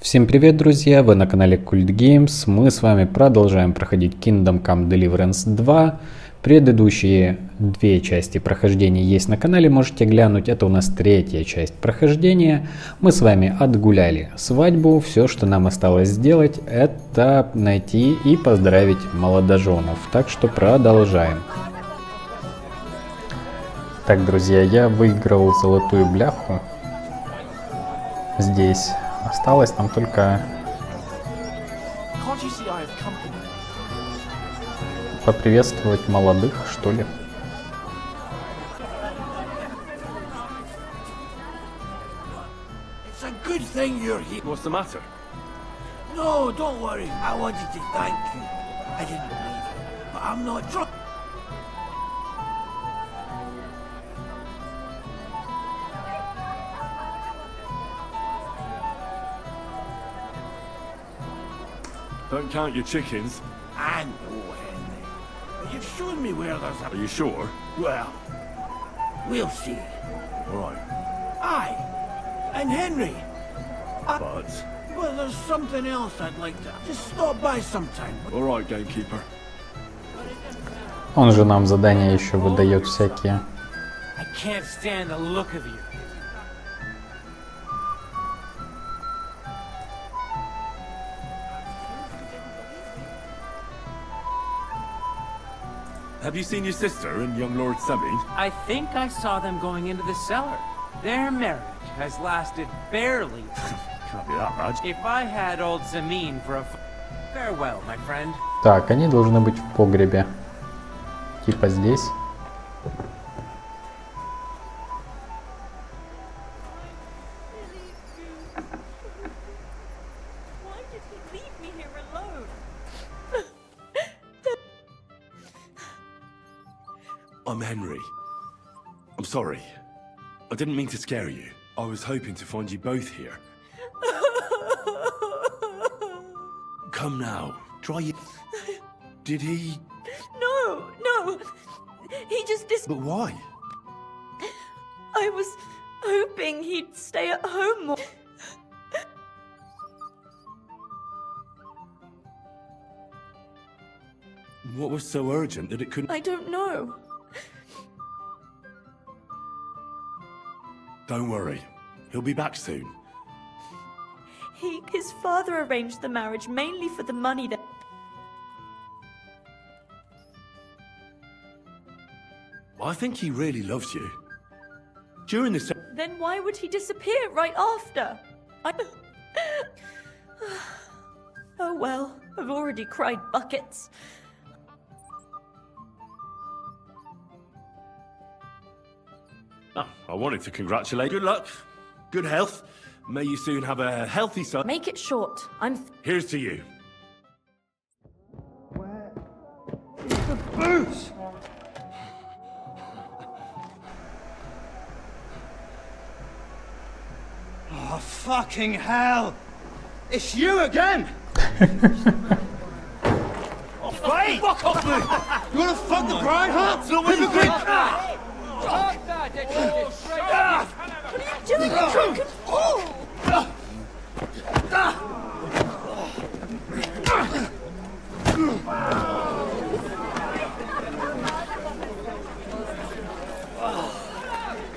Всем привет, друзья! Вы на канале Cult Games. Мы с вами продолжаем проходить Kingdom Come Deliverance 2. Предыдущие две части прохождения есть на канале, можете глянуть. Это у нас третья часть прохождения. Мы с вами отгуляли свадьбу. Все, что нам осталось сделать, это найти и поздравить молодоженов. Так что продолжаем. Так, друзья, я выиграл золотую бляху. Здесь осталось нам только поприветствовать молодых, что ли. What's the matter? No, don't worry. I wanted to thank you. I didn't believe it, but I'm not drunk. Don't count your chickens. I know, Henry. But you've shown me where there's a... Are you sure? Well, we'll see. All right. Aye. And Henry. But... Well, there's something else I'd like to... Just stop by sometime. All right, gamekeeper. Он же нам задания еще выдает всякие. I can't stand the look of you. Have you seen your sister and young Lord Samin? I think I saw them going into the cellar. Their marriage has lasted barely. Can't be that bad. If I had old Samin for a farewell, my friend. Так, они должны быть в погребе. Типа здесь. I'm Henry. I'm sorry. I didn't mean to scare you. I was hoping to find you both here. Come now. Try it. Did he... No. He just But why? I was hoping he'd stay at home more. What was so urgent that it couldn't... I don't know. Don't worry. He'll be back soon. His father arranged the marriage mainly for the money that... I think he really loves you. During the... Then why would he disappear right after? Oh well, I've already cried buckets. Oh, I wanted to congratulate. Good luck. Good health. May you soon have a healthy son. Make it short. Here's to you. Where is the booze? Oh, fucking hell! It's you again! Oh, wait! Fuck off me! You wanna fuck the bride, huh? It's not what you think! What are you doing, you drunken fool?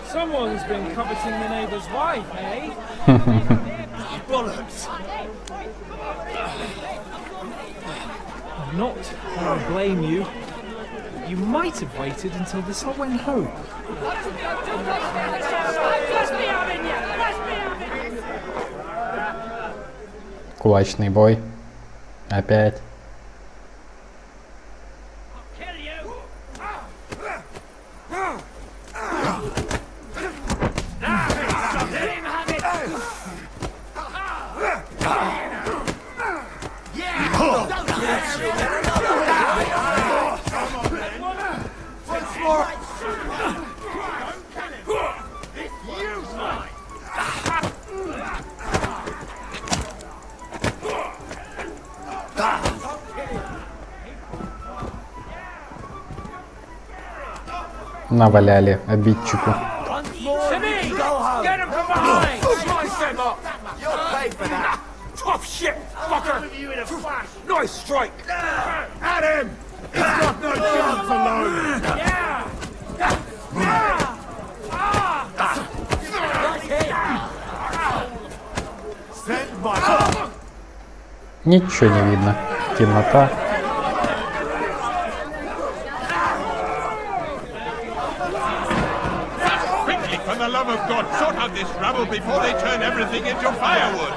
Someone's been coveting the neighbour's wife, eh? Bollocks! Not that I blame you. You might have waited until this all went home. Кулачный бой. Опять. Наваляли обидчику. Get him from behind! Slice him up! You'll pay for that! off, shit, fucker! You in a flash. Nice strike! At him! He's got no chance alone! Send my... Ничего не видно. Темнота. Quickly, for the love of God, sort out this rabble before they turn everything into firewood.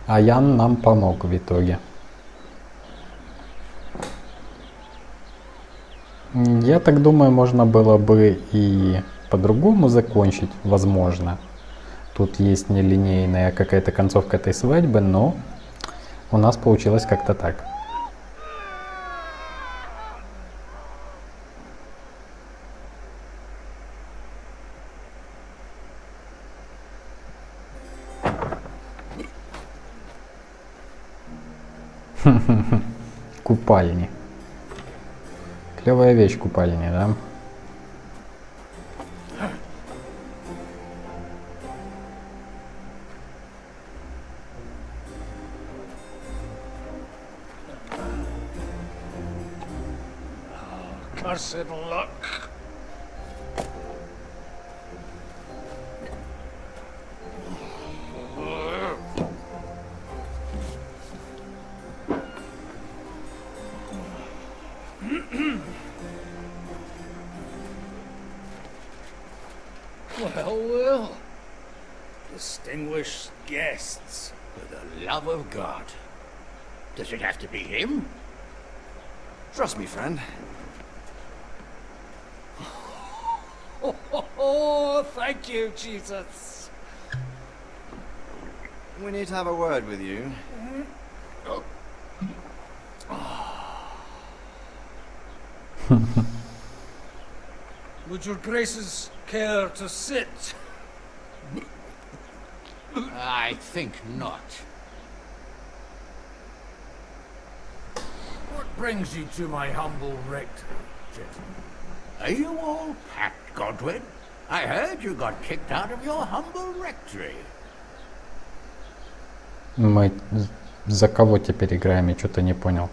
А Ян нам помог в итоге. Я так думаю, можно было бы и по-другому закончить, возможно. Тут есть нелинейная какая-то концовка этой свадьбы, но у нас получилось как-то так. Купальни. Клевая вещь купальни, да? Cursed luck. Well. Distinguished guests. For the love of God. Does it have to be him? Trust me, friend. Oh, thank you, Jesus. We need to have a word with you. Would your graces care to sit? I think not. What brings you to my humble rectory, gentlemen? Are you all packed, Godwin? I heard you got kicked out of your humble rectory. Мы за кого теперь играем? Я что-то не понял.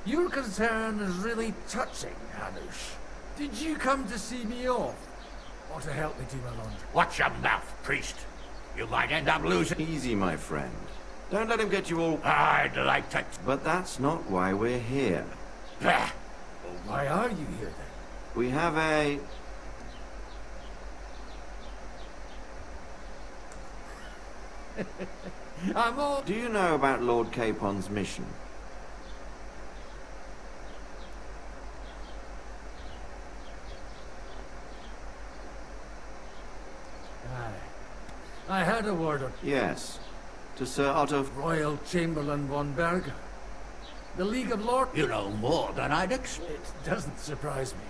Your concern is really touching, Hanush. Did you come to see me off? Or to help me do my laundry? Watch your mouth, priest. You might end up losing. Easy, my friend. Don't let him get you all... I'd like to... But that's not why we're here. Bah. Well, why are you here then? We have a... I'm all... Do you know about Lord Capon's mission? I had a word of Yes. To Sir Otto... Royal Chamberlain von Berger. The League of Lords... You know more than I'd expect. It doesn't surprise me.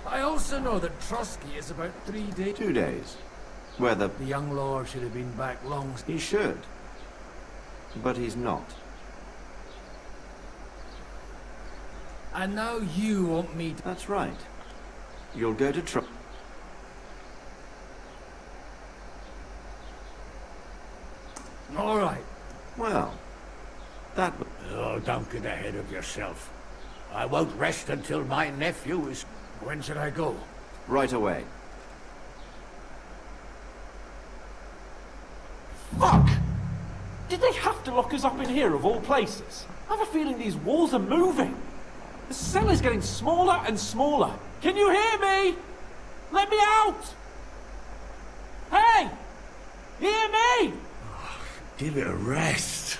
I also know that Trotsky is about 3 days... 2 days. Whether... The young lord should have been back long... He should. But he's not. And now you want me to... That's right. You'll go to Tro... All right. Well, that... Oh, don't get ahead of yourself. I won't rest until my nephew is... When should I go? Right away. Fuck! Did they have to lock us up in here of all places? I have a feeling these walls are moving. The cell is getting smaller and smaller. Can you hear me? Let me out! Hey! Hear me? Give it a rest.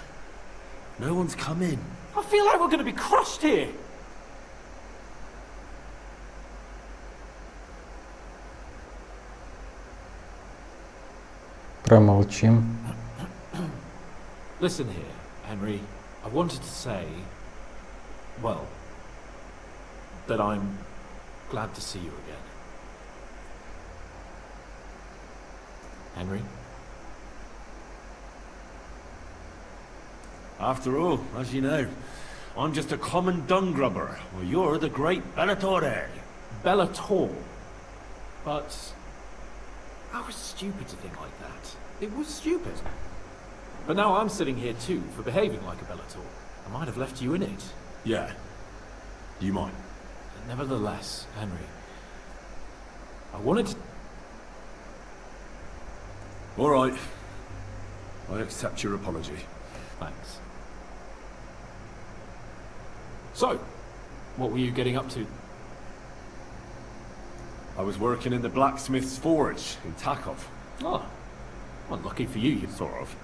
No one's come in. I feel like we're going to be crushed here. Промолчим. Listen here, Henry. I wanted to say, well, that I'm glad to see you again. Henry? After all, as you know, I'm just a common dung grubber. Well, you're the great Bellatore. Bellator. But I was stupid to think like that. It was stupid. But now I'm sitting here too for behaving like a Bellator. I might have left you in it. Yeah. You might. But nevertheless, Henry, I wanted to... All right. I accept your apology. Thanks. So, what were you getting up to? I was working in the blacksmith's forge in Takov. Oh, well, lucky for you, Sort of.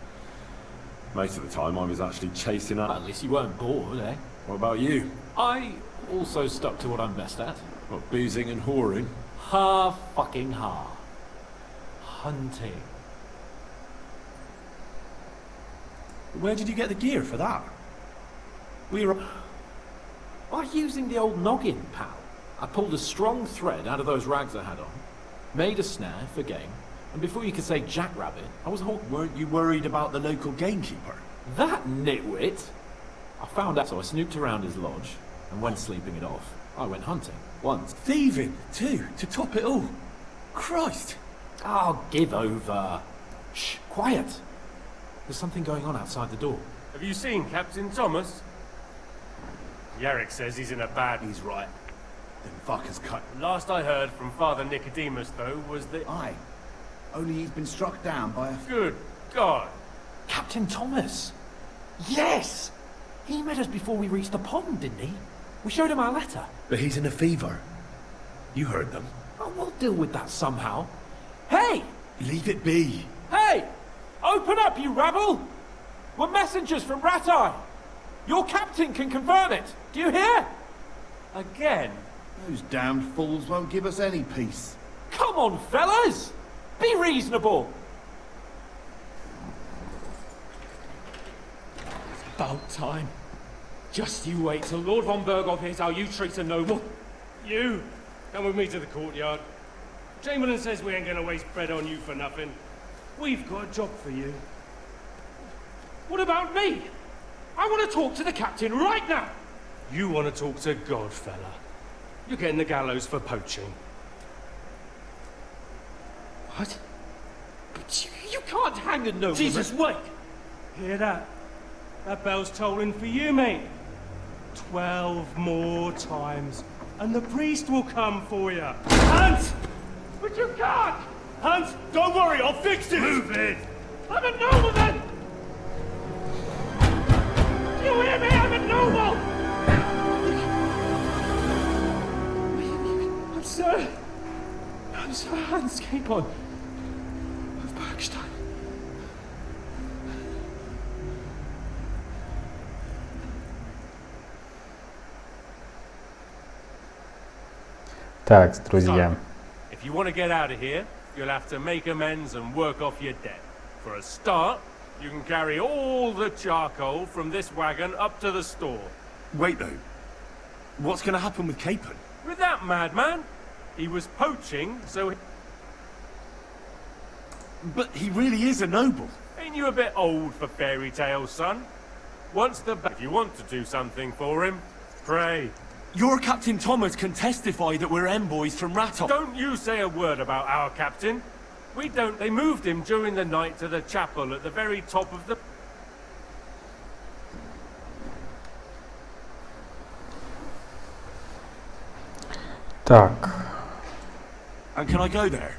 Most of the time I was actually chasing At up. least you weren't bored, eh? What about you? I also stuck to what I'm best at. What, boozing and whoring? Fucking hunting. Where did you get the gear for that? We were... By using the old noggin, pal. I pulled a strong thread out of those rags I had on, made a snare for game, and before you could say jackrabbit, I was hawking. Weren't you worried about the local gamekeeper? That nitwit! I found out, so I snooped around his lodge, and when sleeping it off, I went hunting. Once. Thieving, too, to top it all. Christ! Oh, give over. Shh, quiet. There's something going on outside the door. Have you seen Captain Thomas? Yarrick says he's in a bad... He's right. Them fuckers cut. Last I heard from Father Nicodemus, though, was that... Aye. Only he's been struck down by a... Good God! Captain Thomas! Yes! He met us before we reached the pond, didn't he? We showed him our letter. But he's in a fever. You heard them. Oh, we'll deal with that somehow. Hey! Leave it be. Hey! Open up, you rabble! We're messengers from Ratai. Your captain can confirm it. Do you hear? Again? Those damned fools won't give us any peace. Come on, fellas! Be reasonable! It's about time. Just you wait till Lord von Berghoff hears how you treat a noble. You, come with me to the courtyard. Chamberlain says we ain't gonna waste bread on you for nothing. We've got a job for you. What about me? I want to talk to the captain right now! You want to talk to God, fella. You're getting the gallows for poaching. What? But you can't hang a nobleman. Jesus, wait! Hear that? That bell's tolling for you, mate. 12 more times, and the priest will come for you. Hunt! But you can't! Hunt, don't worry, I'll fix it! Move it! I'm a nobleman! Do you hear me? I'm a noble! I'm Sir Hans Capon of Bergstein. Так, друзья. If you want to get out of here, you'll have to make amends and work off your debt. For a start, you can carry all the charcoal from this wagon up to the store. Wait, though. What's going to happen with Capon? With that madman? He was poaching, so he... But he really is a noble. Ain't you a bit old for fairy tales, son? Once the... If you want to do something for him, pray. Your Captain Thomas can testify that we're envoys from Ratov. Don't you say a word about our captain. We don't... They moved him during the night to the chapel at the very top of the... Так. And can I go there?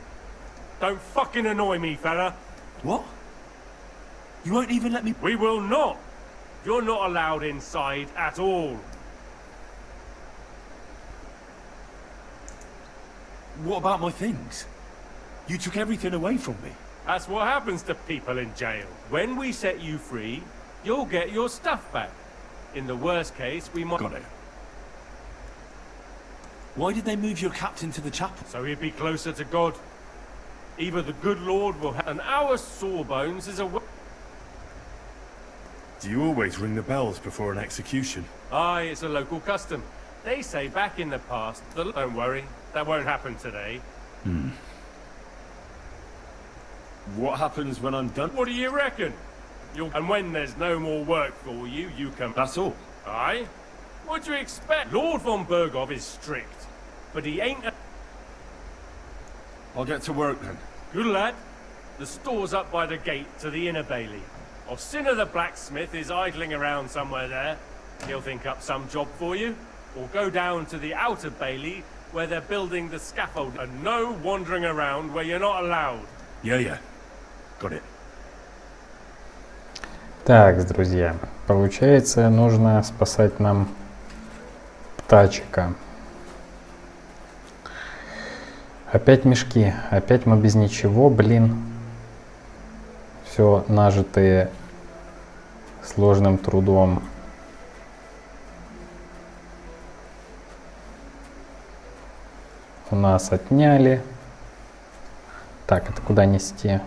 Don't fucking annoy me, fella. What? You won't even let me... We will not. You're not allowed inside at all. What about my things? You took everything away from me. That's what happens to people in jail. When we set you free, you'll get your stuff back. In the worst case, we might... Got it. Why did they move your captain to the chapel? So he'd be closer to God. Either the good Lord will and our sawbones is a... Do you always ring the bells before an execution? Aye, it's a local custom. They say back in the past, don't worry, that won't happen today. What happens when I'm done? What do you reckon? And when there's no more work for you, you come... That's all. Aye, What do you expect? Lord von Berghoff is strict, but he ain't a... I'll get to work then. Good lad. The store's up by the gate to the inner bailey. Sinner the blacksmith is idling around somewhere there. He'll think up some job for you. Or go down to the outer bailey where they're building the scaffold. And no wandering around where you're not allowed. Yeah. Got it. Так, друзья, получается, нужно спасать нам птачика. Опять мешки, опять мы без ничего, блин. Все нажитые сложным трудом. У нас отняли. Так, это куда нести?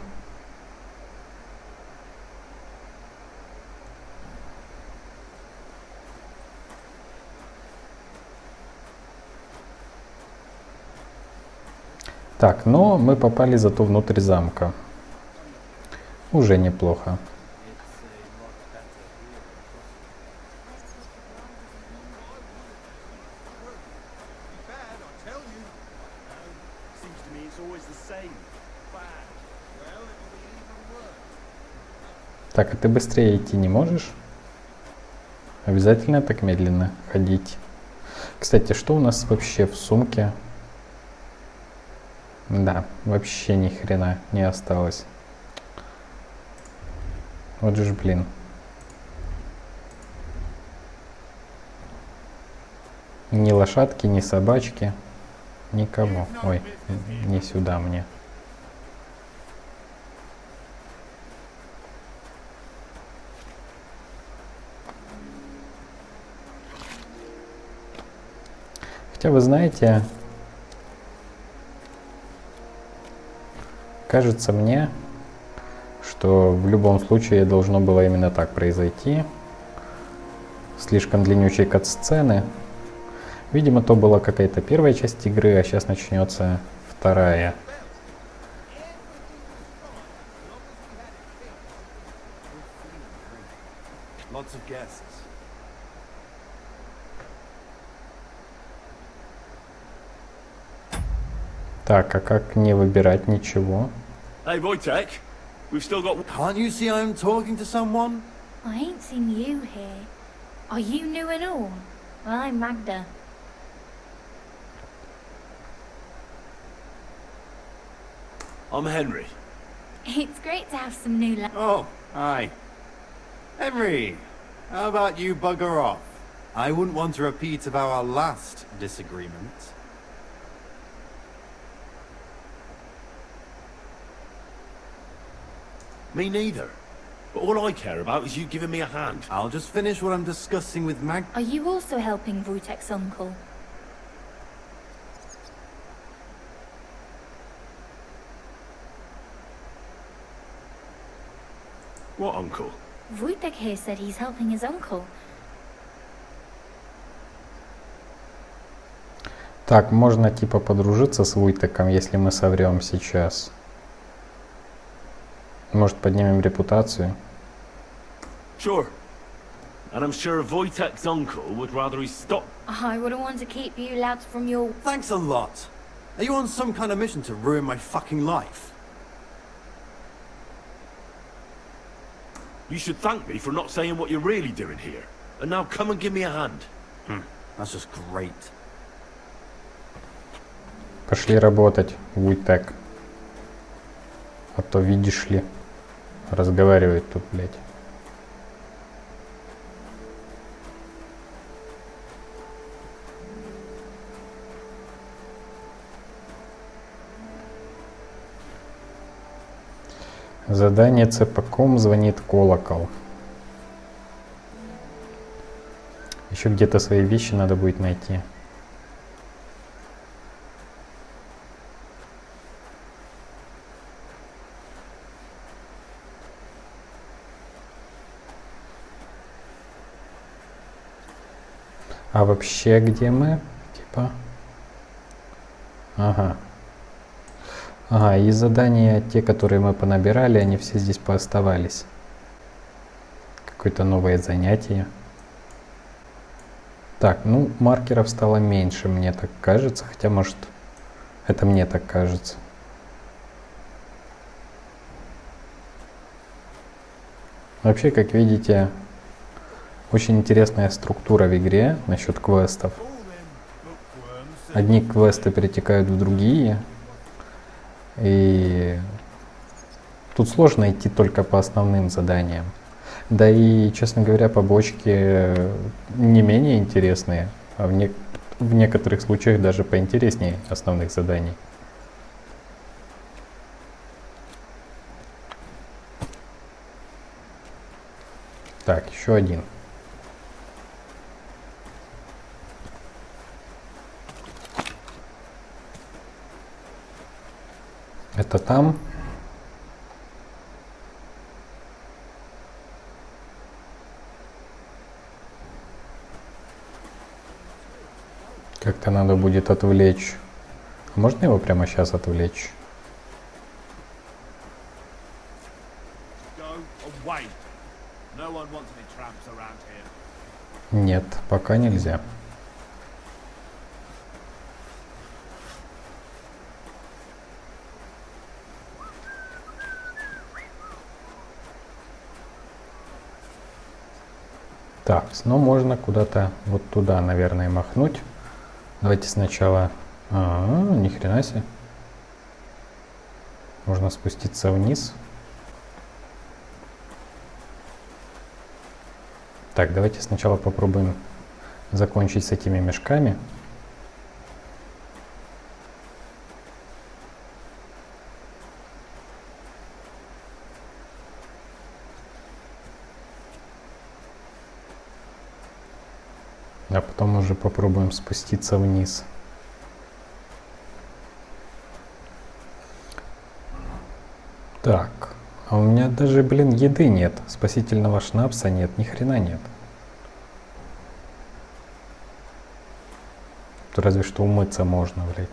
Так, но мы попали зато внутрь замка. Уже неплохо. Так, а ты быстрее идти не можешь? Обязательно так медленно ходить. Кстати, что у нас вообще в сумке? Да, вообще ни хрена не осталось. Вот же ж, блин. Ни лошадки, ни собачки. Никого. Ой, не сюда мне. Хотя вы знаете, кажется мне, что в любом случае должно было именно так произойти. Слишком длиннючие кат-сцены. Видимо, то была какая-то первая часть игры, а сейчас начнется вторая. Так, а как не выбирать ничего? Hey, Wojtek, we've still got... Can't you see I'm talking to someone? I ain't seen you here. Are you new and all? Well, I'm Magda. I'm Henry. It's great to have some new Oh, hi. Henry, how about you bugger off? I wouldn't want a repeat of our last disagreement. Me neither. But all I care about is you giving me a hand. I'll just finish what I'm discussing with Mag. Are you also helping Wojtek's uncle? What uncle? Wojtek here said he's helping his uncle. Так, можно типа подружиться с Вуйтеком, если мы соврем сейчас. Может, поднимем репутацию? Sure. And I'm sure Wojtek's uncle would rather he stop. I wouldn't want to keep you lads from your... Thanks a lot. Are you on some kind of mission to ruin my fucking life? You should thank me for not saying what you're really doing here. And now come and give me a hand. That's just great. Пошли работать, Вуйтек. А то, видишь ли, разговаривает тут, блядь. Задание цепаком звонит колокол. Еще где-то свои вещи надо будет найти. А вообще где мы? Типа. Ага. Ага, и задания, те, которые мы понабирали, они все здесь пооставались. Какое-то новое занятие. Так, ну маркеров стало меньше, мне так кажется, хотя может это мне так кажется. Вообще, как видите, очень интересная структура в игре насчет квестов. Одни квесты перетекают в другие. И тут сложно идти только по основным заданиям. Да и, честно говоря, побочки не менее интересные, а в некоторых случаях даже поинтереснее основных заданий. Так, еще один. Это там. Как-то надо будет отвлечь. А можно его прямо сейчас отвлечь? Нет, пока нельзя. Так, но можно куда-то вот туда, наверное, махнуть. Давайте сначала... ни хрена себе. Можно спуститься вниз. Так, давайте сначала попробуем закончить с этими мешками. А потом уже попробуем спуститься вниз. Так, а у меня даже, блин, еды нет. Спасительного шнапса нет, ни хрена нет. Тут разве что умыться можно, блядь.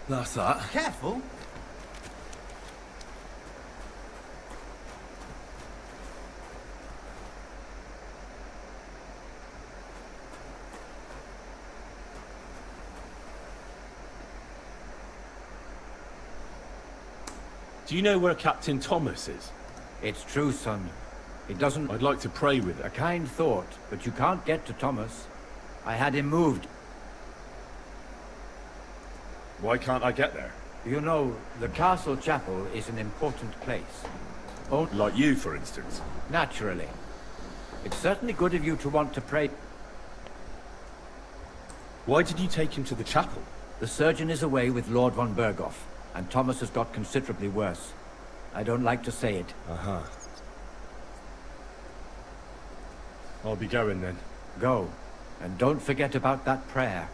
That's that. Careful. Do you know where Captain Thomas is? It's true, son. It doesn't... I'd like to pray with A him. kind thought, but you can't get to Thomas. I had him moved. Why can't I get there? You know, the castle chapel is an important place. Oh, Like you, for instance. naturally. It's certainly good of you to want to pray. Why did you take him to the chapel? The surgeon is away with Lord von Berghoff, and Thomas has got considerably worse. I don't like to say it. Uh-huh. I'll be going then. Go, and don't forget about that prayer.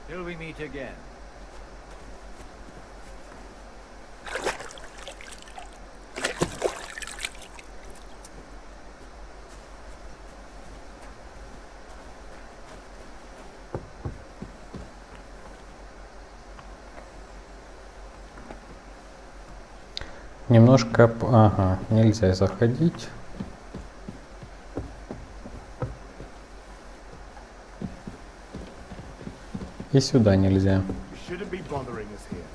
Till we meet again. Немножко... Ага, нельзя заходить. И сюда нельзя. Shouldn't be bothering us here.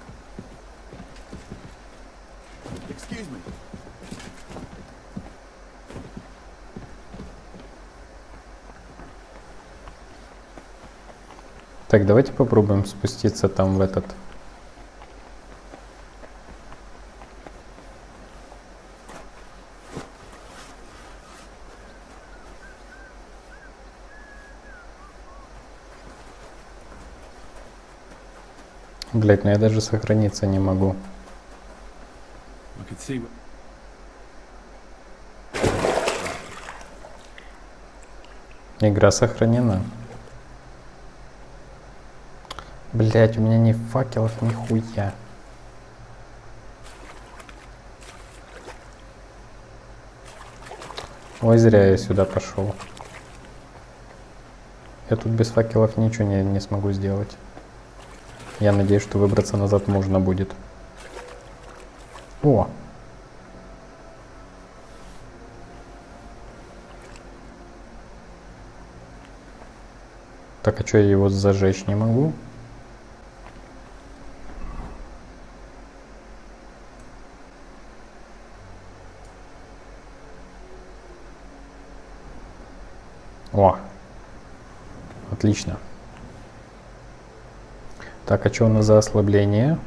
Excuse me. Так, давайте попробуем спуститься там в этот... Блять, ну я даже сохраниться не могу. I could see Игра сохранена. Блять, у меня ни факелов, ни хуя. Ой, зря я сюда пошел. Я тут без факелов ничего не смогу сделать. Я надеюсь, что выбраться назад можно будет. О! Так, а что, я его зажечь не могу? О! Отлично. Так, а что у нас за ослабление?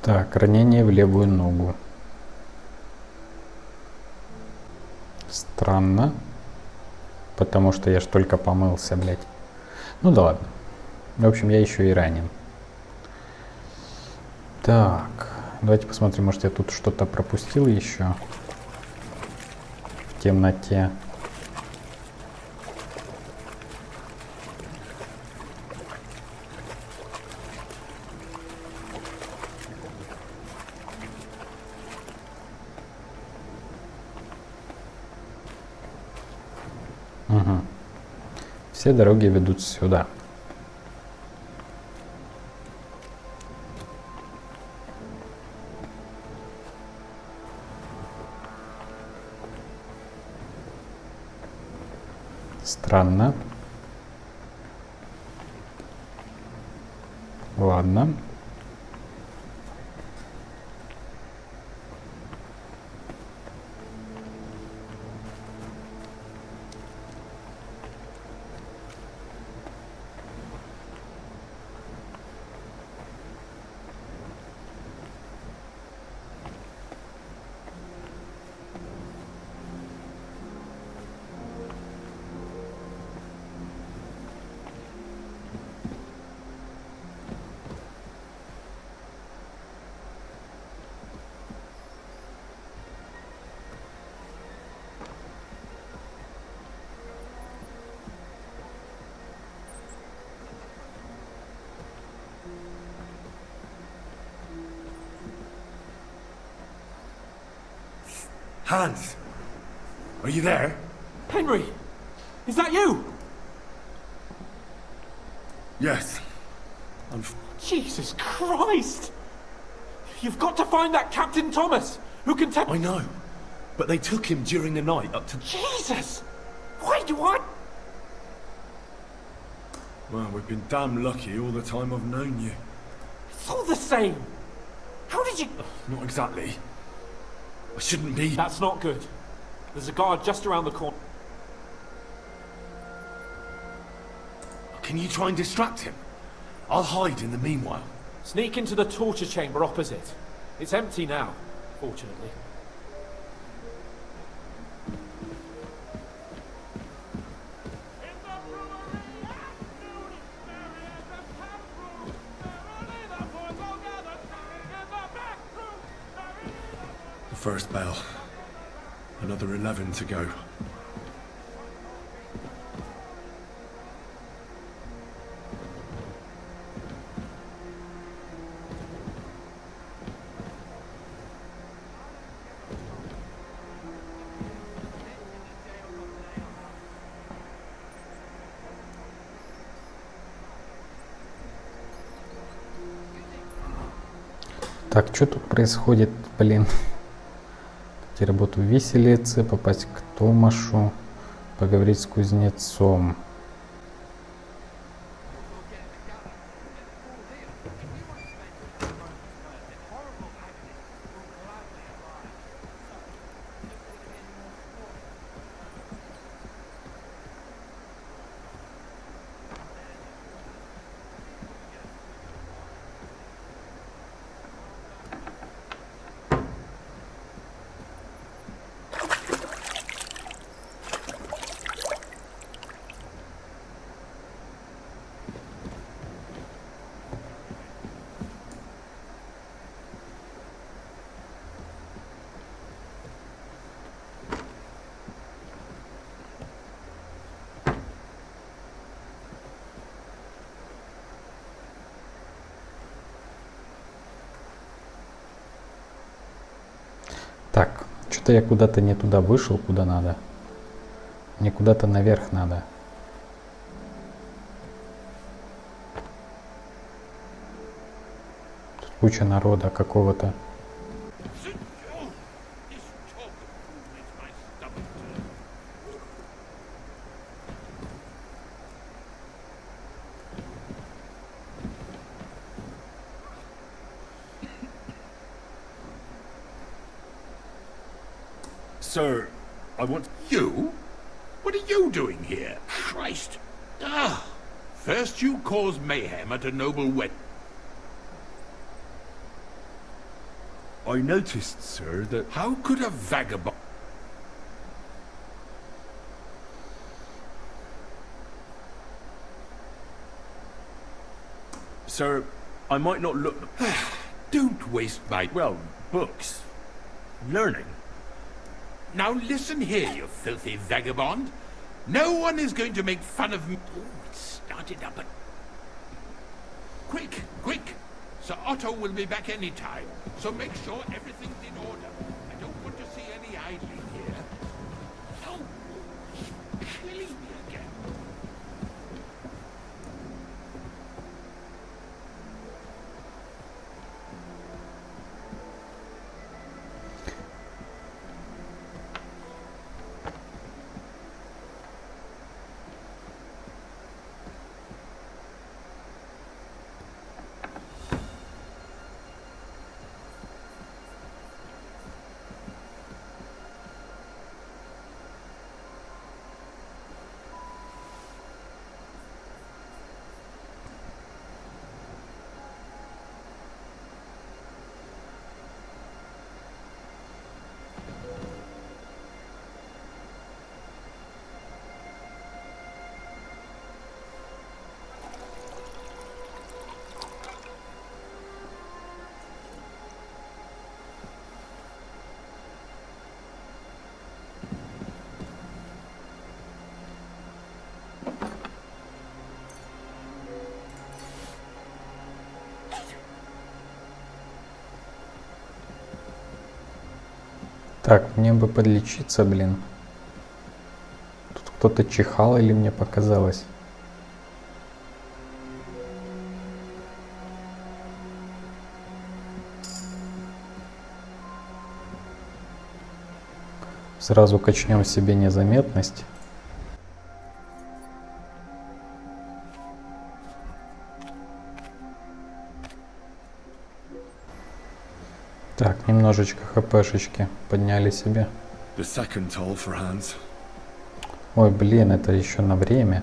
Так, ранение в левую ногу. Странно. Потому что я ж только помылся, блядь. Ну да ладно. В общем, я еще и ранен. Так, давайте посмотрим, может я тут что-то пропустил еще. В темноте. Угу. Все дороги ведут сюда. Странно. Ладно. Hans! Are you there? Henry! Is that you? Yes. Jesus Christ! You've got to find that Captain Thomas, who can tell— I know, but they took him during the night up to— Jesus! Why do I— Well, we've been damn lucky all the time I've known you. It's all the same. How did you— Not exactly. I shouldn't be— That's not good. There's a guard just around the corner. Can you try and distract him? I'll hide in the meanwhile. Sneak into the torture chamber opposite. It's empty now, fortunately. The first bell. Another 11 to go. Так, что тут происходит, блин? Найти работу в виселице, попасть к Томашу, поговорить с кузнецом. Что-то я куда-то не туда вышел, куда надо. Мне куда-то наверх надо. Тут куча народа какого-то. Sir, I want... You? What are you doing here? Christ. Ah! First you cause mayhem at a noble wedding. I noticed, sir, that... How could a vagabond... Sir, I might not look... Don't waste my... Well, books. Learning. Now listen here, you filthy vagabond. No one is going to make fun of me. Oh, it started up at... Quick, quick! Sir Otto will be back any time, so make sure everything's in order. I don't want to see any idling here. Oh, killing me again. Так, мне бы подлечиться, блин. Тут кто-то чихал или мне показалось? Сразу качнем себе незаметность. Так, немножечко хпшечки подняли себе. The second toll for hands. Ой, блин, это еще на время.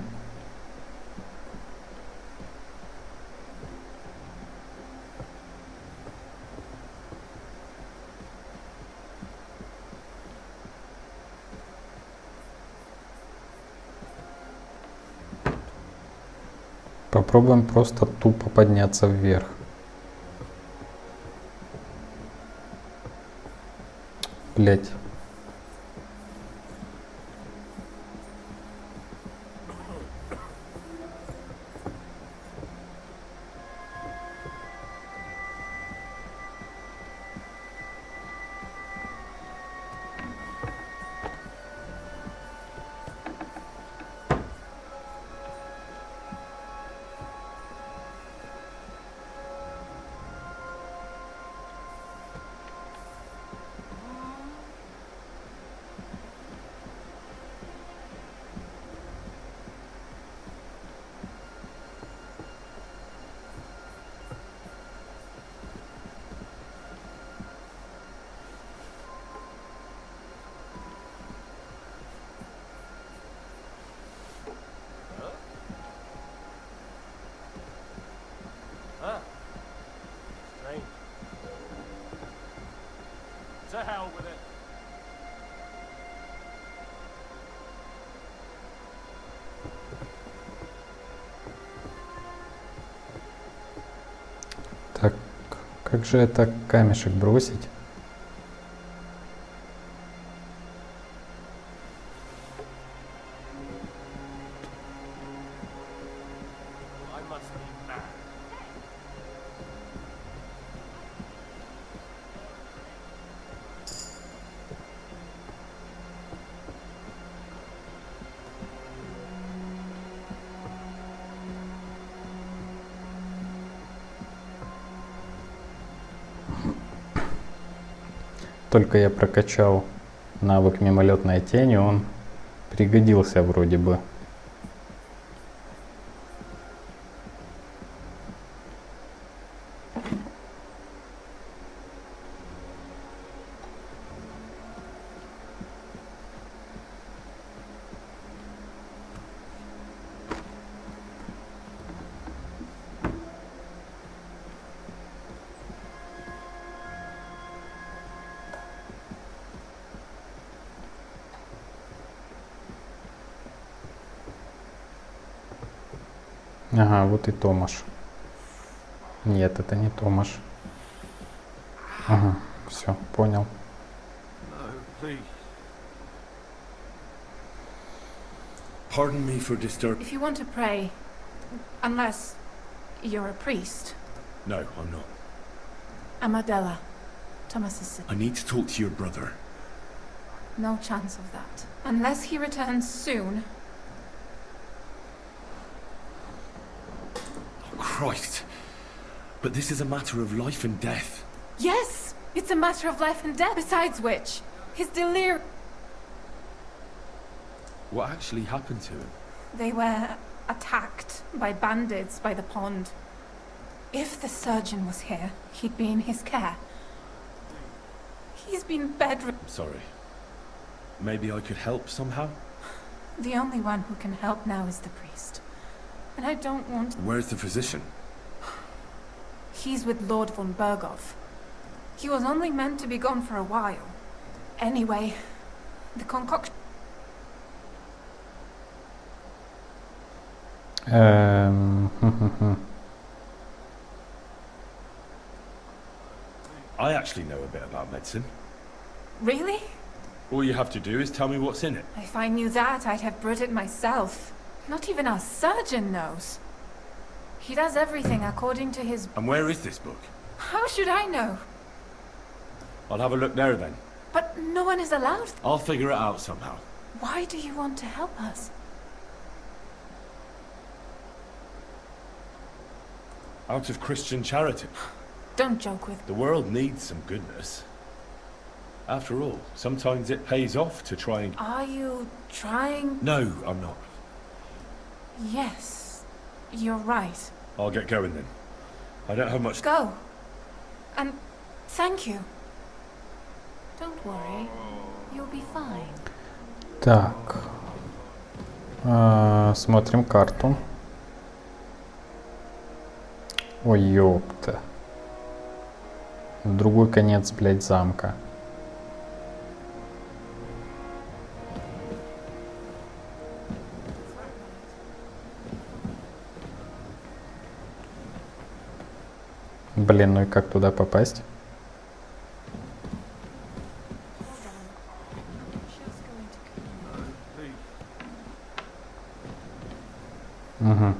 Попробуем просто тупо подняться вверх. Блять. To hell with it. Так, как же это камешек бросить? только я прокачал навык мимолетная тень, он пригодился вроде бы. Ага, вот и Томаш. Нет, это не Томаш. Ага, все, понял. Pardon me for disturbing. If you want to pray, unless you're a priest. No, I'm not. I'm Adela, Tomasa's sister. I need to talk to your brother. No chance of that. Unless he returns soon. Oh, Christ. But this is a matter of life and death. Yes, it's a matter of life and death. Besides which, his delirium. What actually happened to him? They were attacked by bandits by the pond. If the surgeon was here, he'd be in his care. He's been bedridden. Sorry. Maybe I could help somehow? The only one who can help now is the priest. And I don't want... Where's the physician? He's with Lord von Berghoff. He was only meant to be gone for a while. Anyway, the concoction... I actually know a bit about medicine. Really? All you have to do is tell me what's in it. If I knew that, I'd have brewed it myself. Not even our surgeon knows. He does everything according to his... And where is this book? How should I know? I'll have a look there then. But no one is allowed. I'll figure it out somehow. Why do you want to help us? Out of Christian charity. Don't joke with... The world needs some goodness. After all, sometimes it pays off to try and... Are you trying... No, I'm not. Yes, you're right. I'll get going then. I don't have much... Go. And thank you. Don't worry. You'll be fine. Так. Смотрим карту. Ой, ёпта. Другой конец, блядь, замка. Блин, ну и как туда попасть? Угу.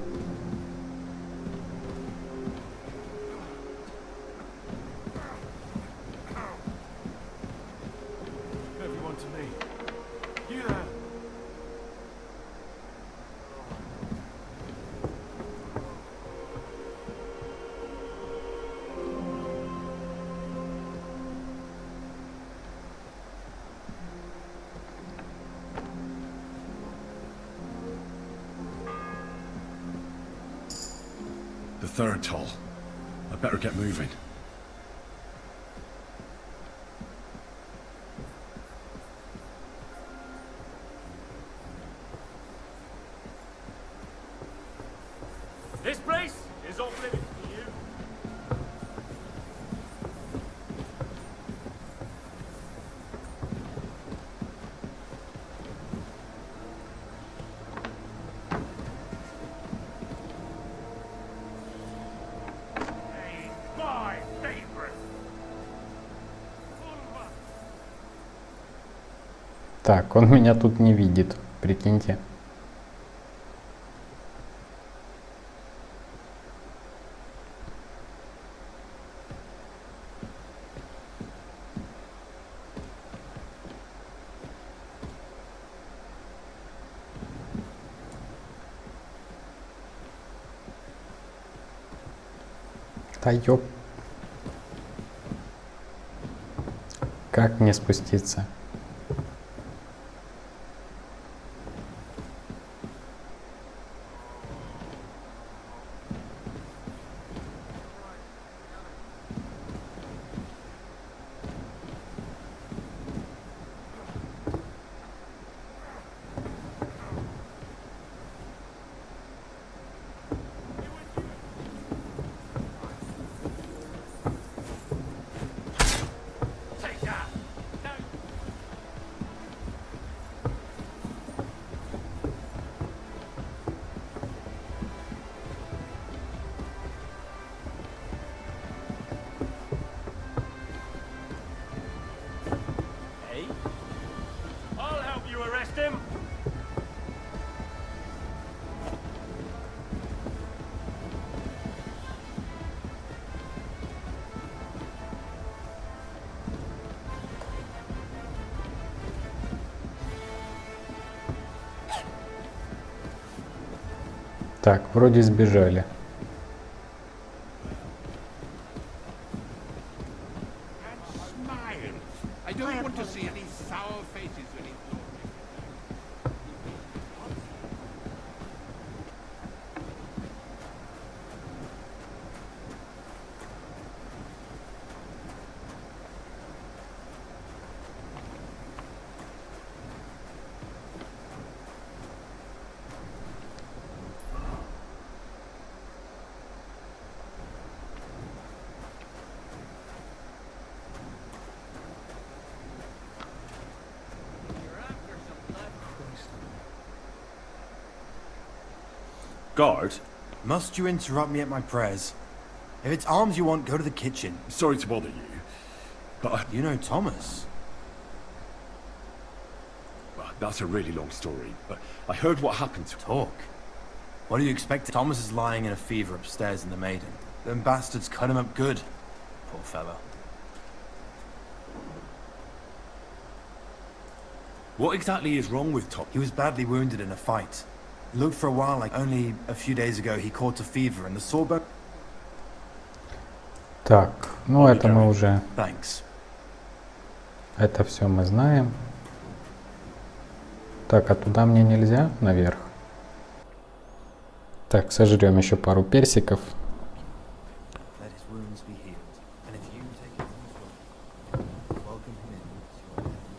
The third toll. I better get moving. This place is off limits to you. My favorite. Так, он меня тут не видит, прикиньте. Да ёп. Как мне спуститься? Так, вроде сбежали. I don't want to see any sour faces when he's laundering. Guard? Must you interrupt me at my prayers? If it's arms you want, go to the kitchen. Sorry to bother you, but You know Thomas? well, that's a really long story, but I heard what happened to him. Talk. What do you expect? Thomas is lying in a fever upstairs in the Maiden. Them bastards cut him up good. Poor fellow. What exactly is wrong with Tom? He was badly wounded in a fight. Looked for a while like only a few days ago he caught a fever and the sore bone. Так, ну это мы уже... Thanks. Это все мы знаем. Так, а туда мне нельзя? Наверх. Так, сожрем еще пару персиков. Let his wounds be healed. And if you take him from his work, welcome him in as your enemy.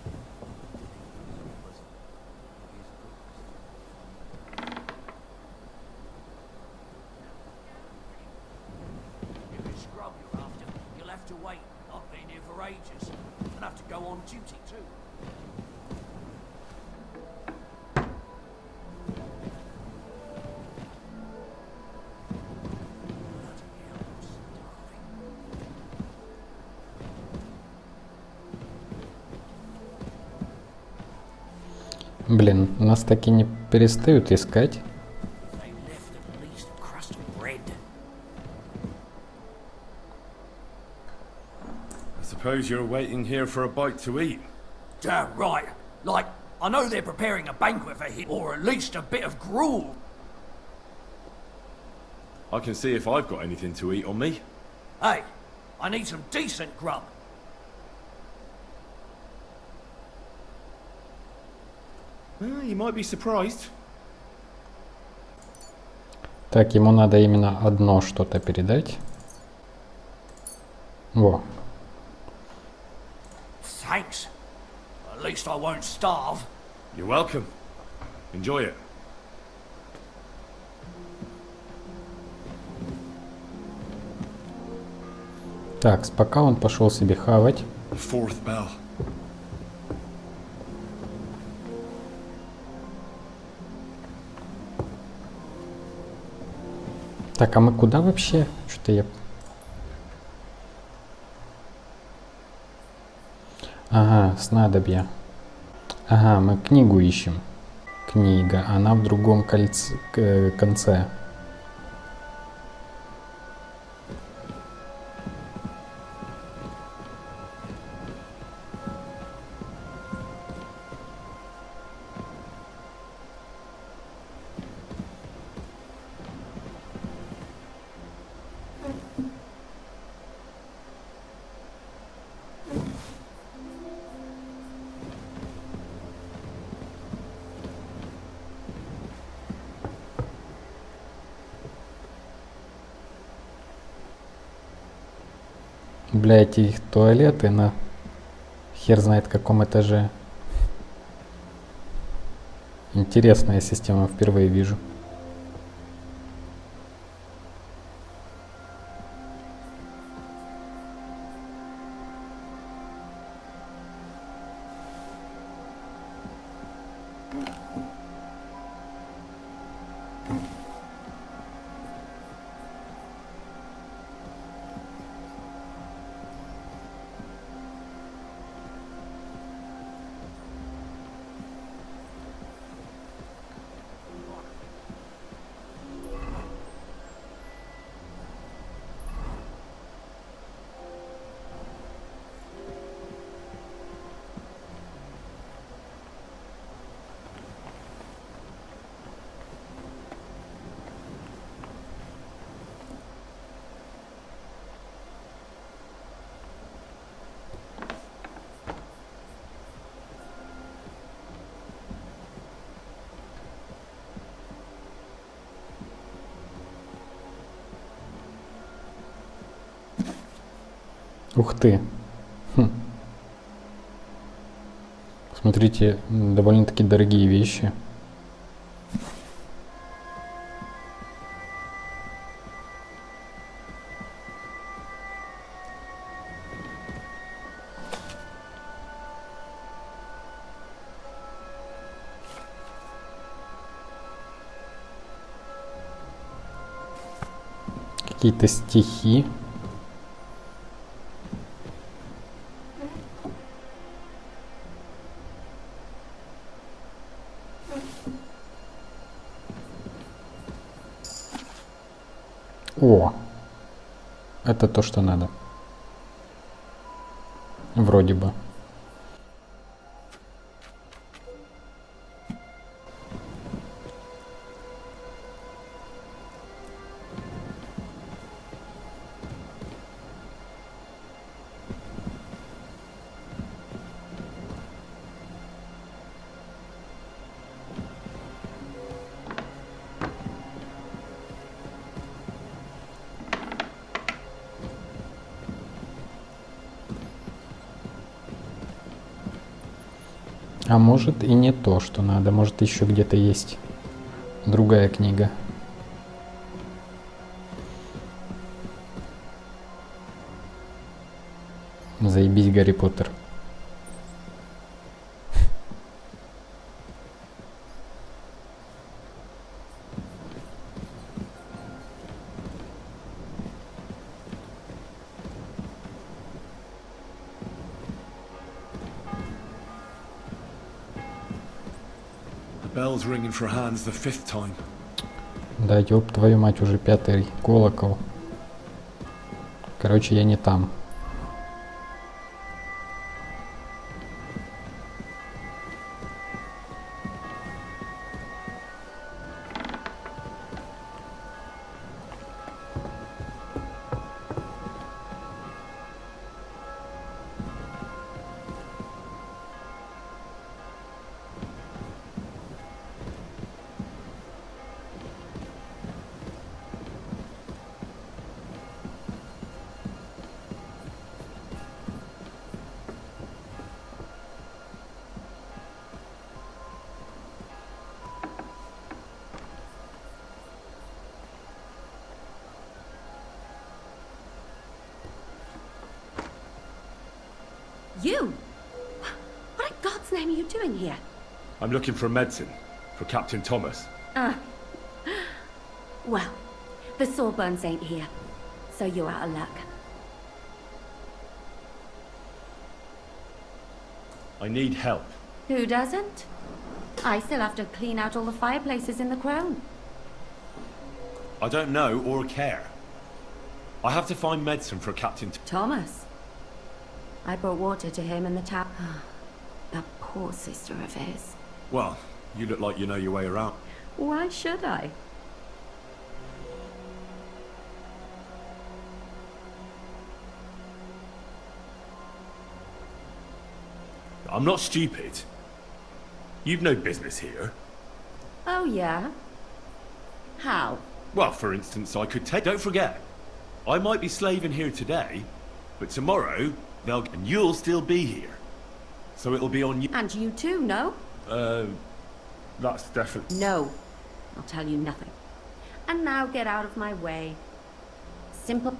If it's scrub you're after, you'll have to wait. I've been here for ages. And have to go on duty too. Блин, нас таки не перестают искать. They left at least a crust of bread. I suppose you're waiting here for a bite to eat. Damn right. Like, I know they're preparing a banquet for him, or at least a bit of gruel. I can see if I've got anything to eat on me. Hey, I need some decent grub. You might be surprised. Так, ему надо именно одно что-то передать. Во. Thanks. At least I won't starve. You're welcome. Enjoy it. Так, пока он пошел себе хавать. The fourth bell. Так, а мы куда вообще? Что-то я... Ага, снадобье. Ага, мы книгу ищем. Книга, она в другом конце. Бля, эти их туалеты на хер знает каком этаже. Интересная система, впервые вижу. Ух ты. Смотрите, довольно-таки дорогие вещи. Какие-то стихи. О, это то, что надо. Вроде бы. А может и не то, что надо. Может еще где-то есть другая книга. Заебись, Гарри Поттер. Bell's ringing for hands the 5th time. Да, ёб твою мать, уже 5-й колокол. Короче, я не там. You? What in God's name are you doing here? I'm looking for medicine for Captain Thomas. Well, the Sawbones ain't here, so you're out of luck. I need help. Who doesn't? I still have to clean out all the fireplaces in the Crown. I don't know or care. I have to find medicine for Captain Thomas. I brought water to him in the tap. That poor sister of his. Well, you look like you know your way around. Why should I? I'm not stupid. You've no business here. Oh, yeah? How? Well, for instance, I could take... Don't forget, I might be slaving here today, But tomorrow, and you'll still be here. So it'll be on you. And you too, no? That's definitely... No. I'll tell you nothing. And now get out of my way. Simple.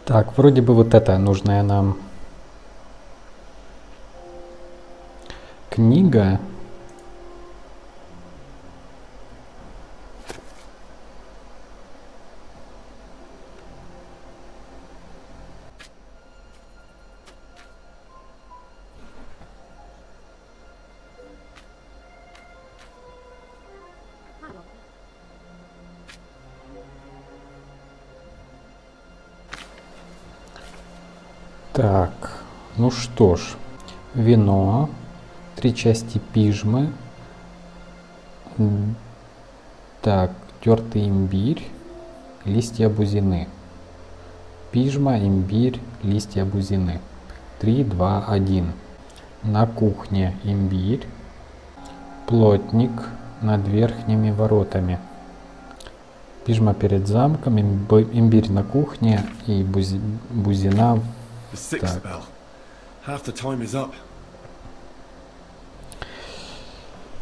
Так, вроде бы вот это нужная нам книга. Так, ну что ж, вино, 3 части пижмы, так, тертый имбирь, листья бузины. Пижма, имбирь, листья бузины. 3, 2, 1. На кухне имбирь, плотник над верхними воротами. Пижма перед замком, имбирь на кухне и бузина. Так.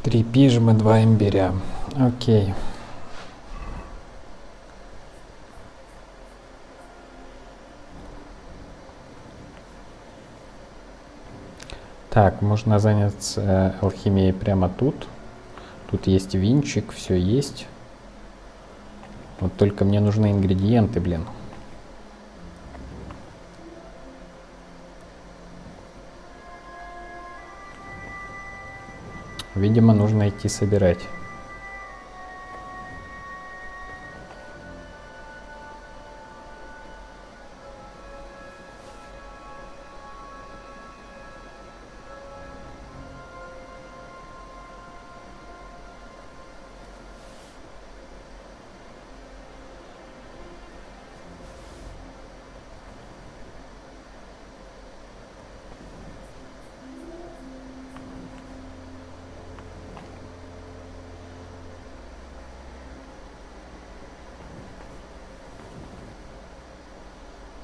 3 пижмы, 2 имбиря. Окей. Так, можно заняться алхимией прямо тут. Тут есть винчик, все есть. Вот только мне нужны ингредиенты, блин. Видимо, нужно идти собирать.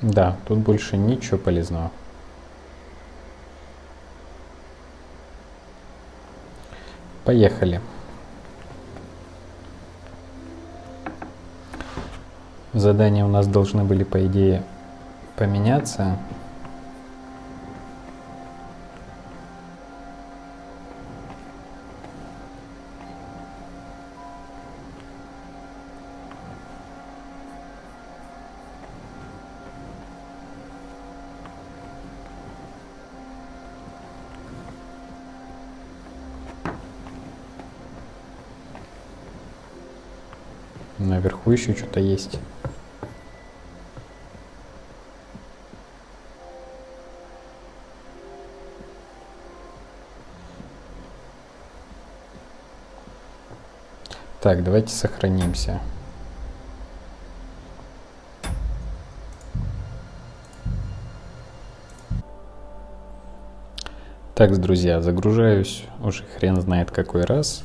Да, тут больше ничего полезного. Поехали. Задания у нас должны были, по идее, поменяться. Наверху еще что-то есть. Так, давайте сохранимся. Так, друзья, загружаюсь уже хрен знает какой раз.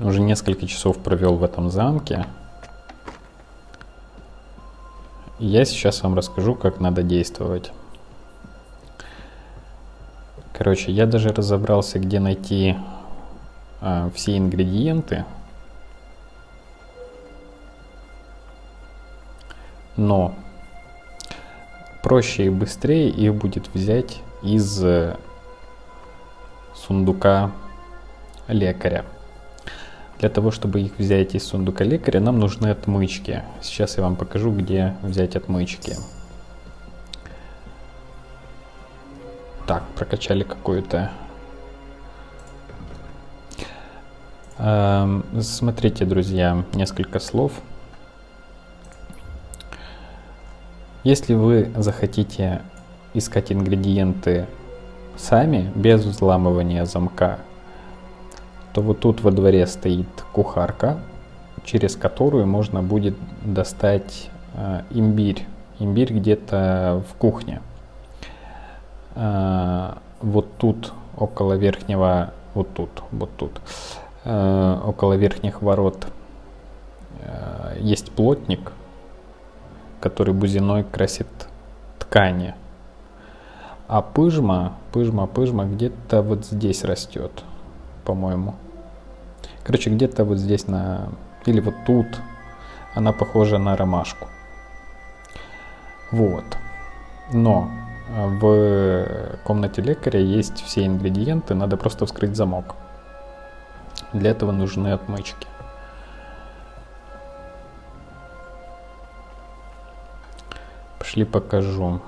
Уже несколько часов провел в этом замке. И я сейчас вам расскажу, как надо действовать. Короче, я даже разобрался, где найти все ингредиенты. Но проще и быстрее их будет взять из сундука лекаря. Для того, чтобы их взять из сундука лекаря, нам нужны отмычки. Сейчас я вам покажу, где взять отмычки. Так, прокачали какую-то. Смотрите, друзья, несколько слов. Если вы захотите искать ингредиенты сами, без взламывания замка, то вот тут во дворе стоит кухарка, через которую можно будет достать имбирь. Имбирь где-то в кухне. Вот тут, около верхнего, вот тут, около верхних ворот есть плотник, который бузиной красит ткани. А пижма где-то вот здесь растет, по-моему. Короче, где-то вот здесь или вот тут она похожа на ромашку. Вот. Но в комнате лекаря есть все ингредиенты, надо просто вскрыть замок. Для этого нужны отмычки. Пошли покажу.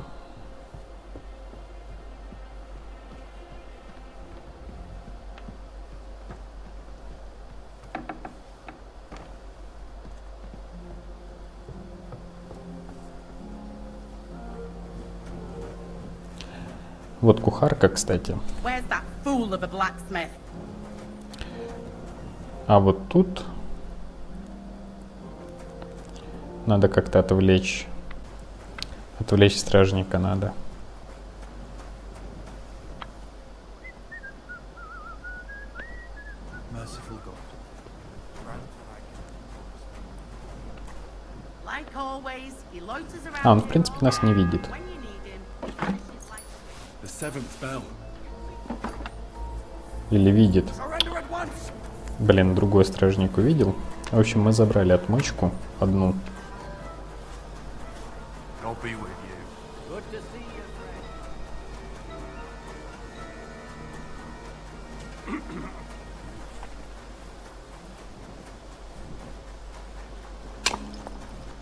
Вот кухарка, кстати. А вот тут надо как-то отвлечь стражника надо. А, он в принципе нас не видит. Или видит. Блин, другой стражник увидел. В общем, мы забрали отмычку одну.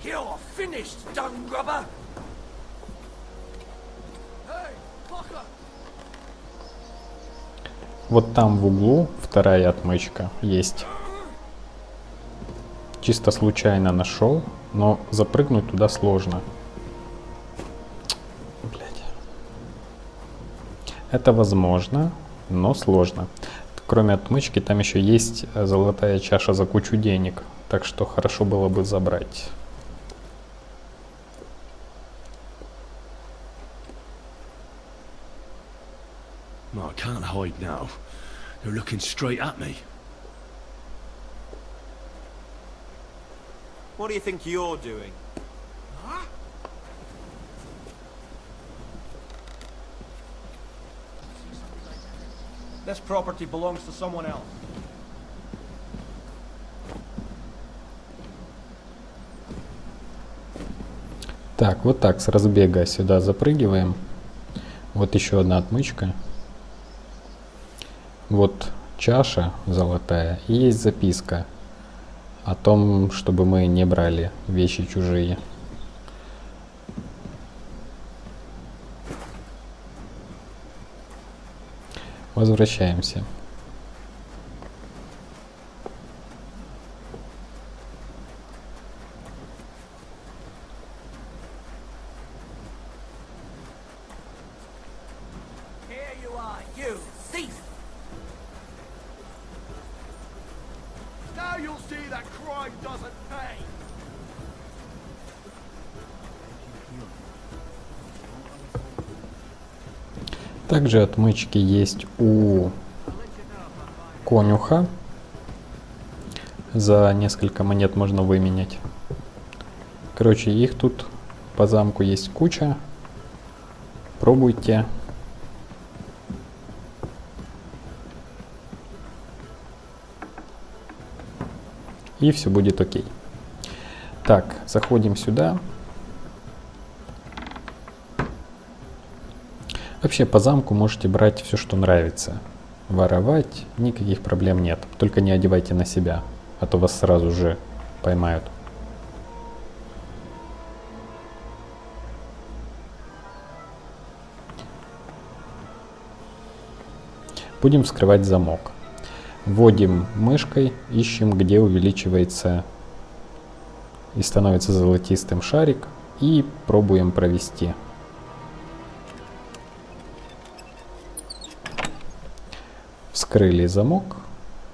You're finished, dung grubber! Hey, fucker! Вот там в углу вторая отмычка есть. Чисто случайно нашел, но запрыгнуть туда сложно. Блядь. Это возможно, но сложно. Кроме отмычки, там еще есть золотая чаша за кучу денег. Так что хорошо было бы забрать. No, I can't hide now. They're looking straight at me. What do you think you're doing? Huh? This property belongs to someone else. Так, вот так с разбега сюда запрыгиваем. Вот еще одна отмычка. Вот чаша золотая. И есть записка о том, чтобы мы не брали вещи чужие. Возвращаемся. Также отмычки есть у конюха. За несколько монет можно выменять. Короче, их тут по замку есть куча. Пробуйте. И все будет окей. Так, заходим сюда. Вообще по замку можете брать все, что нравится. Воровать никаких проблем нет. Только не одевайте на себя, а то вас сразу же поймают. Будем вскрывать замок. Вводим мышкой, ищем, где увеличивается и становится золотистым шарик, и пробуем провести. Вскрыли замок,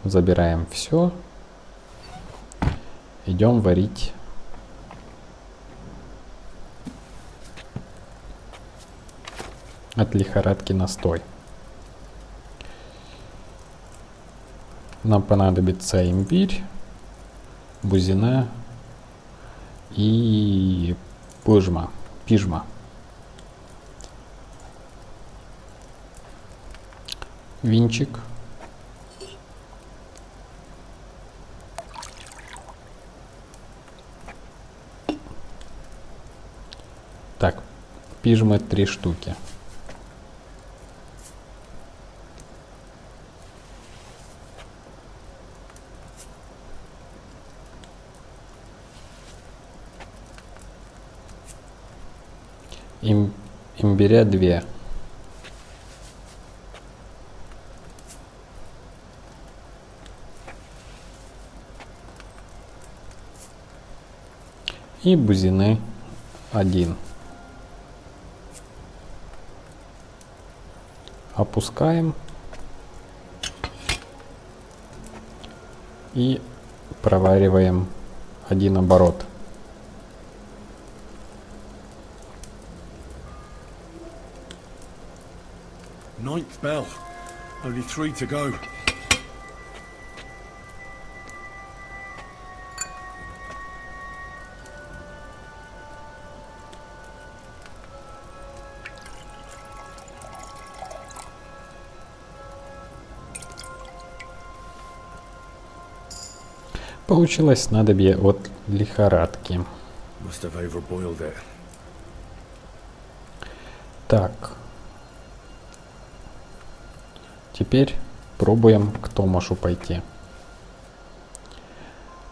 забираем все, идем варить от лихорадки настой. Нам понадобится имбирь, бузина и пижма. Винчик. Так, пижмы 3 штуки. Имбиря 2. И бузины 1. Опускаем и провариваем 1 оборот. Ninth bell. Only 3 to go. Получилось снадобье от лихорадки. Must have overboiled it. Так. Теперь пробуем к Томашу пойти.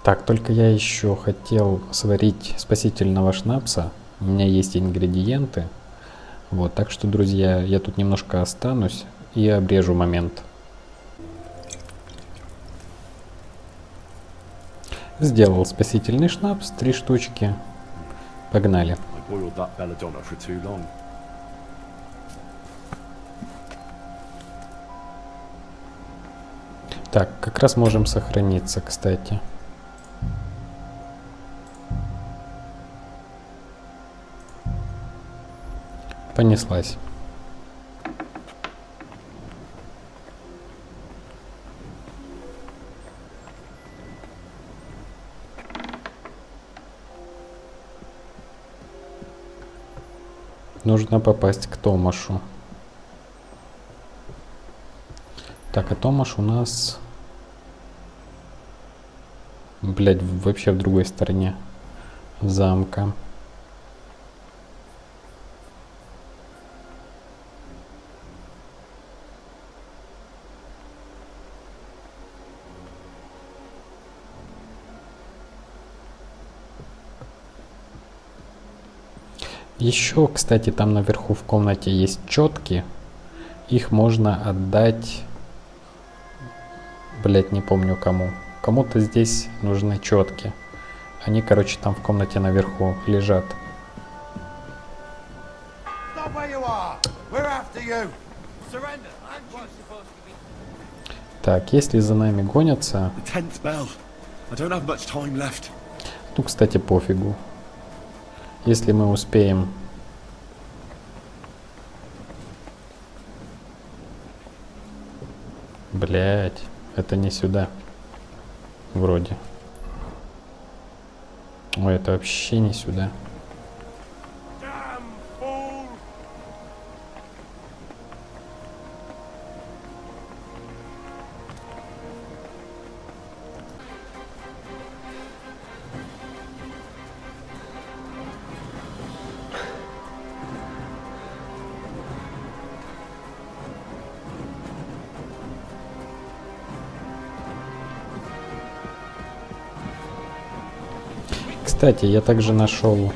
Так, только я еще хотел сварить спасительного шнапса. У меня есть ингредиенты. Вот, так что, друзья, я тут немножко останусь и обрежу момент. Сделал спасительный шнапс, 3 штучки. Погнали. Так, как раз можем сохраниться, кстати. Понеслась. Нужно попасть к Томашу. Так, а Томаш у нас... Блять, вообще в другой стороне замка. Еще, кстати, там наверху в комнате есть четки. Их можно отдать... Блять, не помню кому. Кому-то здесь нужны четки. Они, короче, там в комнате наверху лежат. Так, если за нами гонятся... Ну, кстати, пофигу. Если мы успеем... Блять, это не сюда. Вроде. Ой, это вообще не сюда. Кстати, я также нашел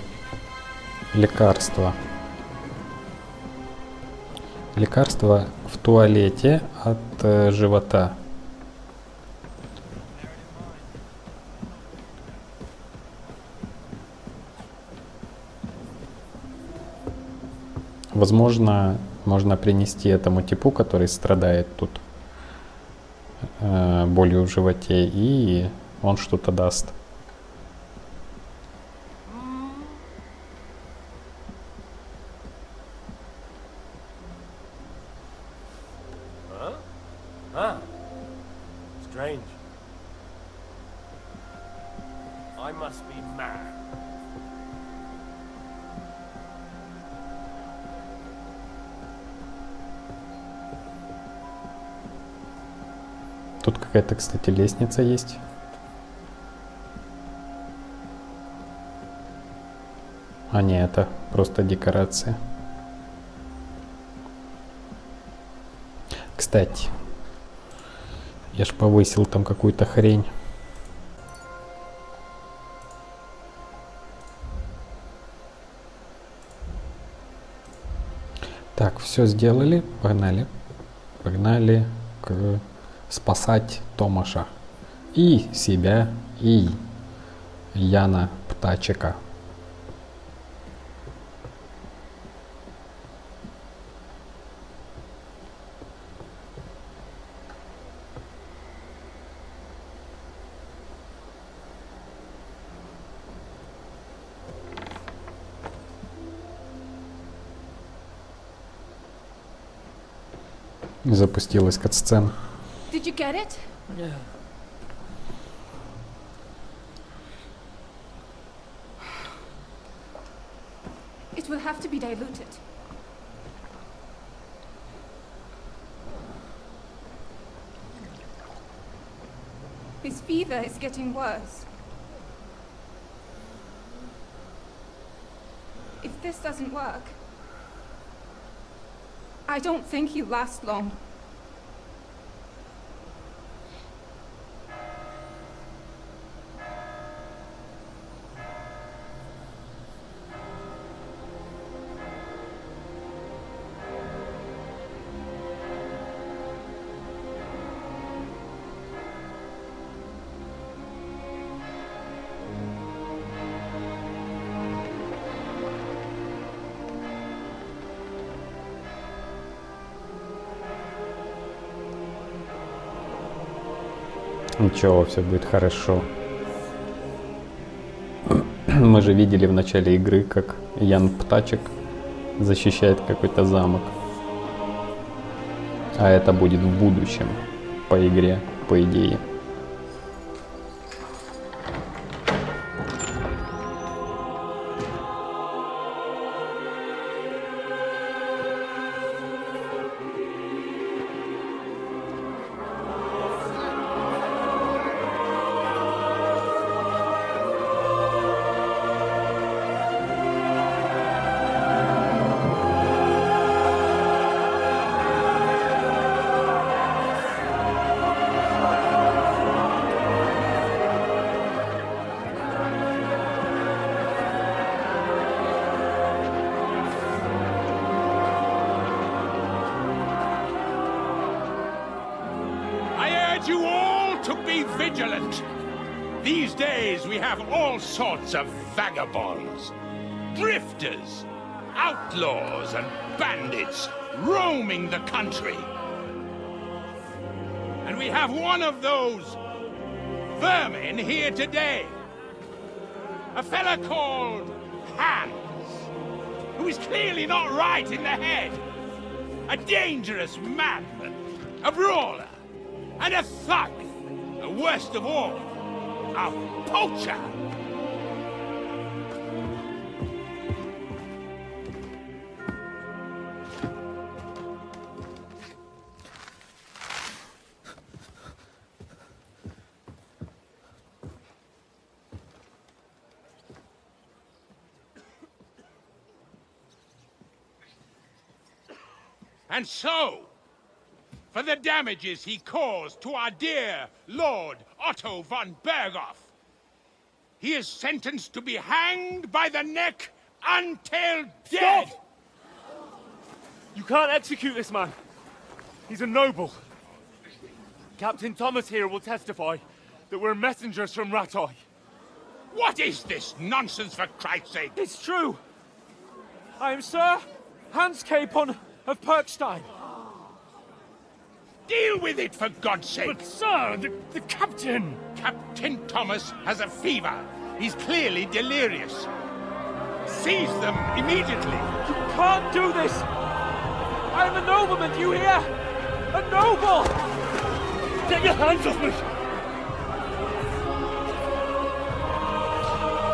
лекарство. Лекарство в туалете от живота. Возможно, можно принести этому типу, который страдает тут болью в животе, и он что-то даст. Strange. I must be mad. Тут какая-то, кстати, лестница есть. А не, это просто декорация. Кстати, я ж повысил там какую-то хрень. Так, все сделали. Погнали. Погнали спасать Томаша. И себя, и Яна Птачика. Запустилась катсцена. Did you get it? Yeah. It will have to be diluted. His fever is getting worse. If this doesn't work, I don't think he'll last long. Ничего, все будет хорошо. Мы же видели в начале игры, как Ян Птачек защищает какой-то замок. А это будет в будущем по игре, по идее. You all to be vigilant. These days we have all sorts of vagabonds, drifters, outlaws and bandits roaming the country. And we have one of those vermin here today. A fella called Hans, who is clearly not right in the head. A dangerous madman, a brawler, and a thug, the worst of all, a poacher. And so, for the damages he caused to our dear Lord Otto von Berghoff, he is sentenced to be hanged by the neck until dead! Stop! You can't execute this man. He's a noble. Captain Thomas here will testify that we're messengers from Ratoi. What is this nonsense, for Christ's sake? It's true. I am Sir Hans Capon of Perkstein. Deal with it, for God's sake! But, sir, the captain! Captain Thomas has a fever. He's clearly delirious. Seize them immediately. You can't do this! I'm a nobleman, do you hear? A noble! Get your hands off me!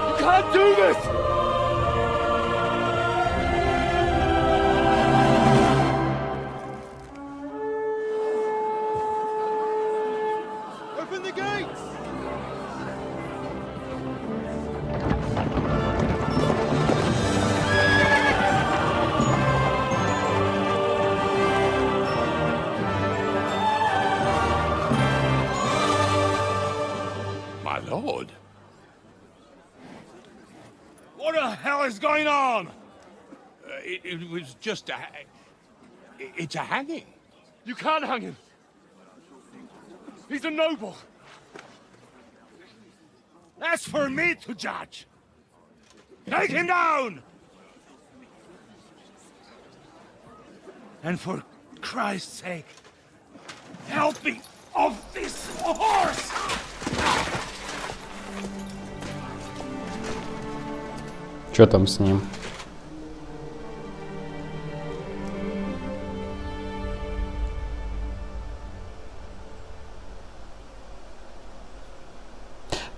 You can't do this! Open the gates! My lord. What the hell is going on? It was just a... It's a hanging. You can't hang him. He's a noble. That's for me to judge. Take him down! And for Christ's sake, help me off this horse! Что там с ним?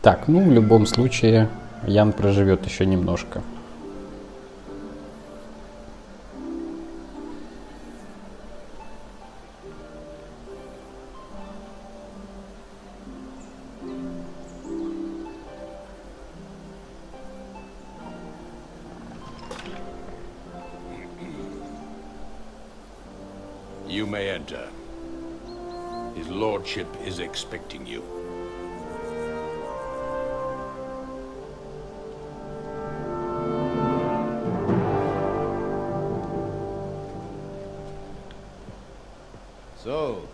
Так, ну в любом случае Ян проживет еще немножко. You may enter. His lordship is expecting you. So,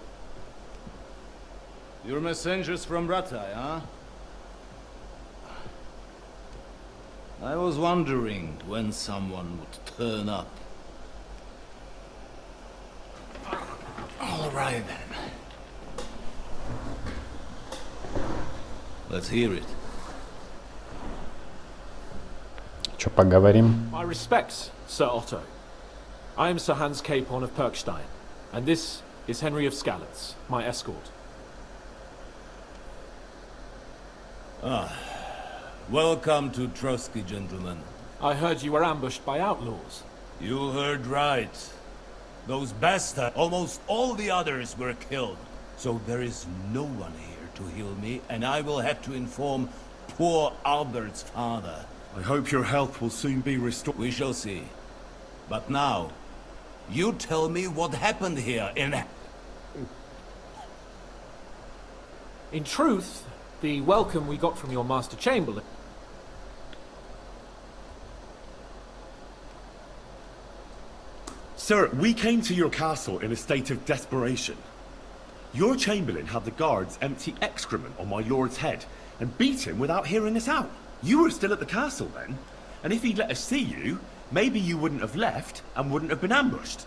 you're messengers from Ratai, huh? I was wondering when someone would turn up. All right then. Let's hear it. Что, поговорим? My respects, Sir Otto. I am Sir Hans Capon of Perkstein, and this is Henry of Skalitz, my escort. Welcome to Trotsky, gentlemen. I heard you were ambushed by outlaws. You heard right. Those bastards, almost all the others were killed. So there is no one here to heal me, and I will have to inform poor Albert's father. I hope your health will soon be restored. We shall see. But now, you tell me what happened here in... In truth, the welcome we got from your Master Chamberlain... Sir, we came to your castle in a state of desperation. Your Chamberlain had the guards empty excrement on my lord's head and beat him without hearing us out. You were still at the castle then, and if he'd let us see you, maybe you wouldn't have left and wouldn't have been ambushed.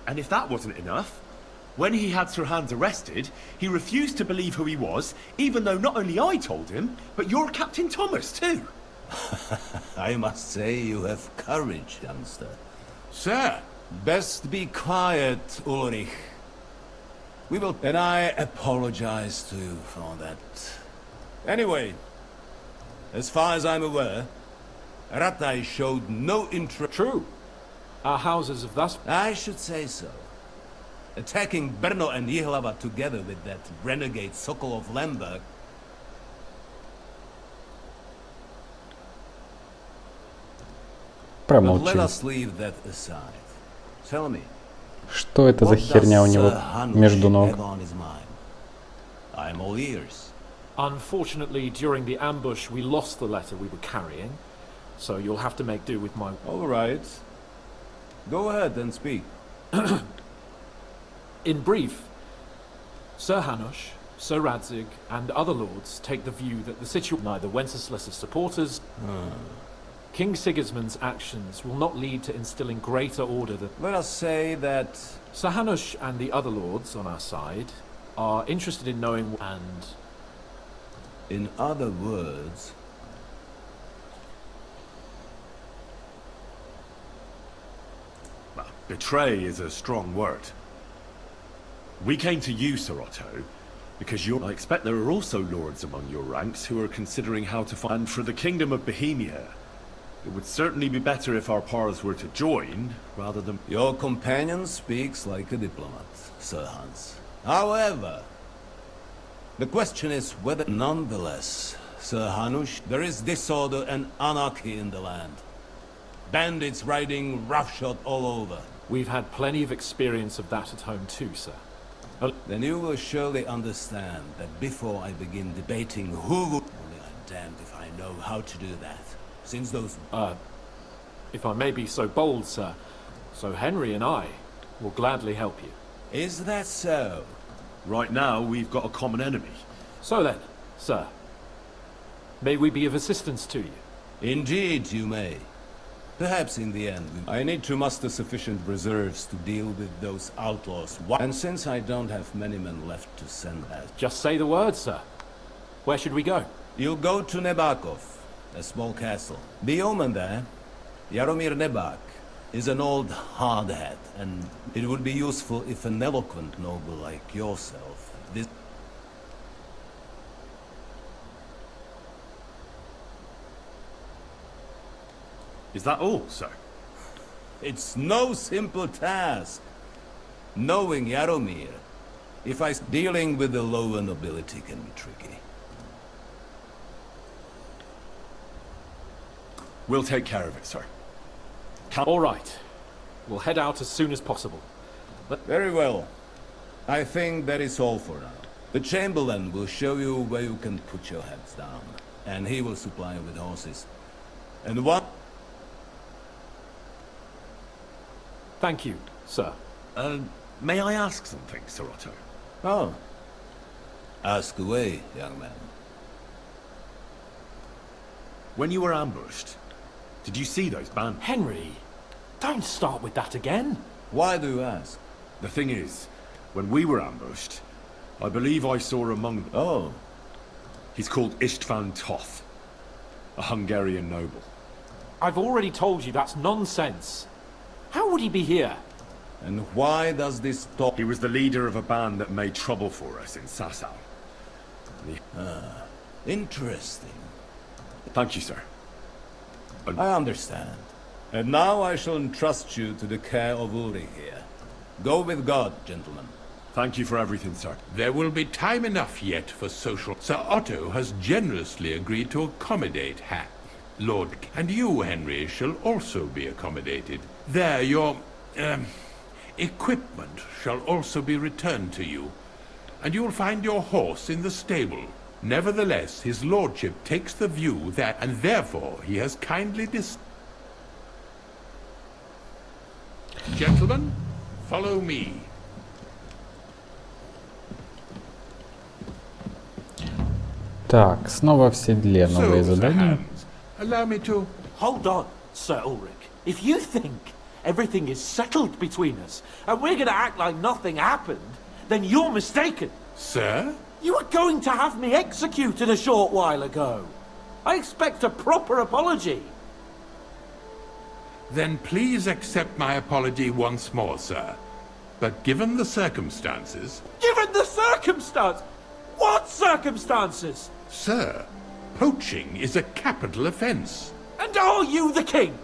And if that wasn't enough, when he had Sir Hans arrested, he refused to believe who he was, even though not only I told him, but your Captain Thomas too. I must say you have courage, youngster. Sir! Best be quiet, Ulrich. We will... And I apologize to you for that. Anyway, as far as I'm aware, Ratai showed no interest... True. Our houses have thus... I should say so. Attacking Brno and Jihlava together with that renegade Sokol of Lemberg... But let us leave that aside. Tell me, что это за херня у него между ног? I'm all ears. Unfortunately, during the ambush, we lost the letter we were carrying, so you'll have to make do with my... All right. Go ahead and speak. In brief, Sir Hanush, Sir Radzig and other lords take the view that the situation neither Wenceslas's supporters, King Sigismund's actions will not lead to instilling greater order than... Let us say that... Sir Hanush and the other lords on our side are interested in knowing and... In other words... Well, betray is a strong word. We came to you, Sir Otto, because I expect there are also lords among your ranks who are considering how to find for the Kingdom of Bohemia. It would certainly be better if our paths were to join, rather than... Your companion speaks like a diplomat, Sir Hans. However, the question is whether... Nonetheless, Sir Hanush, there is disorder and anarchy in the land. Bandits riding roughshod all over. We've had plenty of experience of that at home too, sir. Then you will surely understand that before I begin debating who would... Only I'm damned if I know how to do that. Since those... If I may be so bold, sir, so Henry and I will gladly help you. Is that so? Right now, we've got a common enemy. So then, sir, may we be of assistance to you? Indeed, you may. Perhaps in the end, I need to muster sufficient reserves to deal with those outlaws. And since I don't have many men left to send out... Just say the word, sir. Where should we go? You'll go to Nebakov, a small castle. The yeoman there, Jaromir Nebak, is an old hardhat, and it would be useful if an eloquent noble like yourself... Is that all, sir? It's no simple task. Knowing Jaromir, dealing with the lower nobility can be tricky. We'll take care of it, sir. All right. We'll head out as soon as possible. Very well. I think that is all for now. The Chamberlain will show you where you can put your heads down, and he will supply you with horses. And what... Thank you, sir. May I ask something, Sir Otto? Oh. Ask away, young man. When you were ambushed, did you see those bandits? Henry, don't start with that again. Why do you ask? The thing is, when we were ambushed, I believe I saw among them... Oh. He's called Ištvan Tot, a Hungarian noble. I've already told you that's nonsense. How would he be here? And why does this talk... He was the leader of a band that made trouble for us in Sasau. Interesting. Thank you, sir. I understand. And now I shall entrust you to the care of Ulrich here. Go with God, gentlemen. Thank you for everything, sir. There will be time enough yet for social... Sir Otto has generously agreed to accommodate Lord... And you, Henry, shall also be accommodated. There, your... equipment shall also be returned to you. And you'll find your horse in the stable. Nevertheless, his lordship takes the view that... And therefore, he has kindly Gentlemen, follow me. Так, снова в седле новые задания. Allow me to... Hold on, Sir Ulrich. If you think everything is settled between us, and we're gonna act like nothing happened, then you're mistaken. Sir? You were going to have me executed a short while ago. I expect a proper apology. Then please accept my apology once more, sir. But given the circumstances... Given the circumstance? What circumstances? Sir, poaching is a capital offence. And are you the king?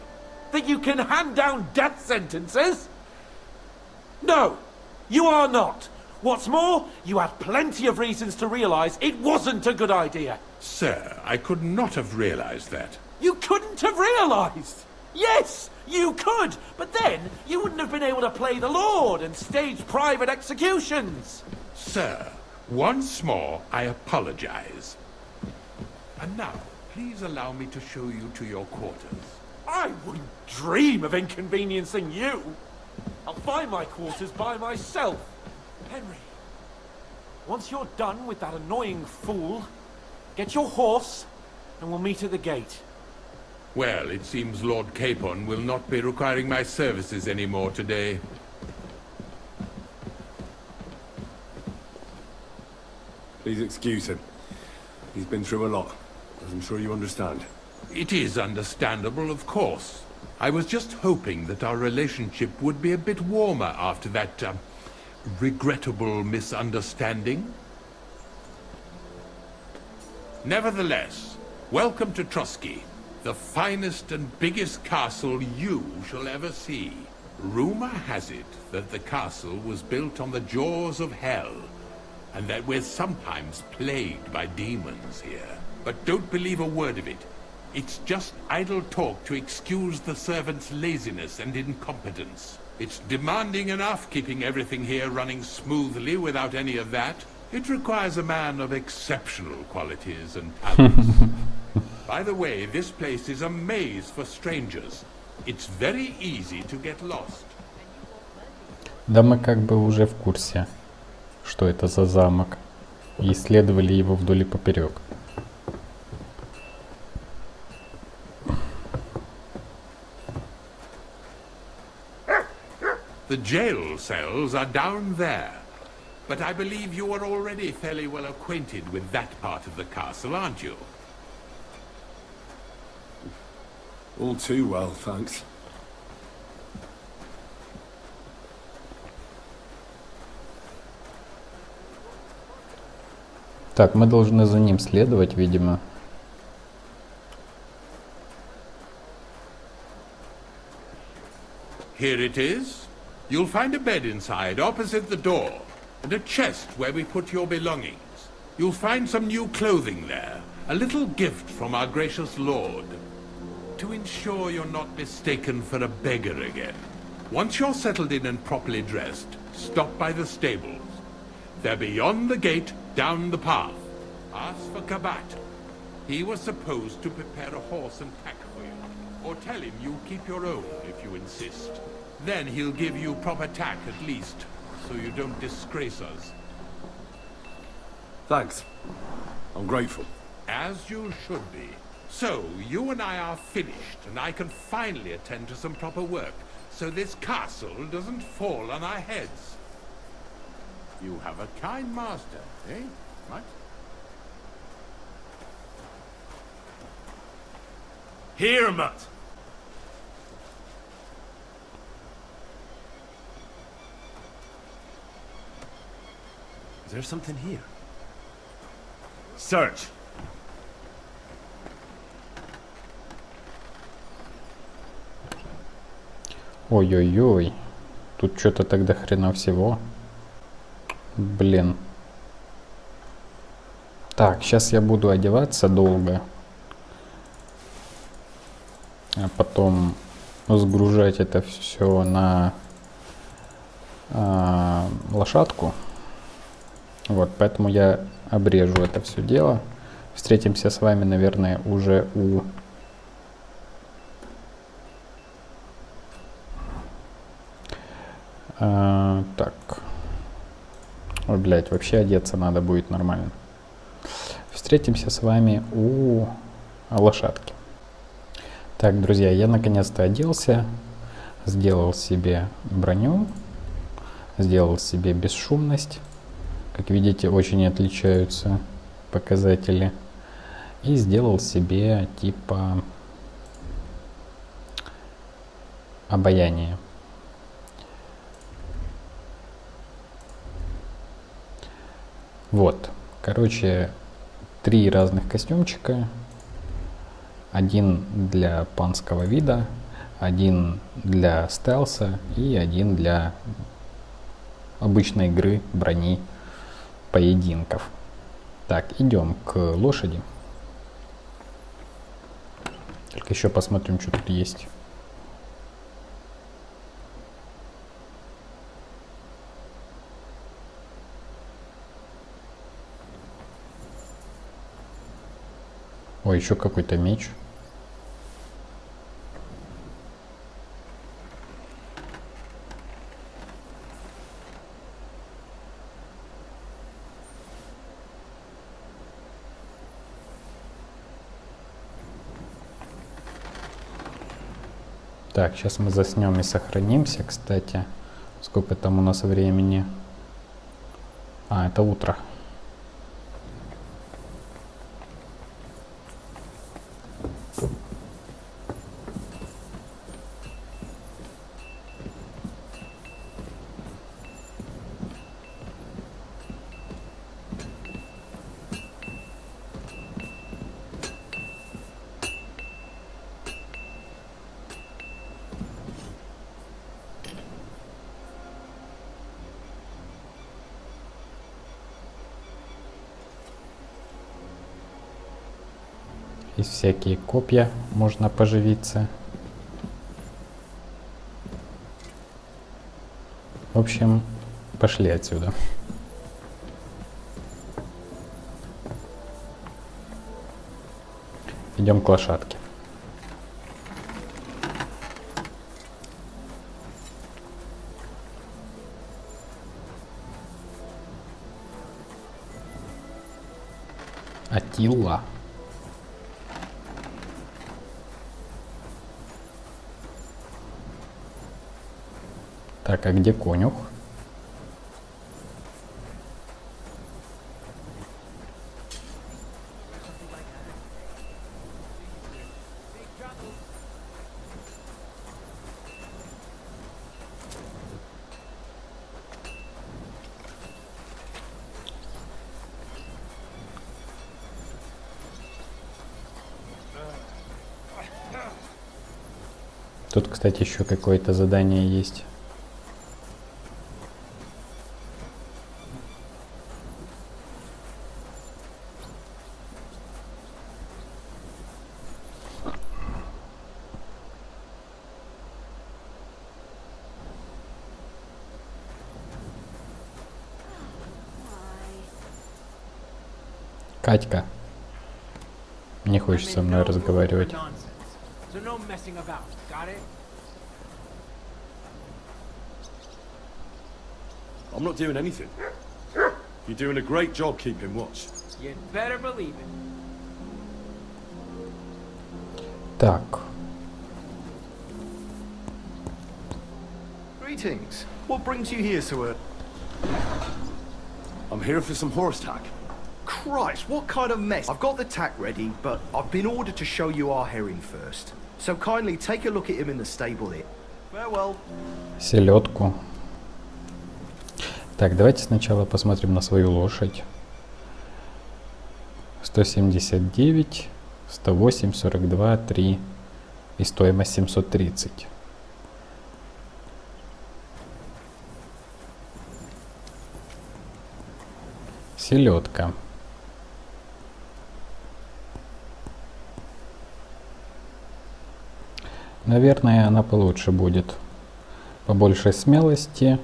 That you can hand down death sentences? No, you are not. What's more, you had plenty of reasons to realise it wasn't a good idea. Sir, I could not have realised that. You couldn't have realised? Yes, you could, but then you wouldn't have been able to play the Lord and stage private executions. Sir, once more, I apologise. And now, please allow me to show you to your quarters. I wouldn't dream of inconveniencing you. I'll find my quarters by myself. Henry, Once you're done with that annoying fool, get your horse, and we'll meet at the gate. Well, it seems Lord Capon will not be requiring my services anymore today. Please excuse him. He's been through a lot, as I'm sure you understand. It is understandable, of course. I was just hoping that our relationship would be a bit warmer after that, regrettable misunderstanding. Nevertheless, welcome to Trusky, the finest and biggest castle you shall ever see. Rumor has it that the castle was built on the jaws of hell, and that we're sometimes plagued by demons here. But don't believe a word of it. It's just idle talk to excuse the servants' laziness and incompetence. It's demanding enough keeping everything here running smoothly without any of that. It requires a man of exceptional qualities and talents. By the way, this place is a maze for strangers. It's very easy to get lost. Да мы как бы уже в курсе, что это за замок, и исследовали его вдоль и поперек. The jail cells are down there, but I believe you are already fairly well acquainted with that part of the castle, aren't you? All too well, thanks. Так, мы должны за ним следовать, видимо. Here it is. You'll find a bed inside, opposite the door, and a chest where we put your belongings. You'll find some new clothing there, a little gift from our gracious lord, to ensure you're not mistaken for a beggar again. Once you're settled in and properly dressed, stop by the stables. They're beyond the gate, down the path. Ask for Kabat. He was supposed to prepare a horse and pack for you, or tell him you'll keep your own if you insist. Then he'll give you proper tack at least, so you don't disgrace us. Thanks. I'm grateful. As you should be. So, you and I are finished, and I can finally attend to some proper work, so this castle doesn't fall on our heads. You have a kind master, eh? What? Here, Mutt! Is there something here? Search! Ой-ой-ой. Тут что-то тогда хрена всего. Блин. Так, сейчас я буду одеваться долго. А потом сгружать это все на лошадку. Вот, поэтому я обрежу это все дело. Встретимся с вами, наверное, уже у... так. Ой, блядь, вообще одеться надо будет нормально. Встретимся с вами у лошадки. Так, друзья, я наконец-то оделся. Сделал себе броню. Сделал себе бесшумность. Как видите, очень отличаются показатели. И сделал себе типа обаяние. Вот, короче, 3 разных костюмчика. Один для панского вида, один для стелса и один для обычной игры, брони, поединков. Так, идем к лошади. Только еще посмотрим, что тут есть. Ой, еще какой-то меч. Так, сейчас мы заснем и сохранимся, кстати. Сколько там у нас времени? А, это утро. Есть всякие копья, можно поживиться. В общем, пошли отсюда. Идем к лошадке. Атилла. Так, а где конюх? Тут, кстати, еще какое-то задание есть. Катька. Не хочет со мной разговаривать. I'm not doing anything. You're doing a great job keeping watch. You'd better believe it. Так. Greetings. What brings you here, sir? I'm here for some horse tack. Christ, what kind of mess? I've got the tack ready, but I've been ordered to show you our herring first. So kindly take a look at him in the stable here. Farewell. Селедку. Так, давайте сначала посмотрим на свою лошадь. 179, 108, 42, 3 и стоимость 730. Селедка. Наверное, она получше будет. Побольше смелости,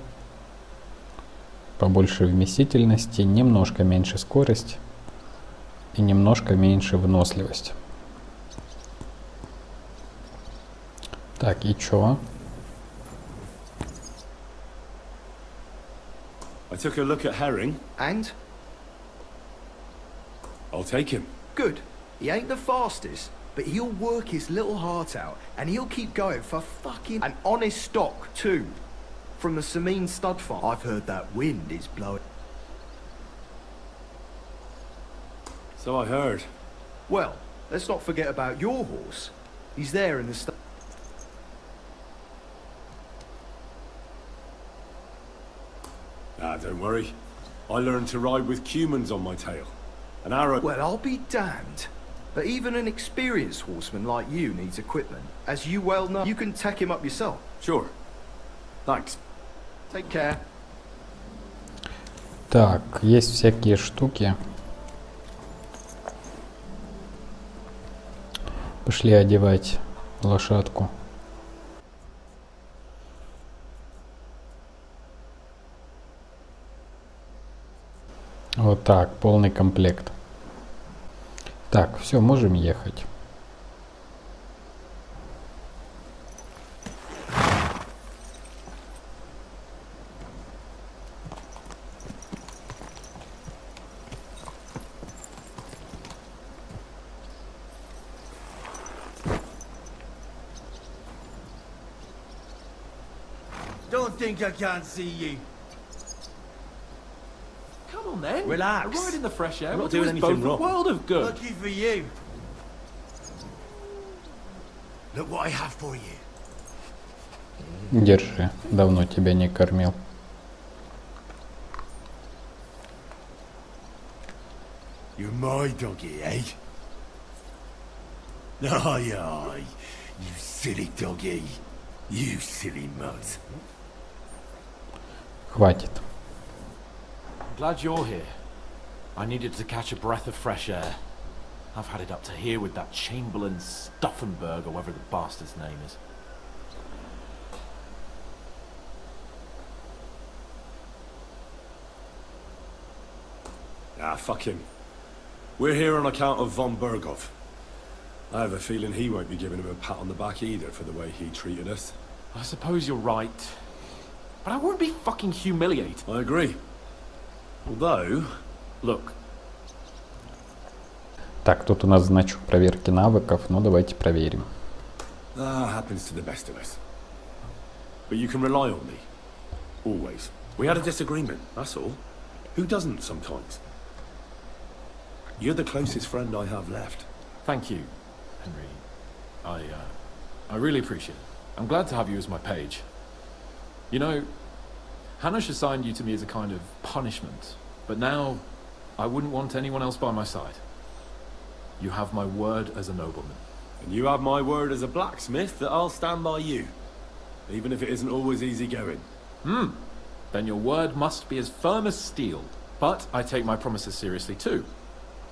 побольше вместительности, немножко меньше скорость и немножко меньше выносливость. Так, и чё? I took a look at herring. And? I'll take him. Good. He ain't the fastest, but he'll work his little heart out, and he'll keep going for fucking an honest stock, too. From the Sameen stud farm. I've heard that wind is blowing. So I heard. Well, let's not forget about your horse. He's there in the stud. Ah, don't worry. I learned to ride with cumans on my tail. An arrow. Well, I'll be damned. But even an experienced horseman like you needs equipment. As you well know, you can tack him up yourself. Sure. Thanks. Take care. Так, есть всякие штуки. Пошли одевать лошадку. Вот так, полный комплект. Так, все, можем ехать. Don't think I can't see you. Come on then. Relax. A ride in the fresh air. I'm not will do doing us both anything wrong. a world of good. Lucky for you. Look what I have for you. Держи, давно тебя не кормил. You're my doggy, eh? Aye, aye. You silly doggy. You silly mutt. Хватит. I'm glad you're here. I needed to catch a breath of fresh air. I've had it up to here with that Chamberlain Stuffenberg, or whatever the bastard's name is. Ah, fuck him. We're here on account of von Berghoff. I have a feeling he won't be giving him a pat on the back either for the way he treated us. I suppose you're right. But I won't be fucking humiliated. I agree. Although, look. Так, тут у нас значок проверки навыков, но давайте проверим. Happens to the best of us. But you can rely on me. Always. We had a disagreement, that's all. Who doesn't sometimes? You're the closest friend I have left. Thank you, Henry. I really appreciate it. I'm glad to have you as my page. You know, Hanush assigned you to me as a kind of punishment, but now I wouldn't want anyone else by my side. You have my word as a nobleman. And you have my word as a blacksmith that I'll stand by you, even if it isn't always easy going. Then your word must be as firm as steel. But I take my promises seriously too.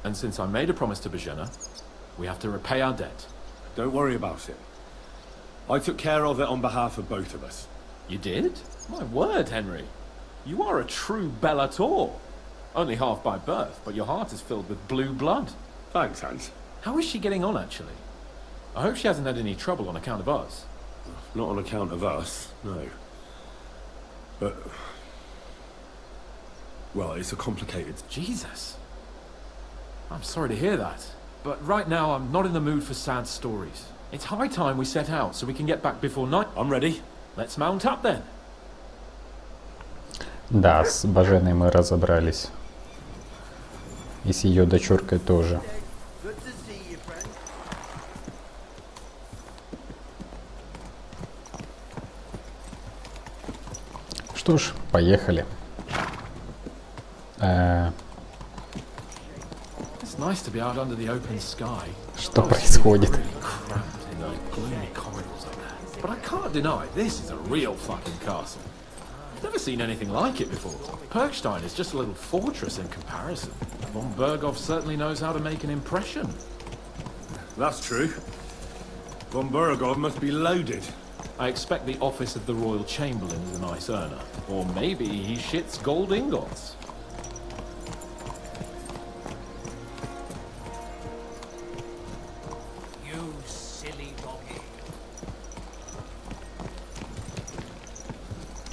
And since I made a promise to Bozhena, we have to repay our debt. Don't worry about it. I took care of it on behalf of both of us. You did? My word, Henry. You are a true bellator. Only half by birth, but your heart is filled with blue blood. Thanks, Hans. How is she getting on, actually? I hope she hasn't had any trouble on account of us. Not on account of us, no. But... well, it's a complicated... Jesus. I'm sorry to hear that. But right now, I'm not in the mood for sad stories. It's high time we set out so we can get back before night. I'm ready. Let's mount up then. Да, с Боженой мы разобрались. И с ее дочуркой тоже. Что ж, поехали. Nice to be out under the open sky. Что происходит? But I can't deny this is a real fucking castle. I've never seen anything like it before. Perkstein is just a little fortress in comparison. Von Berghoff certainly knows how to make an impression. That's true. Von Berghoff must be loaded. I expect the office of the Royal Chamberlain is a nice earner. Or maybe he shits gold ingots.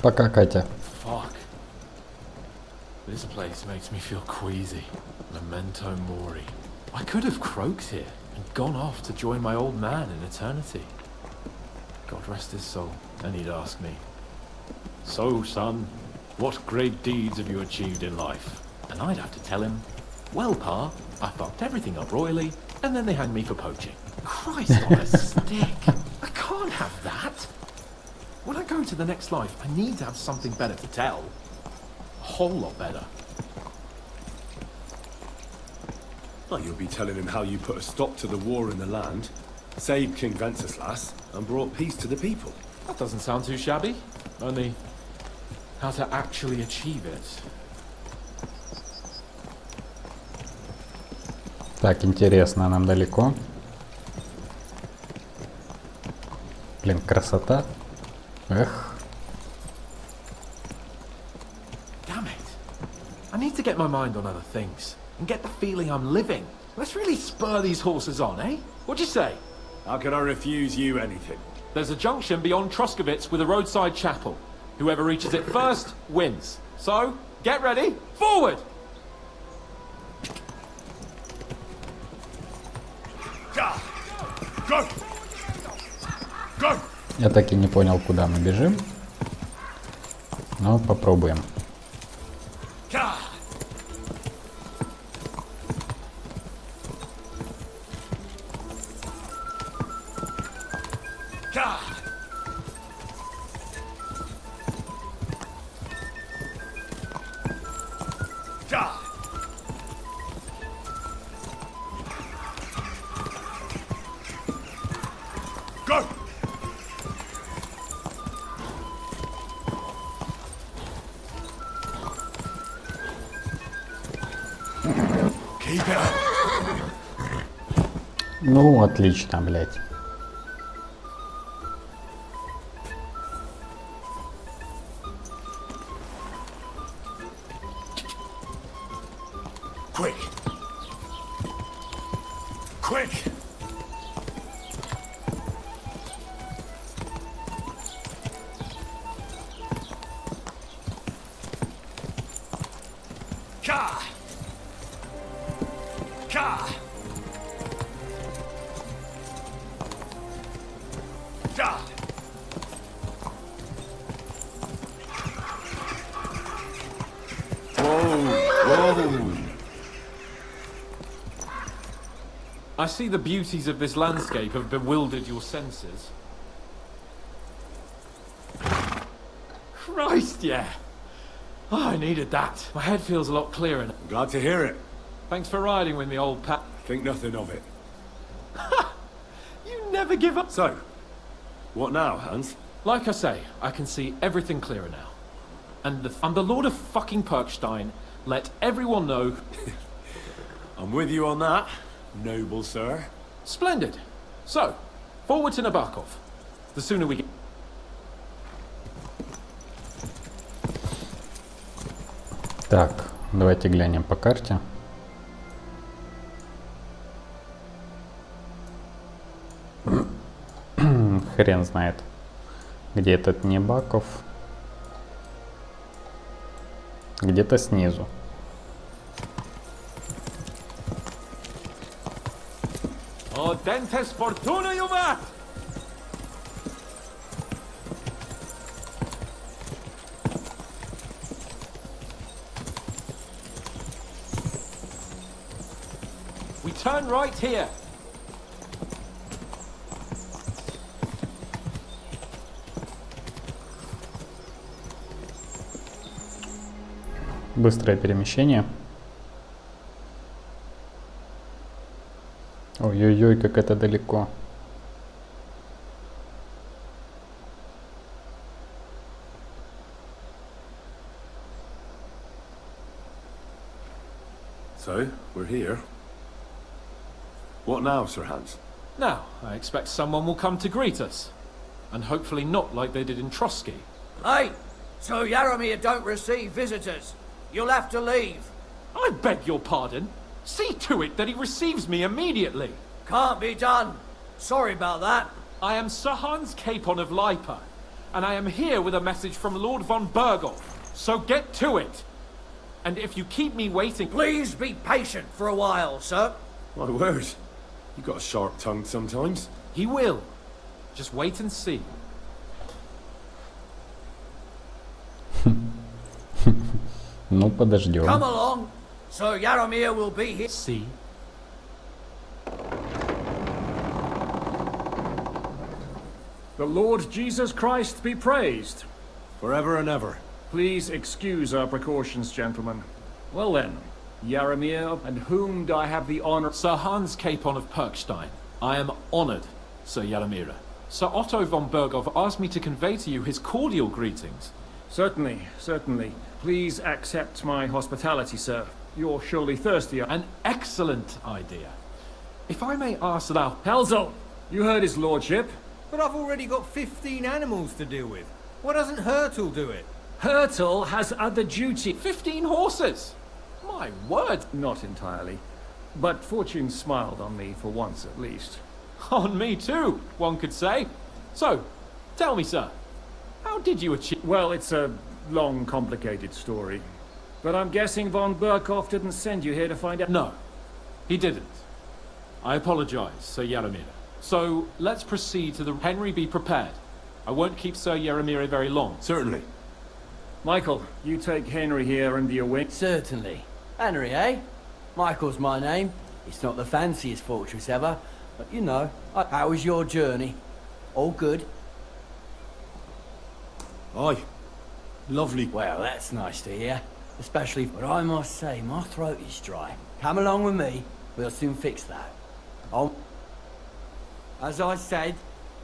Пока, Катя. Fuck. This place makes me feel queasy. Memento mori. I could have croaked here and gone off to join my old man in eternity. God rest his soul. And he'd ask me, "So, son, what great deeds have you achieved in life?" And I'd have to tell him, "Well, Pa, I fucked everything up royally, and then they hanged me for poaching." Christ on a stick. I can't have that. When I go to the next life, I need to have something better to tell. A whole lot better. Well, you'll be telling him how you put a stop to the war in the land, saved King Wenceslas, and brought peace to the people. That doesn't sound too shabby. Only, how to actually achieve it. Так, интересно, нам далеко. Блин, красота. Эх. Damn it. I need to get my mind on other things and get the feeling I'm living. Let's really spur these horses on, eh? What'd you say? How could I refuse you anything? There's a junction beyond Troskovitz with a roadside chapel. Whoever reaches it first wins. So, get ready. Forward! Go! Go! Я так и не понял, куда мы бежим. Ну, попробуем. Ну, отлично, блядь. Quick! Quick! Ka! Ka! Da! Whoa! I see the beauties of this landscape have bewildered your senses. Christ, yeah. Oh, I needed that. My head feels a lot clearer now. Glad to hear it. Thanks for riding with me, old pat. Think nothing of it. You never give up. So, what now, Hans? Like I say, I can see everything clearer now. And I'm the Lord of fucking Perkstein. Let everyone know. I'm with you on that, noble sir. Splendid. So, forward to Nabokov. The sooner we get... Так, давайте глянем по карте. Хрен знает, где этот Небаков. Где-то снизу. Oh, dentes fortuna, you mat! We turn right here. Быстрое перемещение. Ой-ой-ой, как это далеко. So, we're here. What now, Sir Hans? Now, I expect someone will come to greet us. And hopefully not like they did in Trotsky. Hey! So Yaromir don't receive visitors. You'll have to leave. I beg your pardon. See to it that he receives me immediately. Can't be done. Sorry about that. I am Sir Hans Capon of Lipa, and I am here with a message from Lord von Berghoff. So get to it. And if you keep me waiting... Please be patient for a while, sir. My word. You got a sharp tongue sometimes. He will. Just wait and see. Ну, подождем. Come along. So Yaromir will be here. See? The Lord Jesus Christ be praised. Forever and ever. Please excuse our precautions, gentlemen. Well then, Yaromir, and whom do I have the honor... Sir Hans Capon of Perkstein. I am honored, Sir Yaromir. Sir Otto von Berghoff asked me to convey to you his cordial greetings. Certainly, certainly. Please accept my hospitality, sir. You're surely thirsty. An excellent idea. If I may ask thou... Helzel! You heard his lordship. But I've already got 15 animals to deal with. Why doesn't Hurtle do it? Hurtle has other duty. 15 horses! My word! Not entirely. But fortune smiled on me for once at least. On me too, one could say. So, tell me, sir, how did you achieve... Well, it's a long, complicated story. But I'm guessing von Berghoff didn't send you here to find out... No, he didn't. I apologize, Sir Yaromir. So, let's proceed to the... Henry, be prepared. I won't keep Sir Yaromir very long. Certainly. Michael, you take Henry here under your wing. Certainly. Henry, eh? Michael's my name. It's not the fanciest fortress ever, but you know. How was your journey? All good? Aye. Lovely. Well, that's nice to hear. Especially, but I must say, my throat is dry. Come along with me, we'll soon fix that. As I said,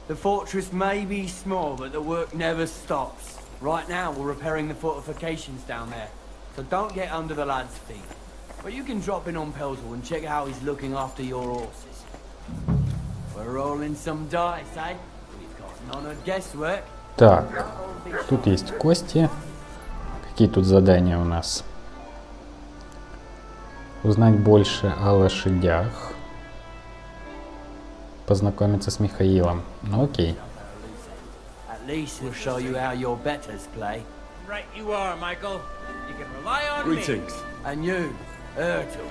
the fortress may be small, but the work never stops. Right now, we're repairing the fortifications down there, so don't get under the lad's feet. But you can drop in on Pelzel and check how he's looking after your horses. We're rolling some dice, eh? We've got none of guesswork. Так, тут есть кости. Какие тут задания у нас? Узнать больше о лошадях. Познакомиться с Михаилом. Ну окей. At least he'll show you how your betters play. Right you are, Michael. You can rely on Greetings. me. And you, Ertl,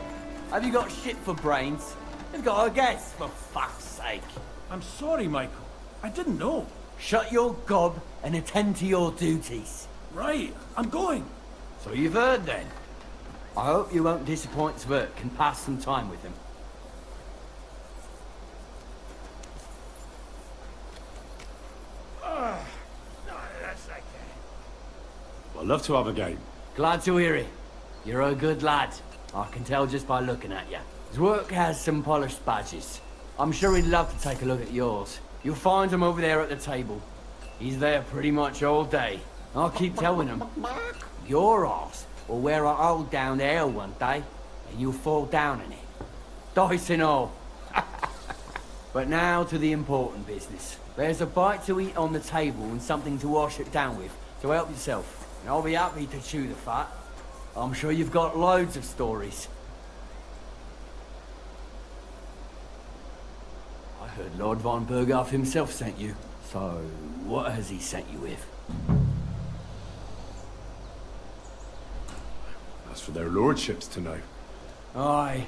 have you got shit for brains? You've got a guess, for fuck's sake. I'm sorry, Michael. I didn't know. Shut your gob and attend to your duties. Right, I'm going. So you've heard then. I hope you won't disappoint Svert and pass some time with him. No, that's okay. I'd love to have a game. Glad to hear it. You're a good lad. I can tell just by looking at you. His work has some polished badges. I'm sure he'd love to take a look at yours. You'll find him over there at the table. He's there pretty much all day. I'll keep telling him. Your arse will wear a hole down there one day, and you'll fall down in it. Dice and all. But now to the important business. There's a bite to eat on the table and something to wash it down with, so help yourself. And I'll be happy to chew the fat. I'm sure you've got loads of stories. I heard Lord von Berghoff himself sent you. So, what has he sent you with? That's for their lordships to know. Aye.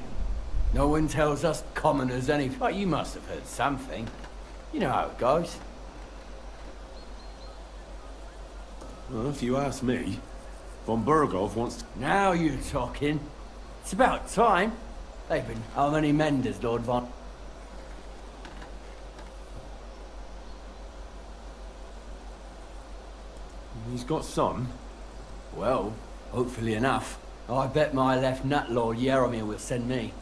No one tells us commoners anything. But you must have heard something. You know how it goes. Well, if you ask me, von Berghoff wants to... Now you're talking. It's about time. They've been... How many men does Lord von... He's got some. Well, hopefully enough. I bet my left nut Lord Yaromir will send me.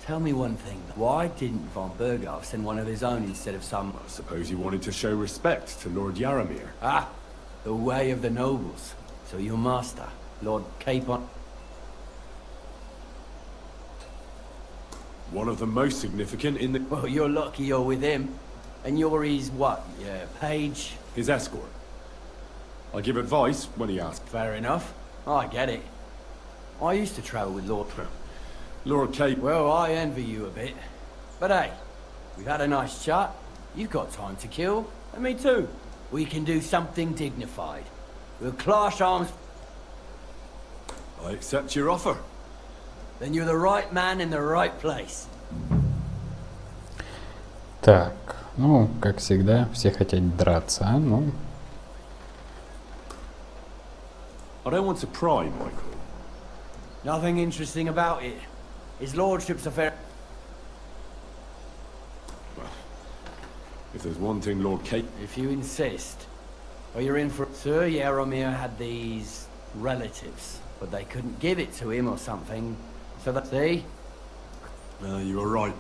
Tell me one thing. Why didn't von Berghoff send one of his own instead of some... I suppose he wanted to show respect to Lord Yaromir. Ah, the way of the nobles. So your master, Lord Capon... One of the most significant in the... Well, you're lucky you're with him. And you're his, what, yeah, page? His escort. I give advice when he asks. Fair enough. I get it. I used to travel with Lord... Lord Cape... Well, I envy you a bit. But hey, we've had a nice chat. You've got time to kill. And me too. We can do something dignified. We'll clash arms... I accept your offer. Then you're the right man in the right place. Так, ну, как всегда, все хотят драться, а? Ну... I don't want to pry, Michael. Nothing interesting about it. His lordship's affair... Well, if there's one thing Lord Cape... If you insist. Well, you're in for... Sir Yaromir had these relatives, but they couldn't give it to him or something. So that... See? You were right.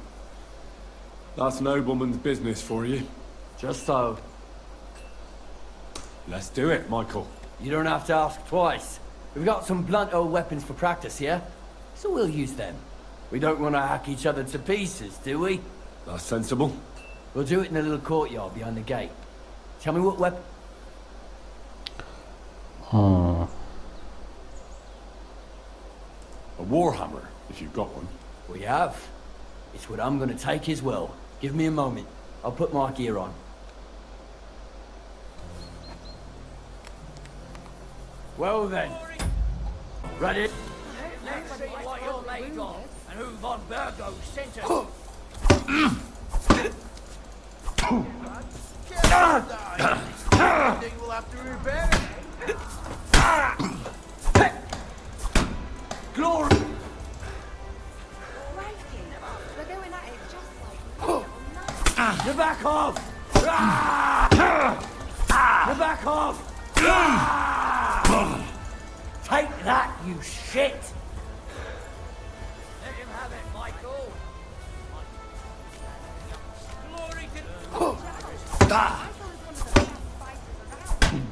That's nobleman's business for you. Just so. Let's do it, Michael. You don't have to ask twice. We've got some blunt old weapons for practice here, so we'll use them. We don't want to hack each other to pieces, do we? That's sensible. We'll do it in the little courtyard behind the gate. Tell me what weapon... Oh. A warhammer, if you've got one. We have. It's what I'm going to take as well. Give me a moment. I'll put my gear on. Well then. Ready? Let's see what you're made of, and who von Bergo sent us. we'll have to repair it. Glory! We're going at it just like... You're back off! You're back off! Take that, you shit! Let him have it, Michael.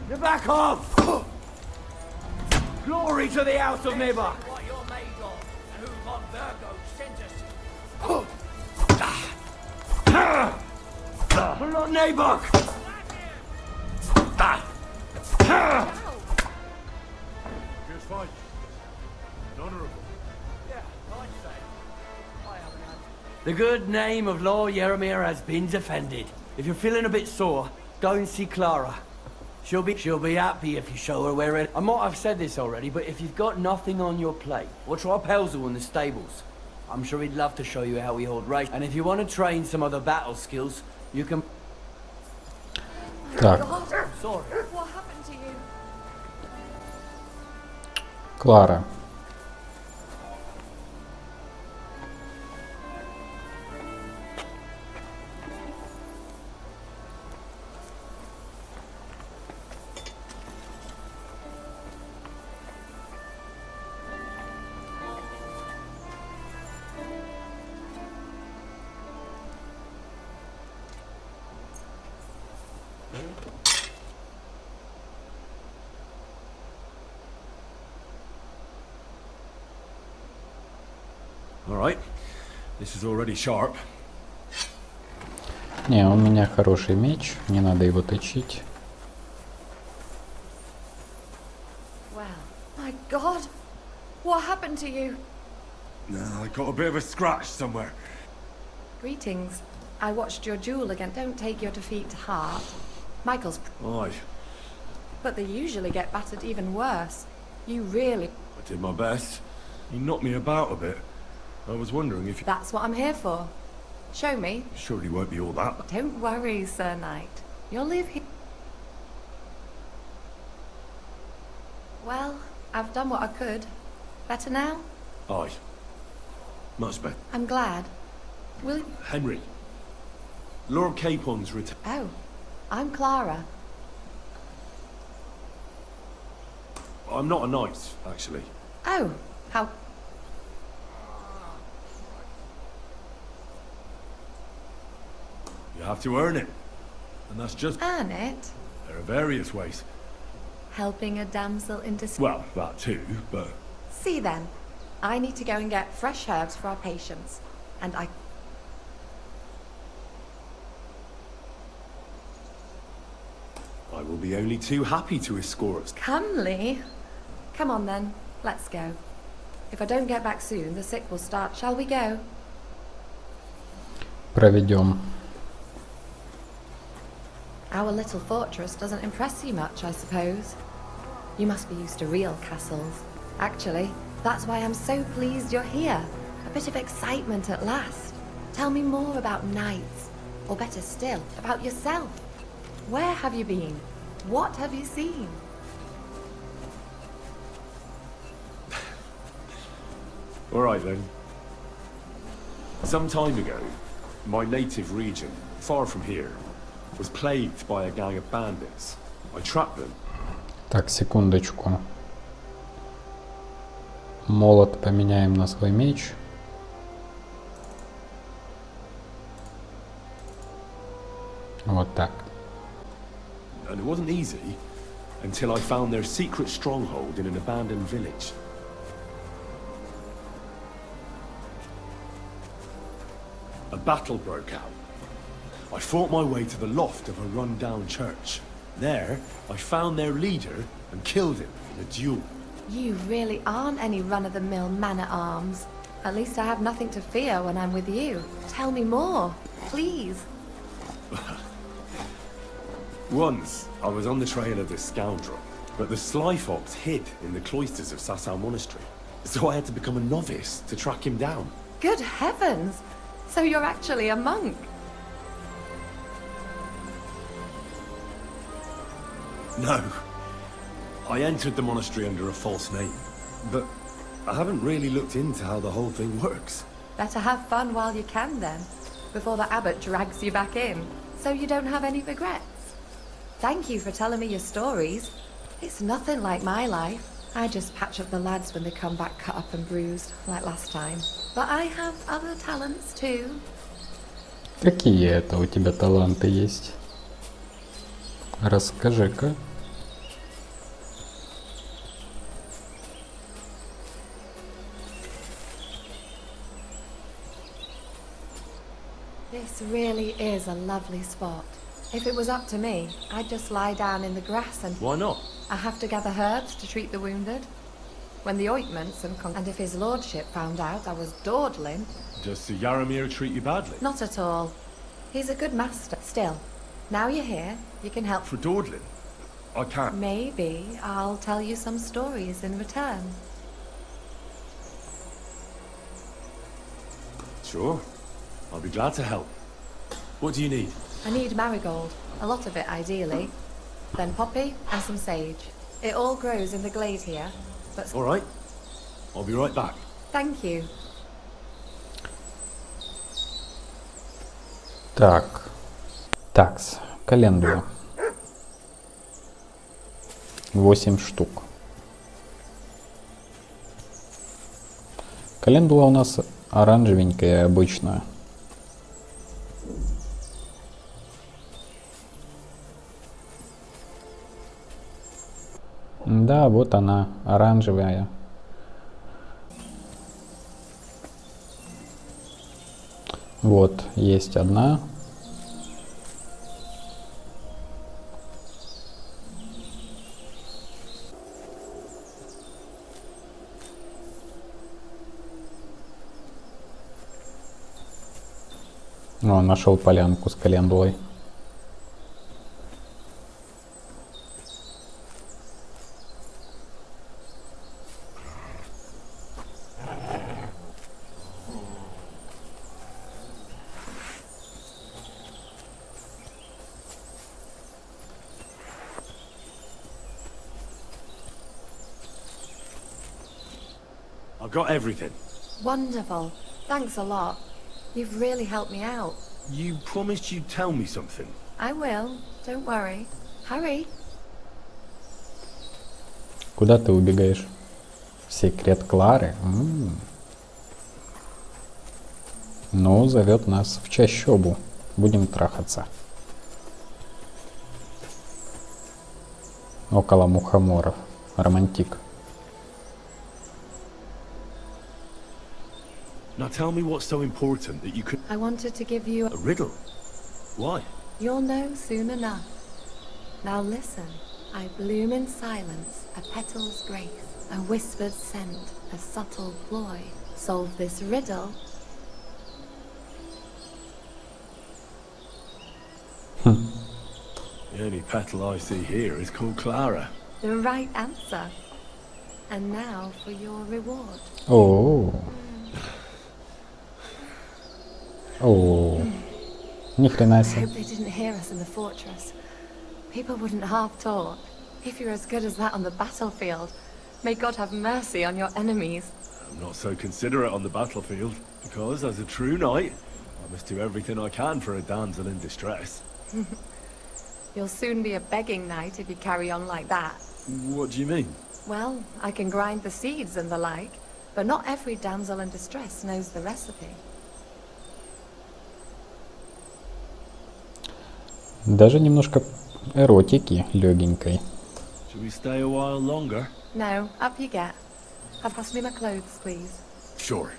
You're back off! Glory to the house of Nibba! What you're made of, and who Von Virgo sent us. Blood Nabok! Good fight. Honorable. Yeah, I'd say. I haven't had. The good name of Lord Yeremir has been defended. If you're feeling a bit sore, go and see Clara. She'll be happy if you show her where it... I might have said this already, but if you've got nothing on your plate, we'll try Pelzel in the stables. I'm sure he'd love to show you how we hold race. And if you want to train some other battle skills, you can... Так. Sorry. What happened to you? Клара. All right. This is already sharp. Не, у меня хороший меч, не надо его точить. Well, my God. What happened to you? No, I got a bit of a scratch somewhere. Greetings. I watched your duel again. Don't take your defeat to heart. Michael's... Aye. But they usually get battered even worse. You really... I did my best. He knocked me about a bit. I was wondering if you... That's what I'm here for. Show me. Surely won't be all that. Don't worry, Sir Knight. You'll live here. Well, I've done what I could. Better now? Aye. Much better. I'm glad. Will... Henry. Lord Capon's returned. Oh, I'm Clara. I'm not a knight, actually. Oh, how... You have to earn it. And that's just... Earn it? There are various ways. Helping a damsel into... Well, that too, but... See then. I need to go and get fresh herbs for our patients. And I... I will be only too happy to escort us. Comely? Come on then, let's go. If I don't get back soon, the sick will start. Shall we go? Проведем. Our little fortress doesn't impress you much, I suppose. You must be used to real castles. Actually, that's why I'm so pleased you're here. A bit of excitement at last. Tell me more about knights. Or better still, about yourself. Where have you been? What have you seen? All right then. Some time ago, my native region, far from here, was plagued by a gang of bandits. I trapped them. Так, секундочку. Молот поменяем на свой меч. Вот так. And it wasn't easy until I found their secret stronghold in an abandoned village. A battle broke out. I fought my way to the loft of a run-down church. There, I found their leader and killed him in a duel. You really aren't any run-of-the-mill man-at-arms. At least I have nothing to fear when I'm with you. Tell me more, please. Once, I was on the trail of this scoundrel, but the sly fox hid in the cloisters of Sasau Monastery. So I had to become a novice to track him down. Good heavens! So you're actually a monk? No. I entered the monastery under a false name, but I haven't really looked into how the whole thing works. Better have fun while you can then, before the abbot drags you back in, so you don't have any regrets. Thank you for telling me your stories. It's nothing like my life. I just patch up the lads when they come back cut up and bruised, like last time. But I have other talents too. Какие это у тебя таланты есть? Расскажи-ка. This really is a lovely spot. If it was up to me, I'd just lie down in the grass and... Why not? I have to gather herbs to treat the wounded. When the ointments and if his lordship found out I was dawdling... Does Sir Yaramir treat you badly? Not at all. He's a good master. Still, now you're here, you can help... For dawdling? I can't. Maybe I'll tell you some stories in return. Sure. I'll be glad to help. What do you need? I need marigold, a lot of it ideally. Then poppy and some sage. It all grows in the glade here, but... All right. I'll be right back. Thank you. Так. Такс. Календула. 8 штук. Календула у нас оранжевенькая обычная. Да, вот она, оранжевая. Вот, есть одна. О, нашел полянку с календулой. I've got everything. Wonderful. Thanks a lot. You've really helped me out. You promised you'd tell me something. I will. Don't worry. Hurry. Куда ты убегаешь? Секрет Клары? Ну, зовет нас в чащобу. Будем трахаться. Около мухоморов. Романтик. Now tell me what's so important that you could... I wanted to give you A riddle? Why? You'll know soon enough. Now listen. I bloom in silence, a petal's grace, a whispered scent, a subtle ploy. Solve this riddle. The only petal I see here is called Clara. The right answer. And now for your reward. О. О. Ни хрена I себе. hope they didn't hear us in the fortress. People wouldn't half talk. If you're as good as that on the battlefield, may God have mercy on your enemies. I'm not so considerate on the battlefield, because as a true knight, I must do everything I can for a damsel in distress. You'll soon be a begging knight if you carry on like that. What do you mean? Well, I can grind the seeds and the like, but not every damsel in distress knows the recipe. Даже немножко эротики легенькой. Should we stay a while longer? No, up you get. Have pass me my clothes, please. Sure.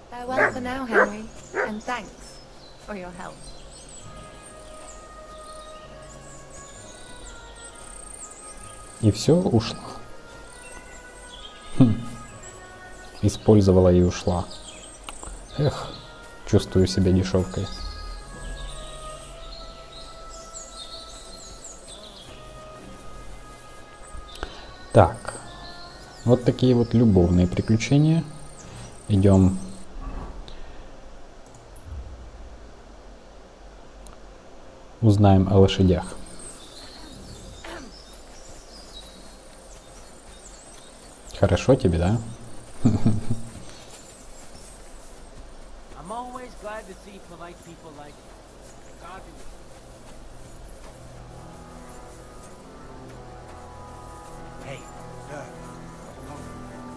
Farewell for now, Henry, and thanks for your help. И все, ушла. Использовала и ушла. Эх, чувствую себя дешевкой. Так, вот такие вот любовные приключения. Идем узнаем о лошадях. Хорошо тебе, да? I'm always glad to see polite people like God. Hey, sir.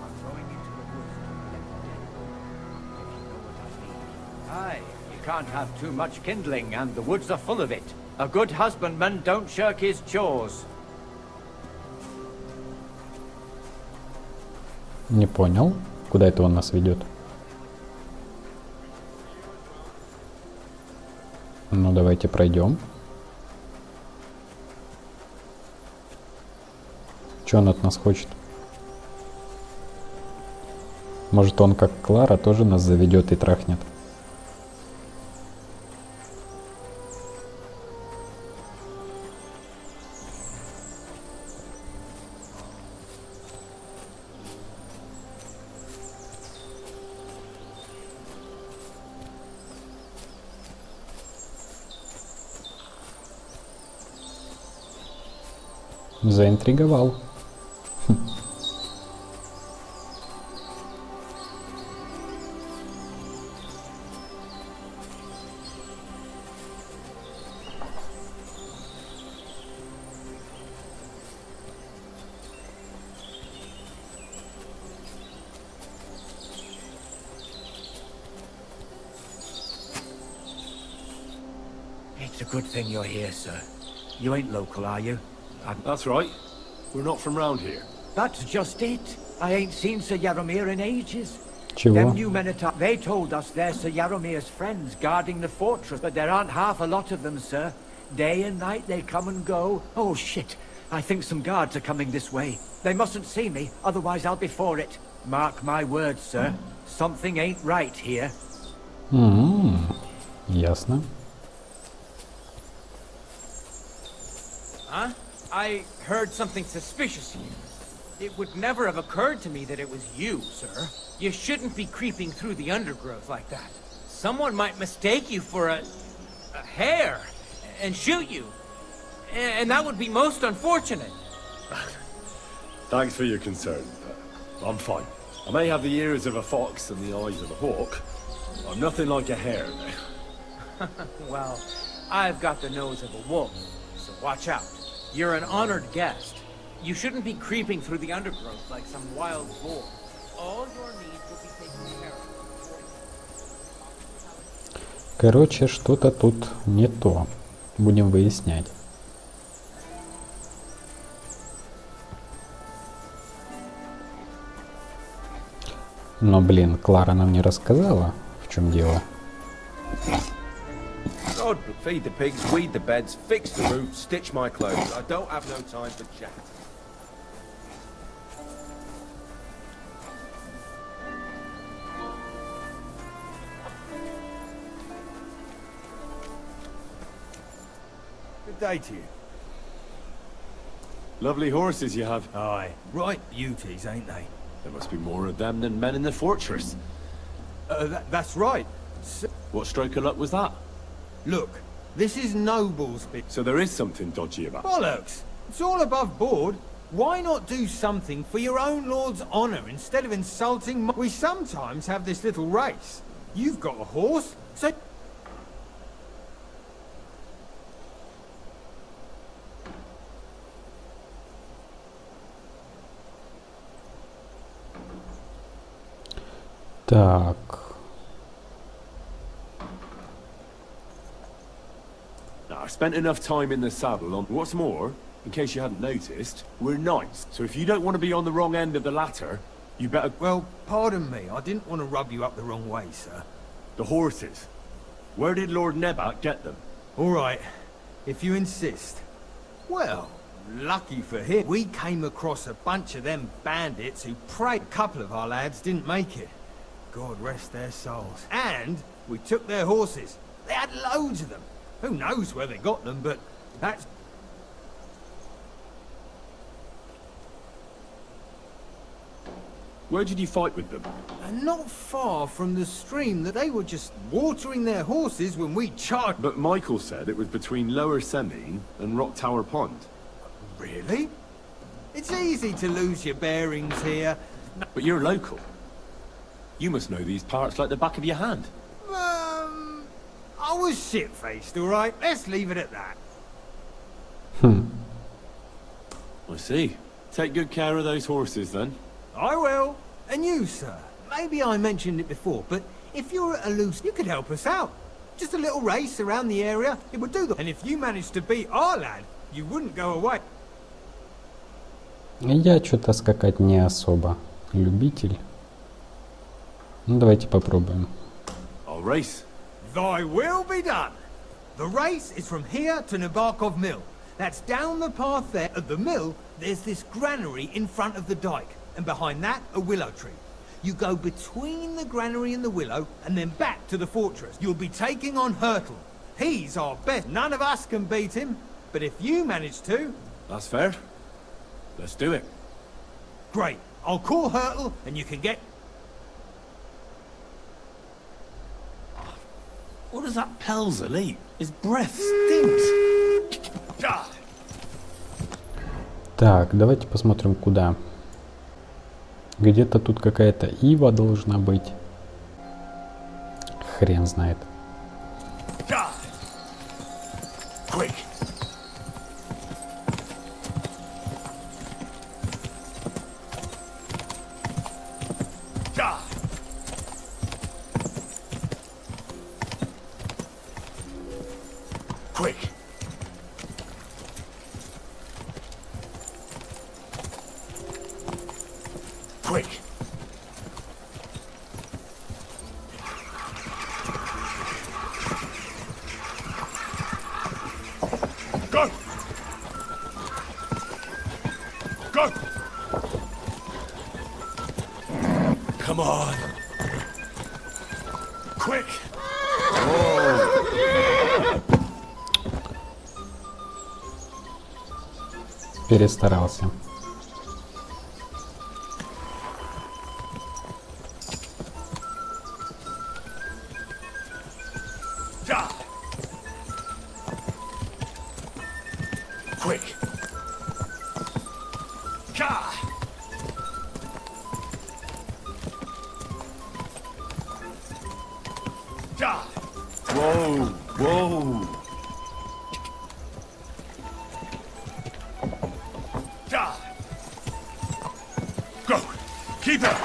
I'm going into the woods to collect dead. If you know what I mean. Aye, you can't have too much kindling, and the woods are full of it. A good husbandman don't shirk his chores. Не понял, куда это он нас ведет. Ну, давайте пройдем. Что он от нас хочет? Может, он, как Клара, тоже нас заведет и трахнет? Заинтриговал. It's a good thing you're here, sir. You ain't local, are you? That's right. We're not from round here. That's just it. I ain't seen Sir Yaromir in ages. Чего? Them new men they told us they're Sir Yaromir's friends guarding the fortress, but there aren't half a lot of them, sir. Day and night they come and go. Oh, shit. I think some guards are coming this way. They mustn't see me, otherwise I'll be for it. Mark my words, sir. Something ain't right here. Ясно. Huh? I heard something suspicious here. It would never have occurred to me that it was you, sir. You shouldn't be creeping through the undergrowth like that. Someone might mistake you for a hare and shoot you. And that would be most unfortunate. Thanks for your concern, but I'm fine. I may have the ears of a fox and the eyes of a hawk. I'm nothing like a hare, though. Well, I've got the nose of a wolf, so watch out. You're an honored guest. You shouldn't be creeping through the undergrowth like some wild boar. All your needs will be taken care of. Короче, что-то тут не то. Будем выяснять. Но, блин, Клара нам не рассказала, в чем дело. God, feed the pigs, weed the beds, fix the roof, stitch my clothes. I don't have no time for chat. Good day to you. Lovely horses you have. Aye, right beauties, ain't they? There must be more of them than men in the fortress. That's right. What stroke of luck was that? Look, this is Noble's bit. So there is something dodgy about it. Bollocks! It's all above board. Why not do something for your own lord's honour instead of insulting my... We sometimes have this little race. You've got a horse, so... Так. Now, I've spent enough time in the saddle on... What's more, in case you hadn't noticed, we're knights. So if you don't want to be on the wrong end of the ladder, you better... Well, pardon me. I didn't want to rub you up the wrong way, sir. The horses. Where did Lord Nebat get them? All right, if you insist. Well, lucky for him, we came across a bunch of them bandits who prayed. A couple of our lads didn't make it. God rest their souls. And we took their horses. They had loads of them. Who knows where they got them, but that's... Where did you fight with them? And not far from the stream that they were just watering their horses when we charged. But Michael said it was between Lower Semine and Rock Tower Pond. Really? It's easy to lose your bearings here. But you're local. You must know these parts like the back of your hand. I was shit-faced, all right? Let's leave it at that. I see. Take good care of those horses, then. I will. And you, sir. Maybe I mentioned it before, but if you're at a loose, you could help us out. Just a little race around the area, it would do. And if you managed to beat our lad, you wouldn't go away. Я что-то скакать не особо любитель. Ну, давайте попробуем. I'll race. Thy will be done. The race is from here to Nabokov Mill. That's down the path there. At the mill, there's this granary in front of the dike. And behind that, a willow tree. You go between the granary and the willow, and then back to the fortress. You'll be taking on Hurtle. He's our best. None of us can beat him. But if you manage to... That's fair. Let's do it. Great. I'll call Hurtle, and you can get... What does that Pelzer eat? His breath stinks. Так, давайте посмотрим, куда. Где-то тут какая-то ива должна быть. Хрен знает. Quick. Quick. Quick. Go. Go. Come on. Quick. Перестарался. Quick. Whoa, whoa. Go. Keep it.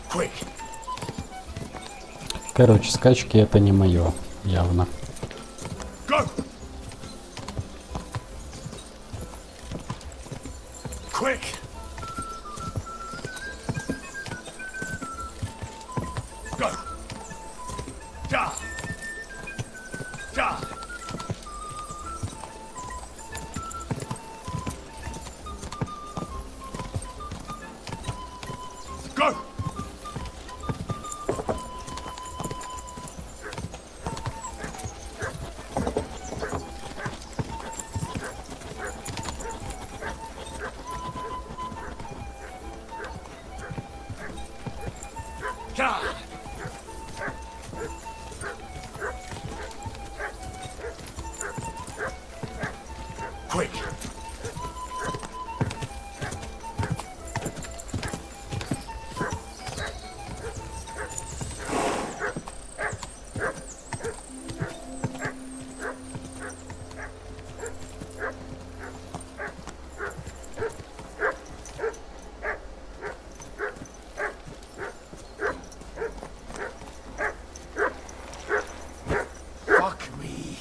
Quick. Короче, скачки это не мое, явно. Go. Quick. Go. Da. Da. Go. Da. Quick. Fuck me.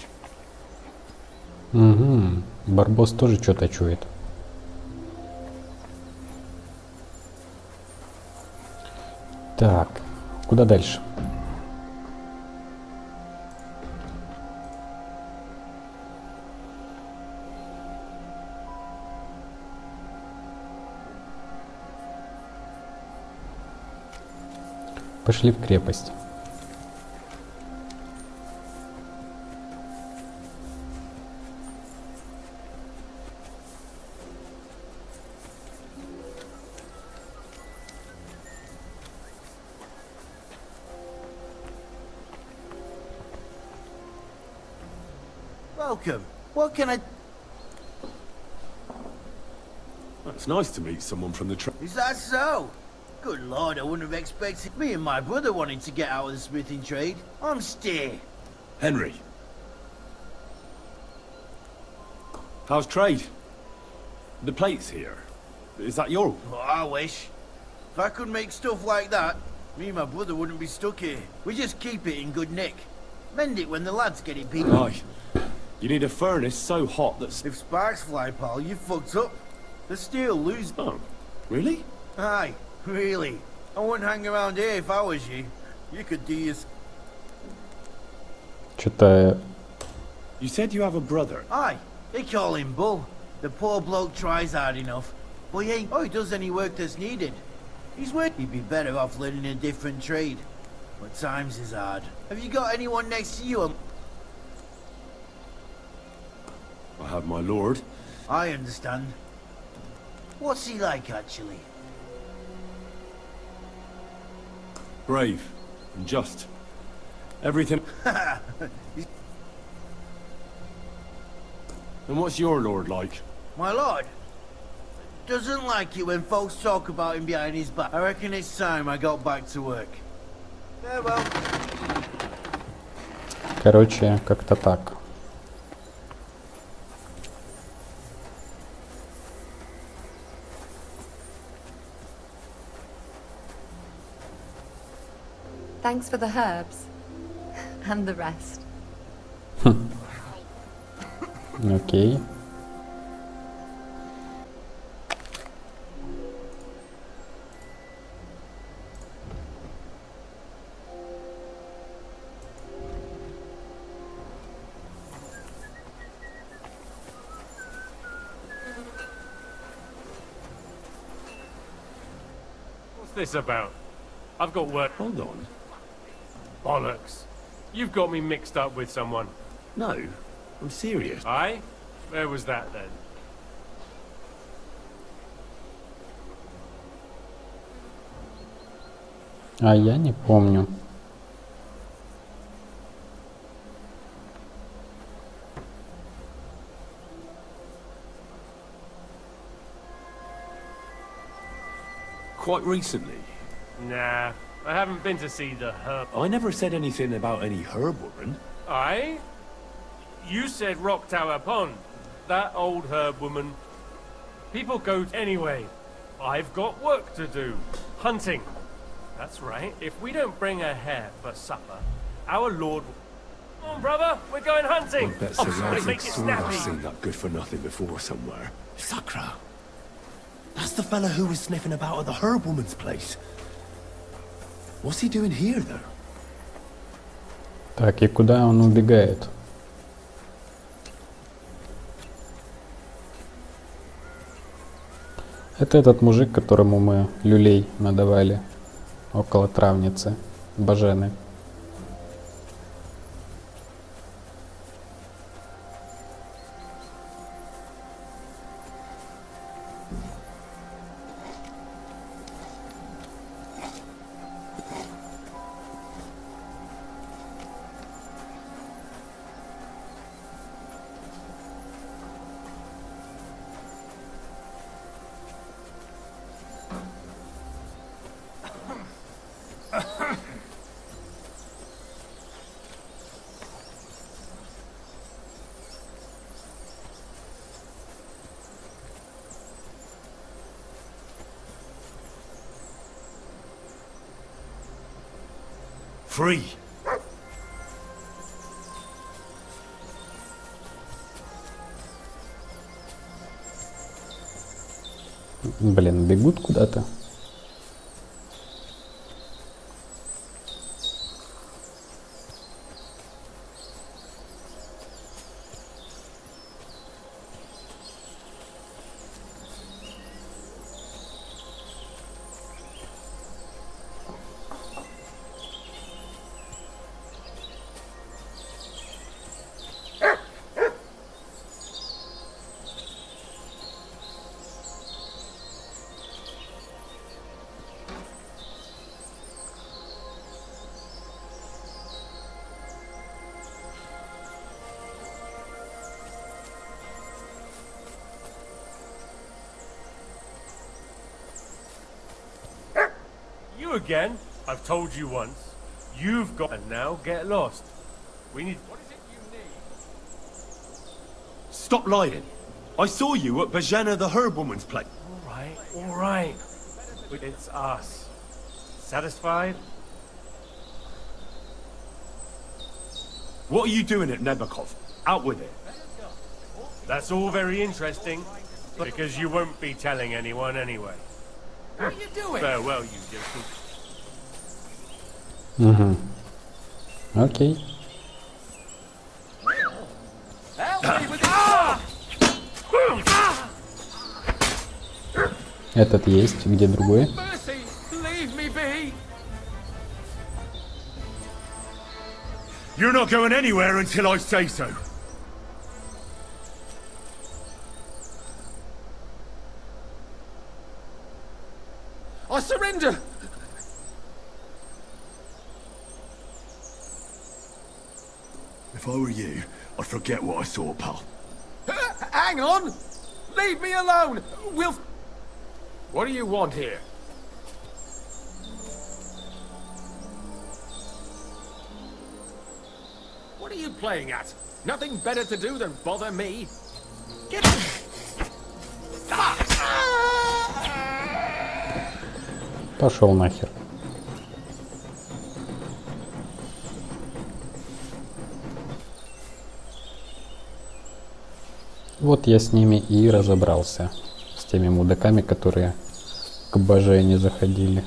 Угу. Барбос тоже что-то чует. Так, куда дальше? Пошли в крепость. Welcome. What can I... It's nice to meet someone from the Is that so? Good lord, I wouldn't have expected... Me and my brother wanted to get out of the smithing trade. I'm stay. Henry. How's trade? The plates here. Is that your... Oh, I wish. If I could make stuff like that, me and my brother wouldn't be stuck here. We just keep it in good nick. Mend it when the lads get it peaky. Aye. You need a furnace so hot that... If sparks fly, pal, you fucked up. The steel lose... Oh, really? Aye, really. I wouldn't hang around here if I was you. You could do your... Что-то... You said you have a brother. Aye, they call him Bull. The poor bloke tries hard enough, but he ain't... Oh, he does any work that's needed. He's worth... He'd be better off learning a different trade. But times is hard. Have you got anyone next to you? I have my lord. I understand. What's he like, actually? Brave and just. Everything. And what's your lord like? My lord? Doesn't like it when folks talk about him behind his back. I reckon it's time I got back to work. Farewell. Короче, как-то так. Thanks for the herbs. And the rest. Окей. What's this about? I've got work. Hold on. Bollocks. You've got me mixed up with someone. No, I'm serious. Aye? Where was that then? А я не помню. Quite recently. Nah, I haven't been to see the herb. I never said anything about any herb woman. Aye? You said Rock Tower Pond. That old herb woman. People go anyway. I've got work to do. Hunting. That's right. If we don't bring a hare for supper, our lord... Come on, brother. We're going hunting. I bet Sir Let's make it Isaac swore I've snappy. seen that good for nothing before somewhere. Sakra. That's the fella who was sniffing about at the herb woman's place. What's he doing here, though? Так, и куда он убегает? Это этот мужик, которому мы люлей надавали около травницы Божены. Free. Блин, бегут куда-то. You again? I've told you once. You've got... And now, get lost. We need... What is it you need? Stop lying. I saw you at Bozena the herb woman's place. All right. It's us. Satisfied? What are you doing at Nebakov? Out with it. That's all very interesting, because you won't be telling anyone anyway. What are you doing? Farewell, you gentlemen. Угу. Окей. Этот есть, где другой? You're not going anywhere until I say so. I surrender! If I were you, I'd forget what I saw, pal. Hang on! Leave me alone! We'll... What do you want here? What are you playing at? Nothing better to do than bother me? Get... Пошел нахер. Вот я с ними и разобрался. С теми мудаками, которые к Боже не заходили.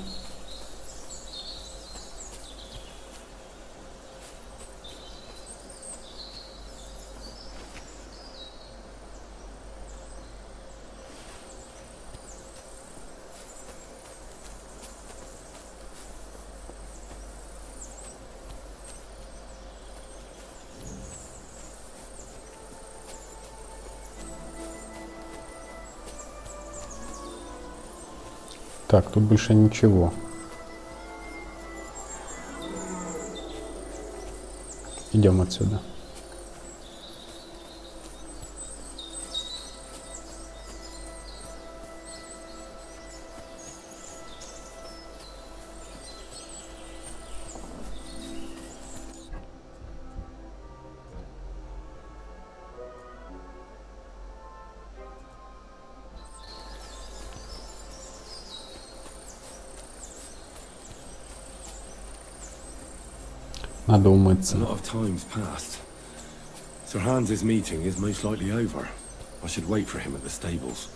Так, тут больше ничего. Идем отсюда. Надо умыться. A lot of time's passed. Sir Hans's meeting is most likely over. I should wait for him at the stables.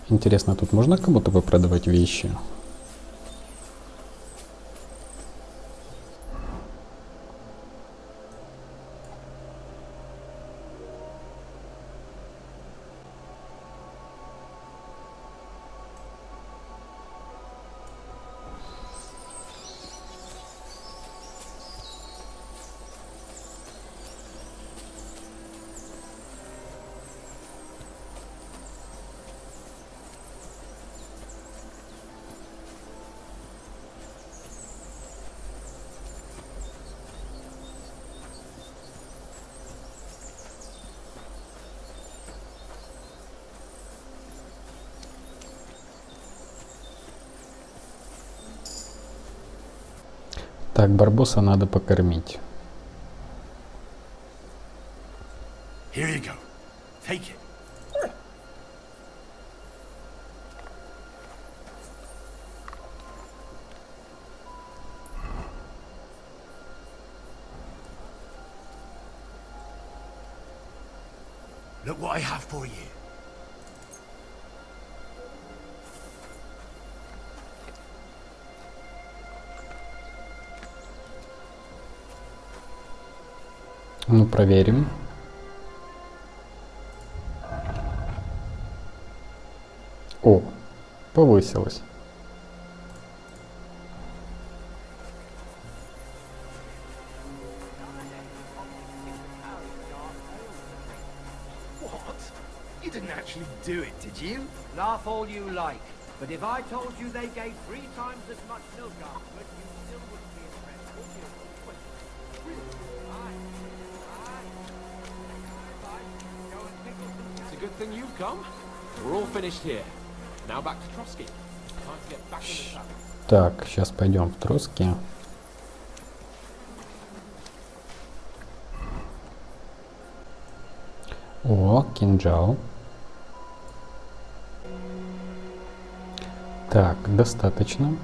Интересно, тут можно кому-то продавать вещи? Так, барбоса надо покормить. Here you go. Take it. Look what I have for you. Ну, проверим. О, повысилось. What? You didn't actually do it, did you? Laugh all you like, but if I told you they gave 3 times as much milk afterward, you still wouldn't be impressed, would you? It's a good thing you've come. We're all finished here. Now back to Trotsky. Time to get back in the saddle. Так, сейчас пойдем в Троцки. О, кинжал. Так, достаточно.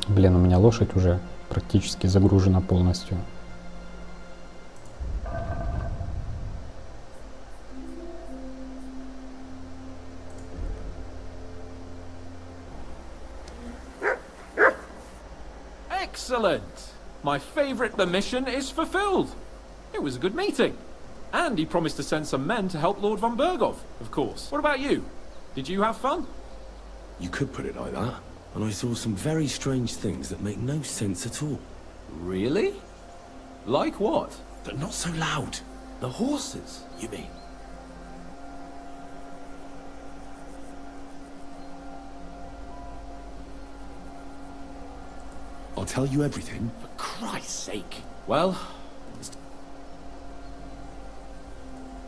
Блин, у меня лошадь уже практически загружена полностью. Excellent! My favourite, the mission is fulfilled. It was a good meeting. And he promised to send some men to help Lord von Berghoff, of course. What about you? Did you have fun? You could put it like that. And I saw some very strange things that make no sense at all. Really? Like what? They're not so loud. The horses, you mean? I'll tell you everything. For Christ's sake. Well...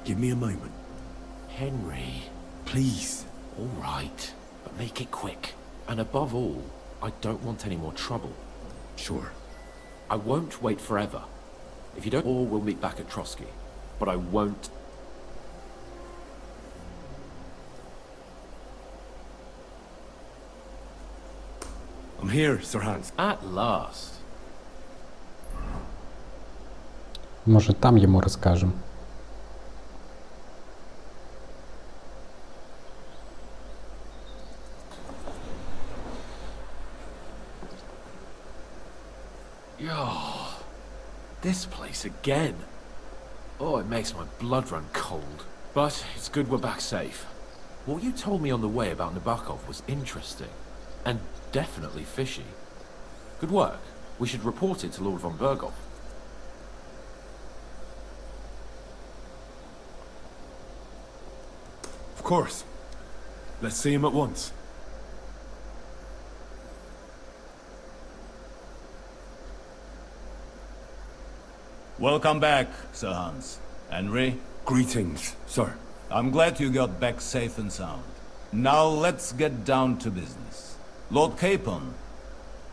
Give me a moment. Henry. Please. All right, but make it quick. And above all, I don't want any more trouble. Sure. I won't wait forever. If you don't, all we'll meet back at Trotsky. But I won't... I'm here, Sir Hans. At last. Может, там ему расскажем. Oh, this place again. Oh, it makes my blood run cold. But it's good we're back safe. What you told me on the way about Nabokov was interesting. And definitely fishy. Good work. We should report it to Lord von Berghoff. Of course. Let's see him at once. Welcome back, Sir Hans. Henry? Greetings, sir. I'm glad you got back safe and sound. Now let's get down to business. Lord Capon,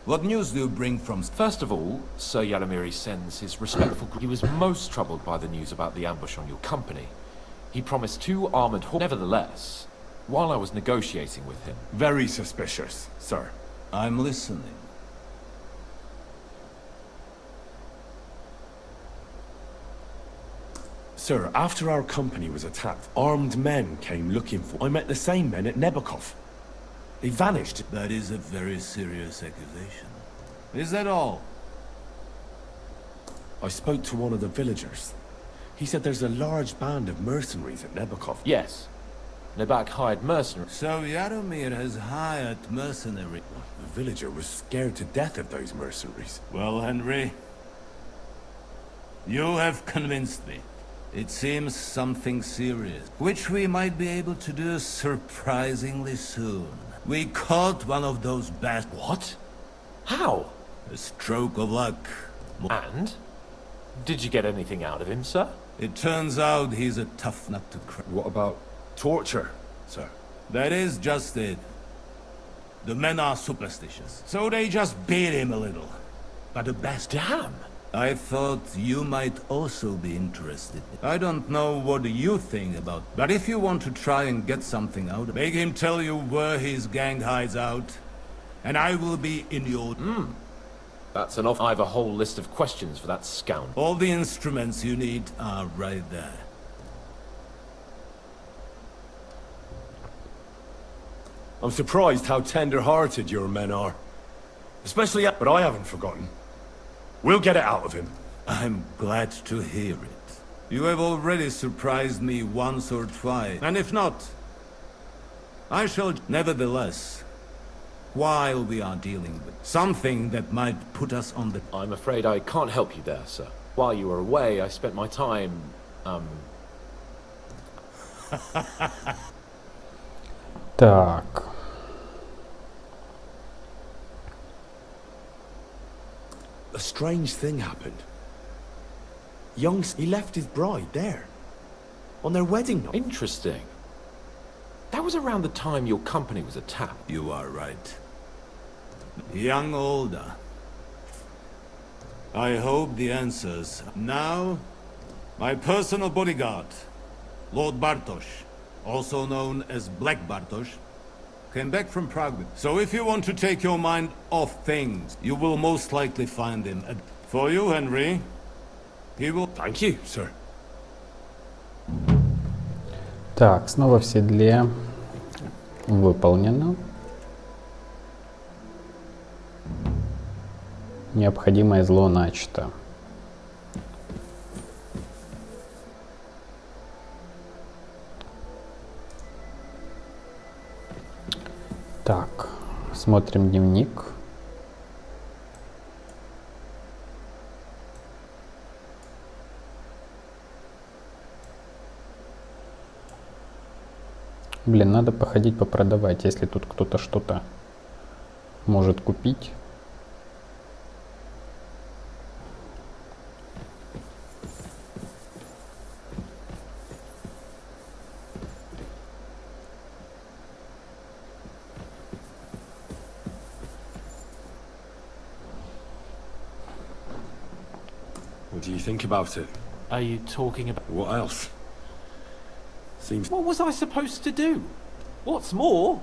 what news do you bring from... First of all, Sir Yaramiri sends his respectful... He was most troubled by the news about the ambush on your company. He promised 2 armoured horses. Nevertheless, while I was negotiating with him... Very suspicious, sir. I'm listening. Sir, after our company was attacked, armed men came looking for... I met the same men at Nebokov. They vanished. That is a very serious accusation. Is that all? I spoke to one of the villagers. He said there's a large band of mercenaries at Nebokov. Yes. Nebak hired mercenaries. So Yaromir has hired mercenaries. The villager was scared to death of those mercenaries. Well, Henry, you have convinced me. It seems something serious, which we might be able to do surprisingly soon. We caught one of those bastards. What? How? A stroke of luck. And? Did you get anything out of him, sir? It turns out he's a tough nut to crack. What about torture, sir? That is just it. The men are superstitious, so they just beat him a little. But the best... Damn! I thought you might also be interested. I don't know what you think about, but if you want to try and get something out of him, make him tell you where his gang hides out, and I will be in your... That's enough. I have a whole list of questions for that scoundrel. All the instruments you need are right there. I'm surprised how tender-hearted your men are. Especially... But I haven't forgotten. We'll get it out of him. I'm glad to hear it. You have already surprised me once or twice, and if not, I shall... Nevertheless, while we are dealing with something that might put us on the... I'm afraid I can't help you there, sir. While you were away, I spent my time, Так. A strange thing happened. He left his bride there. On their wedding night. Interesting. was around the time your company was attacked. You are right. Young older. I hope the answers. Now, my personal bodyguard, Lord Bartosz, also known as Black Bartosz, came back from Prague. So if you want to take your mind off things, you will most likely find him. For you, Henry, he will... Thank you, sir. Так, снова в седле. Выполнено. Необходимое зло начато. Так, смотрим дневник. Блин, надо походить попродавать, если тут кто-то что-то может купить. What do you think about it? Are you talking about... What else? Seems... What was I supposed to do? What's more,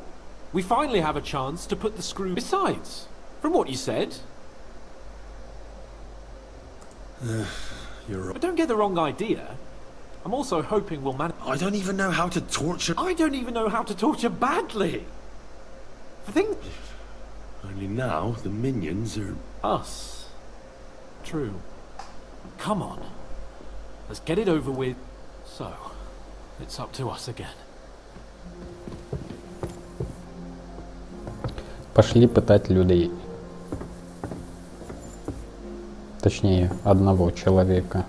we finally have a chance to put the screw... Besides, from what you said... You're right. But don't get the wrong idea. I'm also hoping we'll manage... I don't even know how to torture... I don't even know how to torture badly. For things... Only now, the minions are... Us. True. Come on. Let's get it over with. So, it's up to us again. Пошли пытать людей. Точнее, одного человека.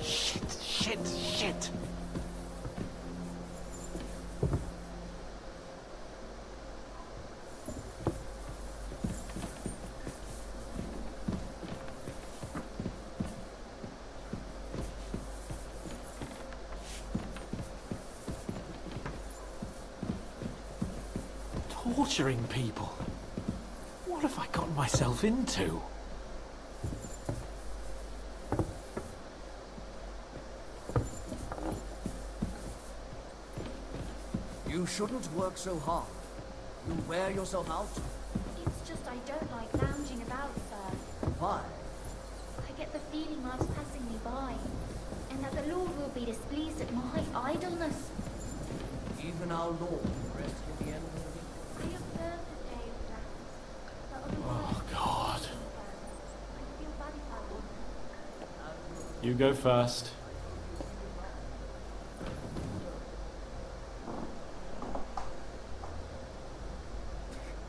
Shit. Torturing people. What have I gotten myself into? You shouldn't work so hard. You'll wear yourself out. It's just I don't like lounging about, sir. Why? I get the feeling life's passing me by, and that the Lord will be displeased at my idleness. Even our Lord rests in the end of the week. I observe the day of Deliverance, but otherwise... Oh, God. I feel bad if I wouldn't. You go first.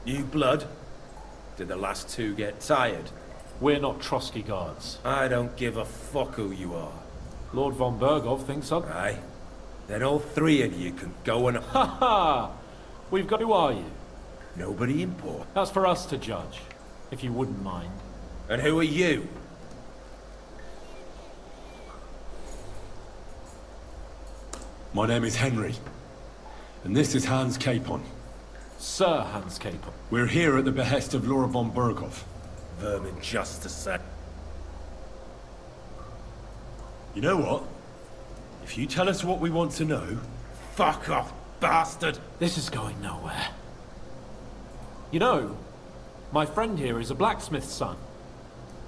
New blood? Did the last two get tired? We're not Trotsky guards. I don't give a fuck who you are. Lord von Bergov thinks so. Aye. Then all three of you can go and... Ha ha! We've got... Who are you? Nobody important. That's for us to judge, if you wouldn't mind. And who are you? My name is Henry, and this is Hans Capon. Sir Hans Capon. We're here at the behest of Laura von Bergov. Vermin just a sec. You know what? If you tell us what we want to know... Fuck off, bastard! This is going nowhere. You know, my friend here is a blacksmith's son.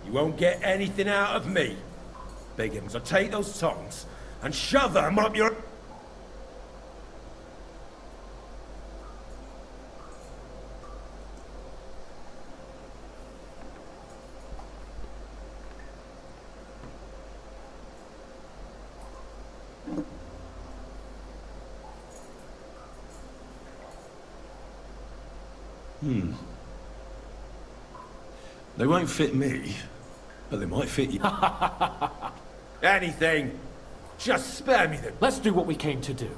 You won't get anything out of me. Biggins, so take those tongs and shove them up your... They won't fit me, but they might fit you. Anything! Just spare me the... Let's do what we came to do.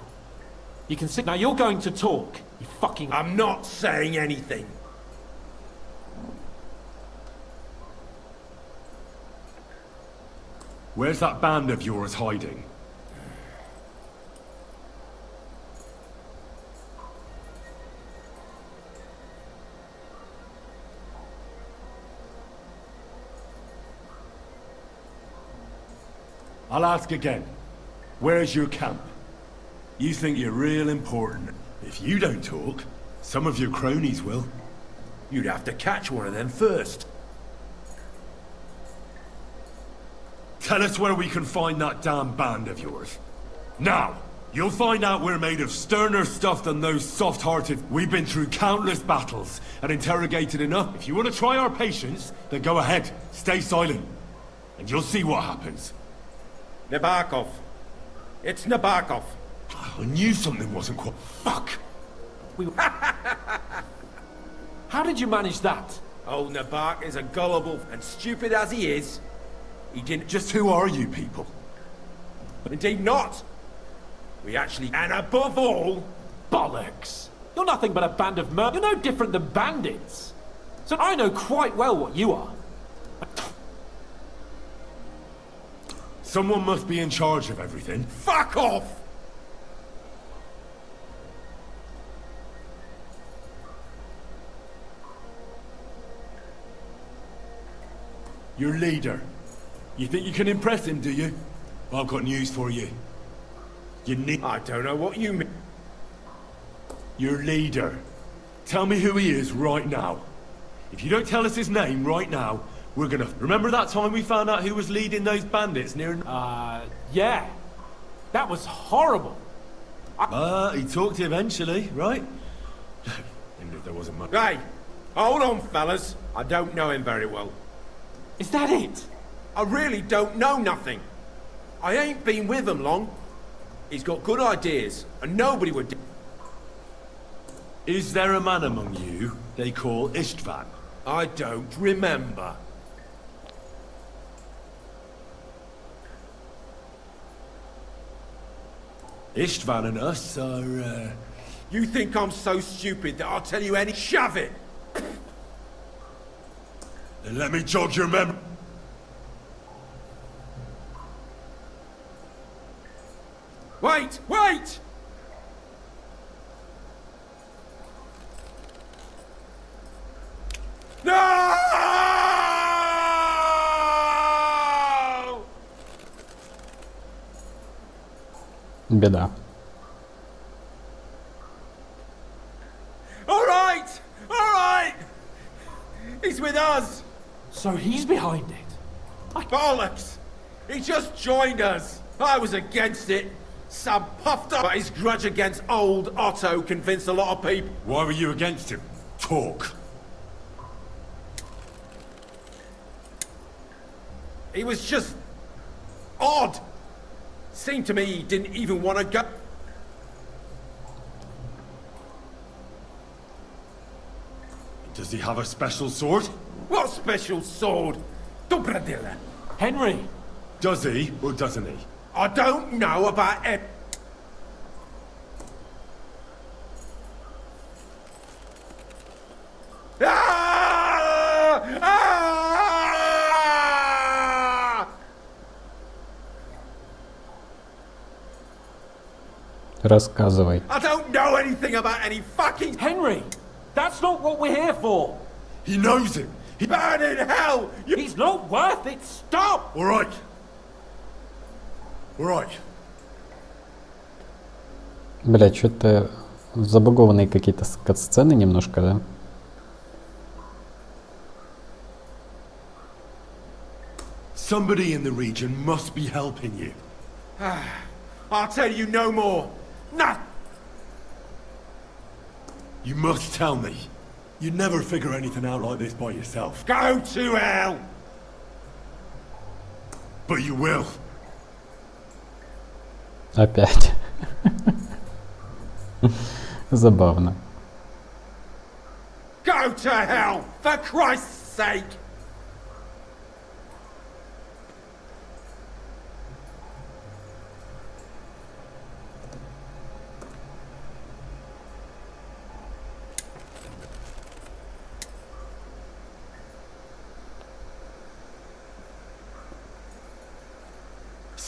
You can sit... Now you're going to talk. You fucking... I'm not saying anything. Where's that band of yours hiding? I'll ask again. Where's your camp? You think you're real important. If you don't talk, some of your cronies will. You'd have to catch one of them first. Tell us where we can find that damn band of yours. Now! You'll find out we're made of sterner stuff than those soft-hearted. We've been through countless battles and interrogated enough. If you want to try our patience, then go ahead. Stay silent. And you'll see what happens. Nabokov. It's Nabokov. I knew something wasn't quite... Fuck! How did you manage that? Old Nabok is a gullible, and stupid as he is, he didn't... Just who are you people? Indeed not. We actually... And above all... Bollocks! You're nothing but a band of You're no different than bandits. So I know quite well what you are. Someone must be in charge of everything. Fuck off! Your leader. You think you can impress him, do you? I've got news for you. You need... I don't know what you mean. Your leader. Tell me who he is right now. If you don't tell us his name right now, we're gonna... Remember that time we found out who was leading those bandits near... Yeah. That was horrible. He talked eventually, right? Even if there wasn't much... Hey! Hold on, fellas. I don't know him very well. Is that it? I really don't know nothing. I ain't been with him long. He's got good ideas, and nobody would... Is there a man among you they call Ištvan? I don't remember. Ištvan and us are, You think I'm so stupid that I'll tell you any... Shove it! Then let me jog your memory. Wait! Wait! No! Беда. All right! All right! He's with us! So he's behind it? Bollocks! He just joined us! I was against it! Some puffed up, but his grudge against old Otto convinced a lot of people. Why were you against him? Talk. He was just... odd. Seemed to me he didn't even want to go... Does he have a special sword? What special sword? Dobradilla. Henry! Does he, or doesn't he? I don't know about it. Рассказывай. I don't know anything about any fucking... Henry! That's not what we're here for! He knows it! He burn in hell! He's not worth it! Stop! Alright. Alright. Блять, что-то забагованные какие-то кат-сцены немножко, да? Somebody in the region must be helping you. I'll tell you no more. Nah. You must tell me. You'd never figure anything out like this by yourself. Go to hell! But you will. Опять. Забавно. Go to hell, for Christ's sake!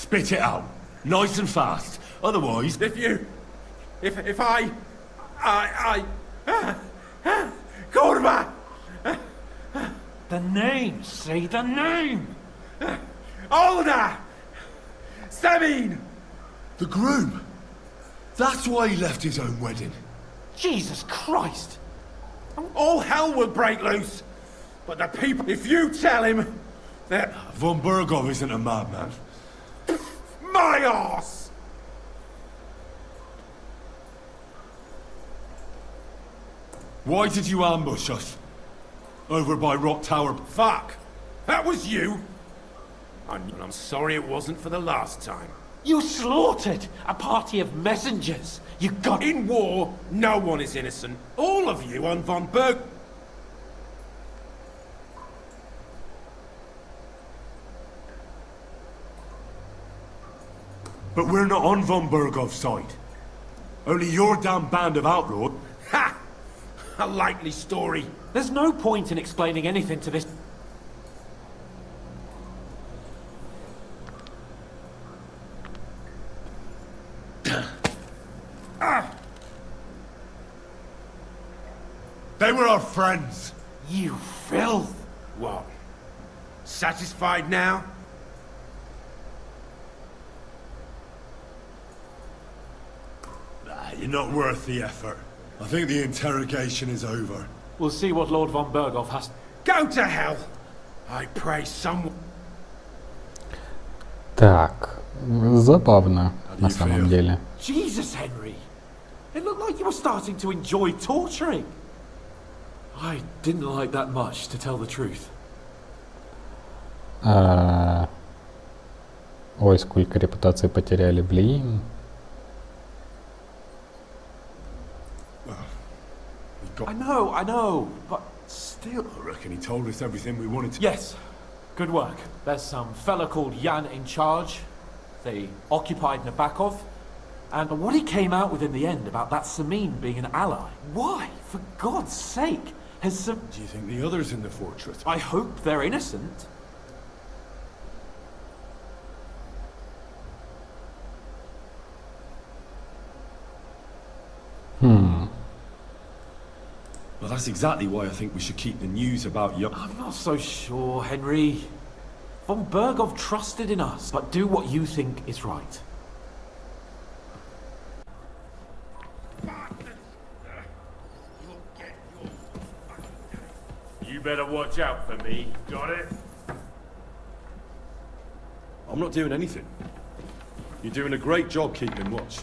Spit it out, nice and fast. Otherwise, If I... Kurva! The name, say the name! Older! Sabine! the groom. That's why he left his own wedding. Jesus Christ! All hell will break loose. But the people, if you tell him that... Von Burgov isn't a madman. My arse! Why did you ambush us? Over by Rock Tower. Fuck! That was you! And I'm sorry it wasn't for the last time. You slaughtered a party of messengers! You got... In war, no one is innocent. All of you on von Berg... But we're not on von Burgov's side. Only your damn band of outlaws. Ha! A likely story. There's no point in explaining anything to this... They were our friends. You filth! What? Satisfied now? You're not worth the effort. I think the interrogation is over. We'll see what Lord von Burgov has... Go to hell! I pray someone... Так, забавно, на самом деле. Jesus, Henry! It looked like you were starting to enjoy torturing. I didn't like that much, to tell the truth. Ой, сколько репутации потеряли, блин. I know, but still... I reckon he told us everything we wanted to... Yes, good work. There's some fella called Jan in charge. They occupied Nabokov. And what he came out with in the end about that Samin being an ally. Why? For God's sake, has some... Do you think the others in the fortress... I hope they're innocent. Well, that's exactly why I think we should keep the news about you... I'm not so sure, Henry. Von Burgov trusted in us, but do what you think is right. You better watch out for me, got it? I'm not doing anything. You're doing a great job keeping watch.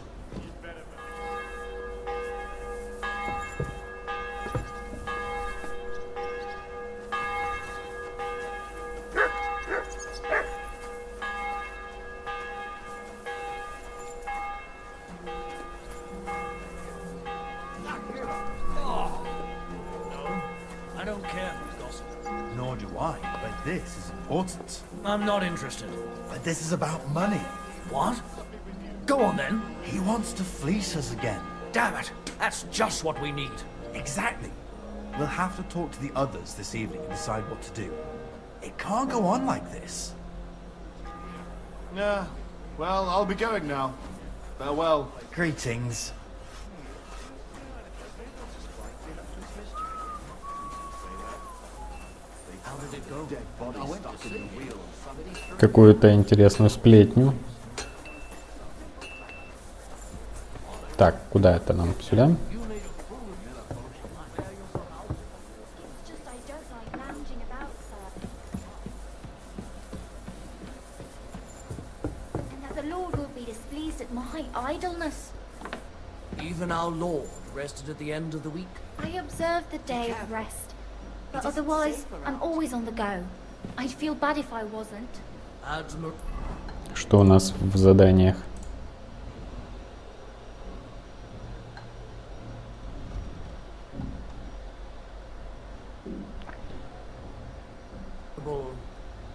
This is important. I'm not interested. But this is about money. What? Go on then. He wants to fleece us again. Damn it. That's just what we need. Exactly. We'll have to talk to the others this evening and decide what to do. It can't go on like this. Yeah. Well, I'll be going now. Farewell. Greetings. Какую-то интересную сплетню. Так, куда это нам? Сюда? Even our Lord rested at the end of the week. I observe the day of rest, but otherwise I'm always on the go. I'd feel bad if I wasn't. Что у нас в заданиях?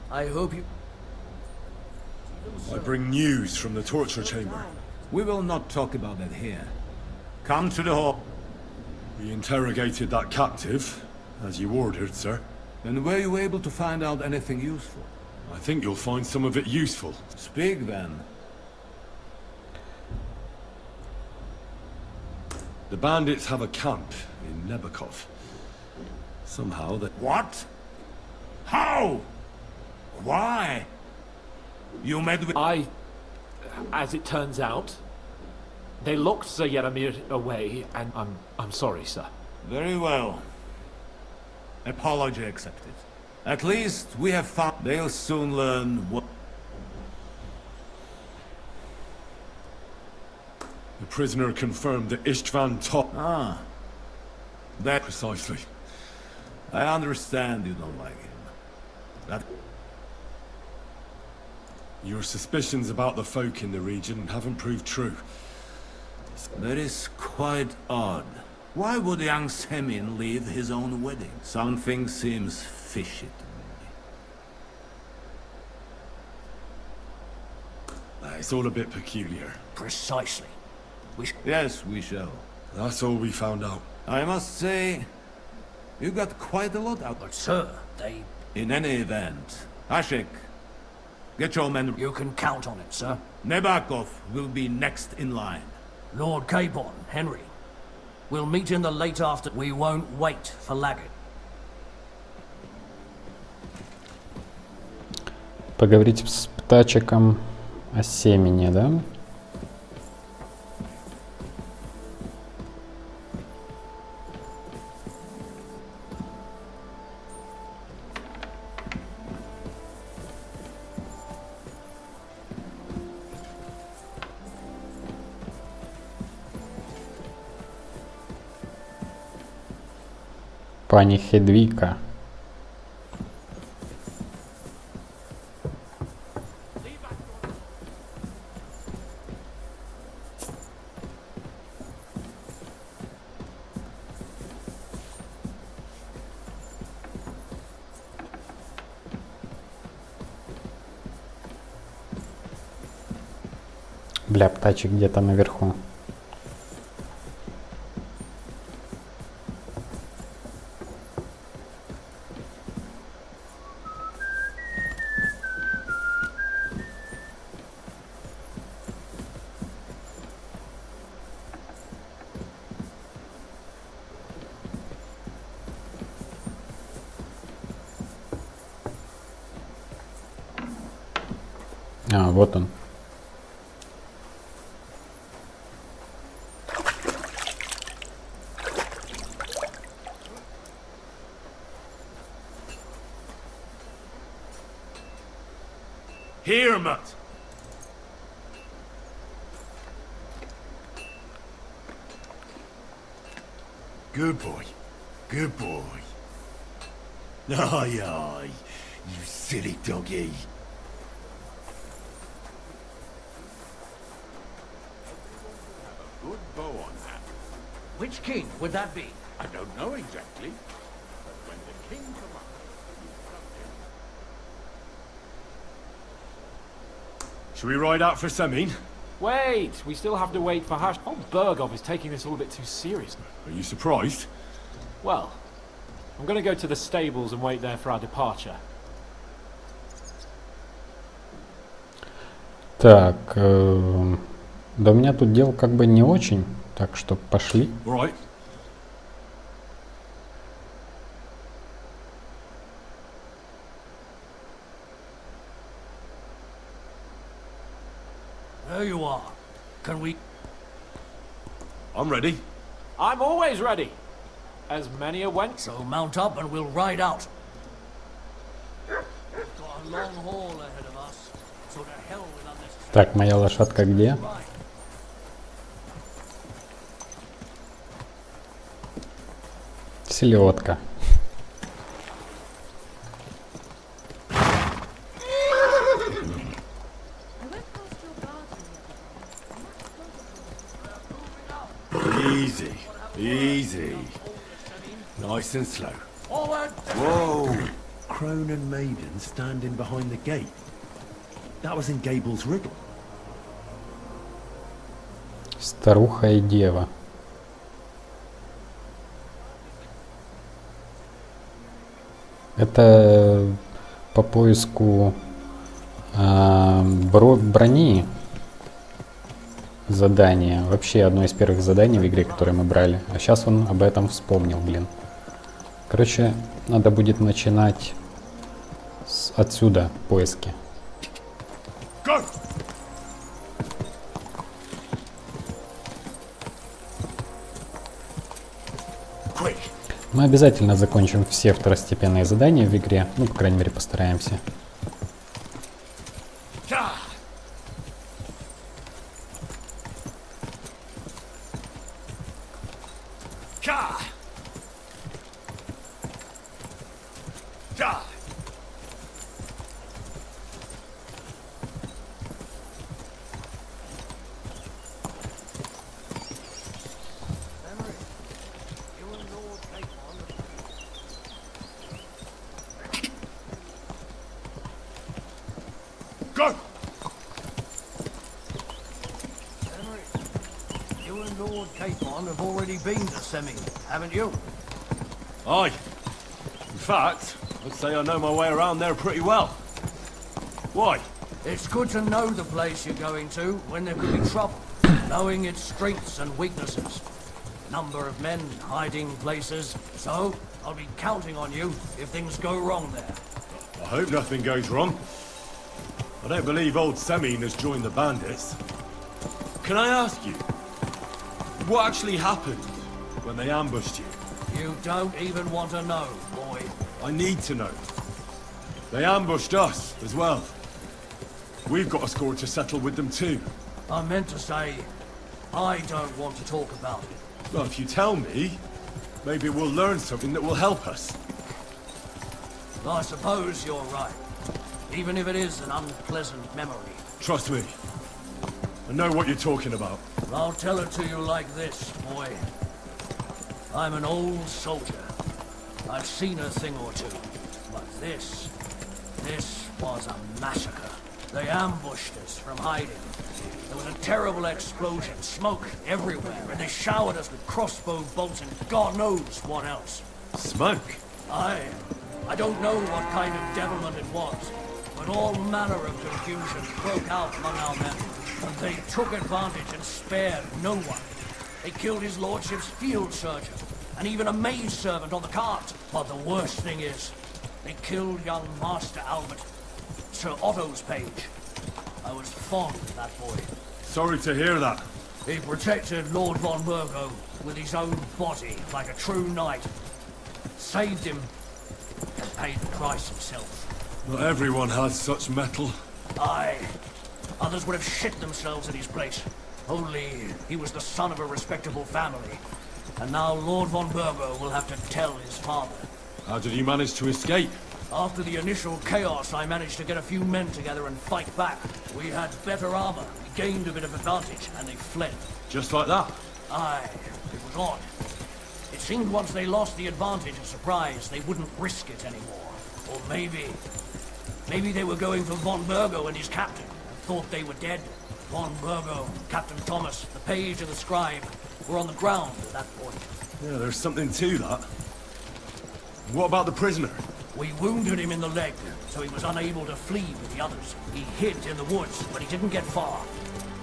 I hope you... I bring news from the torture chamber. We will not talk about that here. Come to the hall. We interrogated that captive, as you ordered, sir. And were you able to find out anything useful? I think you'll find some of it useful. Speak then. The bandits have a camp in Nebakov. Somehow they... What? How? Why? You met with... As it turns out, they locked Sir Yaramir away, and I'm sorry, sir. Very well. Apology accepted. At least we have found... They'll soon learn what... The prisoner confirmed that Ištvan Tot... Ah. That... Precisely. I understand you don't like him. That... Your suspicions about the folk in the region haven't proved true. That is quite odd. Why would young Semin leave his own wedding? Something seems fishy to me. It's all a bit peculiar. Precisely. Yes, we shall. That's all we found out. I must say, you got quite a lot out. But sir, they... In any event, Ashik, get your men... You can count on it, sir. Nebakov will be next in line. Lord Capon, Henry. We'll meet in the late after... We won't wait for lagging. Поговорить с птачиком о семени, да? Пани Хедвика. Бля, птачек где-то наверху. А, вот он. Here, Mutt. Good boy. Good boy. Aye, aye. You silly doggy. Good bow on that. Which king would that be? I don't know exactly. But when the king commands, Should we ride out for Semin? Wait, we still have to wait for Hash. Oh, Bergov is taking this all a bit too seriously. Are you surprised? Well, I'm gonna go to the stables and wait there for our departure. Так, да у меня тут дел как бы не очень, так что пошли. Right. There you are. Can we... I'm ready. I'm always ready. As many a went. So mount up and we'll ride out. We've got a long haul ahead of us. So to hell with unnecessary... Так, моя лошадка где? Селедка. Easy, easy. Nice and slow. Whoa! Crone and maiden standing behind the gate. That was in Gable's riddle. Старуха и дева. Это по поиску Брони. Задание. Вообще одно из первых заданий в игре, которые мы брали. А сейчас он об этом вспомнил, блин. Короче, надо будет начинать отсюда поиски. Go! Мы обязательно закончим все второстепенные задания в игре. Ну, по крайней мере, постараемся. Go! You and Lord Capon have already been to Semi, haven't you? Aye. In fact, I'd say I know my way around there pretty well. Why? It's good to know the place you're going to when there could be trouble, knowing its strengths and weaknesses. Number of men hiding places, so I'll be counting on you if things go wrong there. I hope nothing goes wrong. I don't believe old Semine has joined the bandits. Can I ask you, what actually happened when they ambushed you? You don't even want to know, boy. I need to know. They ambushed us as well. We've got a score to settle with them too. I meant to say, I don't want to talk about it. Well, if you tell me, maybe we'll learn something that will help us. I suppose you're right. Even if it is an unpleasant memory. Trust me. I know what you're talking about. I'll tell it to you like this, boy. I'm an old soldier. I've seen a thing or two. But this was a massacre. They ambushed us from hiding. There was a terrible explosion, smoke everywhere, and they showered us with crossbow bolts and God knows what else. Smoke? I don't know what kind of devilment it was, but all manner of confusion broke out among our men, and they took advantage and spared no one. They killed his lordship's field surgeon, and even a maid servant on the cart. But the worst thing is, they killed young Master Albert, Sir Otto's page. I was fond of that boy. Sorry to hear that. He protected Lord von Burgo with his own body like a true knight. Saved him and paid the price himself. Not everyone has such metal. Aye. Others would have shit themselves in his place. Only he was the son of a respectable family. And now Lord von Burgo will have to tell his father. How did he manage to escape? After the initial chaos, I managed to get a few men together and fight back. We had better armor, we gained a bit of advantage, and they fled. Just like that? Aye, it was odd. It seemed once they lost the advantage of surprise, they wouldn't risk it anymore. Or maybe they were going for von Burgo and his captain, and thought they were dead. Von Burgo, Captain Thomas, the page and the scribe were on the ground at that point. Yeah, there's something to that. What about the prisoner? We wounded him in the leg, so he was unable to flee with the others. He hid in the woods, but he didn't get far.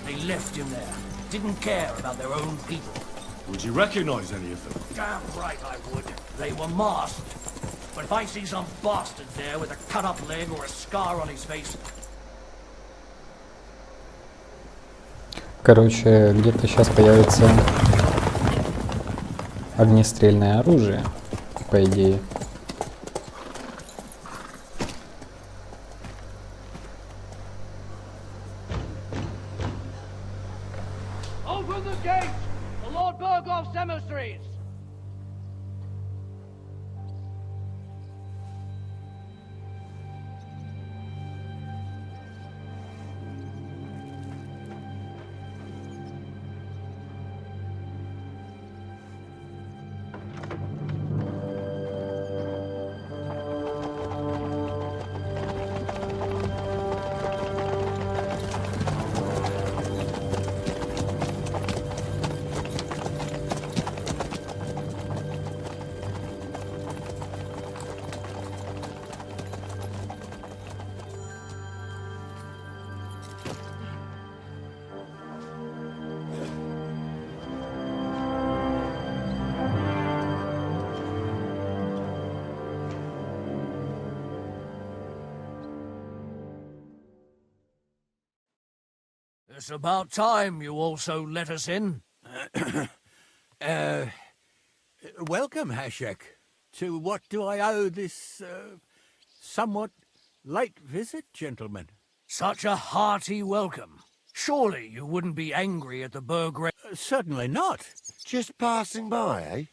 They left him there, didn't care about their own people. Would you recognize any of them? Damn right I would. They were masked. But if I see some bastard there with a cut-up leg or a scar on his face... Короче, где-то сейчас появится огнестрельное оружие, по идее. Open the gate! The Lord Burgov's emissaries! It's about time you also let us in. Welcome, Hashek. To what do I owe this, somewhat late visit, gentlemen? Such a hearty welcome. Surely you wouldn't be angry at the Burg... Certainly not. Just passing by, eh?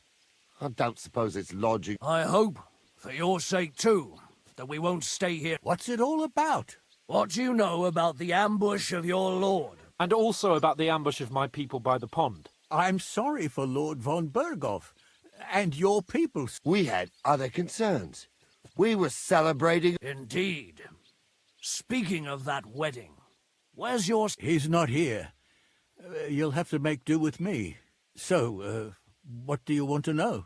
I don't suppose it's lodging. I hope, for your sake too, that we won't stay here. What's it all about? What do you know about the ambush of your lord? And also about the ambush of my people by the pond. I'm sorry for Lord von Berghoff and your people. We had other concerns. We were celebrating... Indeed. Speaking of that wedding, where's your... He's not here. You'll have to make do with me. So, what do you want to know?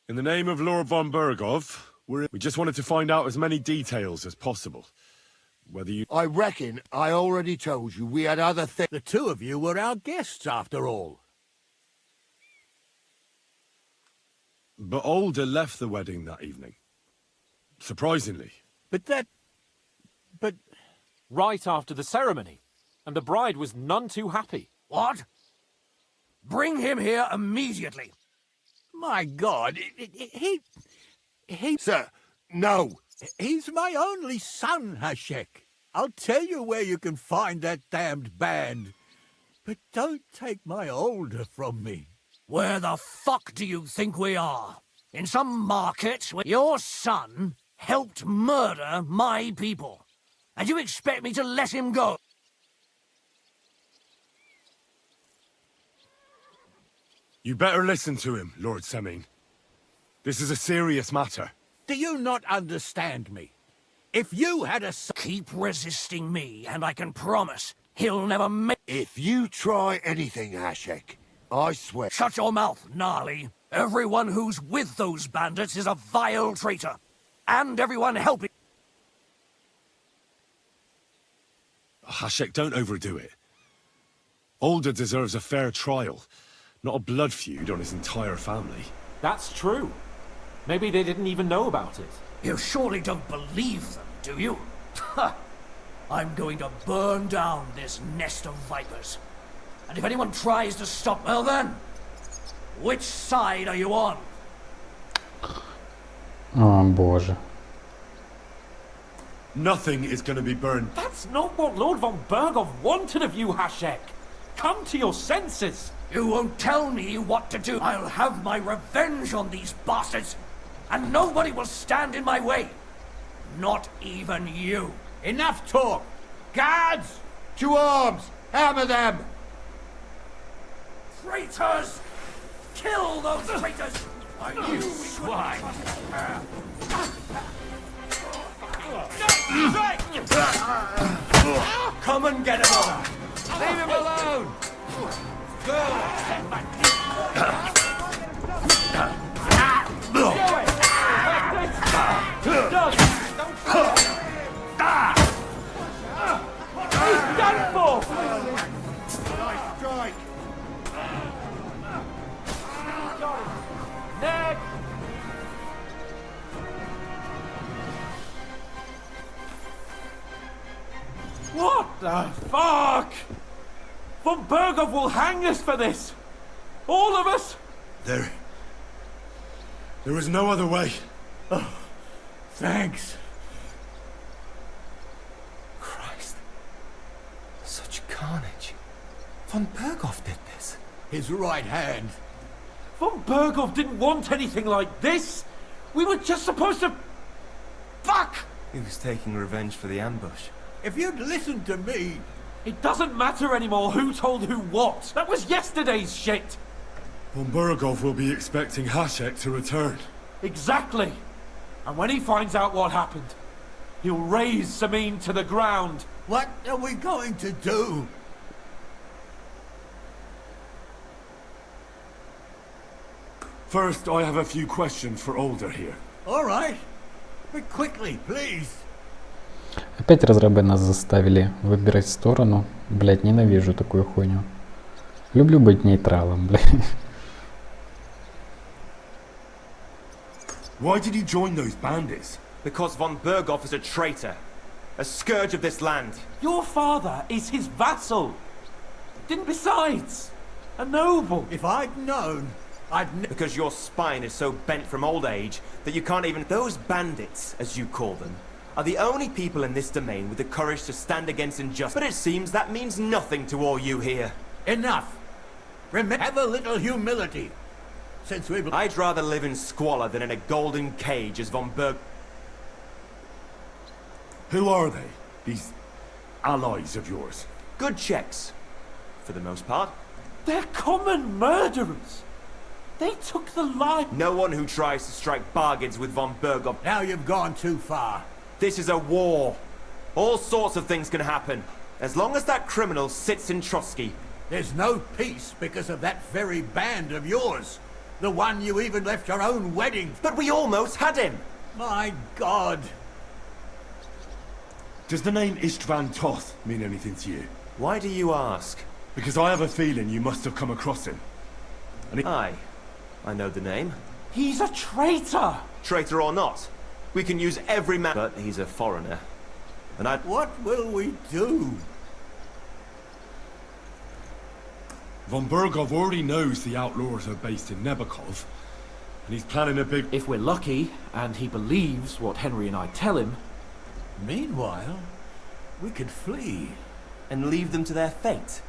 In the name of Lord von Berghoff, we just wanted to find out as many details as possible. Whether you... I reckon I already told you we had other things... The two of you were our guests, after all. But Older left the wedding that evening. Surprisingly. But... Right after the ceremony. And the bride was none too happy. What? Bring him here immediately. My God, he... Sir, no. He's my only son, Hashek. I'll tell you where you can find that damned band. But don't take my Older from me. Where the fuck do you think we are? In some market where your son helped murder my people. And you expect me to let him go? You better listen to him, Lord Semin. This is a serious matter. Do you not understand me? If you had a son... Keep resisting me, and I can promise he'll never make... If you try anything, Hashek, I swear... Shut your mouth, Gnarly. Everyone who's with those bandits is a vile traitor. And everyone helping... Hashek, don't overdo it. Older deserves a fair trial, not a blood feud on his entire family. That's true. Maybe they didn't even know about it. You surely don't believe them, do you? Ha! I'm going to burn down this nest of vipers. And if anyone tries to stop, well then, which side are you on? О, боже. Nothing is going to be burned. That's not what Lord von Berghoff wanted of you, Hashek. Come to your senses. You won't tell me what to do. I'll have my revenge on these bastards. And nobody will stand in my way. Not even you. Enough talk! Guards! To arms! Hammer them! Traitors! Kill those traitors! You swine! Come and get another! Leave him alone! Done for! Nice strike! Next! What the fuck? Von Berghoff will hang us for this! All of us! There was no other way. Oh, thanks. Christ. Such carnage. Von Berghoff did this. His right hand. Von Berghoff didn't want anything like this! We were just supposed to... Fuck! He was taking revenge for the ambush. If you'd listened to me... It doesn't matter anymore who told who what. That was yesterday's shit. Von Berghoff will be expecting Hashek to return. Exactly. And when he finds out what happened, he'll raise Semin to the ground. What are we going to do? First, I have a few questions for Older here. All right. But quickly, please. Опять разрабы нас заставили выбирать сторону. Блять, ненавижу такую хуйню. Люблю быть нейтралом, блядь. Why did you join those bandits? Because von Berghoff is a traitor. a scourge of this land. Your father is his vassal. Didn't besides, a noble. If I'd known, Because your spine is so bent from old age that you can't even... Those bandits, as you call them, are the only people in this domain with the courage to stand against injustice. But it seems that means nothing to all you here. Enough. Remember, have a little humility. Since we've... I'd rather live in squalor than in a golden cage as von Berg... Who are they? These allies of yours? Good checks, for the most part. They're common murderers. They took the life... No one who tries to strike bargains with von Bergov... Now you've gone too far. This is a war. All sorts of things can happen. As long as that criminal sits in Trotsky. There's no peace because of that very band of yours. The one you even left your own wedding... But we almost had him! My God! Does the name Ištvan Tot mean anything to you? Why do you ask? Because I have a feeling you must have come across him. And Aye. I know the name. He's a traitor! Traitor or not, we can use every man... But he's a foreigner. And I... What will we do? Von Bergov already knows the outlaws are based in Nebakov, and he's planning a big... If we're lucky, and he believes what Henry and I tell him... Meanwhile, we could flee. And leave them to their fate.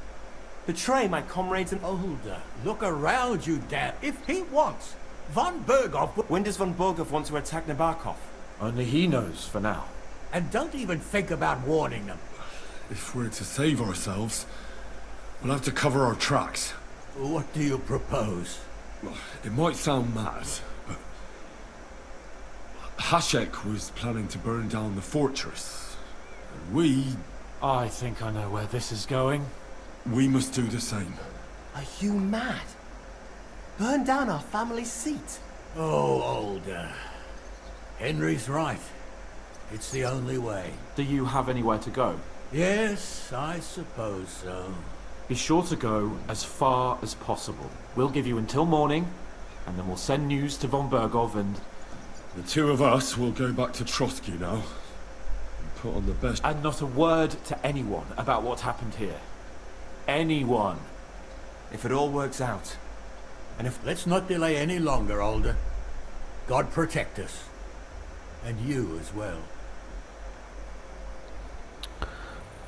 Betray my comrades and... Older, look around you, damn. If he wants, von Bergov... When does von Bergov want to attack Nebakov? Only he knows for now. And don't even think about warning them. If we're to save ourselves, we'll have to cover our tracks. What do you propose? Well, it might sound mad, but... Hasek was planning to burn down the fortress. And we... I think I know where this is going. We must do the same. Are you mad? Burn down our family seat? Oh, Older. Henry's right. It's the only way. Do you have anywhere to go? Yes, I suppose so. Be sure to go as far as possible. We'll give you until morning, and then we'll send news to von Bergov and... The two of us will go back to Trotsky now. And put on the best... And not a word to anyone about what happened here. Anyone. If it all works out, and if... Let's not delay any longer, Older. God protect us. And you as well.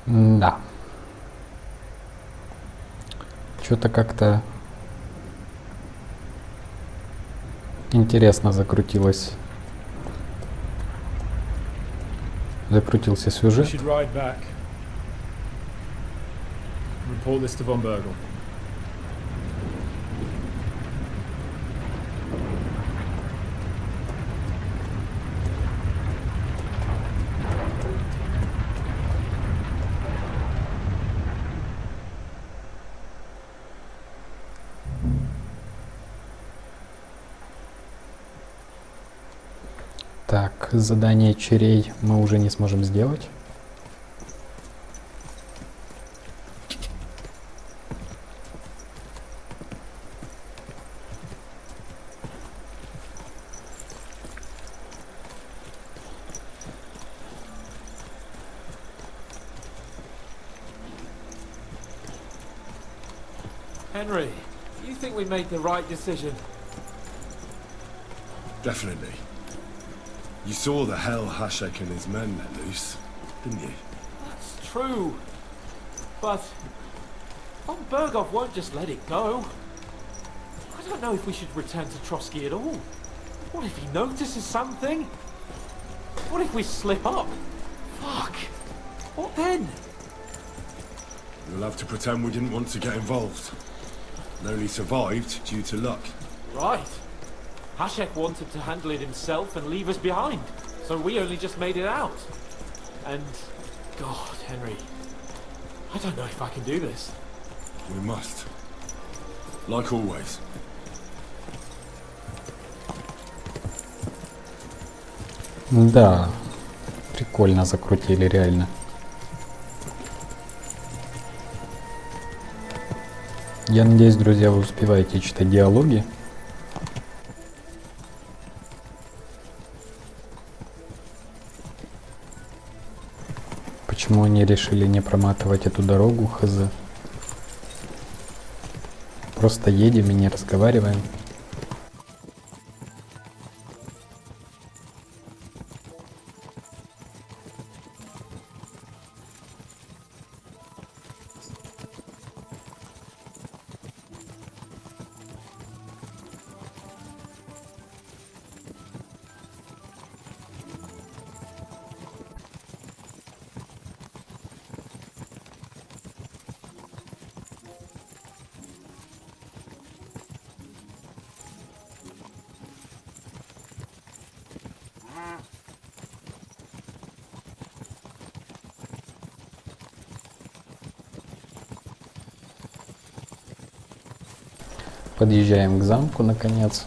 Да. Что-то как-то интересно закрутился сюжет. We should ride back. Report this to von Bergel. Так, задание черей мы уже не сможем сделать. Henry, you think we made the right decision? Definitely. You saw the hell Hasek and his men let loose, didn't you? That's true. But von Bergov won't just let it go. I don't know if we should return to Trotsky at all. What if he notices something? What if we slip up? Fuck. What then? We'll have to pretend we didn't want to get involved. And only survived due to luck. Right. Hasek wanted to handle it himself and leave us behind. So we only just made it out. And... God, Henry. I don't know if I can do this. We must. Like always. Да, прикольно закрутили, реально. Я надеюсь, друзья, вы успеваете читать диалоги. Почему они решили не проматывать эту дорогу, хз? Просто едем и не разговариваем. Подъезжаем к замку, наконец.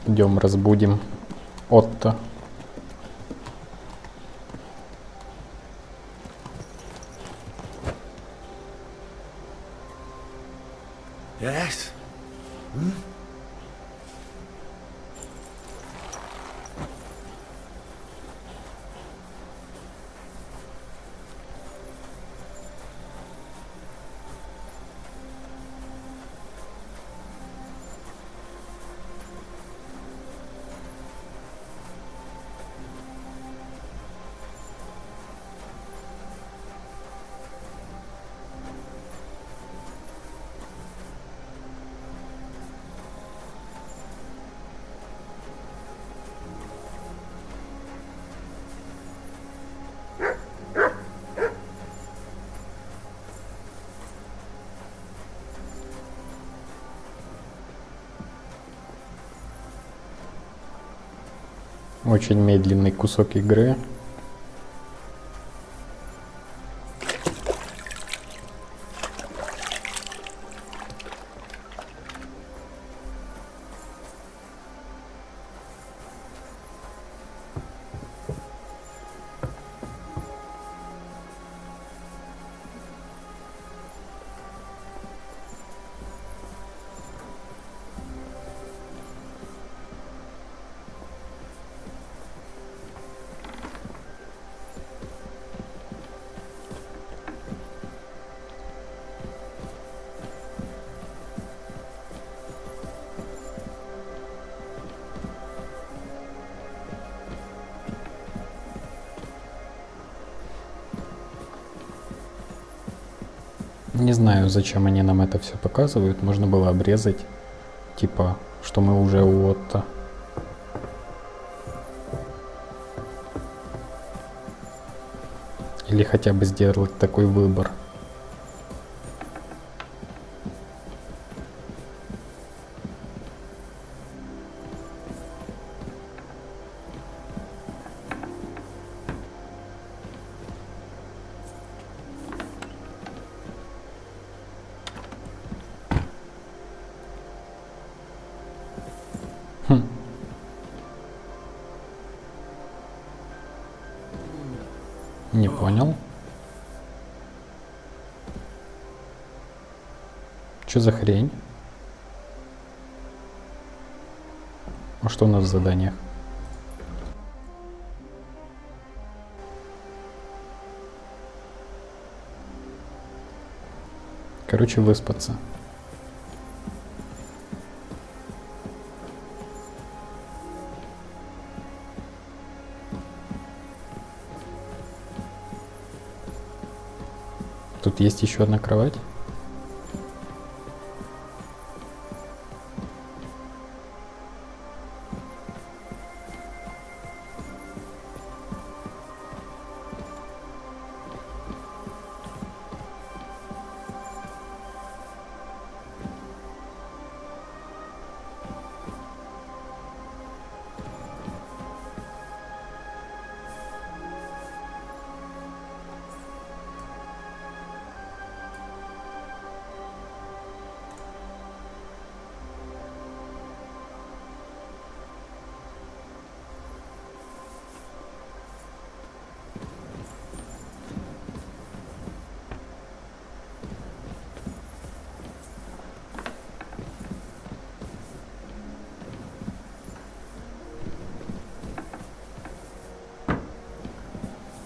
Идем разбудим Отто. Yes? Hmm? Очень медленный кусок игры. Не знаю, зачем они нам это все показывают. Можно было обрезать, типа, что мы уже у Отто. Или хотя бы сделать такой выбор. Не понял. Что за хрень? А что у нас в заданиях? Короче, выспаться. Тут есть еще одна кровать.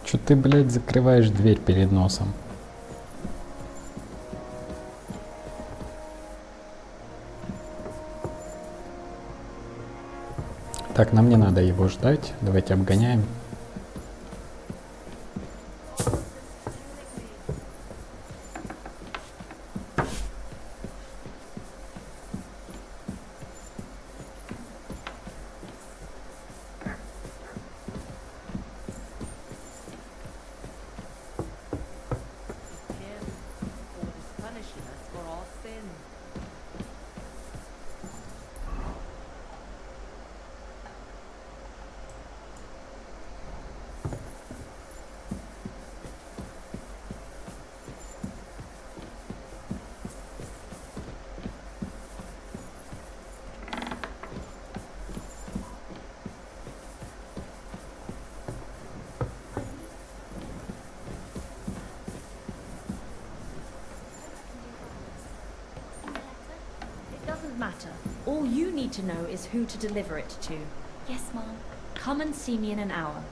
Чё ты, блядь, закрываешь дверь перед носом? Так, нам не надо его ждать. Давайте обгоняем. Matter. All you need to know is who to deliver it to. Yes, Mom. Come and see me in an hour.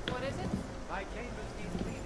What is it? My chambers need cleaning.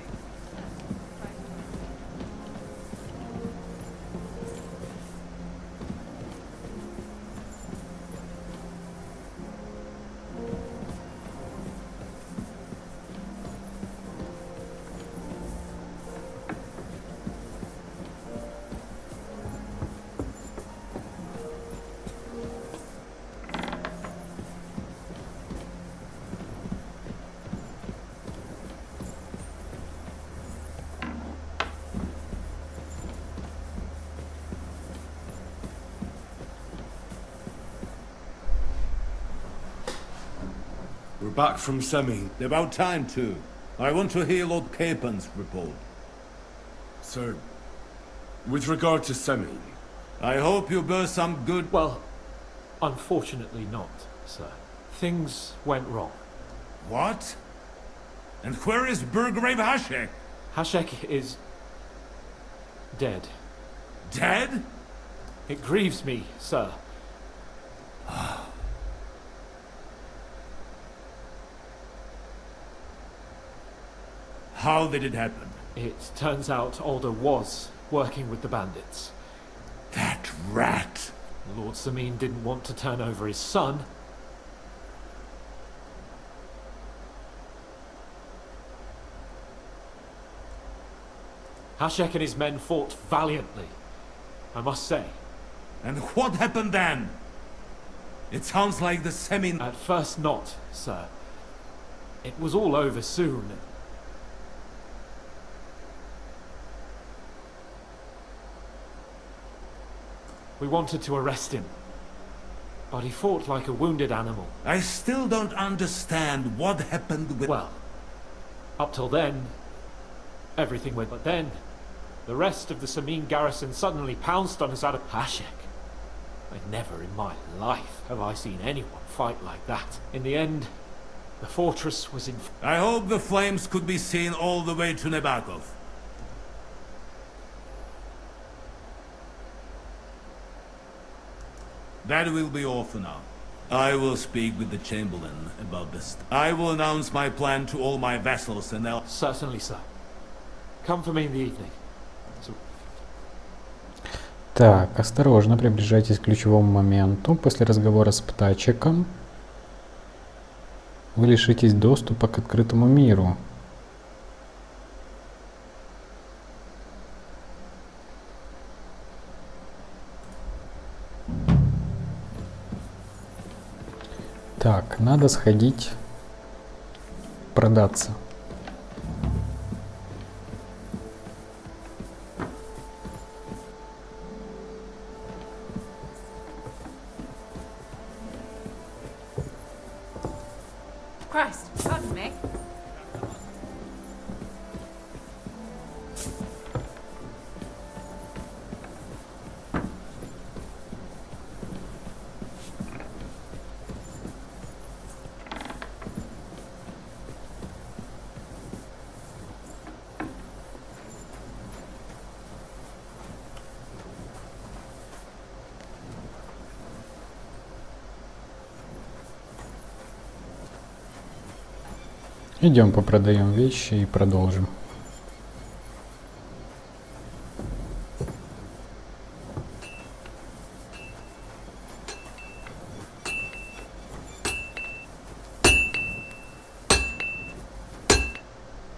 We're back from Semi. About time, too. I want to hear Lord Capen's report. Sir, with regard to Semi... I hope you bear some good... Well, unfortunately not, sir. Things went wrong. What? And where is Burgrave Hashek? Hashek is... dead. Dead? It grieves me, sir. How did it happen? It turns out Alder was working with the bandits. That rat! Lord Samin didn't want to turn over his son. Hashek and his men fought valiantly, I must say. And what happened then? It sounds like the Semin... At first not, sir. It was all over soon. We wanted to arrest him, but he fought like a wounded animal. I still don't understand what happened with... Well, up till then, everything went... But then, the rest of the Samin garrison suddenly pounced on us out of Hashek. Never in my life have I seen anyone fight like that. In the end, the fortress was in... I hope the flames could be seen all the way to Nebakov. That will be all for now. I will speak with the Chamberlain about this. I will announce my plan to all my vassals and they'll... Certainly, sir. Come for me in the evening. Так, осторожно, приближайтесь к ключевому моменту. После разговора с Птачиком вы лишитесь доступа к открытому миру. Так, надо сходить продаться. Christ, pardon me. Идем попродаем вещи и продолжим.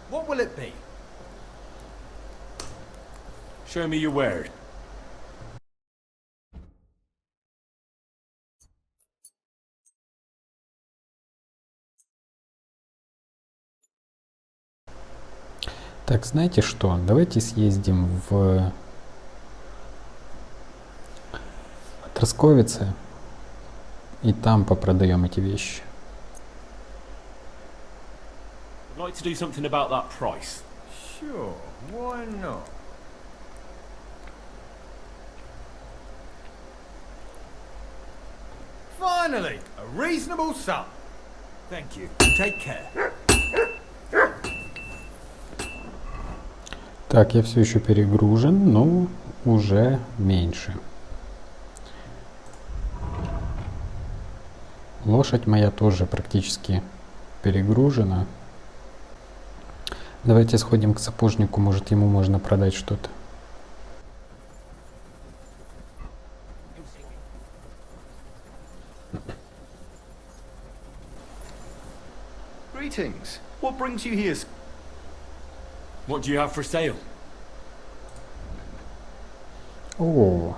What will it be? Show me your wares. Так, знаете что? Давайте съездим в Тросковице и там попродаем эти вещи. I'd like to do something about that price. Sure, why not? Finally, a reasonable sum. Thank you. Take care. Так, я все еще перегружен, но уже меньше. Лошадь моя тоже практически перегружена. Давайте сходим к сапожнику, может ему можно продать что-то. Greetings. What brings you here? What do you have for sale? О,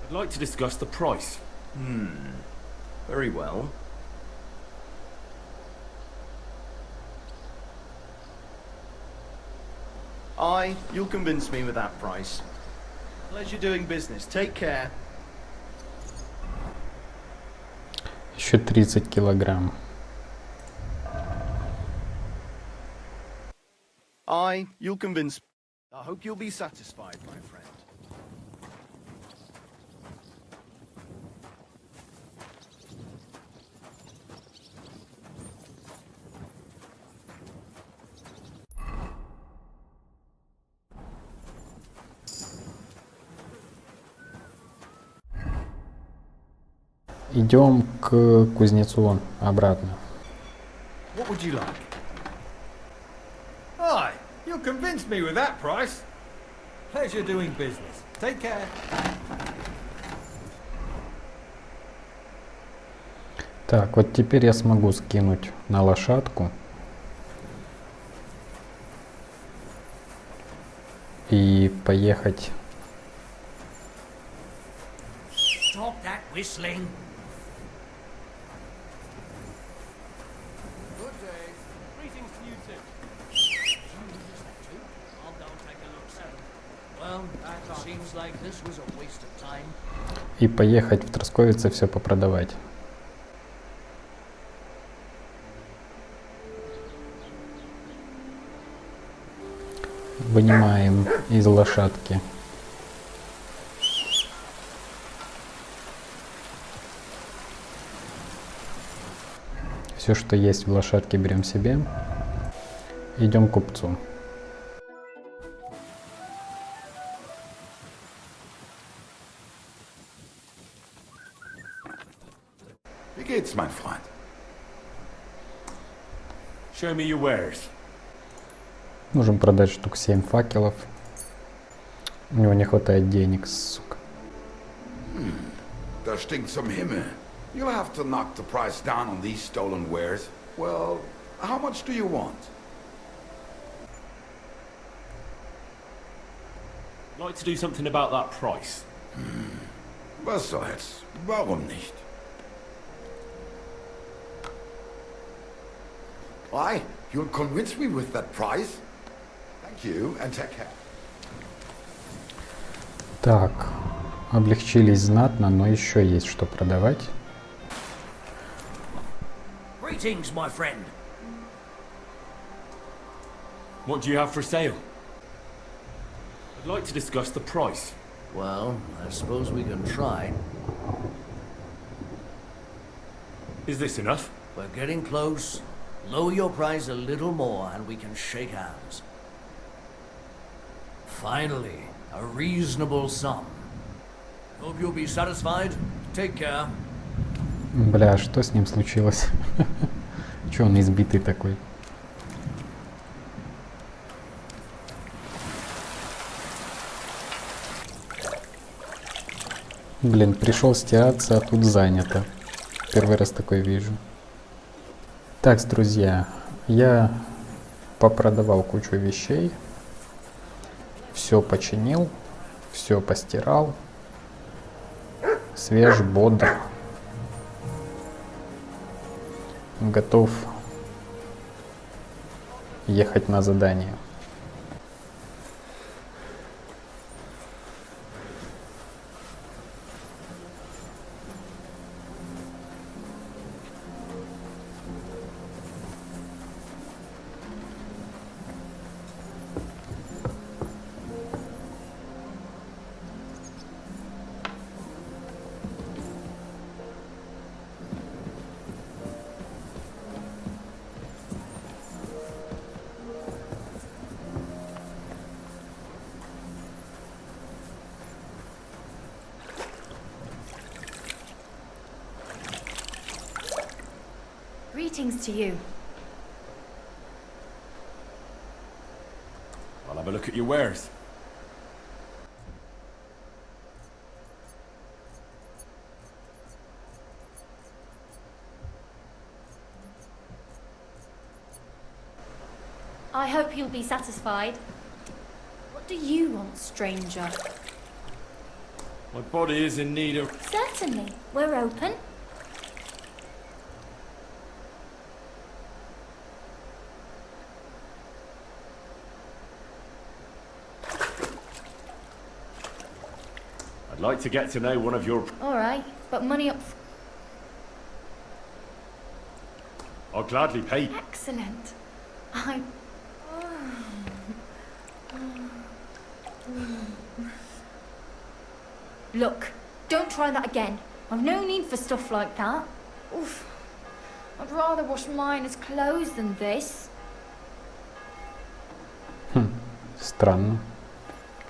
I'd like to discuss the price. Very well. You'll convince me with that price. Pleasure doing business. Take care. еще 30 килограмм. You'll convince. I hope you'll be satisfied, my friend. Идем к кузнецу обратно. What would you like? Aye, you'll convince me with that price. Pleasure doing business. Take care. Так, вот теперь я смогу скинуть на лошадку и поехать. Stop that whistling. Good day. Greetings to you too. I'll go and take a look, sir. Well, that seems like this was a waste of time. И поехать в Тросковице все попродавать. Вынимаем из лошадки все, что есть в лошадке, берем себе. Идем к купцу. Wie geht's, mein Freund? Show me your wares. Можем продать штук 7 факелов. У него не хватает денег, сука. Das stinkt zum Himmel. You'll have to knock the price down on these stolen wares. Well, how much do you want? I'd like to do something about that price. Was soll's? Warum nicht? Why? You'll convince me with that price? Thank you, and take care. Так, облегчились знатно, но еще есть что продавать. Greetings, my friend. What do you have for sale? I'd like to discuss the price. Well, I suppose we can try. Is this enough? We're getting close. Lower your price a little more and we can shake hands. Finally, a reasonable sum. Hope you'll be satisfied. Take care. Бля, что с ним случилось? Че он избитый такой? Блин, пришел стираться, а тут занято. Первый раз такое вижу. Так, друзья, я попродавал кучу вещей. Все починил, все постирал. Свеж, бодр. Готов ехать на задание. Greetings to you. I'll have a look at your wares. I hope you'll be satisfied. What do you want, stranger? My body is in need of... Certainly. We're open. I'd like to get to know one of your... All right, but money up... I'll gladly pay... Excellent. Look, don't try that again. I've no need for stuff like that. Oof. I'd rather wash miner's clothes than this. Странно.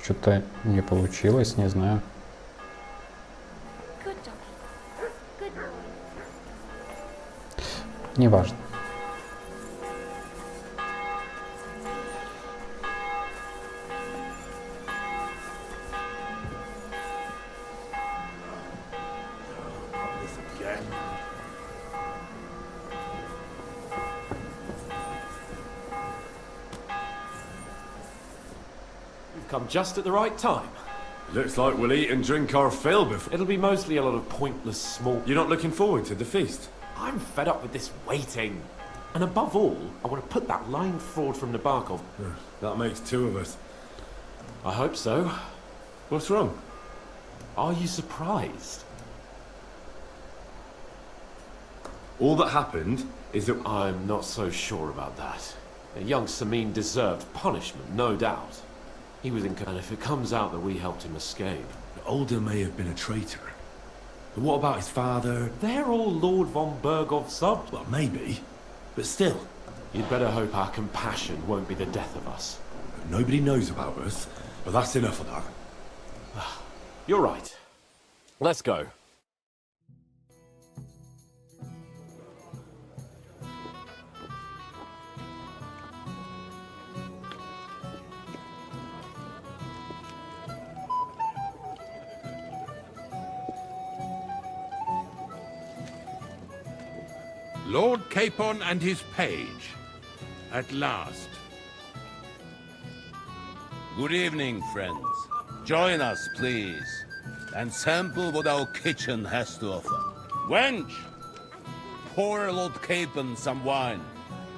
Что-то не получилось, не знаю. Good doggy. Good boy. Неважно. Come just at the right time. Looks like we'll eat and drink our fill before... It'll be mostly a lot of pointless small... You're not looking forward to the feast? I'm fed up with this waiting. And above all, I want to put that lying fraud from Nabokov. That makes two of us. I hope so. What's wrong? Are you surprised? All that happened is that... I'm not so sure about that. Young Samin deserved punishment, no doubt. He was in... And if it comes out that we helped him escape... Older may have been a traitor. But what about his father? They're all Lord von Bergov's subs. Well, maybe. But still. You'd better hope our compassion won't be the death of us. But nobody knows about us. But that's enough of that. You're right. Let's go. Lord Capon and his page. At last. Good evening, friends. Join us, please, and sample what our kitchen has to offer. Wench, pour Lord Capon some wine.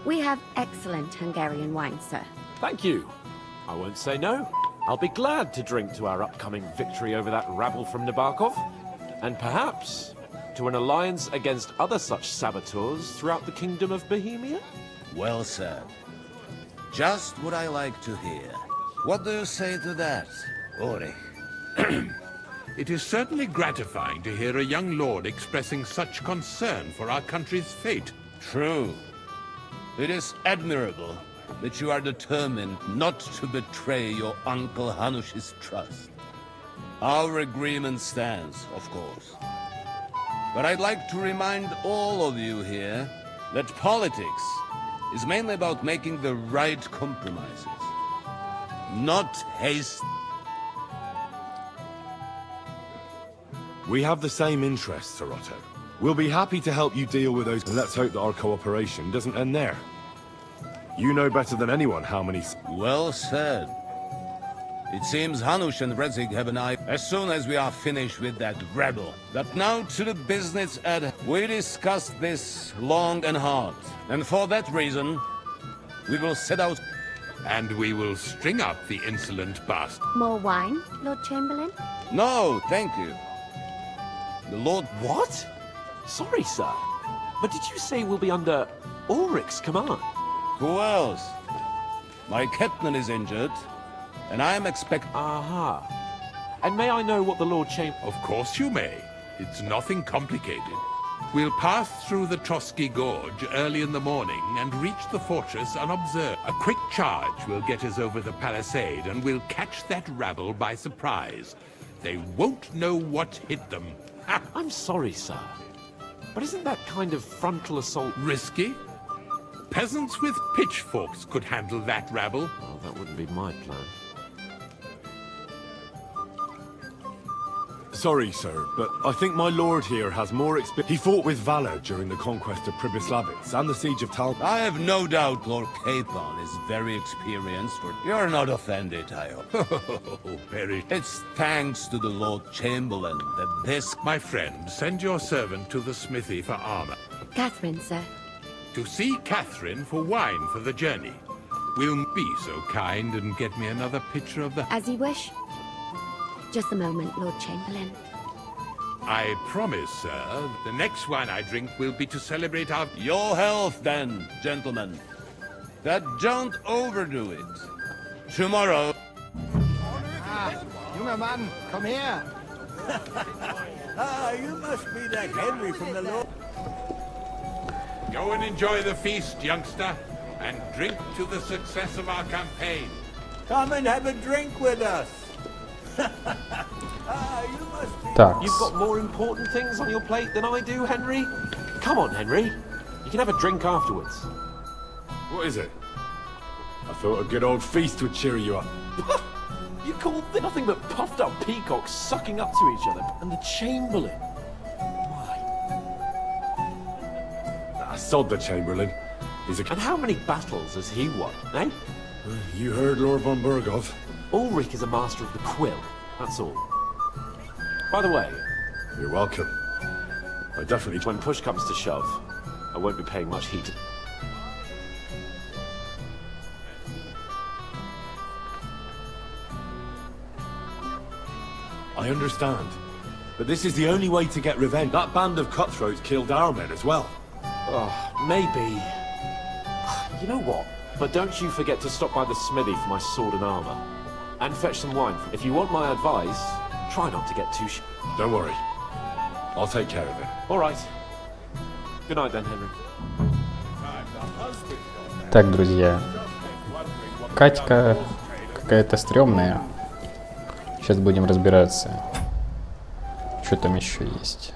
We have excellent Hungarian wine, sir. Thank you. I won't say no. I'll be glad to drink to our upcoming victory over that rabble from Nabokov, and perhaps to an alliance against other such saboteurs throughout the kingdom of Bohemia? Well said. Just what I like to hear. What do you say to that, Ulrich? It is certainly gratifying to hear a young lord expressing such concern for our country's fate. True. It is admirable that you are determined not to betray your Uncle Hanush's trust. Our agreement stands, of course. But I'd like to remind all of you here that politics is mainly about making the right compromises, not haste. We have the same interests, Sir Otto. We'll be happy to help you deal with those, and let's hope that our cooperation doesn't end there. You know better than anyone how many... Well said. It seems Hanush and Rezig have an eye as soon as we are finished with that rebel. But now to the business at hand. We discussed this long and hard, and for that reason, we will set out... And we will string up the insolent bastard. More wine, Lord Chamberlain? No, thank you. The Lord... What? Sorry, sir. But did you say we'll be under Ulrich's command? Who else? My captain is injured, and I am expect... Aha. And may I know what the Lord Of course you may. It's nothing complicated. We'll pass through the Trotsky Gorge early in the morning and reach the fortress unobserved. A quick charge will get us over the palisade, and we'll catch that rabble by surprise. They won't know what hit them. I'm sorry, sir. But isn't that kind of frontal assault... Risky? Peasants with pitchforks could handle that rabble. Well, that wouldn't be my plan. Sorry, sir, but I think my lord here has more experience. He fought with valor during the conquest of Pribyslavitz and the siege of Talbot. I have no doubt Lord Capon is very experienced. You're not offended, I hope. Oh, very. It's thanks to the Lord Chamberlain that this... My friend, send your servant to the smithy for armor. Catherine, sir. To see Catherine for wine for the journey. Will be so kind and get me another picture of the... As you wish. Just a moment, Lord Chamberlain. I promise, sir, the next wine I drink will be to celebrate our... Your health, then, gentlemen. But don't overdo it. Tomorrow... Junger Mann, come here. You must be that Henry from the Lord. Go and enjoy the feast, youngster, and drink to the success of our campaign. Come and have a drink with us. Так. You've got more important things on your plate than I do, Henry. Come on, Henry. You can have a drink afterwards. What is it? I thought a good old feast would cheer you up. You called nothing but puffed up peacocks sucking up to each other, and the Chamberlain. Sod the Chamberlain. He's a... And how many battles has he won, eh? You heard Lord von Burgov. Ulrich is a master of the quill, that's all. By the way... You're welcome. I definitely... When push comes to shove, I won't be paying much heed. I understand. But this is the only way to get revenge. That band of cutthroats killed our men as well. Oh, maybe. You know what? But don't you forget to stop by the smithy for my sword and armor. And fetch some wine. If you want my advice, try not to get too Don't worry. I'll take care of it. All right. Good night then, Henry. Так, друзья. Катька какая-то стрёмная. Сейчас будем разбираться, что там еще есть.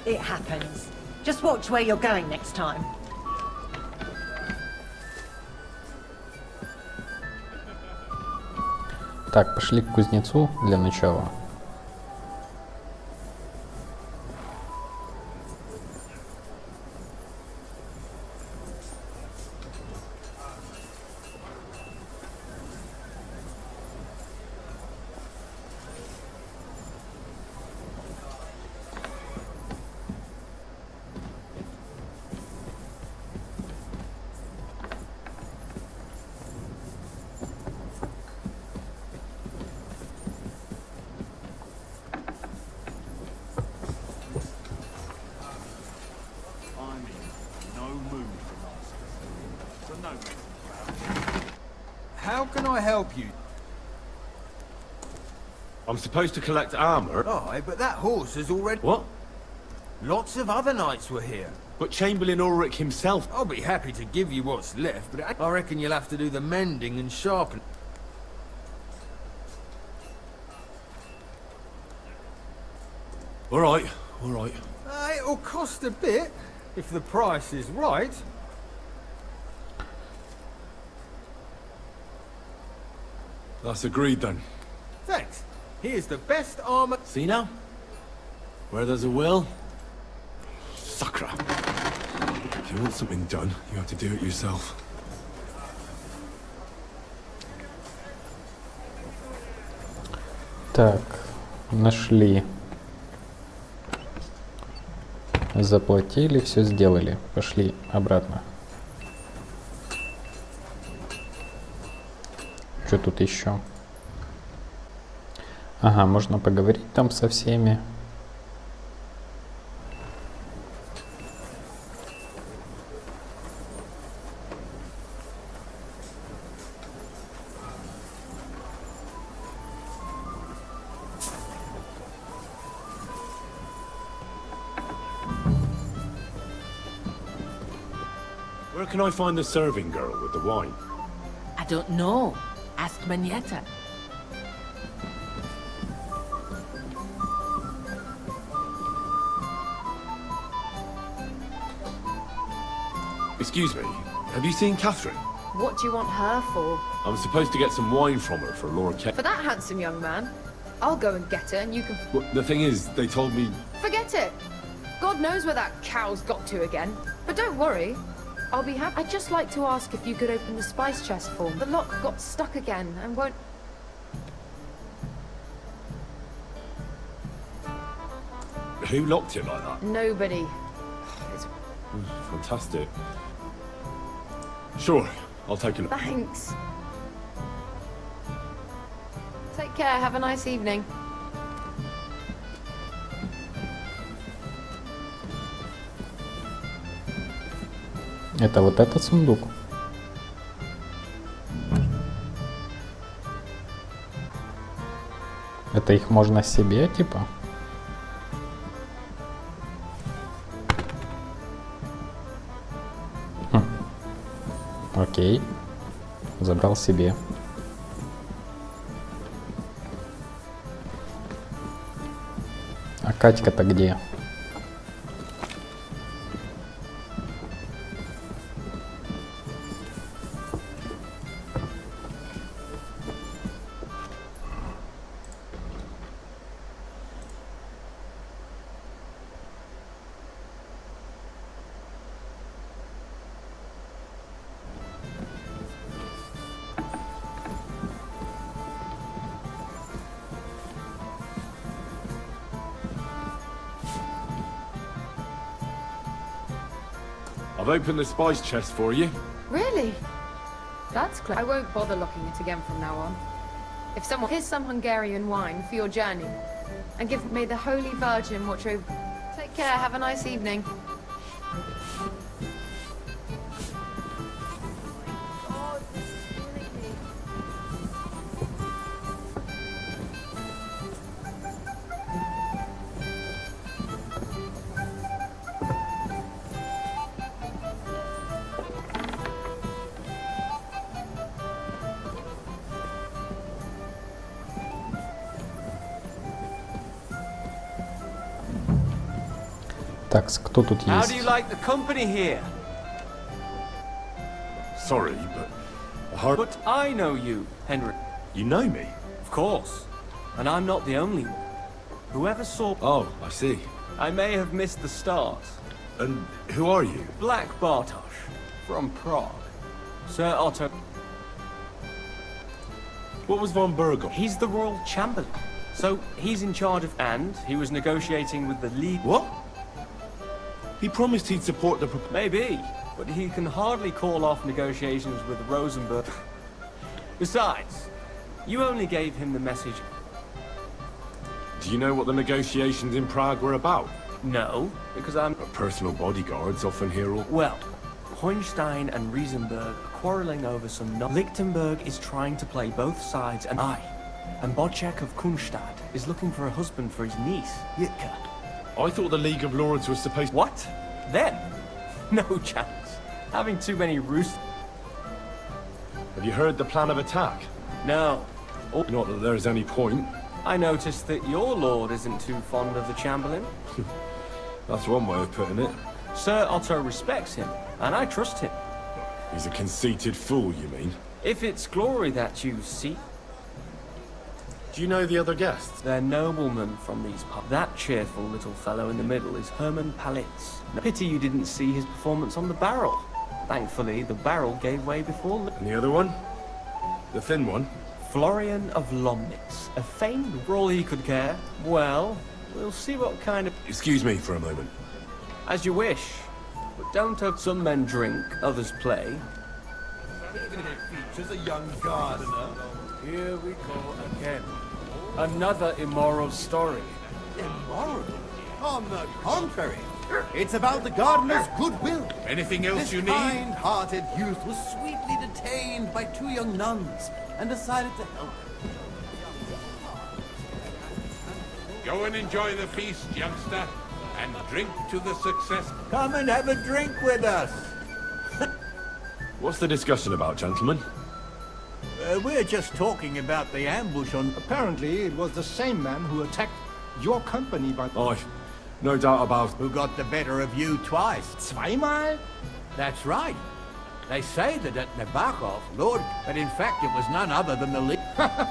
It happens. Just watch where you're going next time. Так, пошли к кузнецу для начала. can I help you? I'm supposed to collect armor. Aye, but that horse has already... What? Lots of other knights were here. But Chamberlain Ulrich himself... I'll be happy to give you what's left, but I reckon you'll have to do the mending and sharpen. All right, all right. It'll cost a bit, if the price is right. That's agreed then. Thanks. Here's the best armor... See now? Where there's a will... Sakra. If you want something done, you have to do it yourself. Так, нашли. Заплатили, все сделали. Пошли обратно. Что тут еще? Ага, можно поговорить там со всеми. Where can I find the serving girl with the wine? I don't know. Ask Manietta. Excuse me, have you seen Catherine? What do you want her for? I'm supposed to get some wine from her for Lord For that handsome young man? I'll go and get her and you can... Well, the thing is, they told me... Forget it! God knows where that cow's got to again. But don't worry. I'll be happy. I'd just like to ask if you could open the spice chest for me. The lock got stuck again and won't... Who locked it like that? Nobody. It's... Fantastic. Sure, I'll take a look. Thanks. Take care, have a nice evening. Это вот этот сундук. Это их можно себе, типа? Окей. Забрал себе. А Катька-то где? I've opened the spice chest for you. Really? That's clever. I won't bother locking it again from now on. If someone... Here's some Hungarian wine for your journey. And give me the Holy Virgin watch over... Take care, have a nice evening. Так, кто тут How есть? do you like the company here? Sorry, but... But I know you, Henry. You know me? Of course. And I'm not the only one. Whoever saw... Oh, I see. I may have missed the start. And who are you? Black Bartosz, from Prague. Sir Otto... What was von Bergel? He's the Royal Chamberlain. So he's in charge of... And he was negotiating with the League... What? He promised he'd support the... Maybe, but he can hardly call off negotiations with Rosenberg. Besides, you only gave him the message. Do you know what the negotiations in Prague were about? No, because I'm... Personal bodyguards often hear all... Well, Hohenstein and Riesenberg are quarrelling over some Lichtenberg is trying to play both sides, and Bocek of Kunstadt is looking for a husband for his niece, Yitka. I thought the League of Lords was supposed... What? Them? No chance. Having too many roosts... Have you heard the plan of attack? No. Not that there's any point. I noticed that your lord isn't too fond of the Chamberlain. That's one way of putting it. Sir Otto respects him, and I trust him. He's a conceited fool, you mean? If it's glory that you seek... Do you know the other guests? They're noblemen from these parts. That cheerful little fellow in the middle is Herman Palitz. Pity you didn't see his performance on the barrel. Thankfully, the barrel gave way before... And the other one? The thin one? Florian of Lomnitz. A famed for all he could care. Well, we'll see what kind of... Excuse me for a moment. As you wish. But don't have some men drink, others play. Even if it features a young gardener. Here we go again. Another immoral story. Immoral? On the contrary. It's about the gardener's goodwill. Anything else this you need? This kind-hearted youth was sweetly detained by 2 young nuns and decided to help. Go and enjoy the feast, youngster, and drink to the success. Come and have a drink with us. What's the discussion about, gentlemen? We're just talking about the ambush on... Apparently, it was the same man who attacked your company by... Aye, no doubt about... Who got the better of you twice. Zweimal? That's right. They say that at Nabokov, Lord, but in fact it was none other than the leader.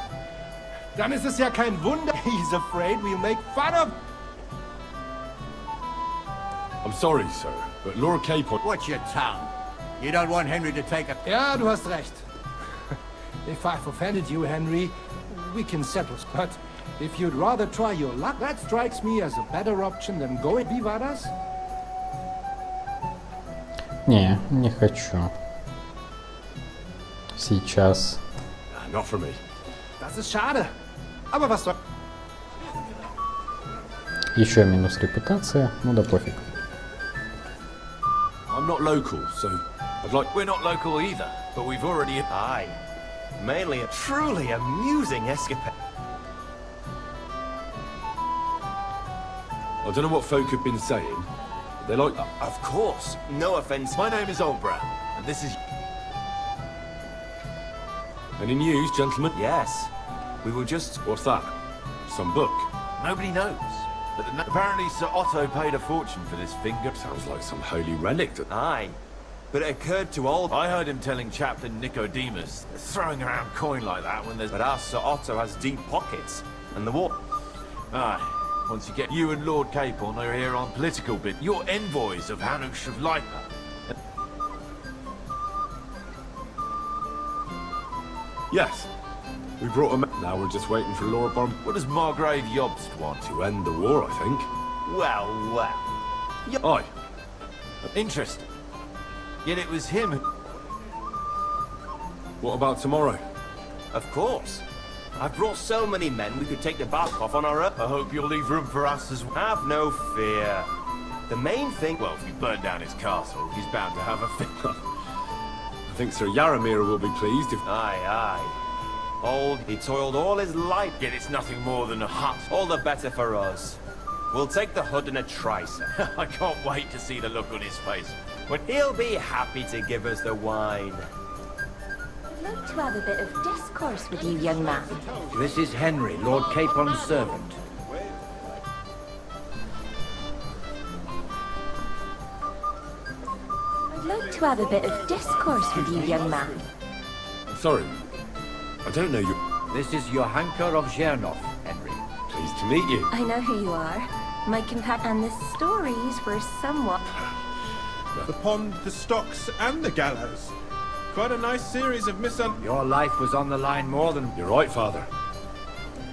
Dann ist es ja kein Wunder, he's afraid we'll make fun of... I'm sorry, sir, but Lord Capon... Watch your tongue. You don't want Henry to take a... Ja, du hast recht. If I've offended you, Henry, we can settle. But if you'd rather try your luck, that strikes me as a better option than going. Wie war das? Не хочу. Сейчас. Not for me. Das ist schade. Aber was soll... Еще минус репутация, ну да пофиг. I'm not local, so I'd like... We're not local either, but we've already... Aye. Mainly a truly amusing escapade. I don't know what folk have been saying. They like... Of course. No offense. My name is Olbra, and this is... Any news, gentlemen? Yes. We were just... What's that? Some book? Nobody knows. But apparently Sir Otto paid a fortune for this finger. Sounds like some holy relic. Aye. But it occurred to all... I heard him telling Chaplain Nicodemus, throwing around coin like that when there's... But our Sir Otto has deep pockets, and the war... Aye. Once you get... You and Lord Capon are here on political bit. You're envoys of Hanush of Leipa. Yes. We brought him... Now we're just waiting for Lord Bomb... What does Margrave Jobst want? To end the war, I think. Well. Aye. Interesting. Yet it was him who... What about tomorrow? Of course. I've brought so many men we could take the bark off on our own. I hope you'll leave room for us as well. Have no fear. The main thing... Well, if we burn down his castle, he's bound to have a fit. I think Sir Yaramir will be pleased if... Aye. He toiled all his life, yet it's nothing more than a hut. All the better for us. We'll take the hood in a trice. I can't wait to see the look on his face. But he'll be happy to give us the wine. I'd like to have a bit of discourse with you, young man. This is Henry, Lord Capon's servant. I'd like to have a bit of discourse with you, young man. Sorry. I don't know you. This is Johanka of Zhernov, Henry. Pleased to meet you. I know who you are. My companion and the stories were somewhat... The pond, the stocks, and the gallows. Quite a nice series of Your life was on the line more than... You're right, Father.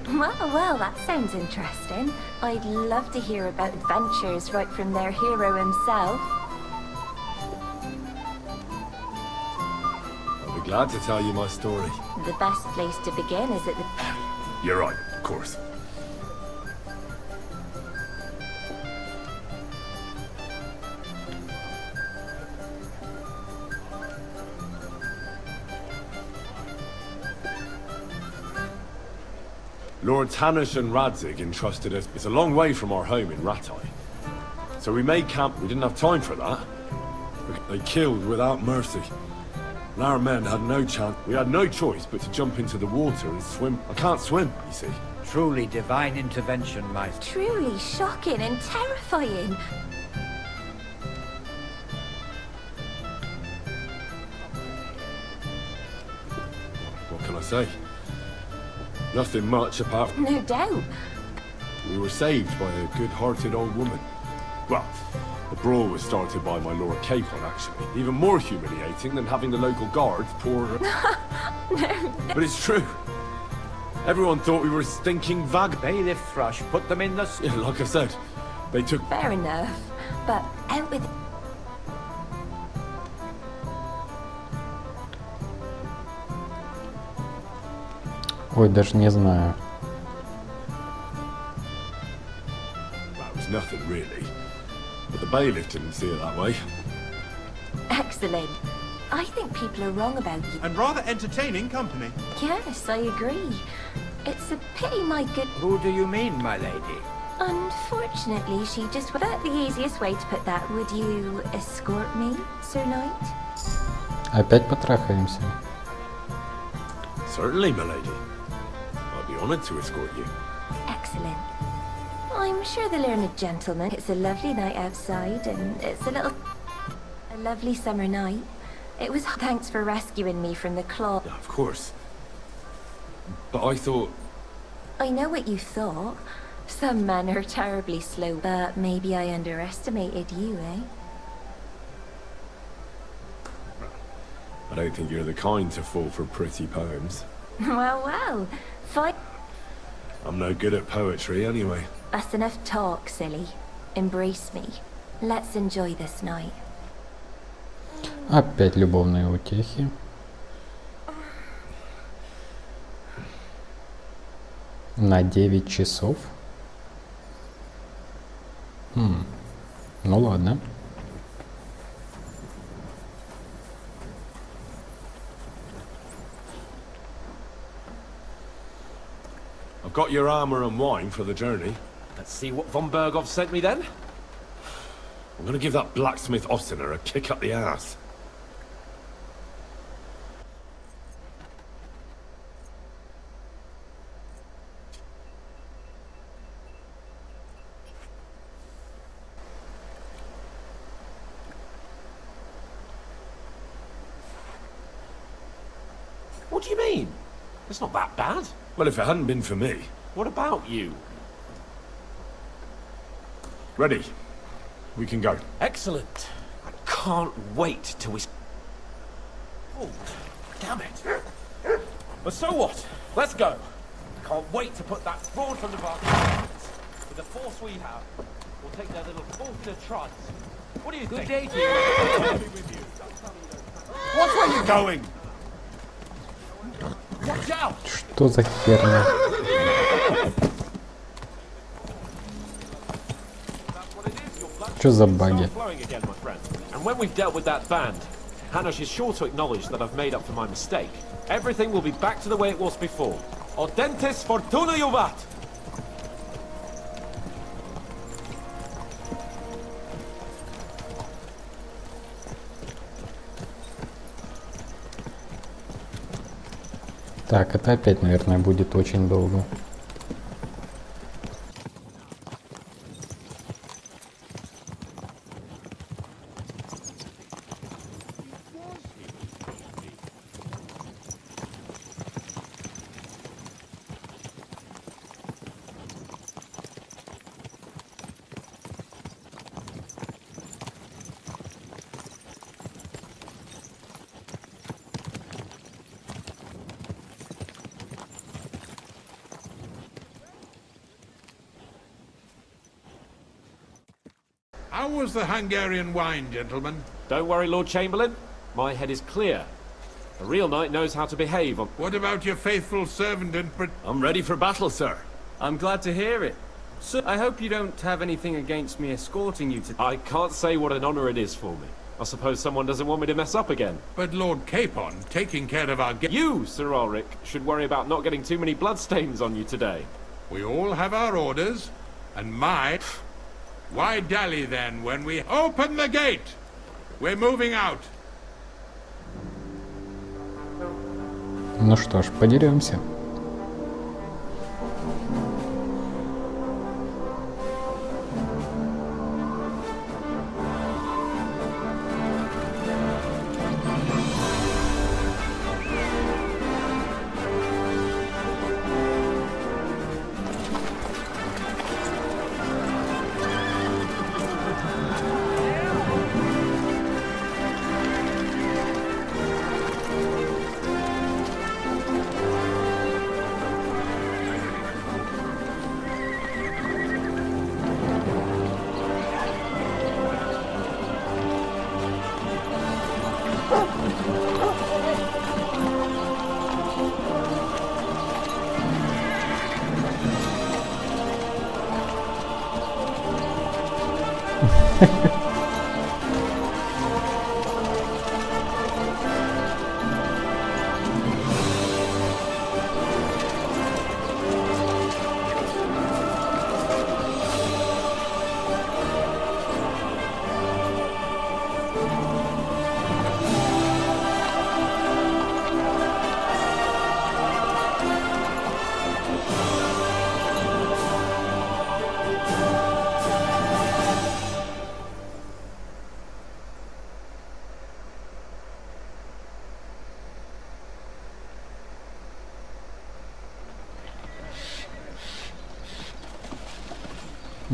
Well, that sounds interesting. I'd love to hear about adventures right from their hero himself. I'll be glad to tell you my story. The best place to begin is at the... You're right, of course. Lord Hanush and Radzig entrusted us. It's a long way from our home in Ratai. So we made camp. We didn't have time for that. They killed without mercy. And our men had no chance. We had no choice but to jump into the water and swim. I can't swim, you see. Truly divine intervention, my... Truly shocking and terrifying. What can I say? Nothing much apart from... No doubt. We were saved by a good-hearted old woman. Well, the brawl was started by my Lord Capon, actually. Even more humiliating than having the local guards pour... No. But it's true. Everyone thought we were stinking vag... Bailiff Thrush put them in the... Yeah, like I said, they took... Fair enough. But out with... Ой, даже не знаю. Well, it was nothing, really. But the bailiff didn't see it that way. Excellent. I think people are wrong about you. And rather entertaining company. Yes, I agree. It's a pity my good... Who do you mean, my lady? Unfortunately, she just... But the easiest way to put that, would you escort me, Sir Knight? Опять потрахаемся. Certainly, my lady. I'd be honored to escort you. Excellent. I'm sure the learned gentleman. It's a lovely night outside, and it's a lovely summer night. It was... Thanks for rescuing me from the claw. Yeah, of course. But I thought... I know what you thought. Some men are terribly slow, but maybe I underestimated you, eh? I don't think you're the kind to fall for pretty poems. Well. Fine. I'm no good at poetry, anyway. That's enough talk, silly. Embrace me. Let's enjoy this night. Опять любовные утехи. На 9 часов. Ну ладно. I've got your armor and wine for the journey. Let's see what von Berghoff sent me then. I'm gonna give that blacksmith Ossiner a kick up the ass. What do you mean? It's not that bad. Well, if it hadn't been for me... What about you? Ready. We can go. Excellent. I can't wait till we... Oh, damn it. But so what? Let's go. I can't wait to put that fraud from the bar. With the force we have, we'll take their little forfeit tries. What do you think? Good day to you. I'll be with you. Watch where you're going! Watch out! Что за херня? Что за баги? And when we've dealt with that band, Hanush is sure to acknowledge that I've made up for my mistake. Everything will be back to the way it was before. Audentes fortuna juvat! Так, это опять, наверное, будет очень долго. How was the Hungarian wine, gentlemen? Don't worry, Lord Chamberlain. My head is clear. A real knight knows how to behave. What about your faithful servant and... I'm ready for battle, sir. I'm glad to hear it. Sir, I hope you don't have anything against me escorting you to... I can't say what an honor it is for me. I suppose someone doesn't want me to mess up again. But Lord Capon, taking care of our You, Sir Ulrich, should worry about not getting too many bloodstains on you today. We all have our orders, and my... Why dally then when we open the gate? We're moving out. Ну что ж, подеремся.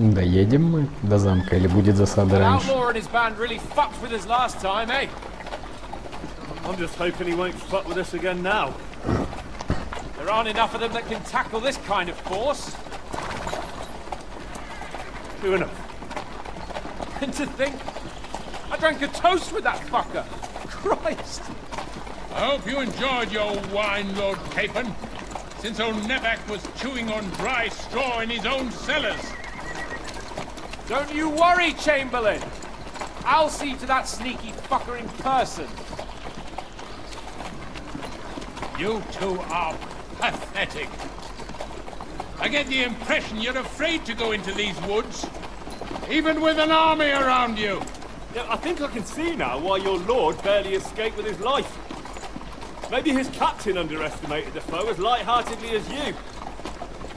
Доедем мы до замка или будет засада раньше? Outlaw and his band really fucked with us last time, eh? I'm just hoping he won't fuck with us again now. There aren't enough of them that can tackle this kind of force. True enough. And to think, I drank a toast with that fucker. Christ! I hope you enjoyed your wine, Lord Capon, since old Nevac was chewing on dry straw in his own cellars. Don't you worry, Chamberlain. I'll see to that sneaky fucker in person. You two are pathetic. I get the impression you're afraid to go into these woods, even with an army around you. Yeah, I think I can see now why your lord barely escaped with his life. Maybe his captain underestimated the foe as light-heartedly as you.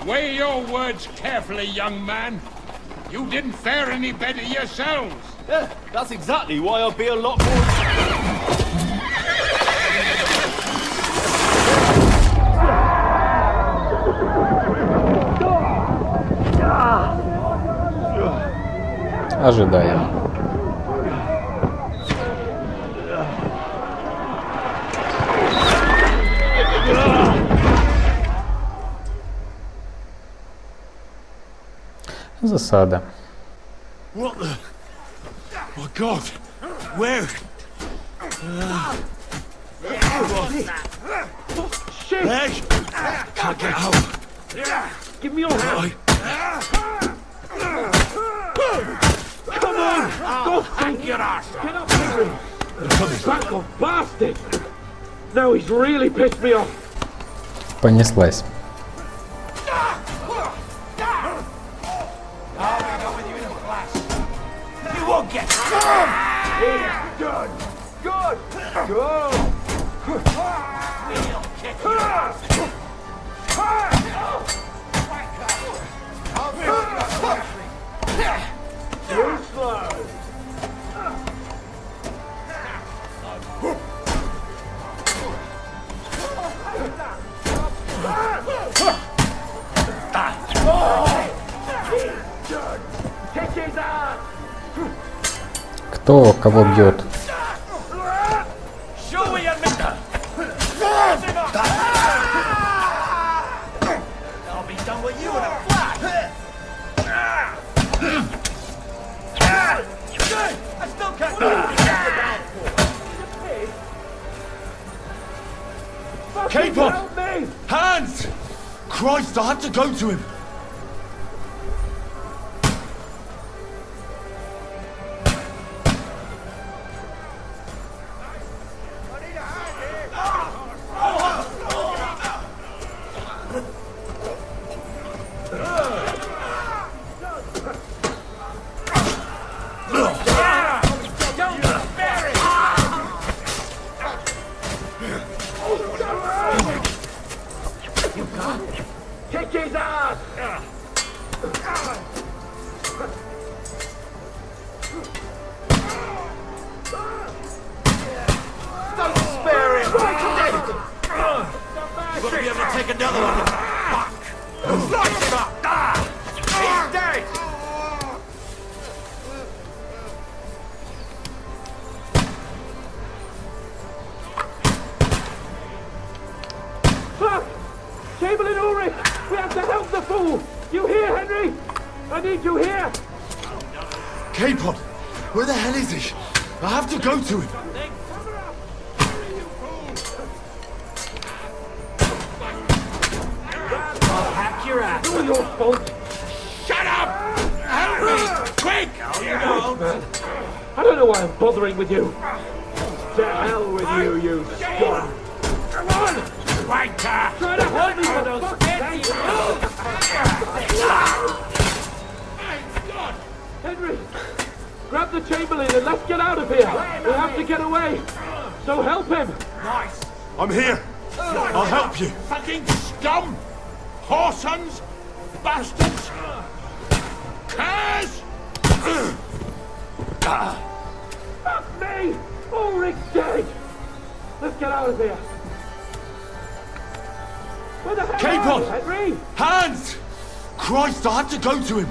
Weigh your words carefully, young man. You didn't fare any better yourselves. Yeah, that's exactly why I'll be a lot more... Ожидаем. Засада. What the? My God! Where? Shit! Hey! Can't get out. Give me your hand. Come on! Go thank your ass! Get up here! Back off, bastard! Now he's really pissed me off. Понеслась. You won't get good! Good! Good! We'll kick your ass! Too slow! Кто кого бьет? Capon! Hands! Christ, I had to go to him. need you here! K-Pod, where the hell is he? I have to go to him. I'll hack your ass. It's all your fault. Shut up! Help me! Quick! I don't know why I'm bothering with you. To hell with you, you scum. Come on! Wanker! Try to help me for those Henry! Grab the Chamberlain and let's get out of here! We have to get away! So help him! Nice! I'm here. I'll help you. Fucking scum! Whoresons! Bastards! Curs! Fuck me! Ulrich's dead! Let's get out of here! Where the hell K-Pod! are you, Henry? Hands! Christ, I have to go to him.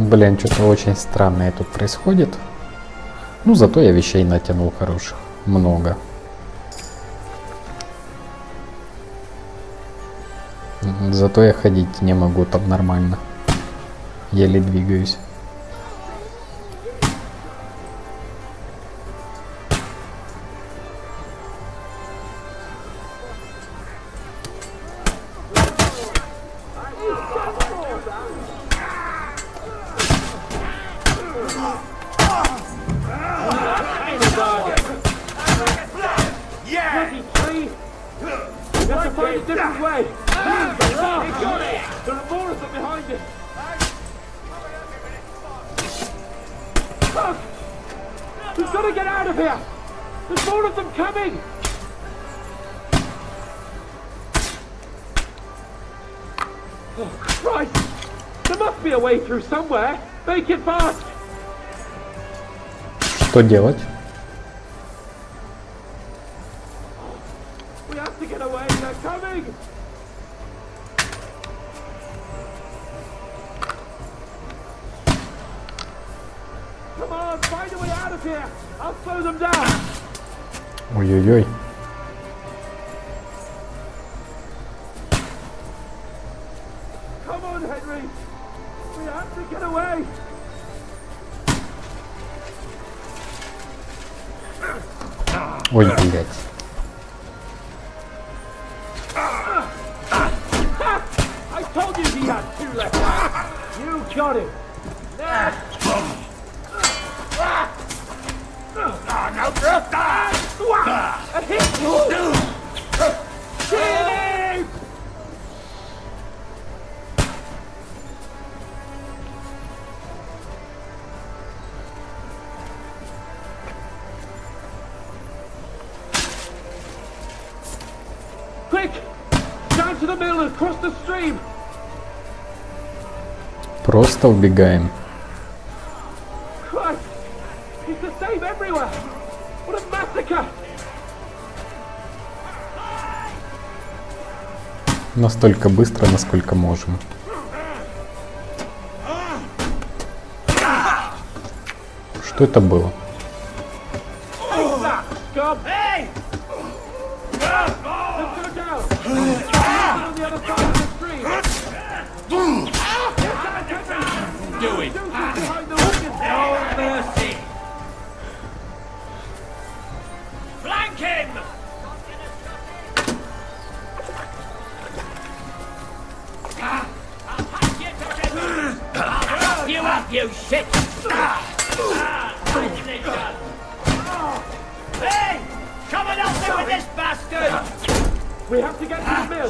Блин, что-то очень странное тут происходит. Ну, зато я вещей натянул хороших. Много. Зато я ходить не могу там нормально. Еле двигаюсь. We've got to get out of here! There's more of them coming! Oh, Christ! There must be a way through somewhere! Make it fast! Что делать? We have to get away! They're coming! Come on, find a way out of here! I'll slow them down! Ой-ой-ой. Come on, Henry! We have to get away! Ой, блядь. I told you he had two left! You got him! A hit! Kill! Quick! Down to the mill and cross the stream! Просто убегаем. Christ! It's the same everywhere! What a massacre! Настолько быстро, насколько можем. Что это было? Hey! Let's go down! On the other side of the stream! Do it! Behind the wicket! No mercy! Flank him! You up, you shit! Hey! Come and help me with this bastard! We have to get to the mill!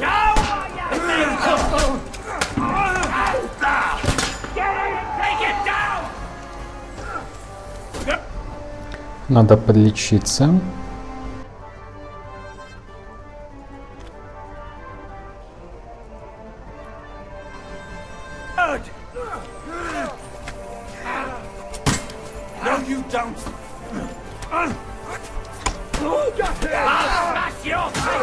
Get it! Take it down! Надо подлечиться. No, you don't! I'll smash your face!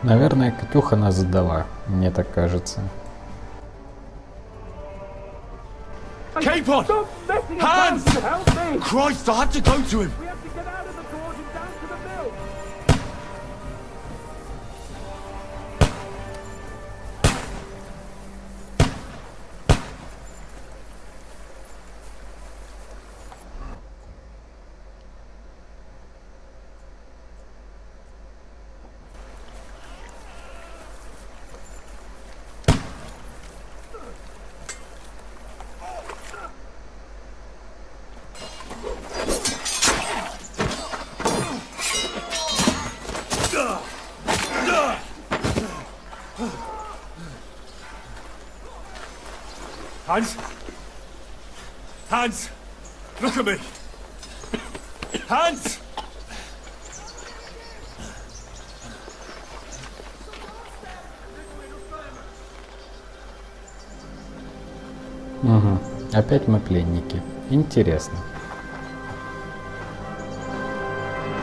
Наверное, Катюха нас сдала, мне так кажется. K-Pod! Cape on! Stop messing Hands! about and help me! Christ, I had to go to him! We have to get out of the gorge and down to the mill! Hans? Hans! Look at me! Hans! Угу. Опять мы пленники. Интересно.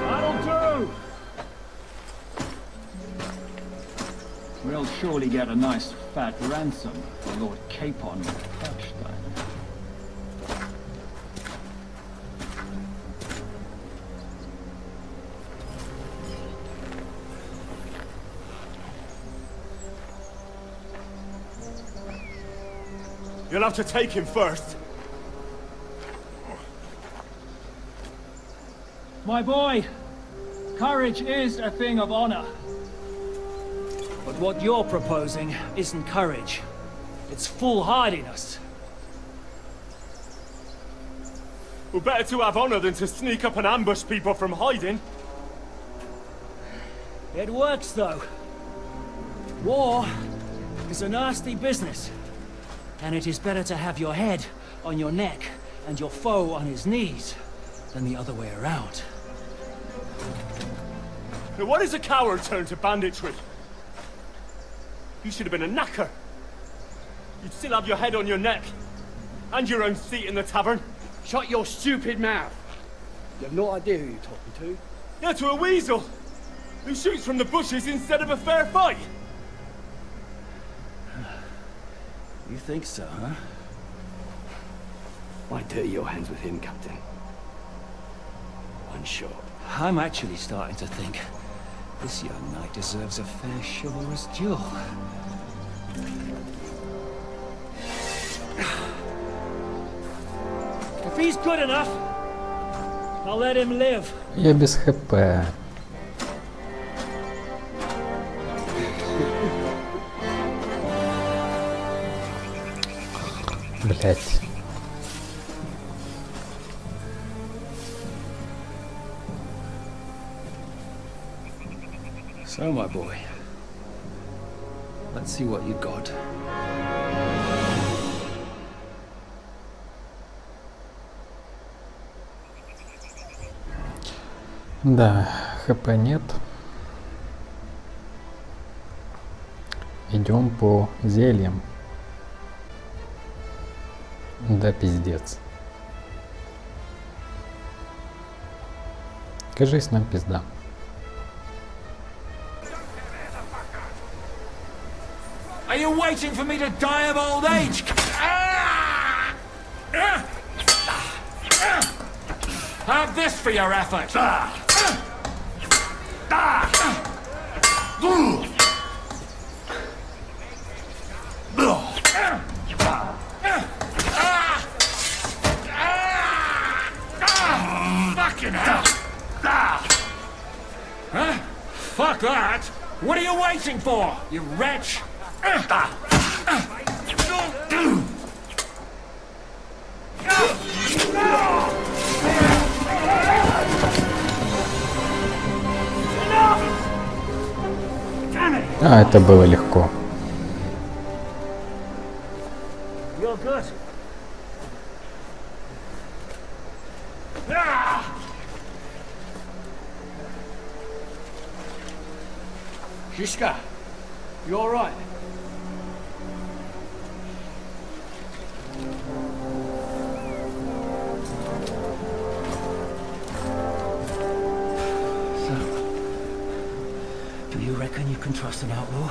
That'll do! We'll surely get a nice fat ransom for Lord Capon and Perchstein. You'll have to take him first. My boy, courage is a thing of honor. But what you're proposing isn't courage. It's foolhardiness. Well, better to have honor than to sneak up and ambush people from hiding. It works, though. War is a nasty business. And it is better to have your head on your neck and your foe on his knees than the other way around. Now, why does a coward turn to banditry? You should have been a knacker. You'd still have your head on your neck. And your own seat in the tavern. Shut your stupid mouth. You have no idea who you're talking to. Yeah, to a weasel. Who shoots from the bushes instead of a fair fight. You think so, huh? Why dirty your hands with him, Captain? One shot. I'm actually starting to think this young knight deserves a fair chivalrous duel. If he's good enough, I'll let him live. Я без ХП. Блять. So, my boy, let's see what you got. Да, ХП нет. Идем по зельям. Да, пиздец. Кажись, нам пизда. Are you waiting for me to die of old age? Have this for your effort. Fucking hell! Huh? Fuck that! What are you waiting for, you wretch? А, это было легко. You're good. Shishka, you all right? Do you reckon you can trust an outlaw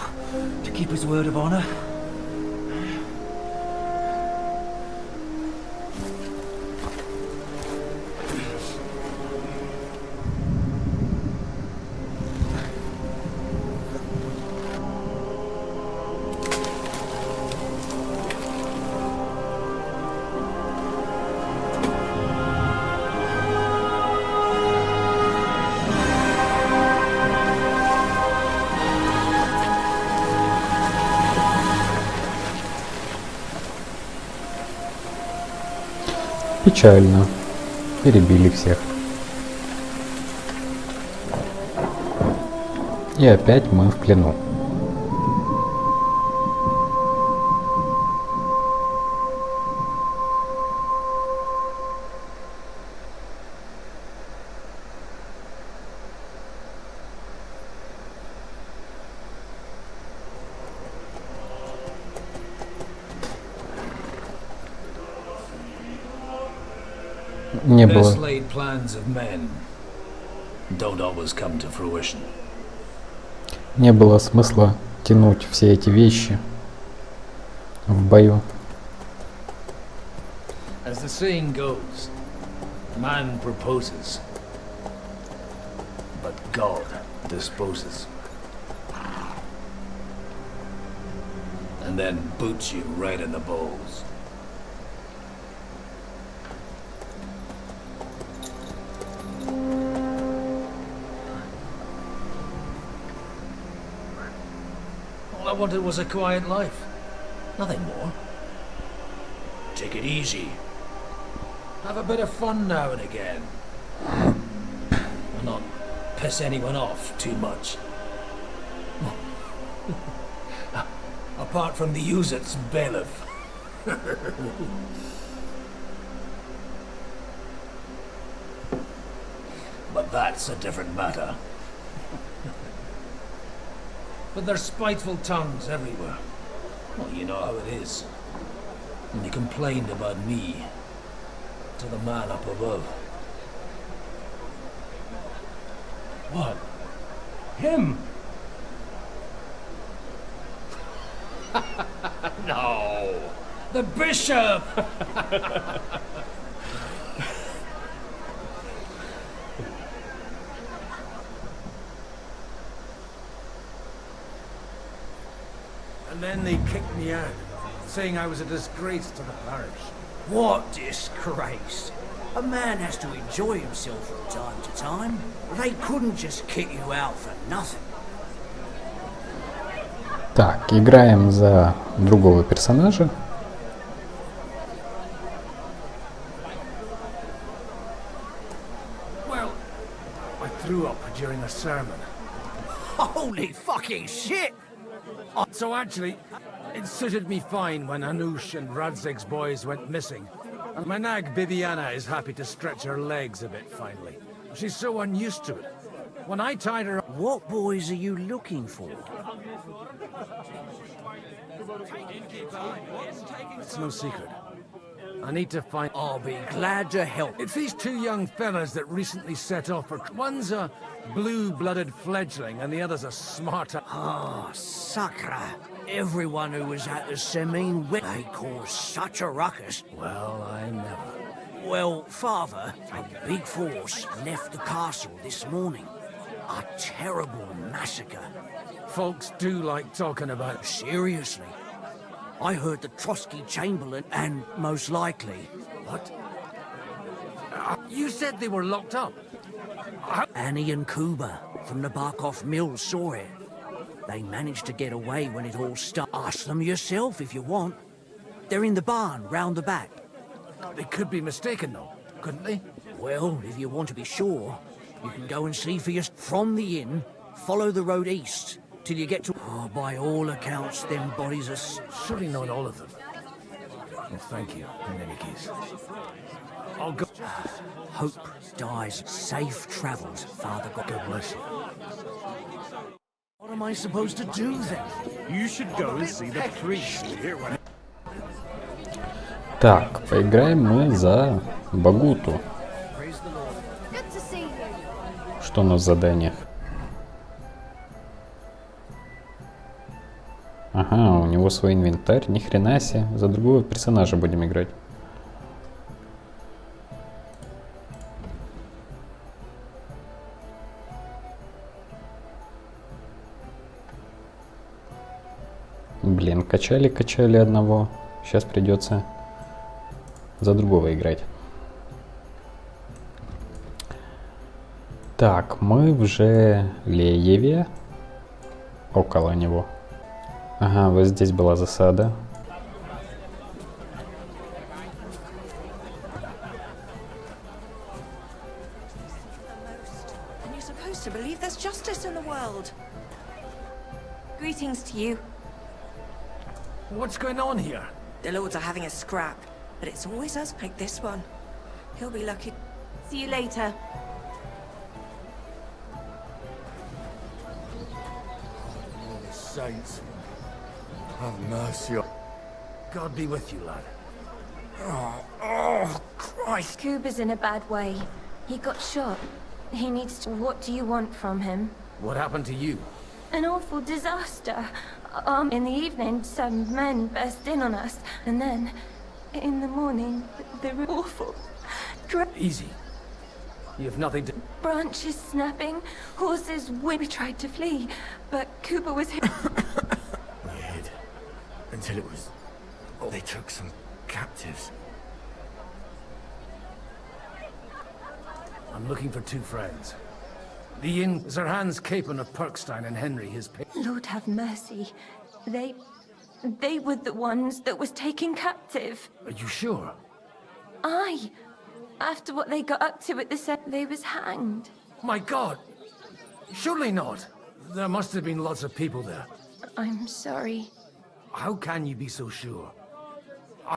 to keep his word of honor? Печально. Перебили всех. И опять мы в плену. Не было. Best laid plans of men don't always come to fruition. Не было смысла тянуть все эти вещи в бою. As the saying goes, man proposes, but God disposes. And then boots you right in the balls. All I wanted was a quiet life. Nothing more. Take it easy. Have a bit of fun now and again. And not piss anyone off too much. Apart from the Užice's bailiff. But that's a different matter. But there's spiteful tongues everywhere. Well, you know how it is. And they complained about me to the man up above. What? Him? No! The bishop! And then they kicked me out, saying I was a disgrace to the parish. What disgrace? A man has to enjoy himself from time to time. They couldn't just kick you out for nothing. Так, играем за другого персонажа. Well, I threw up during a sermon. Holy fucking shit! So actually, it suited me fine when Anush and Radzig's boys went missing. And my nag Bibiana is happy to stretch her legs a bit finally. She's so unused to it. When I tied her up... What boys are you looking for? It's no secret. I need to find... I'll be glad to help. It's these two young fellas that recently set off for... One's a blue-blooded fledgling and the other's a smart... Ah, Sakra. Everyone who was at the Semine, they caused such a ruckus. Well, I never... Well, Father, a big force left the castle this morning. A terrible massacre. Folks do like talking about... Seriously. I heard the Trotsky Chamberlain and, most likely... What? You said they were locked up. Annie and Kuba from the Barkov Mill saw it. They managed to get away when it all started. Ask them yourself if you want. They're in the barn, round the back. They could be mistaken, though, couldn't they? Well, if you want to be sure, you can go and see for yourself. From the inn, follow the road east, till you get to... Oh, by all accounts, them bodies are... Surely not all of them. Well, thank you, in any case. I'll go... Hope dies. Safe travels, Father God. God bless you. What am I supposed to do then? You should go and see the priest. Так, поиграем мы за Багуту. Что у нас в заданиях? Ага, у него свой инвентарь. Ни хрена себе. За другого персонажа будем играть. Блин, качали одного. Сейчас придется за другого играть. Так, мы в Желееве. Около него. Ага, вот здесь была засада. supposed to believe there's justice in the world. Greetings to you. What's going on here? The lords are having a scrap, but it's always us pick this one. He'll be lucky. See you later. Saints, have mercy. God be with you, lad. Oh, Christ. Kuba's in a bad way. He got shot. He needs to... What do you want from him? What happened to you? An awful disaster. In the evening, some men burst in on us, and then, in the morning, they were awful. Easy. You have nothing to... Branches snapping, horses We tried to flee, but Kuba was hit. We hid. Until it was... Oh, they took some captives. I'm looking for two friends. The inn... Sir Hans Capon of Perkstein and Henry, his... Lord have mercy. They were the ones that was taken captive. Are you sure? Aye. After what they got up to at the set, they was hanged. My God! Surely not! There must have been lots of people there. I'm sorry. How can you be so sure?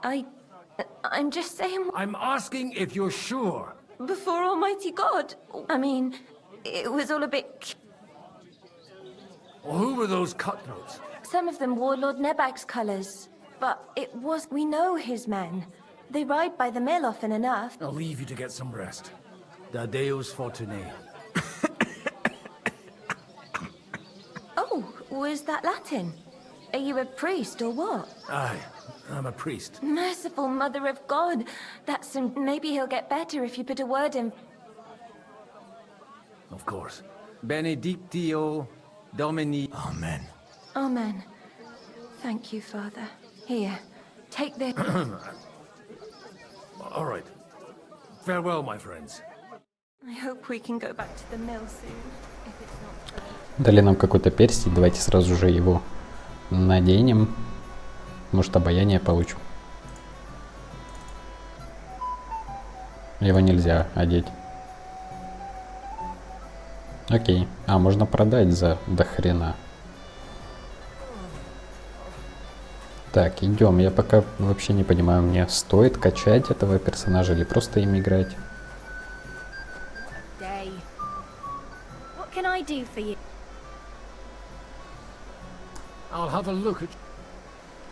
I'm just saying... I'm asking if you're sure. Before Almighty God. I mean, it was all a bit... Well, who were those cutthroats? Some of them wore Lord Nebag's colours. But it was... We know his men. They ride by the mill often enough. I'll leave you to get some rest. Da Deus Fortunae. Oh, was that Latin? Are you a priest or what? Aye, I'm a priest. Merciful Mother of God. That's maybe he'll get better if you put a word in. Of course. Benedictio Domini. Amen. Amen. Thank you, Father. Here, take this. All right. Farewell, my friends. I hope we can go back to the mill soon. If it's not... Дали нам какой-то перстень, давайте сразу же его наденем. Может, обаяние получим. Его нельзя одеть. Окей. А, можно продать за до хрена. Так, идем. Я пока вообще не понимаю, мне стоит качать этого персонажа или просто им играть.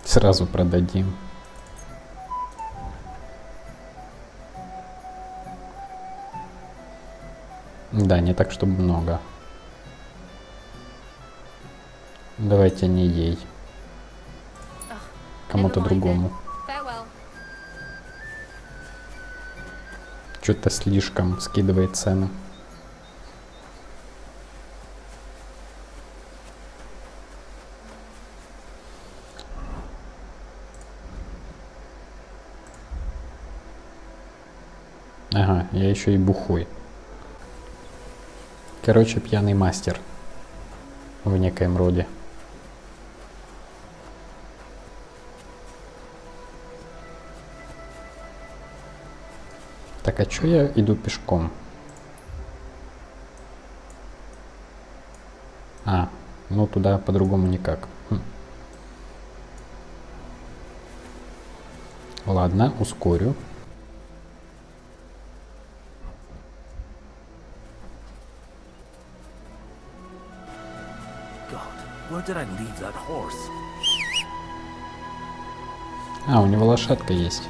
Сразу продадим. Да, не так, чтобы много. Давайте не ей. Кому-то другому. Что-то слишком скидывает цены. Ага, я еще и бухой. Короче, пьяный мастер. В некоем роде. Так, а чё я иду пешком? А, ну туда по-другому никак. Ладно, ускорю. А, у него лошадка есть.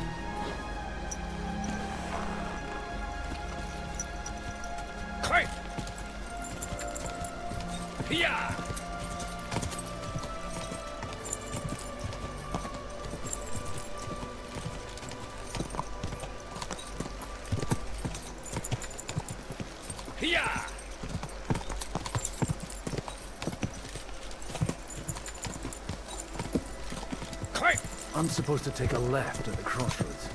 I'm supposed to take a left at the crossroads.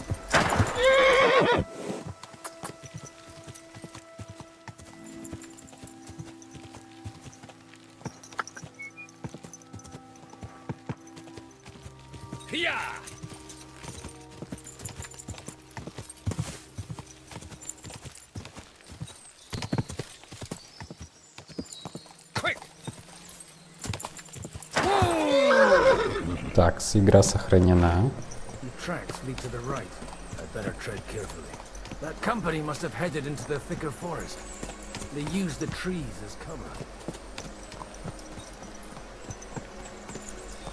Так, игра сохранена. The tracks lead to the right. I'd better tread carefully. That company must have headed into the thicker forest. They used the trees as cover.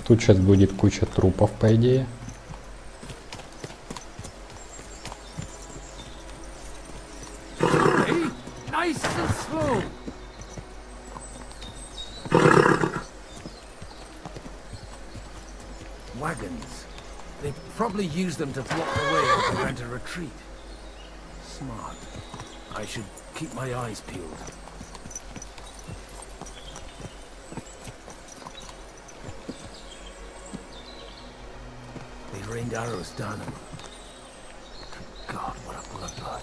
Тут сейчас будет куча трупов, по идее. Hey, nice and slow. Wagons. They probably used them to block the way and prevent a retreat. Smart. I should keep my eyes peeled. They rained arrows down him. God, what a bloodbath.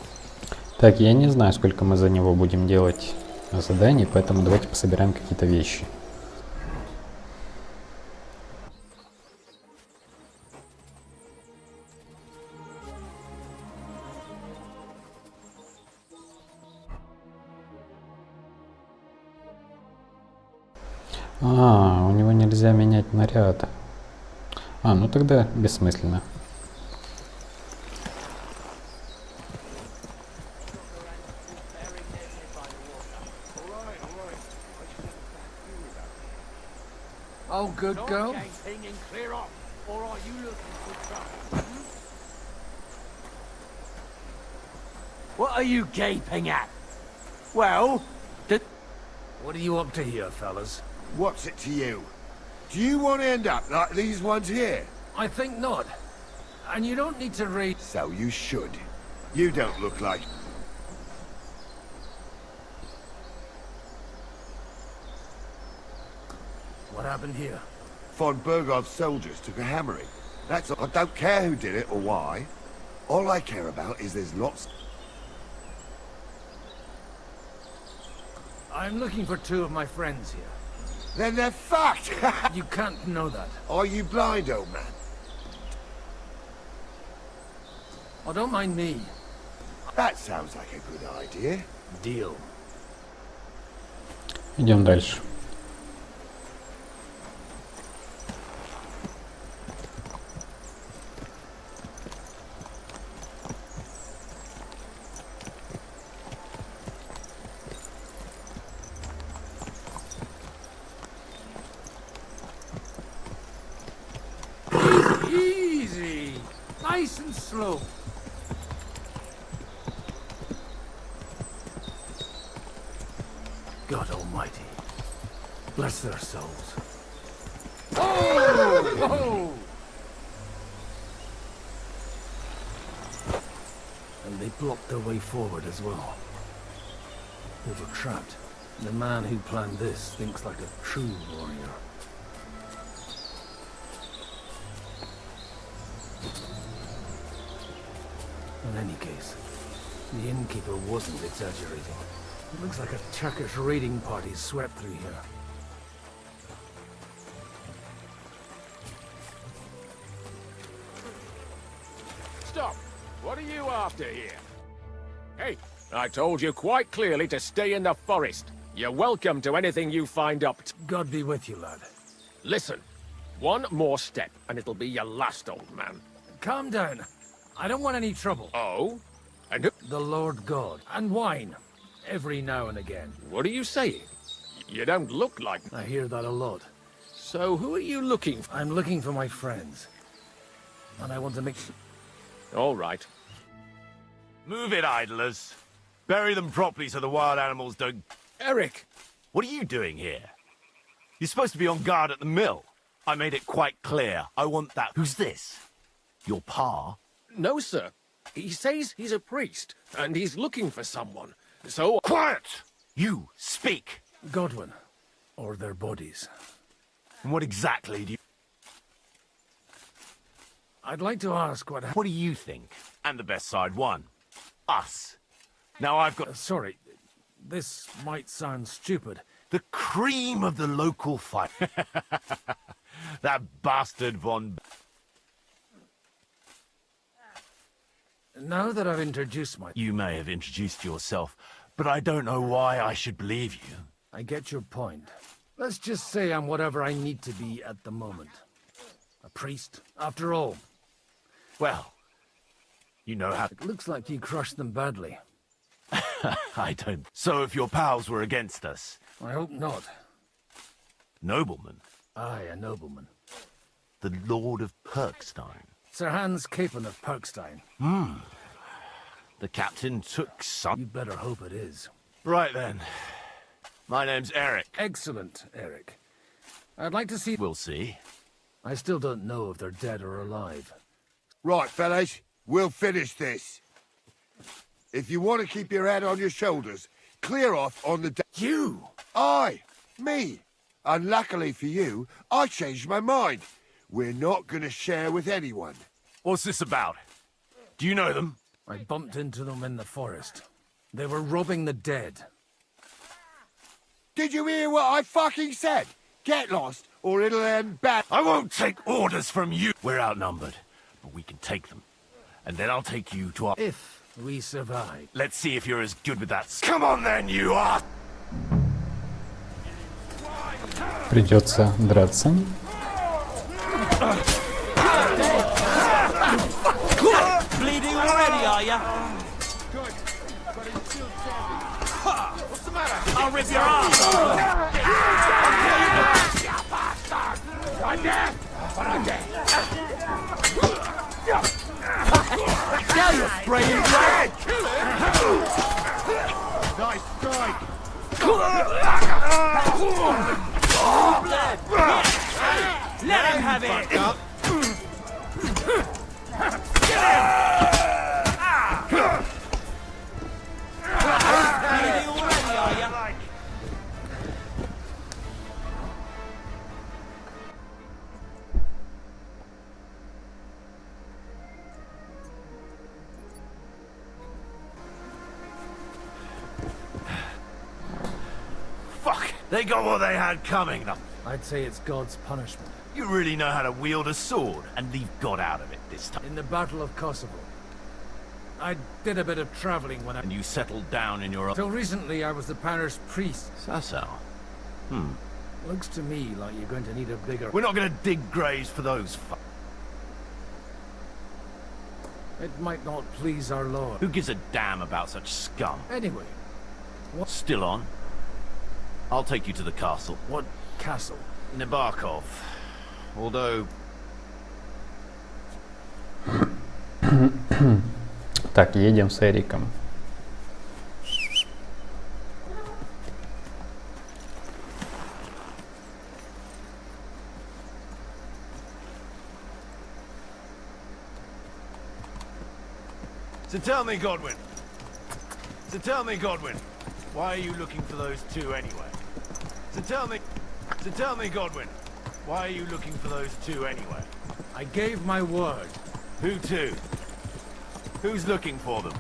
Так, я не знаю, сколько мы за него будем делать заданий, поэтому давайте пособираем какие-то вещи. У него нельзя менять наряд. Ну тогда бессмысленно. Oh, good girl. What are you gaping at? Well, what are you up to here, fellas? What's it to you? Do you want to end up like these ones here? I think not. And you don't need to read. So you should. You don't look like... What happened here? Von Bergov's soldiers took a hammering. That's all. I don't care who did it or why. All I care about is there's lots... I'm looking for two of my friends here. Then they're fucked! You can't know that. Are you blind, old man? Oh, don't mind me. That sounds like a good idea. Deal. Идем дальше. Easy. Nice and slow. God Almighty. Bless their souls. Oh! Oh! And they blocked their way forward as well. We were trapped. The man who planned this thinks like a true warrior. In any case, the innkeeper wasn't exaggerating. It looks like a Turkish raiding party swept through here. Stop! What are you after here? Hey, I told you quite clearly to stay in the forest. You're welcome to anything you find up to. God be with you, lad. Listen, one more step and it'll be your last, old man. Calm down. I don't want any trouble. Oh? And who? The Lord God. And wine. Every now and again. What are you saying? You don't look like... I hear that a lot. So who are you looking for? I'm looking for my friends. And I want to make... All right. Move it, idlers. Bury them properly so the wild animals don't... Eric! What are you doing here? You're supposed to be on guard at the mill. I made it quite clear. I want that... Who's this? Your pa? No, sir. He says he's a priest, and he's looking for someone. So... Quiet! You, speak! Godwin. Or their bodies. And what exactly do you... I'd like to ask what... What do you think? And the best side won. Us. Now I've got... sorry. This might sound stupid. The cream of the local fight. That bastard Von... Now that I've introduced myself... You may have introduced yourself, but I don't know why I should believe you. I get your point. Let's just say I'm whatever I need to be at the moment. A priest, after all. Well, you know how... It looks like you crushed them badly. I don't... So if your pals were against us? I hope not. Nobleman? Aye, a nobleman. The Lord of Perkstein? Sir Hans Capon of Perkstein. The captain took some... You better hope it is. Right then. My name's Eric. Excellent, Eric. I'd like to see... We'll see. I still don't know if they're dead or alive. Right, fellas. We'll finish this. If you want to keep your head on your shoulders, clear off on the... You! Aye, me. Unluckily for you, I changed my mind. We're not going to share with anyone. What's this about? Do you know them? I bumped into them in the forest. They were robbing the dead. Did you hear what I fucking said? Get lost, or it'll end bad. I won't take orders from you. We're outnumbered, but we can take them. And then I'll take you to our... If we survive. Let's see if you're as good with that. Come on then, you are! Придется драться. Bleeding already, are ya? What's the matter? I'll rip your arm! I'm dead! But I'm dead! Now you're spraying blood! Nice strike! Let him have it! Bleeding already, are ya? Fuck! They got what they had coming. I'd say it's God's punishment. You really know how to wield a sword and leave God out of it this time. In the Battle of Kosovo. I did a bit of traveling when I... And you settled down in your... Till recently, I was the parish priest. So. Looks to me like you're going to need a bigger... We're not going to dig graves for those It might not please our Lord. Who gives a damn about such scum? Anyway. What... Still on? I'll take you to the castle. What castle? Nebarkov. Although... Так, едем с Эриком. So tell me, Godwin. Why are you looking for those two anyway? So tell me, Godwin. Why are you looking for those two anyway? I gave my word. Who to? Who's looking for them?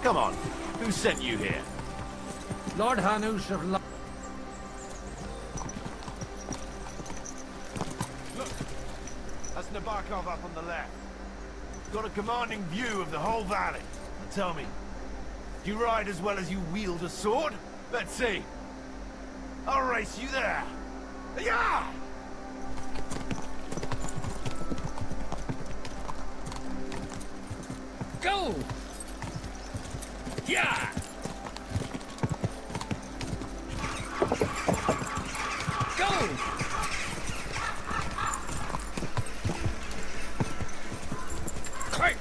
Come on. Who sent you here? Lord Hanush of... That's Nebarkov up on the left. Got a commanding view of the whole valley. Now tell me, do you ride as well as you wield a sword? Let's see. I'll race you there. Yeah! Go! Yeah! Go! Quick!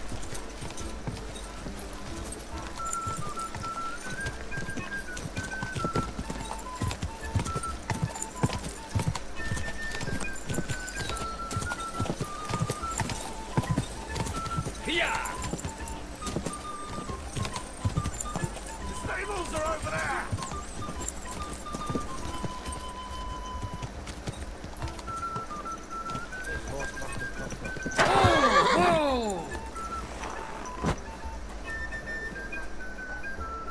Yeah! The stables are over there! Whoa!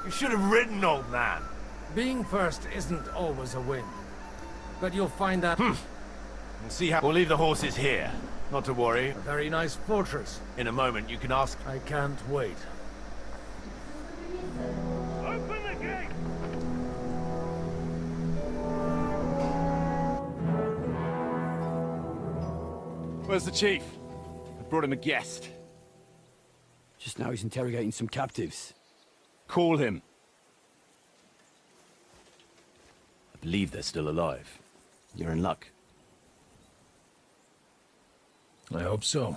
You should have ridden, old man. Being first isn't always a win. But you'll find that... We'll see how... We'll leave the horses here. Not to worry. A very nice fortress. In a moment, you can ask... I can't wait. Open the gate! Where's the chief? I brought him a guest. Just now he's interrogating some captives. Call him. I believe they're still alive. You're in luck. I hope so.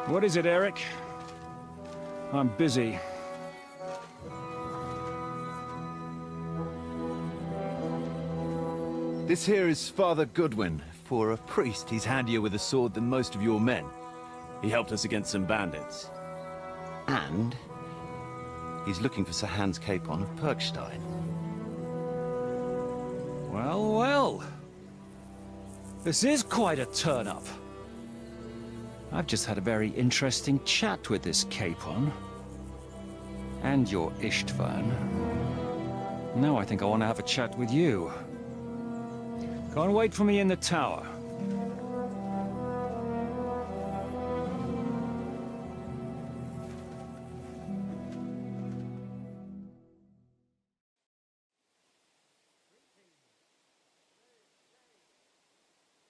What is it, Eric? I'm busy. This here is Father Goodwin. For a priest, he's handier with a sword than most of your men. He helped us against some bandits. And he's looking for Sir Hans Capon of Perkstein. Well, well. This is quite a turn-up. I've just had a very interesting chat with this Capon. And your Ištvan. Now I think I want to have a chat with you. Go and wait for me in the tower.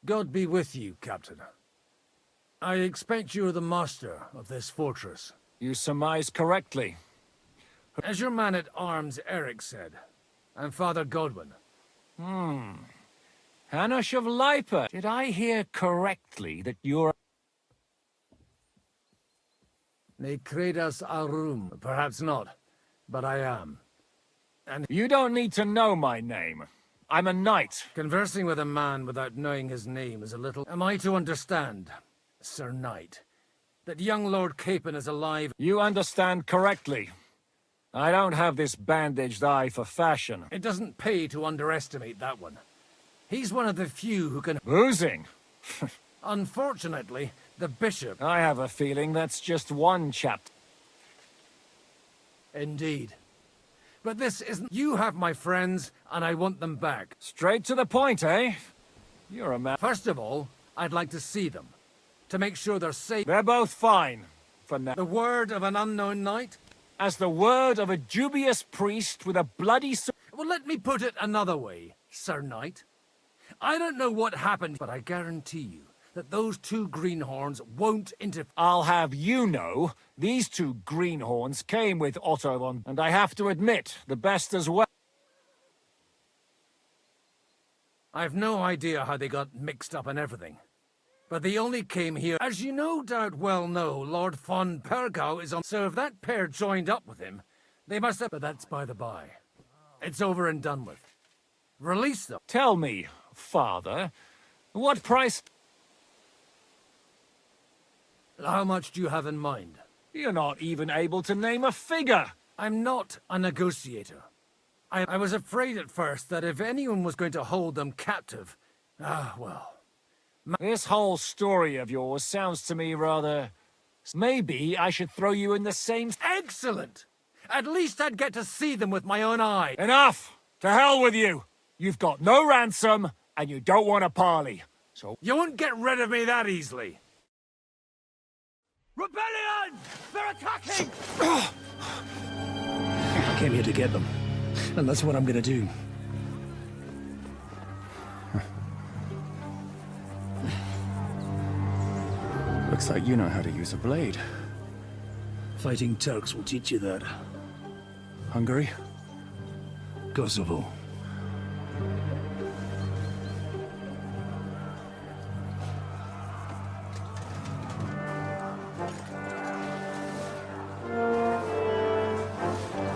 God be with you, Captain. I expect you are the master of this fortress. You surmise correctly. As your man-at-arms Eric said, I'm Father Godwin. Hanush of Lipa. Did I hear correctly that you're... Ne credas aurum. Perhaps not, but I am. And you don't need to know my name. I'm a knight. Conversing with a man without knowing his name is a little... Am I to understand, Sir Knight, that young Lord Capon is alive? You understand correctly. I don't have this bandaged eye for fashion. It doesn't pay to underestimate that one. He's one of the few who can... Boozing? Unfortunately, the bishop... I have a feeling that's just one chapter. Indeed. But this isn't... You have my friends, and I want them back. Straight to the point, eh? You're a man... First of all, I'd like to see them. To make sure they're safe. They're both fine, for now. The word of an unknown knight? As the word of a dubious priest with a bloody sword. Well, let me put it another way, Sir Knight. I don't know what happened, but I guarantee you that those two greenhorns won't interfere. I'll have you know, these two greenhorns came with Otto von, and I have to admit, the best as well. I've no idea how they got mixed up in everything. But they only came here. As you no doubt well know, Lord von Pergau is on... So if that pair joined up with him, they must have... But that's by the by. It's over and done with. Release them. Tell me, Father, what price... How much do you have in mind? You're not even able to name a figure. I'm not a negotiator. I was afraid at first that if anyone was going to hold them captive... well... This whole story of yours sounds to me rather... Maybe I should throw you in the same... Excellent! At least I'd get to see them with my own eye. Enough! To hell with you! You've got no ransom, and you don't want a parley. So... You won't get rid of me that easily. Rebellion! They're attacking! I came here to get them. And that's what I'm gonna do. Looks like you know how to use a blade. Fighting Turks will teach you that. Hungary? Kosovo.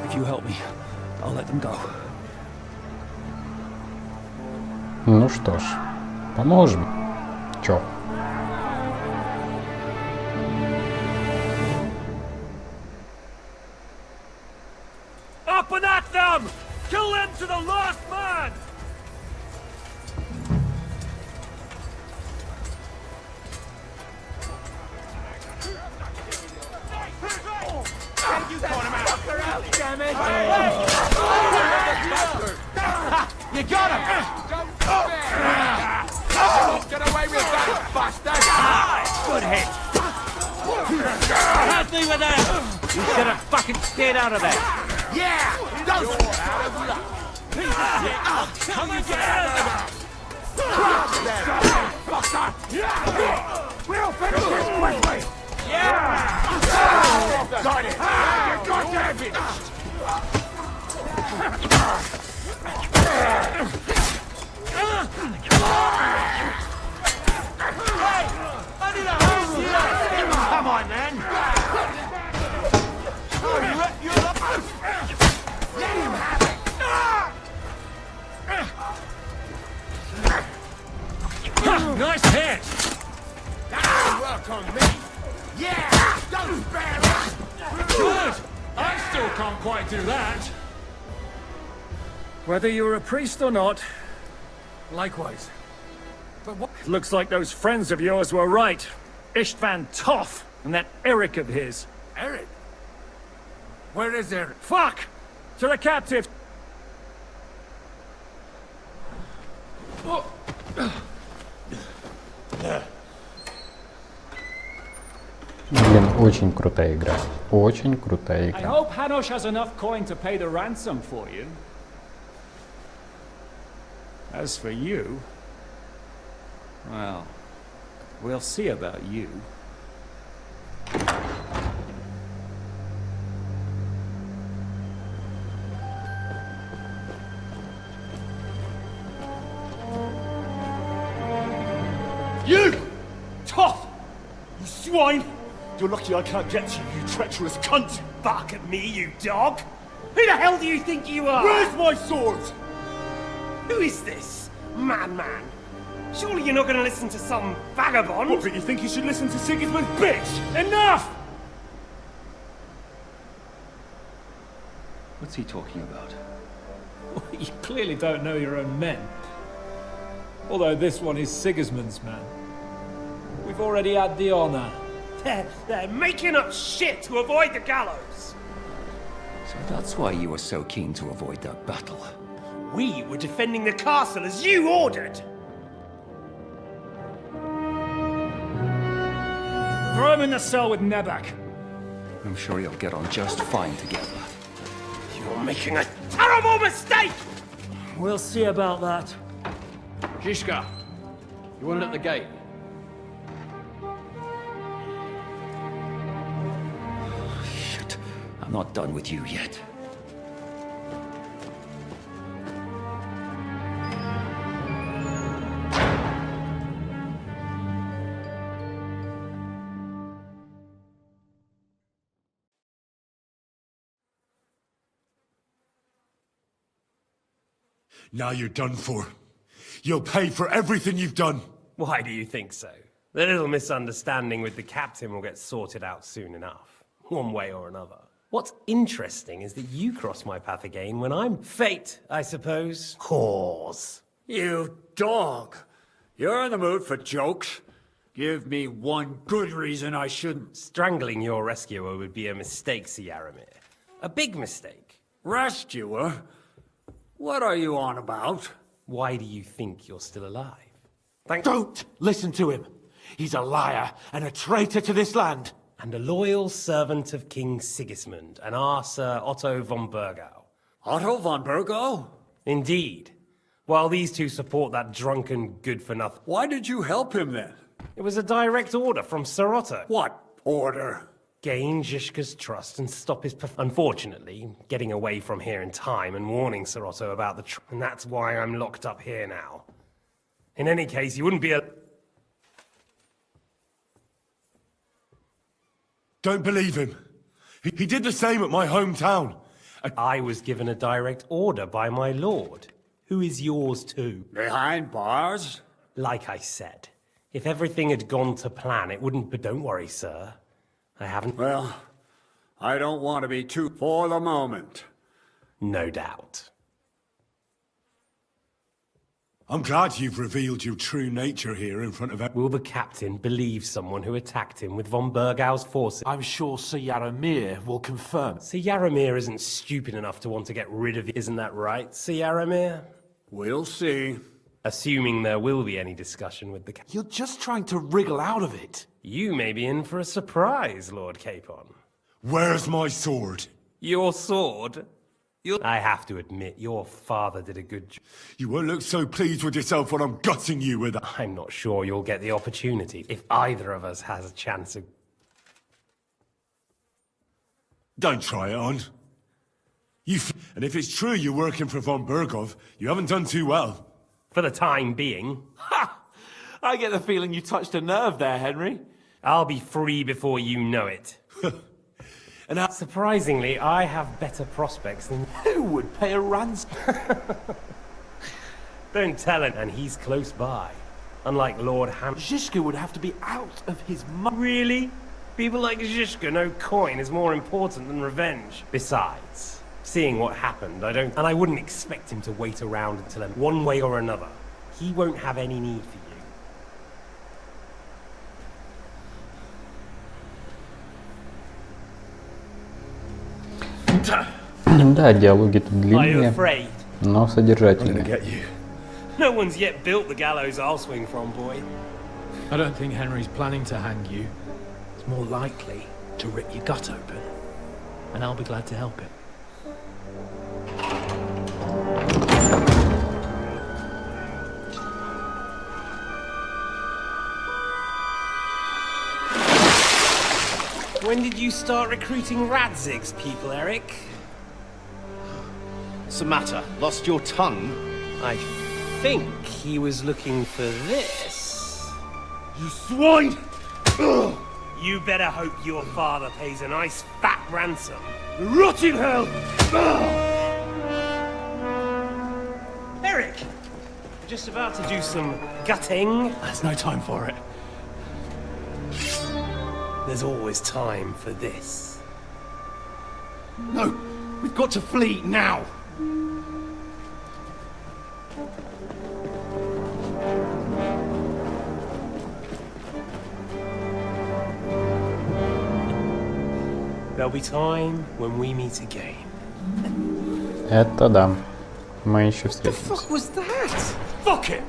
If you help me, I'll let them go. Ну что ж, поможем. Чё? Up and at them! Kill them to the last man! You got him out! Damn it! You got him! Get away with that, bastard! Good hit! Help me with that! You should have fucking stayed out of there! Yeah! Don't! Piece of shit! How you get out of there? We'll finish this quickly! Yeah! Got it! You got to have it! Hey! Under the house here! Come on, man! Let him have it! Nice hit! That'll work on me! Yeah! Don't spare us! Good! I still can't quite do that. Whether you're a priest or not, Likewise. But what? looks like those friends of yours were right. Ištvan Tot and that Eric of his. Eric? Where is Eric? Fuck! To the captive! Блин, очень крутая игра. Очень крутая I игра. hope Hanush has enough coin to pay the ransom for you. As for you, well, we'll see about you. You! Toth! You swine! You're lucky I can't get to you, you treacherous cunt! Bark at me, you dog! Who the hell do you think you are? Where's my sword? Who is this? Madman! Surely you're not going to listen to some vagabond? What, but you think you should listen to Sigismund's bitch? Enough! What's he talking about? You clearly don't know your own men. Although this one is Sigismund's man. We've already had the honor. They're making up shit to avoid the gallows! So that's why you were so keen to avoid that battle. We were defending the castle as you ordered! Throw him in the cell with Nebak. I'm sure you'll get on just fine together. You're making a terrible mistake! We'll see about that. Zhishka, you want it at the gate? Shit, I'm not done with you yet. Now you're done for. You'll pay for everything you've done. Why do you think so? The little misunderstanding with the captain will get sorted out soon enough, one way or another. What's interesting is that you cross my path again when I'm fate, I suppose. Whores. You dog! You're in the mood for jokes. Give me one good reason I shouldn't. Strangling your rescuer would be a mistake, Yaramir. A big mistake. Rescuer? What are you on about? Why do you think you're still alive? Don't listen to him. He's a liar and a traitor to this land. And a loyal servant of King Sigismund and our Sir Otto von Burgau. Otto von Burgau? Indeed. While these two support that drunken good-for-nothing... Why did you help him then? It was a direct order from Sir Otto. What order? Gain Zhishka's trust and stop his... Unfortunately, getting away from here in time and warning Sir Otto about the... And that's why I'm locked up here now. In any case, you wouldn't be a... Don't believe him. He did the same at my hometown. I was given a direct order by my lord, who is yours too. Behind bars? Like I said, if everything had gone to plan, it wouldn't... But don't worry, sir. I haven't... Well, I don't want to be too... for the moment. No doubt. I'm glad you've revealed your true nature here in front of... Will the captain believe someone who attacked him with von Burgau's forces? I'm sure Sir Yaramir will confirm. Sir Yaramir isn't stupid enough to want to get rid of you, isn't that right, Sir Yaramir? We'll see. Assuming there will be any discussion with the captain. You're just trying to wriggle out of it. You may be in for a surprise, Lord Capon. Where's my sword? Your sword? I have to admit, your father did a good job. You won't look so pleased with yourself when I'm gutting you with that. I'm not sure you'll get the opportunity if either of us has a chance of... Don't try it on. And if it's true you're working for von Bergov, you haven't done too well. For the time being. Ha! I get the feeling you touched a nerve there, Henry. I'll be free before you know it. And surprisingly, I have better prospects than... Who would pay a ransom? Don't tell him, and he's close by. Unlike Lord Zizka would have to be out of his mind. Really? People like Zizka know coin is more important than revenge. Besides, seeing what happened, and I wouldn't expect him to wait around until one way or another. He won't have any need for you. Да, диалоги тут длинные, но содержательные. No one's yet built the gallows I'll swing from, boy. I don't think Henry's planning to hang you. It's more likely to rip your gut open. And I'll be glad to help him. When did you start recruiting Radzig's people, Eric? What's the matter? Lost your tongue? I think he was looking for this. You swine! Ugh. You better hope your father pays a nice fat ransom. Rotting hell! Eric! We're just about to do some gutting. There's no time for it. There's always time for this. No! We've got to flee now! There'll be time when we meet again. Это да. Мы еще What the встретимся. fuck was that? Fuck it!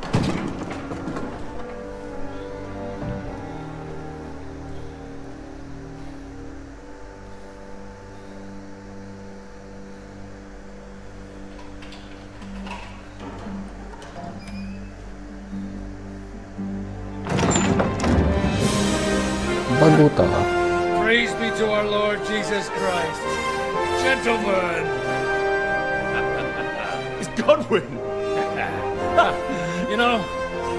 Багутова. Praise be to our Lord Jesus Christ. Gentlemen! It's Godwin! You know,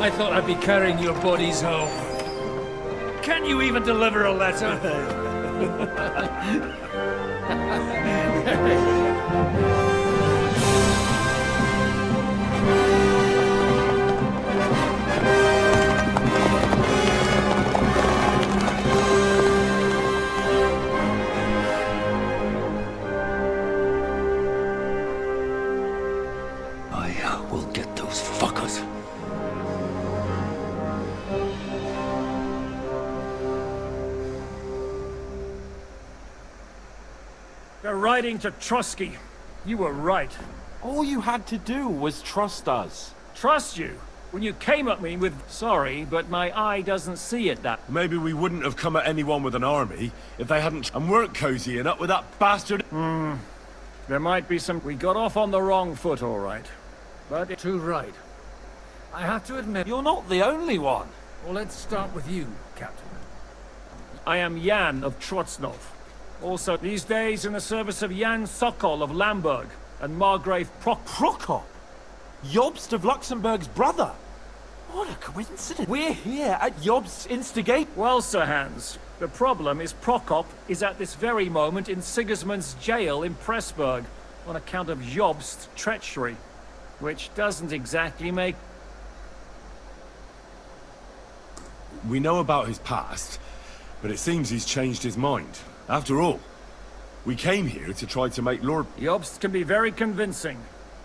I thought I'd be carrying your bodies home. Can you even deliver a letter? I will get those fuckers. They're riding to Trotsky. You were right. All you had to do was trust us. Trust you? When you came at me with, sorry, but my eye doesn't see it that... Maybe we wouldn't have come at anyone with an army if they hadn't and weren't cozying up with that bastard. There might be some... We got off on the wrong foot, all right. But... Too right. I have to admit... You're not the only one. Well, let's start with you, Captain. I am Jan of Trotsnov. Also, these days in the service of Jan Sokol of Lamberg and Margrave Prokop? Jobst of Luxembourg's brother? What a coincidence. We're here at Jobst's instigate. Well, Sir Hans, the problem is Prokop is at this very moment in Sigismund's jail in Pressburg on account of Jobst's treachery, which doesn't exactly make... We know about his past, but it seems he's changed his mind. After all, we came here to try to make Lord... Jobst can be very convincing.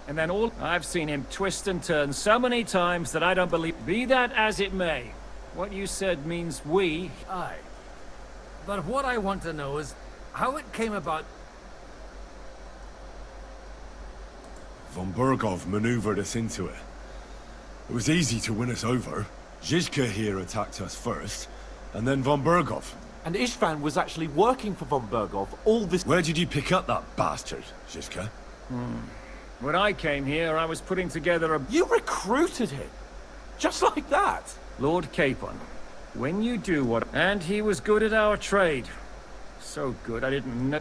And then I've seen him twist and turn so many times that I don't believe... Be that as it may, what you said means we... Aye. But what I want to know is how it came about... Von Bergov maneuvered us into it. It was easy to win us over. Zizka here attacked us first, and then von Bergov. And Ištvan was actually working for von Bergov all this... Where did you pick up that bastard, Zizka? When I came here, I was putting together a... You recruited him? Just like that? Lord Capon, when you do what... And he was good at our trade. So good, I didn't know...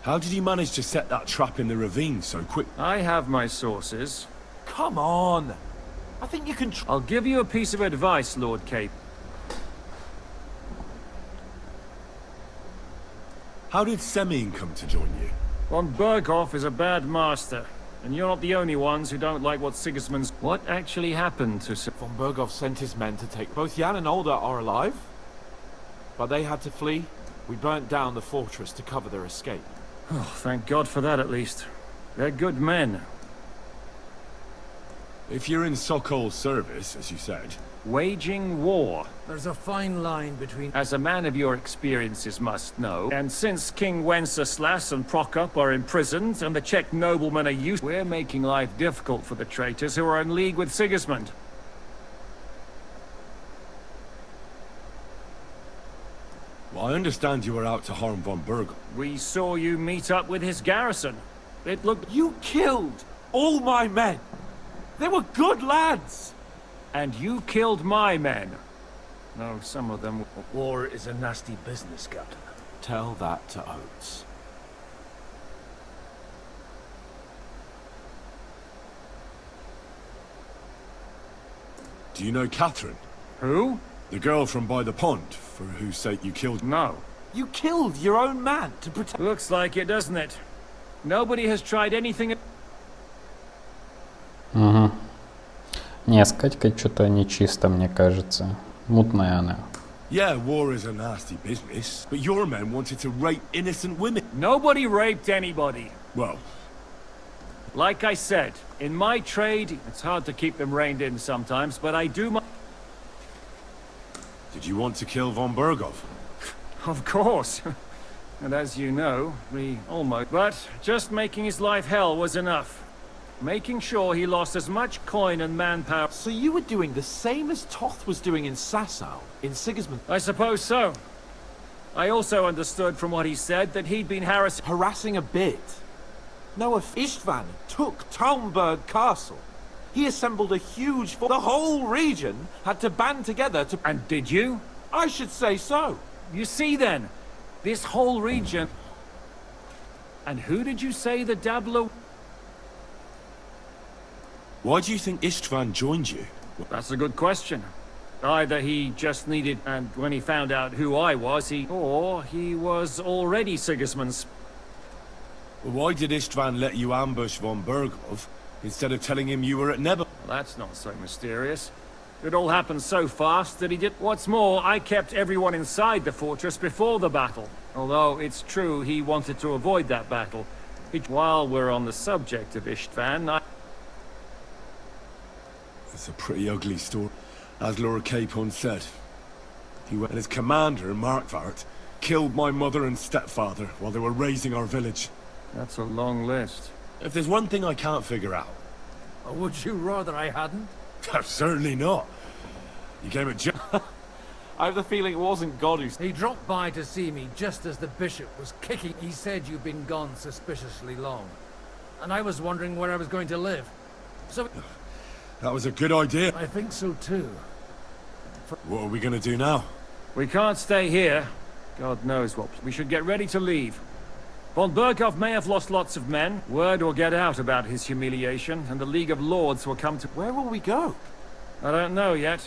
How did you manage to set that trap in the ravine so quick? I have my sources. Come on. I think you can... I'll give you a piece of advice, Lord Capon. How did Semyon come to join you? Von Berghoff is a bad master, and you're not the only ones who don't like what Sigismund's... What actually happened to... Von Berghoff sent his men to take... Both Jan and Olda are alive, but they had to flee. We burnt down the fortress to cover their escape. Oh, thank God for that, at least. They're good men. If you're in Sokol's service, as you said... Waging war. There's a fine line between... As a man of your experiences must know, and since King Wenceslas and Prokop are imprisoned, and the Czech noblemen are used... We're making life difficult for the traitors who are in league with Sigismund. Well, I understand you were out to harm von Berghoff. We saw you meet up with his garrison. It looked... You killed all my men! They were good lads! And you killed my men. No, some of them... War is a nasty business, Captain. Tell that to Oates. Do you know Catherine? Who? The girl from by the pond, for whose sake you killed... No. You killed your own man to protect... Looks like it, doesn't it? Nobody has tried anything... Угу. Не, с Катькой что-то нечисто, мне кажется. Мутная она. Yeah, war is a nasty business, but your men wanted to rape innocent women. Nobody raped anybody. Well... Like I said, in my trade, it's hard to keep them reined in sometimes, but I do my... Did you want to kill von Berghoff? Of course. And as you know, we almost... But just making his life hell was enough. Making sure he lost as much coin and manpower... So you were doing the same as Toth was doing in Sasau, in Sigismund? I suppose so. I also understood from what he said that he'd been harassing a bit. No, if Ištvan took Talmberg Castle, he assembled a huge force. The whole region had to band together to... And did you? I should say so. You see then, this whole region... And who did you say the dabbler... Why do you think Ištvan joined you? That's a good question. Either he just needed, and when he found out who I was, or he was already Sigismund's... Well, why did Ištvan let you ambush von Berghoff, instead of telling him you were at Nebel? Well, that's not so mysterious. It all happened so fast that he did... What's more, I kept everyone inside the fortress before the battle. Although it's true he wanted to avoid that battle. While we're on the subject of Ištvan, It's a pretty ugly story. As Lord Capon said, he went and his commander, Markvart, killed my mother and stepfather while they were raising our village. That's a long list. If there's one thing I can't figure out... Or would you rather I hadn't? Certainly not. You came at I have the feeling it wasn't God who... He dropped by to see me just as the bishop was kicking. He said you'd been gone suspiciously long. And I was wondering where I was going to live. So... That was a good idea. I think so too. What are we gonna do now? We can't stay here. God knows what. We should get ready to leave. Von Berghoff may have lost lots of men. Word will get out about his humiliation, and the League of Lords will come to... Where will we go? I don't know yet.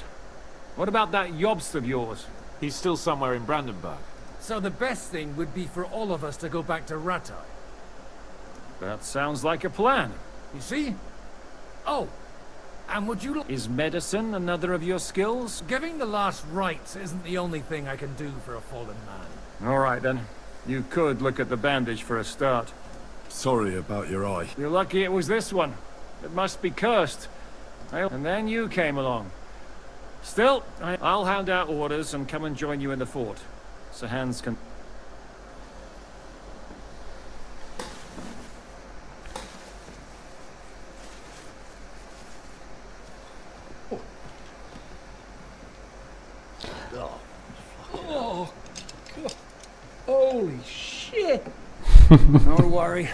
What about that Jobst of yours? He's still somewhere in Brandenburg. So the best thing would be for all of us to go back to Ratai. That sounds like a plan. You see? Oh! And would you... Is medicine another of your skills? Giving the last rites isn't the only thing I can do for a fallen man. All right, then. You could look at the bandage for a start. Sorry about your eye. You're lucky it was this one. It must be cursed. And then you came along. Still, I'll hand out orders and come and join you in the fort. So Hans can... Oh, God. Holy shit! Don't worry.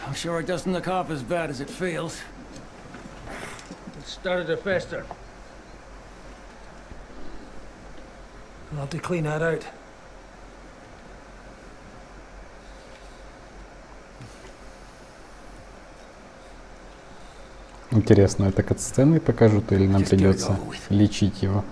I'm sure it doesn't look half as bad as it feels. It started to fester. I'll have to clean that out. Интересно, это катсцены покажут или нам придется лечить его?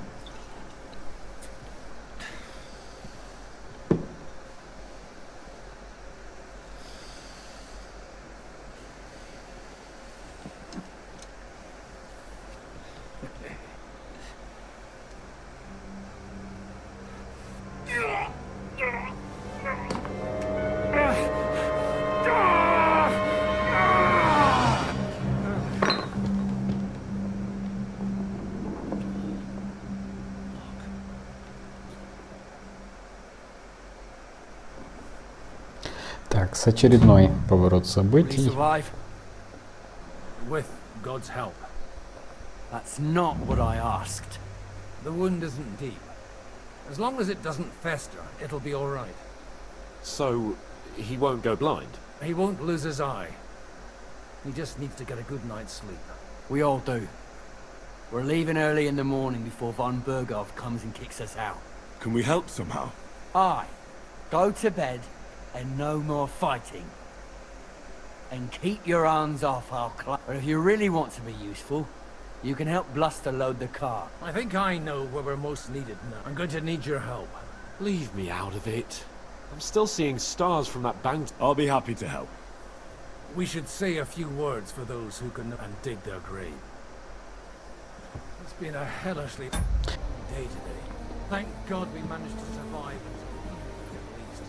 Так, с очередной поворот событий. With God's help. That's not what I asked. The wound isn't deep. As long as it doesn't fester, it'll be all right. So, he won't go blind? He won't lose his eye. He just needs to get a good night's sleep. We all do. We're leaving early in the morning before von Berghoff comes and kicks us out. Can we help somehow? Aye. Go to bed and no more fighting. And keep your hands off our club. Or if you really want to be useful, you can help Bluster load the car. I think I know where we're most needed now. I'm going to need your help. Leave me out of it. I'm still seeing stars from that bank. I'll be happy to help. We should say a few words for those who can and dig their grave. It's been a hellishly day today. Thank God we managed to survive at least.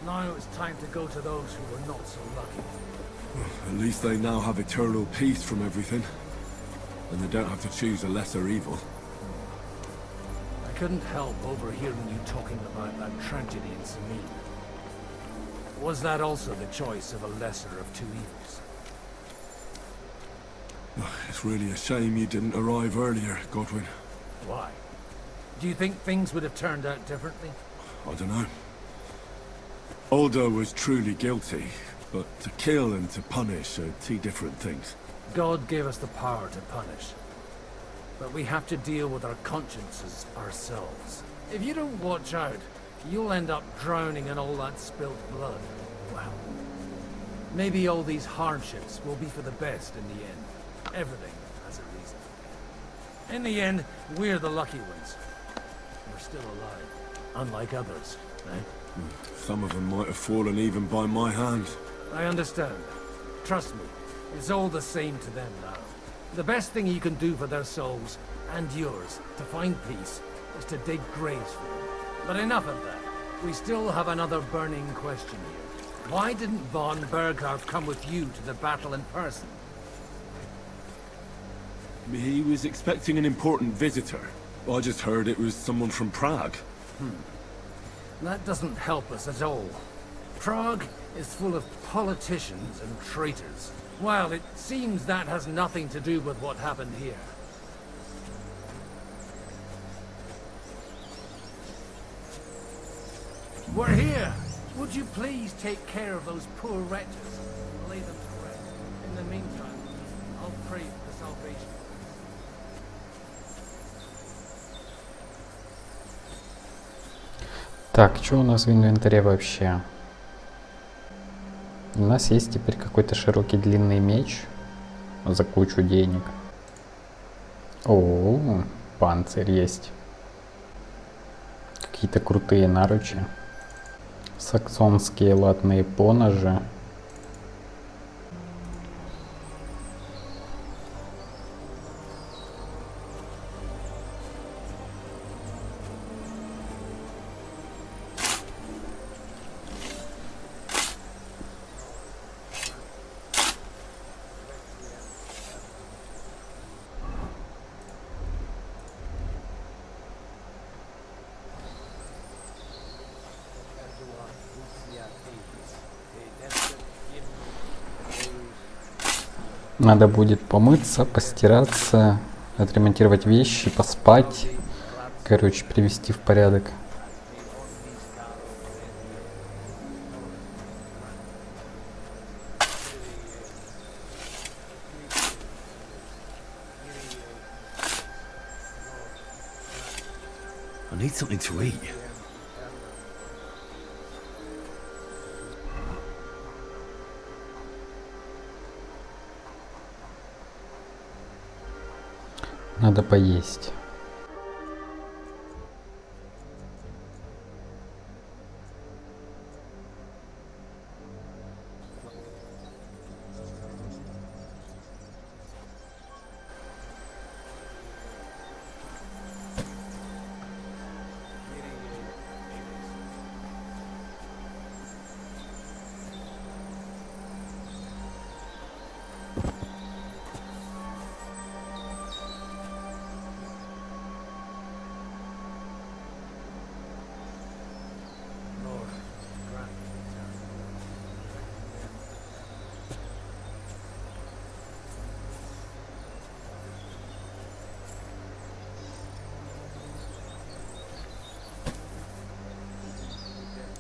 Now it's time to go to those who were not so lucky. At least they now have eternal peace from everything. And they don't have to choose a lesser evil. I couldn't help overhearing you talking about that tragedy in Samir. Was that also the choice of a lesser of two evils? It's really a shame you didn't arrive earlier, Godwin. Why? Do you think things would have turned out differently? I don't know. Aldo was truly guilty, but to kill and to punish are two different things. God gave us the power to punish. But we have to deal with our consciences ourselves. If you don't watch out, you'll end up drowning in all that spilt blood. Well, maybe all these hardships will be for the best in the end. Everything has a reason. In the end, we're the lucky ones. We're still alive, unlike others, eh? Some of them might have fallen even by my hand. I understand. Trust me, it's all the same to them now. The best thing you can do for their souls, and yours, to find peace, is to dig graves for them. But enough of that. We still have another burning question here. Why didn't von Berghoff come with you to the battle in person? He was expecting an important visitor. I just heard it was someone from Prague. That doesn't help us at all. Prague is full of politicians and traitors. Well, it seems that has nothing to do with what happened here. We're here! Would you please take care of those poor wretches? Lay them to rest. In the meantime, I'll pray for salvation. Так, что у нас в инвентаре вообще? У нас есть теперь какой-то широкий длинный меч за кучу денег. О, панцирь есть. Какие-то крутые наручи. Саксонские латные поножи. Надо будет помыться, постираться, отремонтировать вещи, поспать. Короче, привести в порядок. I need something to eat. Надо поесть.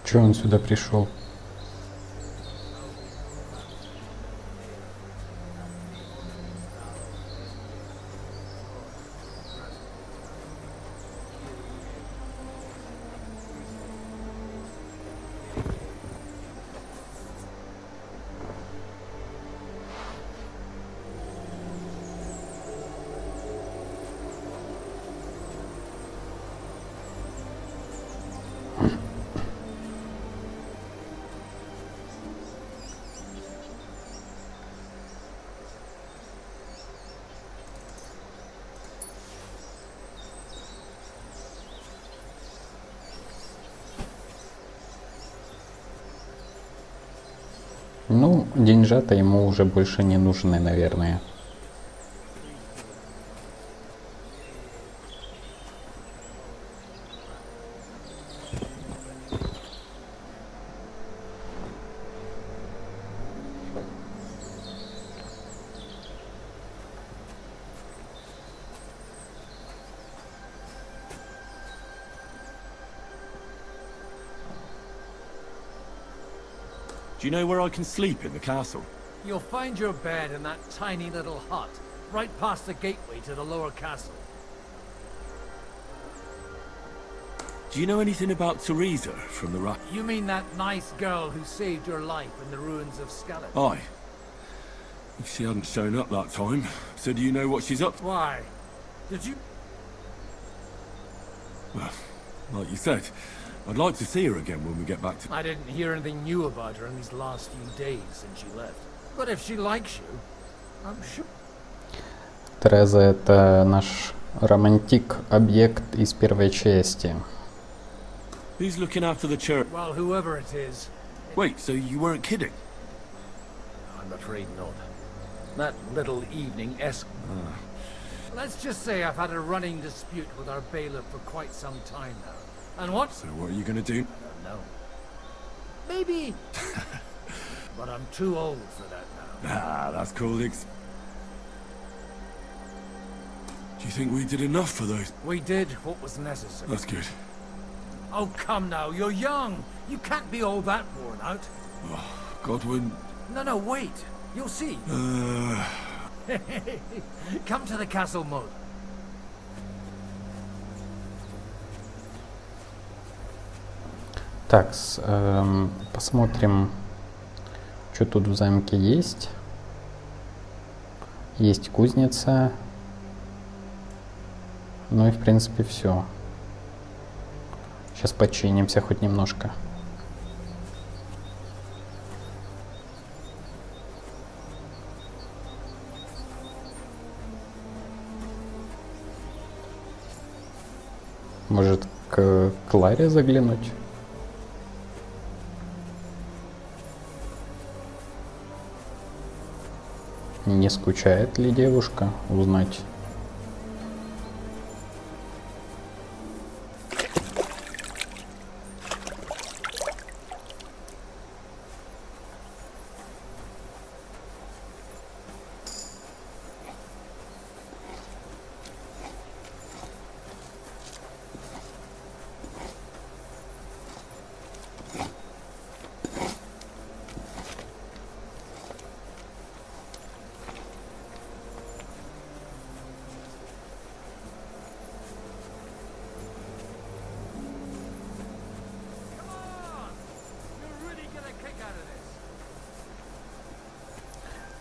Чё он сюда пришел? Ну, деньжата ему уже больше не нужны, наверное. Do you know where I can sleep in the castle? You'll find your bed in that tiny little hut, right past the gateway to the lower castle. Do you know anything about Teresa from the Rock? You mean that nice girl who saved your life in the ruins of Skeleton? Aye. If she hadn't shown up that time, so do you know what she's up to? Why? Did you... Well, like you said, I'd like to see her again when we get back to... I didn't hear anything new about her in these last few days since she left. But if she likes you, I'm sure... Тереза — это наш романтик-объект из первой части. Who's looking after the church? Well, whoever it is... Wait, so you weren't kidding? I'm afraid not. That little evening Let's just say I've had a running dispute with our bailiff for quite some time now. And what? So what are you gonna do? No. Maybe. But I'm too old for that now. Ah, that's cool. Do you think we did enough for those? We did what was necessary. That's good. Oh, come now. You're young. You can't be all that worn out. Oh, Godwin... No, wait. You'll see. Come to the castle mode. Так, посмотрим, что тут в замке есть. Есть кузница. Ну и в принципе все. Сейчас починимся хоть немножко. Может, к Кларе заглянуть? Не скучает ли девушка? Узнать.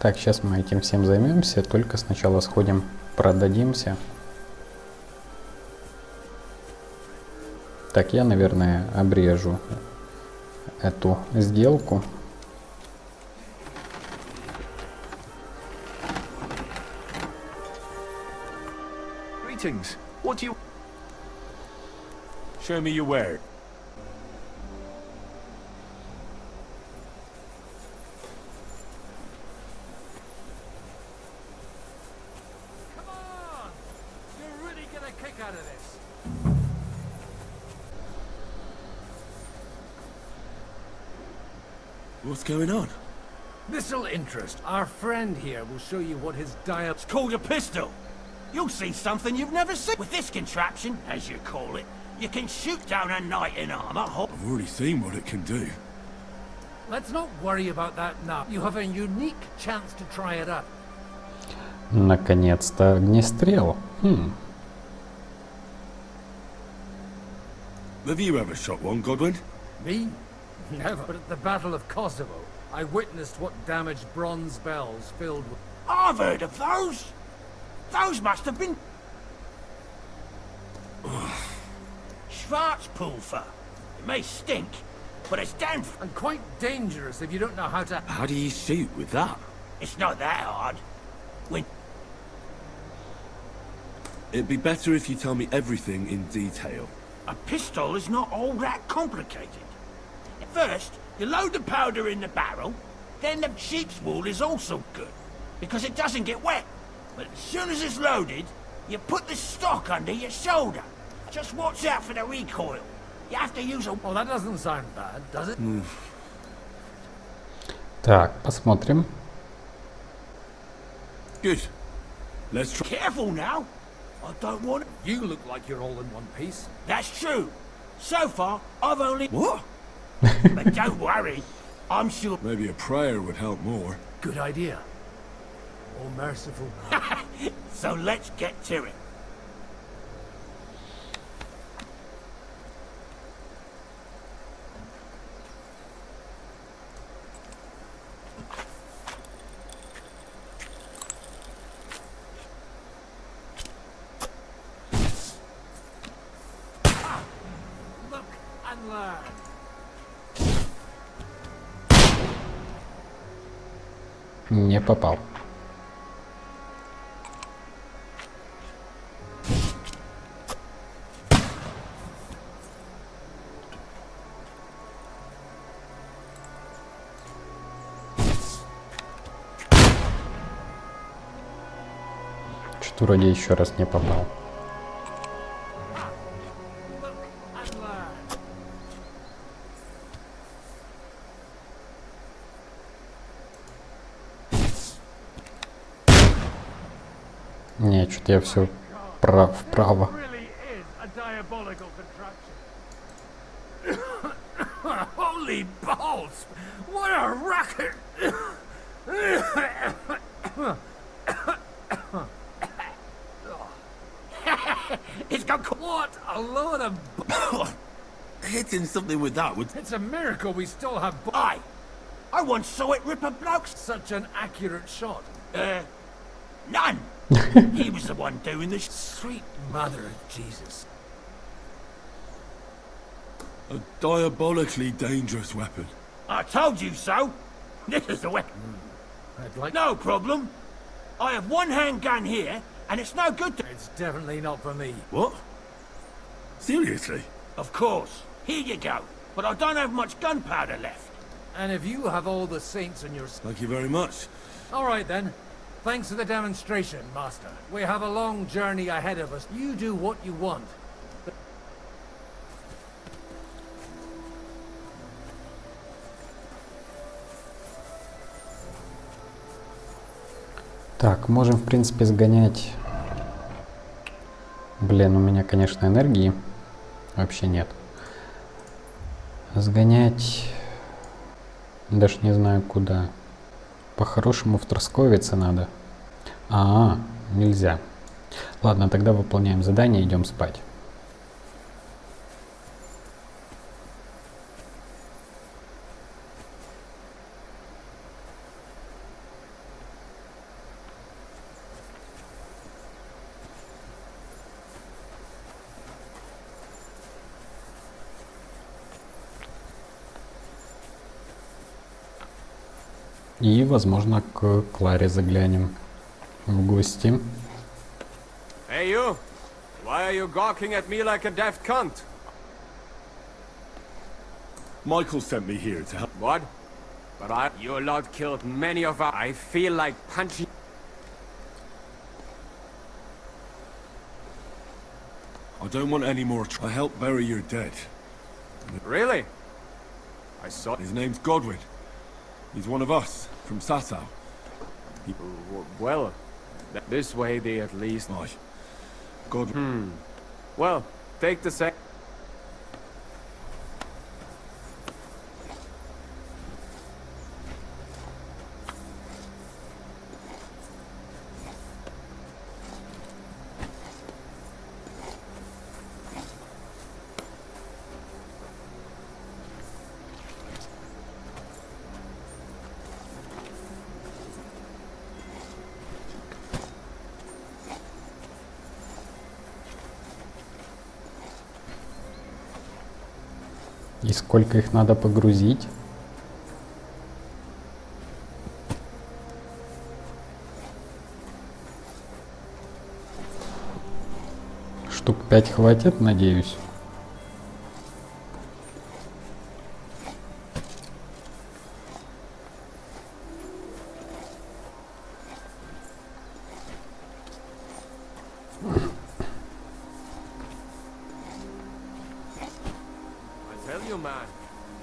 Так, сейчас мы этим всем займемся, только сначала сходим, продадимся. Так, я, наверное, обрежу эту сделку. Greetings. What do you... Show me your word. Come on! You'll really get a kick out of this. What's going on? This'll interest. Our friend here will show you what his dial... It's called a pistol. You'll see something you've never seen. With this contraption, as you call it, you can shoot down a knight in armor. I've already seen what it can do. Let's not worry about that now. You have a unique chance to try it out. Наконец-то огнестрел. Have you ever shot one, Godwin? Me? Never. But at the Battle of Kosovo, I witnessed what damage bronze bells filled with... I've heard of those. Those must have been... Schwarzpulver. It may stink, but it's damn... And quite dangerous if you don't know how to... How do you shoot with that? It's not that hard. When... It'd be better if you tell me everything in detail. A pistol is not all that complicated. First, you load the powder in the barrel, then the sheep's wool is also good, because it doesn't get wet. But as soon as it's loaded, you put the stock under your shoulder. Just watch out for the recoil. You have to use a... Oh, that doesn't sound bad, does it? Так, посмотрим. Good. Let's try... Careful now. I don't want... You look like you're all in one piece. That's true. So far, I've only... What? But don't worry. I'm sure... Maybe a prayer would help more. Good idea. Oh, merciful. So let's get to it. Look and learn. Не попал. Что-то вроде еще раз не попал. Не, что-то я все вправо. Holy balls! What a racket! It's got... What a load of... Hitting something with that would... It's a miracle we still have... I once saw it rip a bloke's... Such an accurate shot. None. He was the one doing this. Sweet mother of Jesus. A diabolically dangerous weapon. I told you so. This is the weapon. I'd like... No problem. I have one handgun here, and it's no good to... It's definitely not for me. What? Seriously? Of course. Here you go. But I don't have much gunpowder left. And if you have all the saints in your... Thank you very much. All right, then. Thanks for the demonstration, Master. We have a long journey ahead of us. You do what you want. Так, можем, в принципе, сгонять... Блин, у меня, конечно, энергии вообще нет. Сгонять... Даже не знаю куда. По-хорошему в Тросковице надо. Нельзя. Ладно, тогда выполняем задание, идем спать. И, возможно, к Кларе заглянем в гости. Hey you! Why are you gawking at me like a daft cunt? Michael sent me here to help. What? But your lot killed many of us. I feel like punching. I don't want any more. I helped bury your dead. Really? I saw. His name's Godwin. He's one of us, from Sasau. Well, this way they at least... Aye. Godwin. Well, take the same... И сколько их надо погрузить? Штук 5 хватит, надеюсь. Man,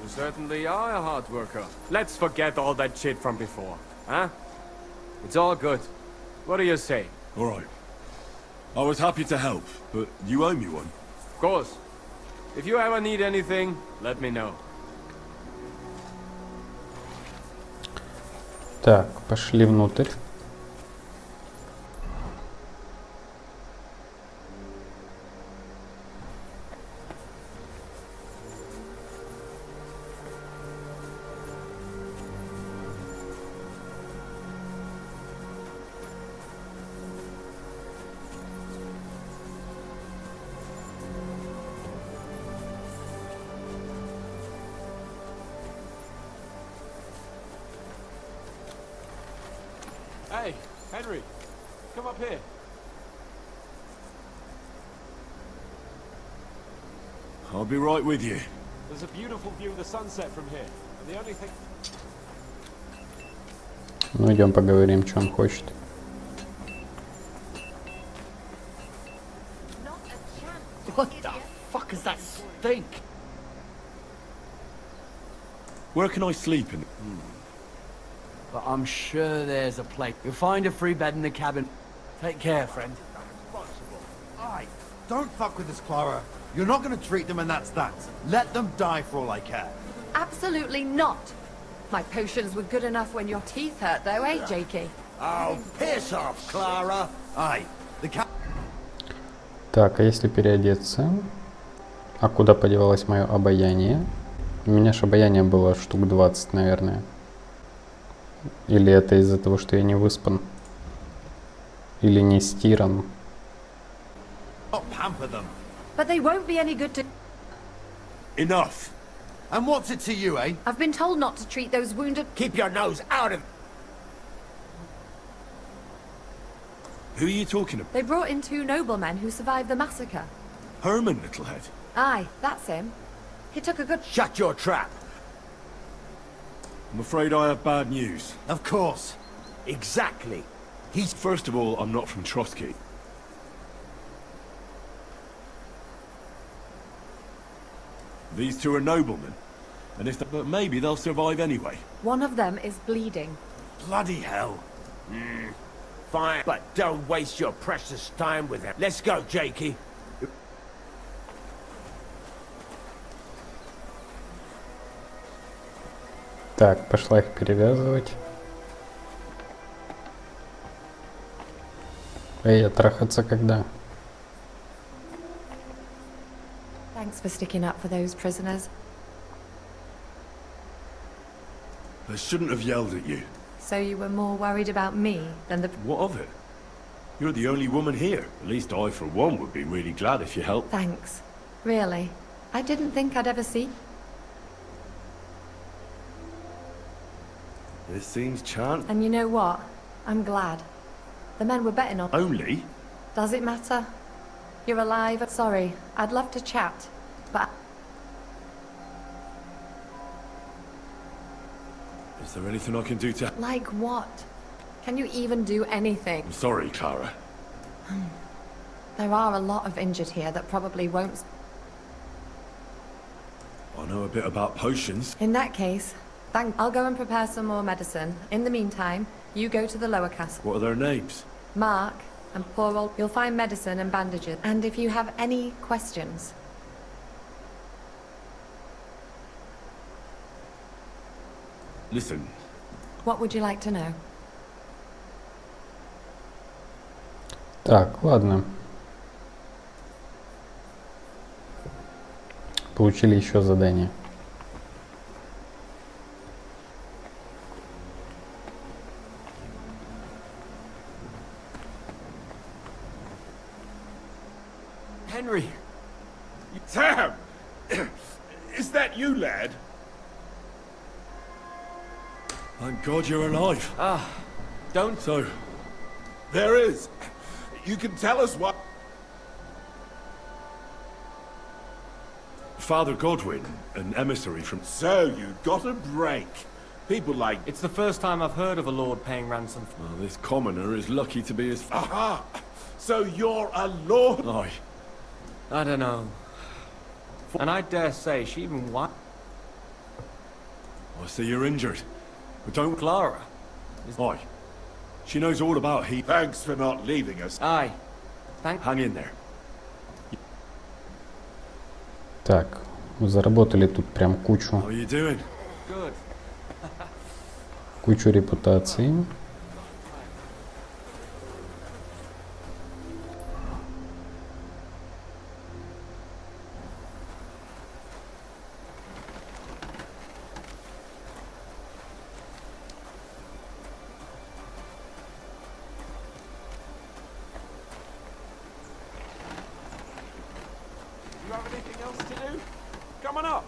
you certainly are a hard worker. Let's forget all that shit from before, huh? It's all good. What do you say? All right. I was happy to help, but you owe me one. Of course. If you ever need anything, let me know. Так, пошли внутрь. Hey, Henry, come up here. I'll be right with you. There's a beautiful view of the sunset from here. And the only thing... Ну, идем поговорим, что он хочет. What the fuck is that stink? Where can I sleep in? But I'm sure there's a place. You'll find a free bed in the cabin. Take care, friend. Aye, don't fuck with this, Clara. You're not going to treat them and that's that. Let them die for all I care. Absolutely not. My potions were good enough when your teeth hurt, though, eh, Jakey? Oh, piss off, Clara. Aye, the cat... Так, а если переодеться? А куда подевалось мое обаяние? У меня ж обаяние было штук 20, наверное. Или это из-за того, что я не выспан? Или не стиран? But they won't be any good to... Enough. And what's it to you, eh? I've been told not to treat those wounded... Keep your nose out of... Who are you talking about? They brought in 2 noblemen who survived the massacre. Herman, Littlehead. Aye, that's him. He took a good... Shut your trap. I'm afraid I have bad news. Of course. Exactly. He's... First of all, I'm not from Trotsky. These 2 are noblemen. And if they... But maybe they'll survive anyway. One of them is bleeding. Bloody hell. Fine, but don't waste your precious time with him. Let's go, Jakey. Так, пошла их перевязывать. Эй, а трахаться когда? Thanks for sticking up for those prisoners. I shouldn't have yelled at you. So you were more worried about me than the... What of it? You're the only woman here. At least I, for one, would be really glad if you helped. Thanks. Really. I didn't think I'd ever see... This seems chance. And you know what? I'm glad. The men were betting on... Only? Does it matter? You're alive. Sorry, I'd love to chat, but... Is there anything I can do to... Like what? Can you even do anything? I'm sorry, Clara. There are a lot of injured here that probably won't... I know a bit about potions. In that case, I'll go and prepare some more medicine. In the meantime, you go to the lower castle. What are their names? Mark and poor old... You'll find medicine and bandages. And if you have any questions... Listen. What would you like to know? Так, ладно. Получили еще задание. Henry! Sam! Is that you, lad? Thank God you're alive. Don't... So, there is. You can tell us what... Father Godwin, an emissary from... So, you got a break. People like... It's the first time I've heard of a lord paying ransom. Well, this commoner is lucky to be as... Aha! So you're a lord? Aye. I don't know. And I dare say she even what? I see you're injured. But don't... Clara? Aye. She knows all about he... Thanks for not leaving us. Aye. Hang in there. Так, мы заработали тут прям кучу. How are you doing? Good. Кучу репутации. You have anything else to do? Come on up.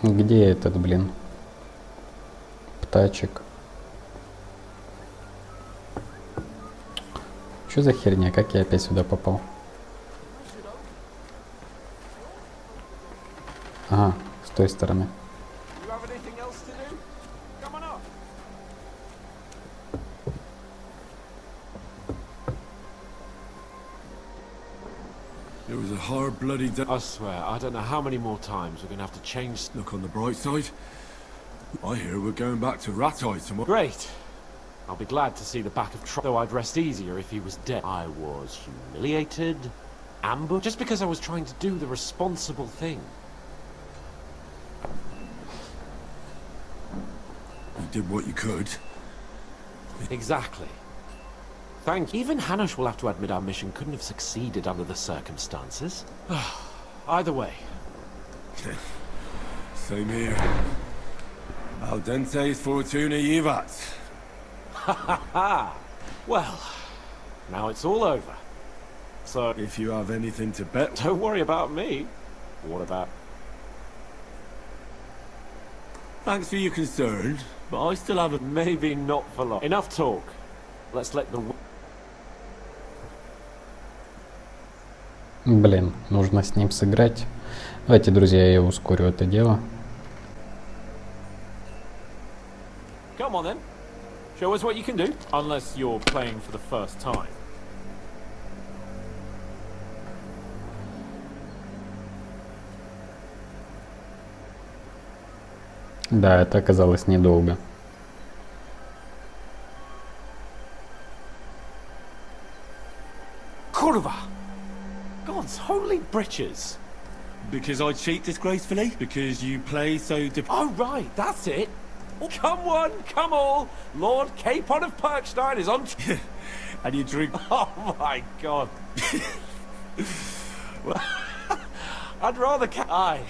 Где этот, блин? Птачек. Что за херня? Как я опять сюда попал? Ага, с той стороны. You have anything else to do? Come on up. It was a hard bloody day. I swear, I don't know how many more times we're going to have to change... Look on the bright side. I hear we're going back to Ratai tomorrow. Great! I'll be glad to see the back of though I'd rest easier if he was dead. I was humiliated, ambushed, just because I was trying to do the responsible thing. You did what you could. Exactly. Thank you. Even Hanush will have to admit our mission couldn't have succeeded under the circumstances. Either way. Same here. Al dente fortuna jivat. Ha ha ha! Well, now it's all over. So... If you have anything to bet... Don't worry about me. What about... Thanks for your concern, but I still have a... Maybe not for long. Enough talk. Let's let the... Блин, нужно с ним сыграть. Давайте, друзья, я ускорю это дело. Come on then. Show us what you can do. Unless you're playing for the first time. Да, это оказалось недолго. Kurva! God's holy britches! Because I cheat disgracefully? Because you play so Oh, right, that's it. Oh, come one, come all. Lord Capon of Perkstein is on... And you drink... Oh, my God. I'd rather... Aye.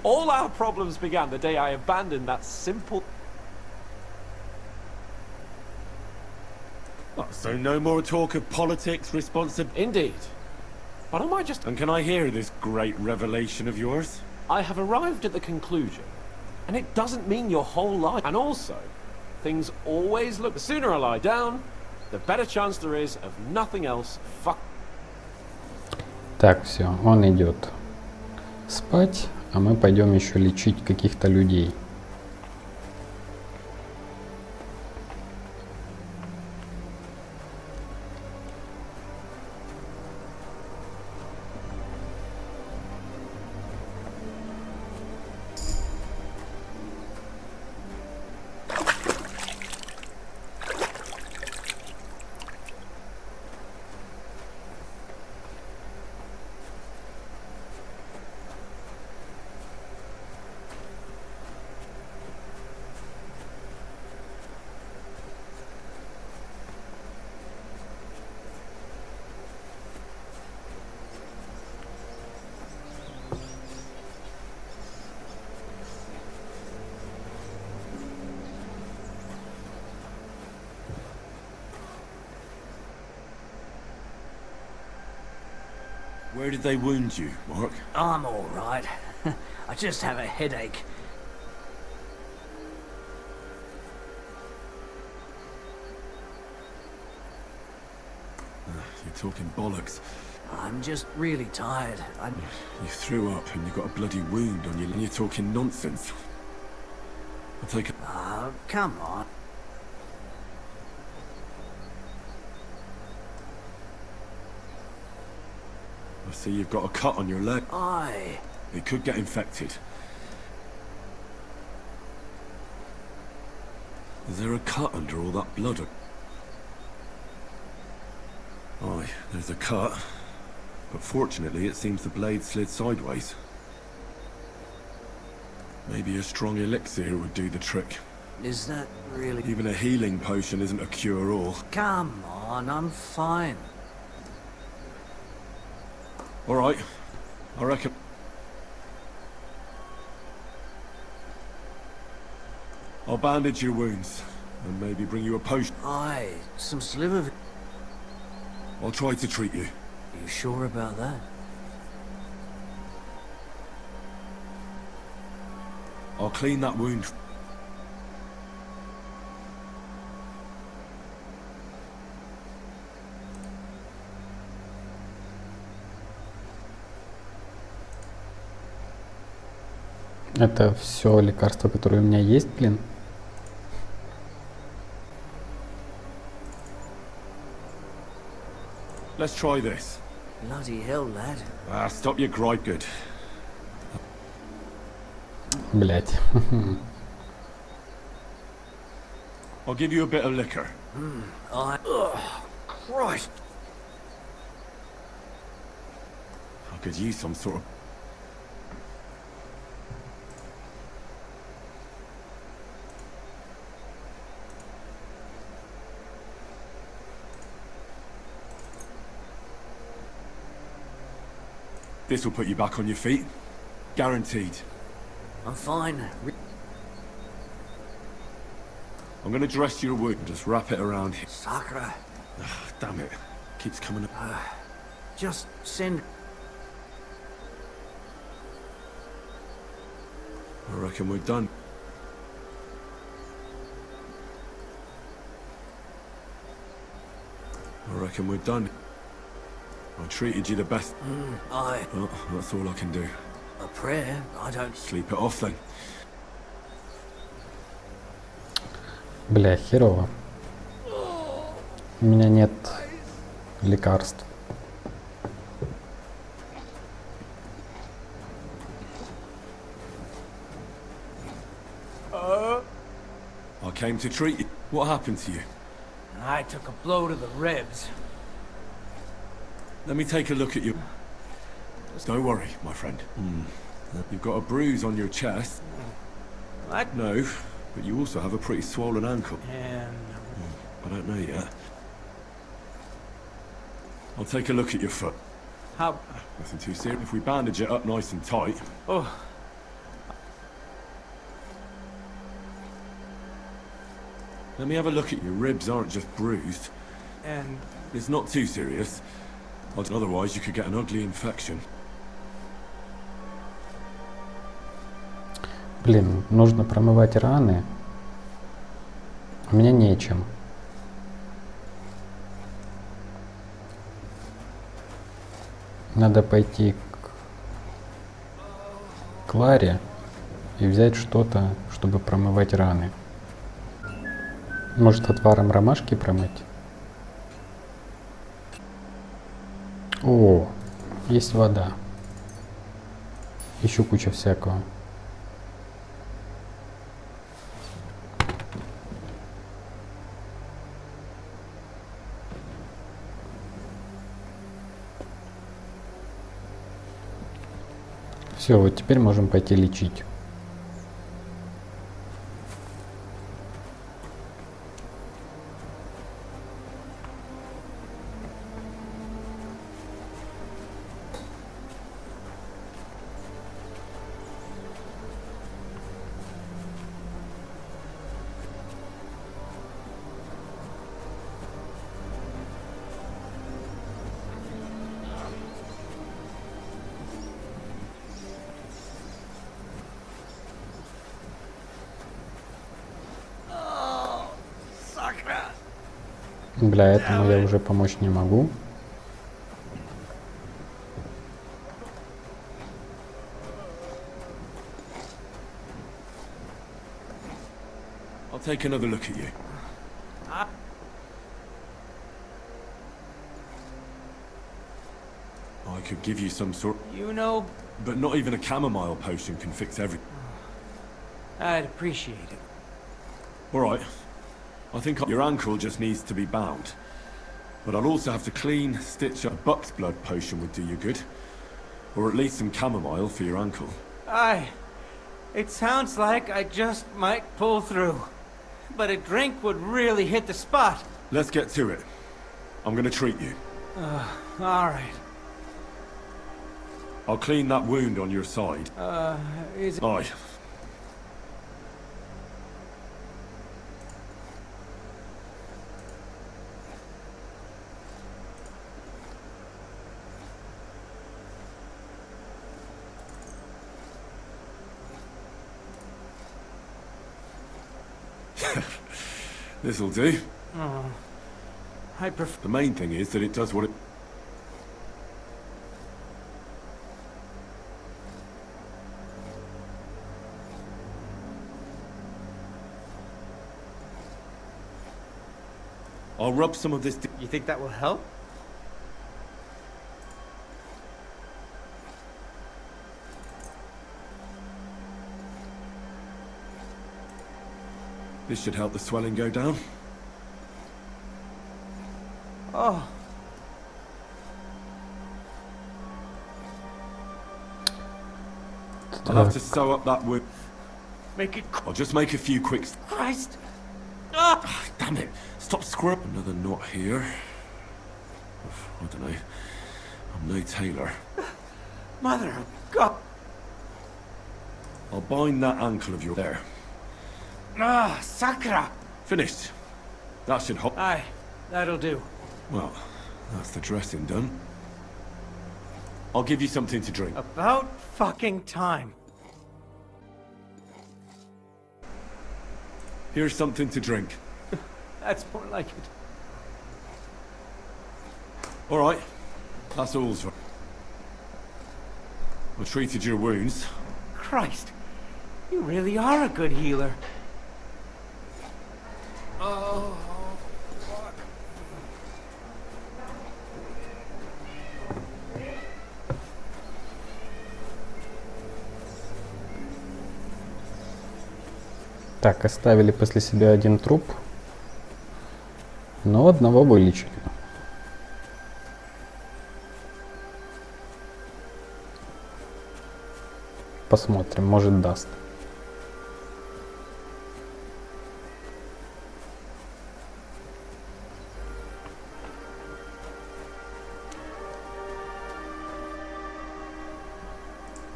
All our problems began the day I abandoned that simple... Oh, so no more talk of politics, responsibility... Indeed. But am I just... And can I hear this great revelation of yours? I have arrived at the conclusion, and it doesn't mean your whole life. And also, things always look... The sooner I lie down, the better chance there is of nothing else. Fuck. Так, все, он идет спать, а мы пойдем еще лечить каких-то людей. Where did they wound you, Mark? I'm all right. I just have a headache. You're talking bollocks. I'm just really tired. You threw up and you got a bloody wound on you and you're talking nonsense. I'll take a... Come on. I see you've got a cut on your leg. Aye. It could get infected. Is there a cut under all that blood? Aye, there's a cut. But fortunately, it seems the blade slid sideways. Maybe a strong elixir would do the trick. Is that really... Even a healing potion isn't a cure-all. Come on, I'm fine. All right, I reckon... I'll bandage your wounds, and maybe bring you a potion. Aye, some sliver... I'll try to treat you. You sure about that? I'll clean that wound. Это все лекарства, которые у меня есть, блин. Let's try this. Bloody hell, lad. Stop your gripe, good. Блять. I'll give you a bit of liquor. Christ. I could use some sort of... This will put you back on your feet. Guaranteed. I'm fine. I'm gonna dress your wound and just wrap it around here. Sakra. Damn it. Keeps coming up. Just send... I reckon we're done. I reckon we're done. I treated you the best. Aye. Well, that's all I can do. A prayer? I don't... Sleep it off then. Бля, херово. У меня нет лекарств. I came to treat you. What happened to you? I took a blow to the ribs. Let me take a look at you. Don't worry, my friend. You've got a bruise on your chest. What? No, but you also have a pretty swollen ankle. And... I don't know yet. I'll take a look at your foot. How... Nothing too serious. If we bandage it up nice and tight... Oh. Let me have a look at your ribs. Aren't just bruised. And... It's not too serious. Otherwise, you could get an ugly infection. Блин, нужно промывать раны. У меня нечем. Надо пойти к Кларе и взять что-то, чтобы промывать раны. Может, отваром ромашки промыть? О, есть вода. Еще куча всякого. Все, вот теперь можем пойти лечить. Бля, этому я уже помочь не могу. I'll take another look at you. I could give you some sort... You know... But not even a chamomile potion can fix everything. I'd appreciate it. Alright. I think your ankle just needs to be bound. But I'll also have to clean, stitch up. Buck's blood potion would do you good. Or at least some chamomile for your ankle. It sounds like I just might pull through. But a drink would really hit the spot. Let's get to it. I'm gonna treat you. Alright. I'll clean that wound on your side. Is it... Aye. This'll do. I prefer... The main thing is that it does what it... I'll rub some of this... You think that will help? This should help the swelling go down. Oh. I'll have to sew up that wound. Make it... I'll just make a few quick... Christ! Damn it! Stop scrubbing. Another knot here. I don't know. I'm no tailor. Mother of God! I'll bind that ankle of yours there. Sakra! Finished. That should help. Aye, that'll do. Well, that's the dressing done. I'll give you something to drink. About fucking time. Here's something to drink. That's more like it. All right. That's all. I treated your wounds. Christ, you really are a good healer. Oh, fuck. Так, оставили после себя один труп, но одного вылечили. Посмотрим, может даст.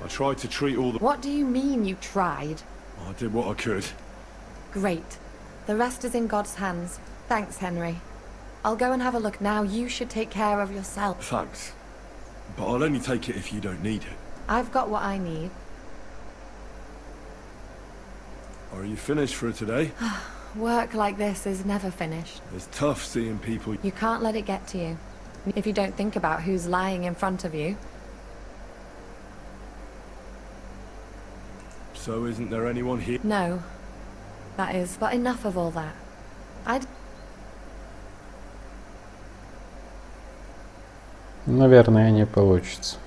I tried to treat all the... What do you mean you tried? I did what I could. Great. The rest is in God's hands. Thanks, Henry. I'll go and have a look now. You should take care of yourself. Thanks. But I'll only take it if you don't need it. I've got what I need. Are you finished for today? Work like this is never finished. It's tough seeing people... You can't let it get to you. If you don't think about who's lying in front of you. So isn't there anyone here? No. That is, but enough of all that. Наверное, не получится.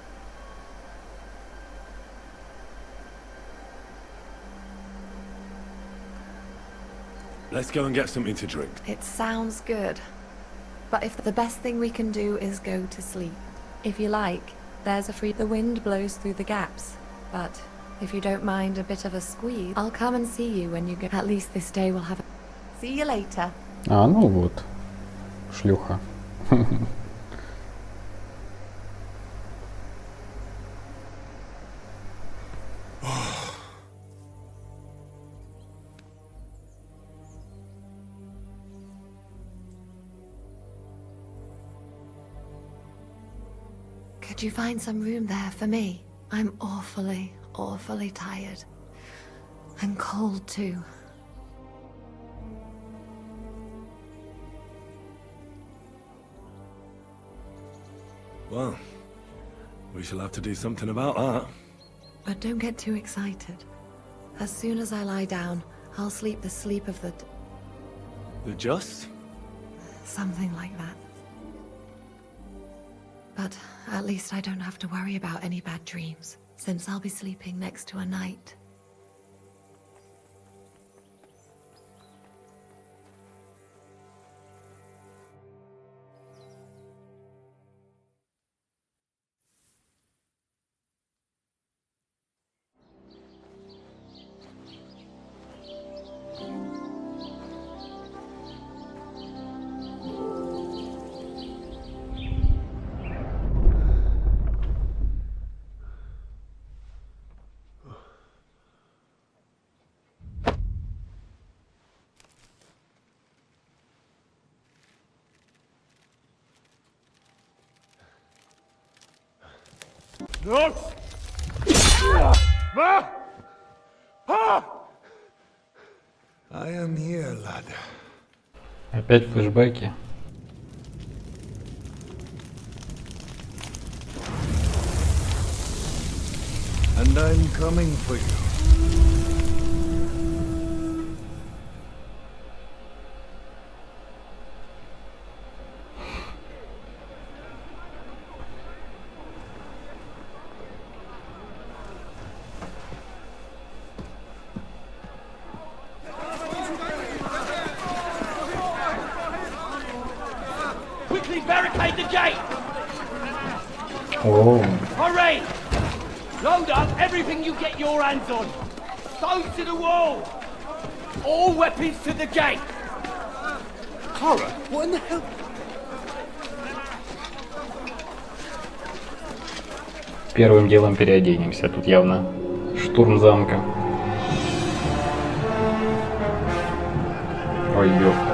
Let's go and get something to drink. It sounds good. But if the best thing we can do is go to sleep. If you like, there's a free... The wind blows through the gaps. But if you don't mind a bit of a squeeze, I'll come and see you when you go. At least this day will have a... See you later. А, ну вот. Шлюха. Could you find some room there for me? I'm awfully, awfully tired. And cold too. Well, we shall have to do something about that. But don't get too excited. As soon as I lie down, I'll sleep the sleep of the... The just? Something like that. But at least I don't have to worry about any bad dreams, since I'll be sleeping next to a knight. No! I am here, lad. Опять флешбеки. And I'm coming for you. Quickly barricade the gate! Oh. Hurry! Load up everything you get your hands on. Stones to the wall. All weapons to the gate. Clara, what in the hell? Первым делом переоденемся. Тут явно штурм замка. Ой, ёпта.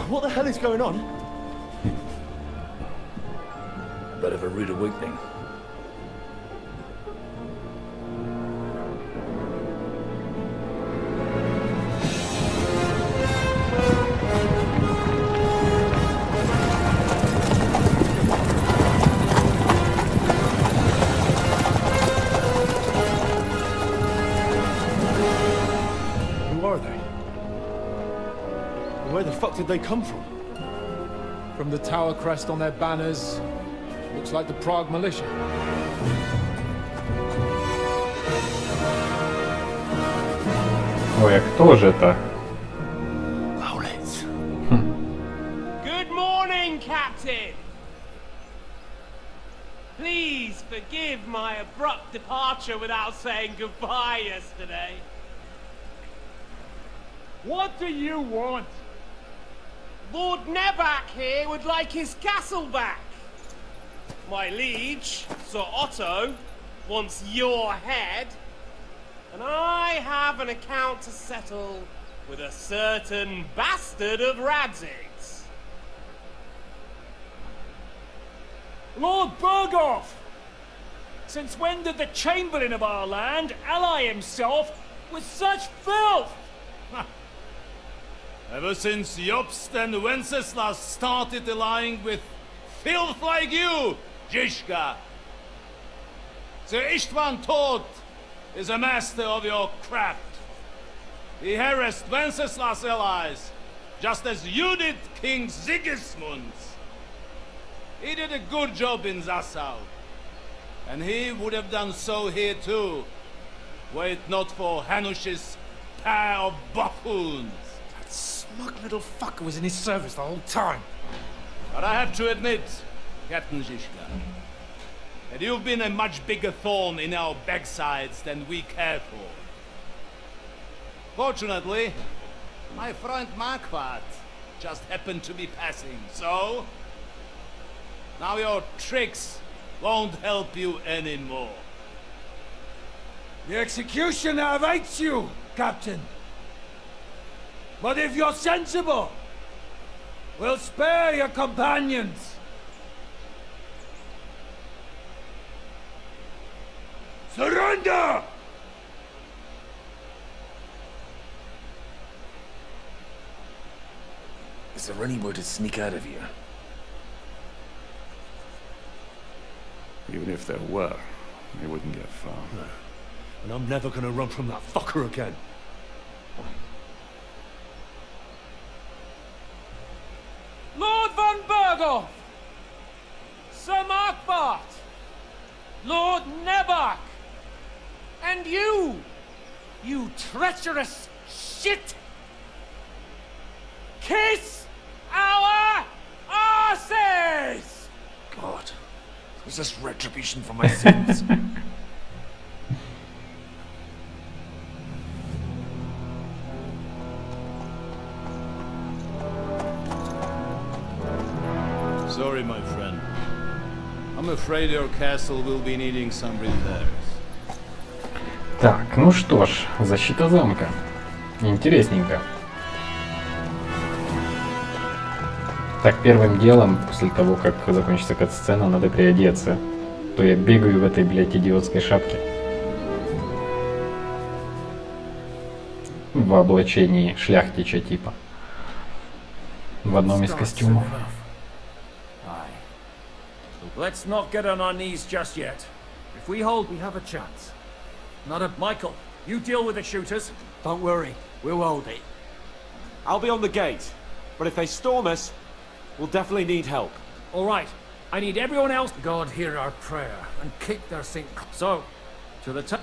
What the hell is going on? Bit of a rude awakening. Who are they? Where the fuck did they come from? From the tower crest on their banners, Looks like the Prague militia. Ой, а кто же это? Good morning, Captain! Please forgive my abrupt departure without saying goodbye yesterday. What do you want? Lord Nebak here would like his castle back. My liege, Sir Otto, wants your head. And I have an account to settle with a certain bastard of Radzig's. Lord Berghoff! Since when did the Chamberlain of our land ally himself with such filth? Ever since Jobst and Wenceslas started allying with filth like you, Zizka. Sir Ištván Tot is a master of your craft. He harassed Wenceslas' allies, just as you did King Sigismund's. He did a good job in Zassau, and he would have done so here too, were it not for Hanush's pair of buffoons. That smug little fucker was in his service the whole time. But I have to admit, Captain Zizka, that you've been a much bigger thorn in our backsides than we care for. Fortunately, my friend Marquardt just happened to be passing, so now your tricks won't help you anymore. The executioner awaits you, Captain. But if you're sensible, we'll spare your companions. Surrender! Is there any way to sneak out of here? Even if there were, they wouldn't get far. No. And I'm never gonna run from that fucker again. Lord von Berghoff! Sir Marquardt! Lord Nebak! And you treacherous shit! Kiss our asses! God, is this retribution for my sins? Sorry, my friend. I'm afraid your castle will be needing some repairs. Так, ну что ж, защита замка. Интересненько. Так, первым делом, после того, как закончится катсцена, надо приодеться. То я бегаю в этой, блядь, идиотской шапке. В облачении шляхтича типа. В одном из костюмов. Let's not get on our knees just yet. If we hold, we have a chance. Not a... Michael, you deal with the shooters. Don't worry, we'll hold it. I'll be on the gate, but if they storm us, we'll definitely need help. All right, I need everyone else. God hear our prayer and kick their St. So, to the top.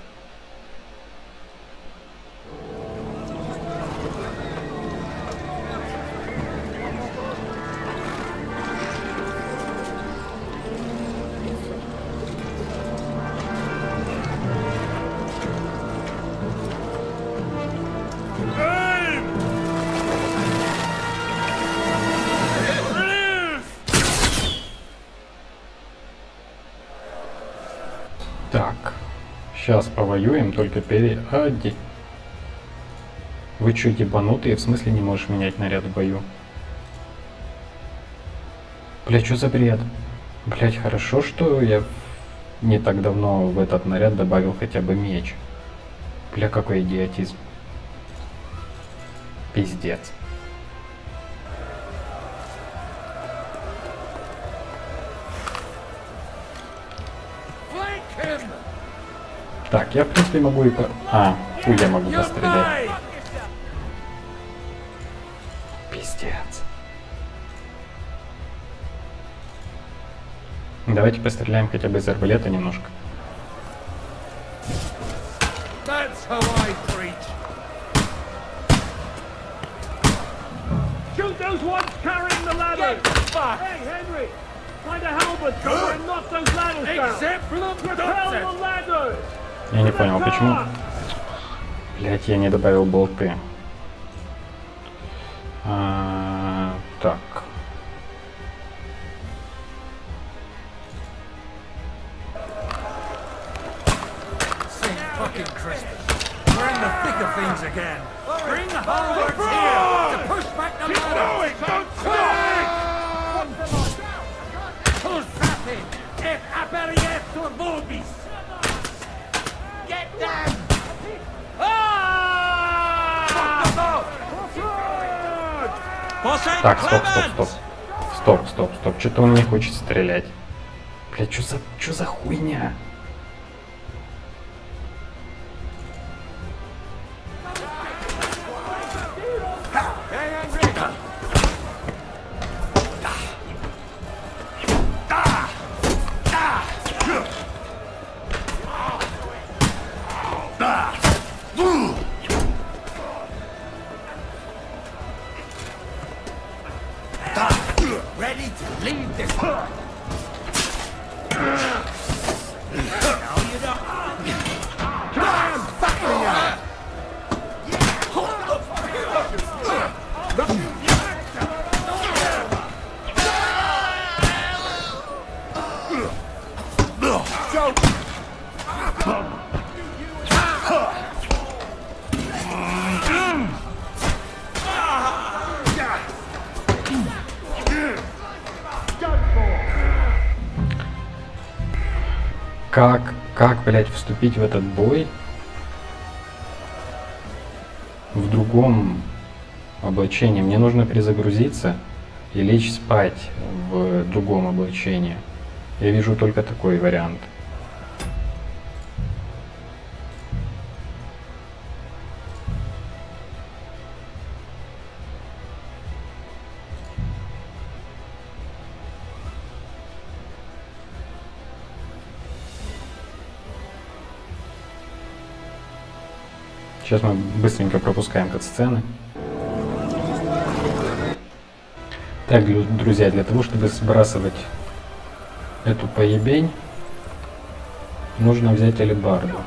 Так, сейчас повоюем, только переоди. Вы чё, ебанутые? В смысле не можешь менять наряд в бою? Бля, что за бред? Блять, хорошо, что я не так давно в этот наряд добавил хотя бы меч. Бля, какой идиотизм. Пиздец. Так, я в принципе могу и по... хуй я могу пострелять. Пиздец. Давайте постреляем хотя бы из арбалета немножко. That's how I preach. Shoot those ones carrying the ladders! Fuck! Hey, Henry! Find a halberd somewhere and knock those ladders down! Except for the Repel the ladders! Я не понял, почему. Блять, я не добавил болты. Так. St. fucking Christmas. We're in the thick of things again. Bring the halberds here to push back the ladders. Don't stop! Pulsate et aperiet vobis. Get them! Так, стоп. Что-то он не хочет стрелять. Блять, что за хуйня? Ready to leave this one. Now you don't. Try and fucking up. Как, блядь, вступить в этот бой в другом облачении? Мне нужно перезагрузиться и лечь спать в другом облачении. Я вижу только такой вариант. Сейчас мы быстренько пропускаем катсцены. Так, друзья, для того, чтобы сбрасывать эту поебень, нужно взять алебарду.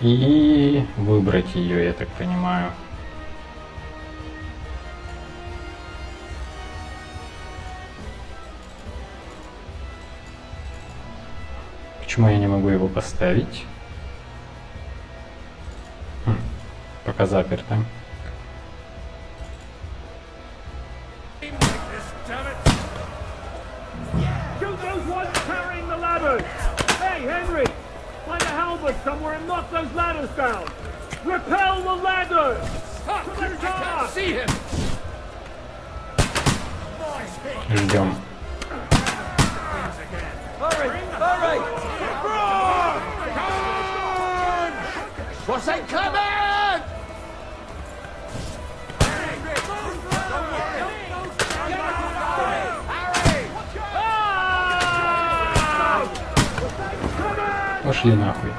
И выбрать ее, я так понимаю. Почему я не могу его поставить? Пока заперто. Shoot those ones carrying the ladders! Hey, Henry! Find a halberd somewhere and knock those ladders down! Repel the ladders! Fuck! I can't see him! Ждем. Hurry! What's that coming? Пошли нахуй.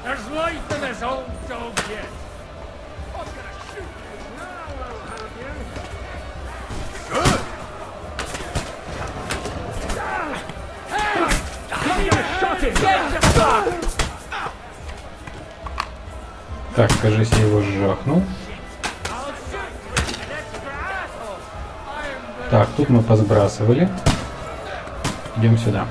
There's life in this old dog yet. Так, кажется, я его жахнул. Так, тут мы позбрасывали. Идем сюда.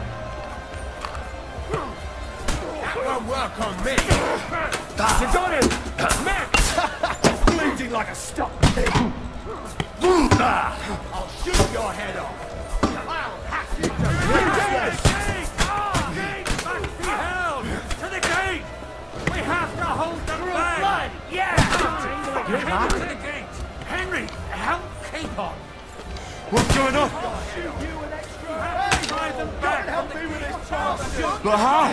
Like a stuck pig. I'll shoot your head off. I'll hack you to pieces. Gate must be held! To the gate! We have to hold the back to the gate. Henry, help Capon. What's going on? Drive them back. Help me with this child. But how?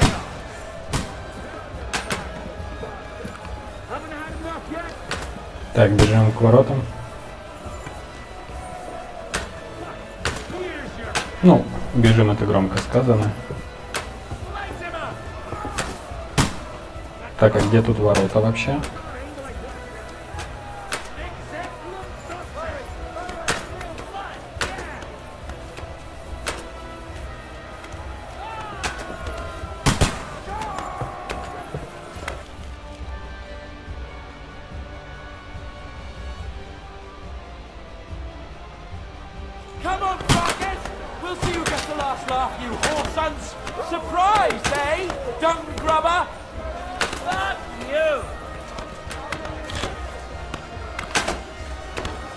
Haven't had enough yet. Так, бежим к воротам. Ну, бежим, это громко сказано. Так, а где тут ворота вообще? Come on, Rocket! We'll see who gets the last laugh, you whoresons! Surprise, eh? Dung grubber! Fuck you!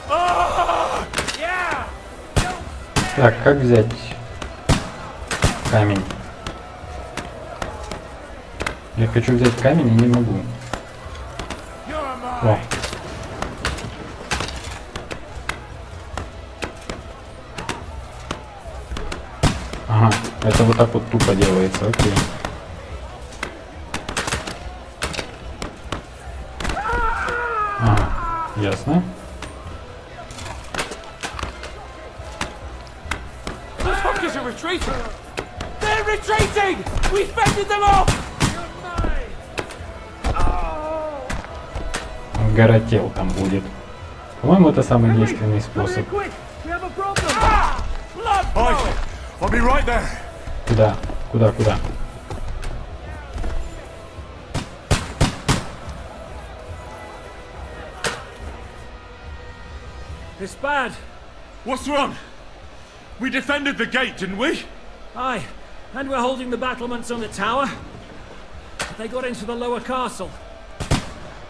Oh, yeah! Так, как взять камень? Я хочу взять камень и не могу. О. Ага, это вот так вот тупо делается, окей. Ага, ясно. Those fuckers are retreating! They're retreating! We've fended them off! Горотел там будет. По-моему, это самый действенный способ. I'll be right there. Куда? Куда? Куда? It's bad. What's wrong? We defended the gate, didn't we? Aye, and we're holding the battlements on the tower. They got into the lower castle.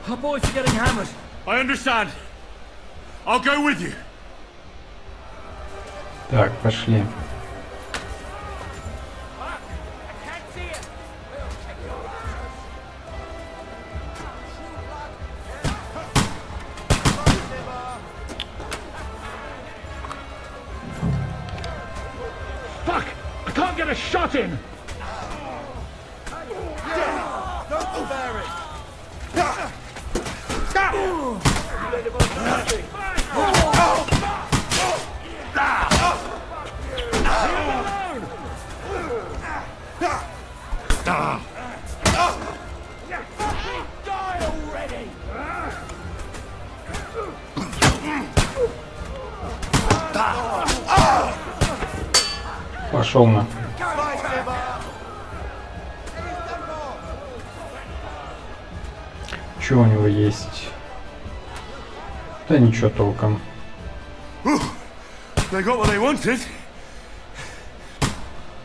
Our boys are getting hammered. I understand. I'll go with you. Так, пошли. Fuck! I can't get a shot in! Don't spare it! Die already! Пошел на. Что у него есть? Да ничего толком. They got what they wanted.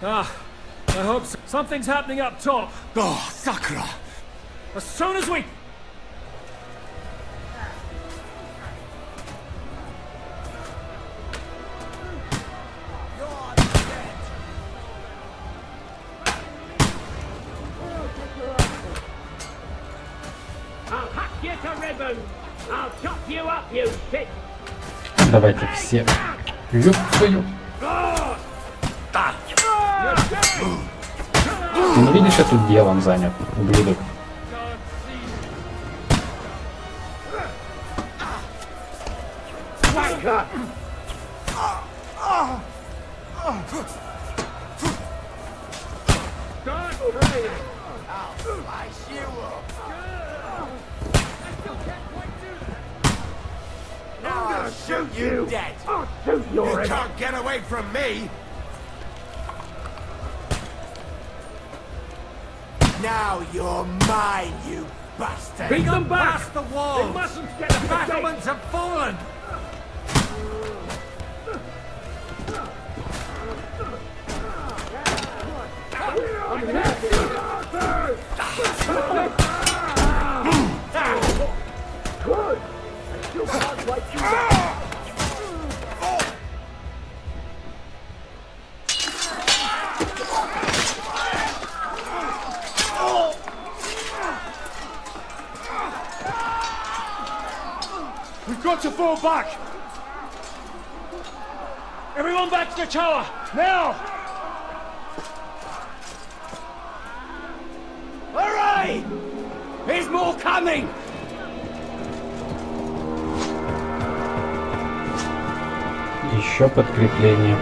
Ah, I hope so. Something's happening up top. Oh, Sakura. As soon as we... I'll hack you to ribbons! I'll chop you up, you shit! Давайте все. Ёп твою. Ты не видишь, я тут делом занят, ублюдок. I'll shoot you dead! I'll shoot your You head. can't get away from me! Now you're mine, you bastard! Beat them past the walls! They mustn't get The to the battlements have fallen! got to fall back! Everyone back to the tower, now! Hurry! There's more coming! Еще подкрепление.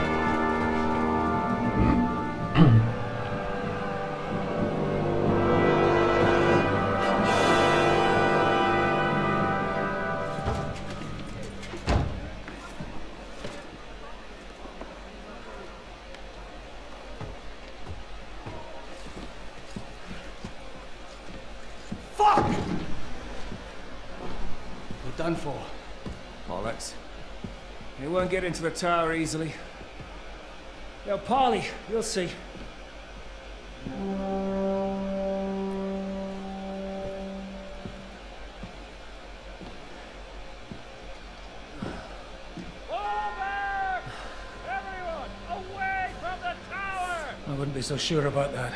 Fuck! We're done for. Bollocks. They won't get into the tower easily. They'll parley, you'll see. I wouldn't be so sure about that.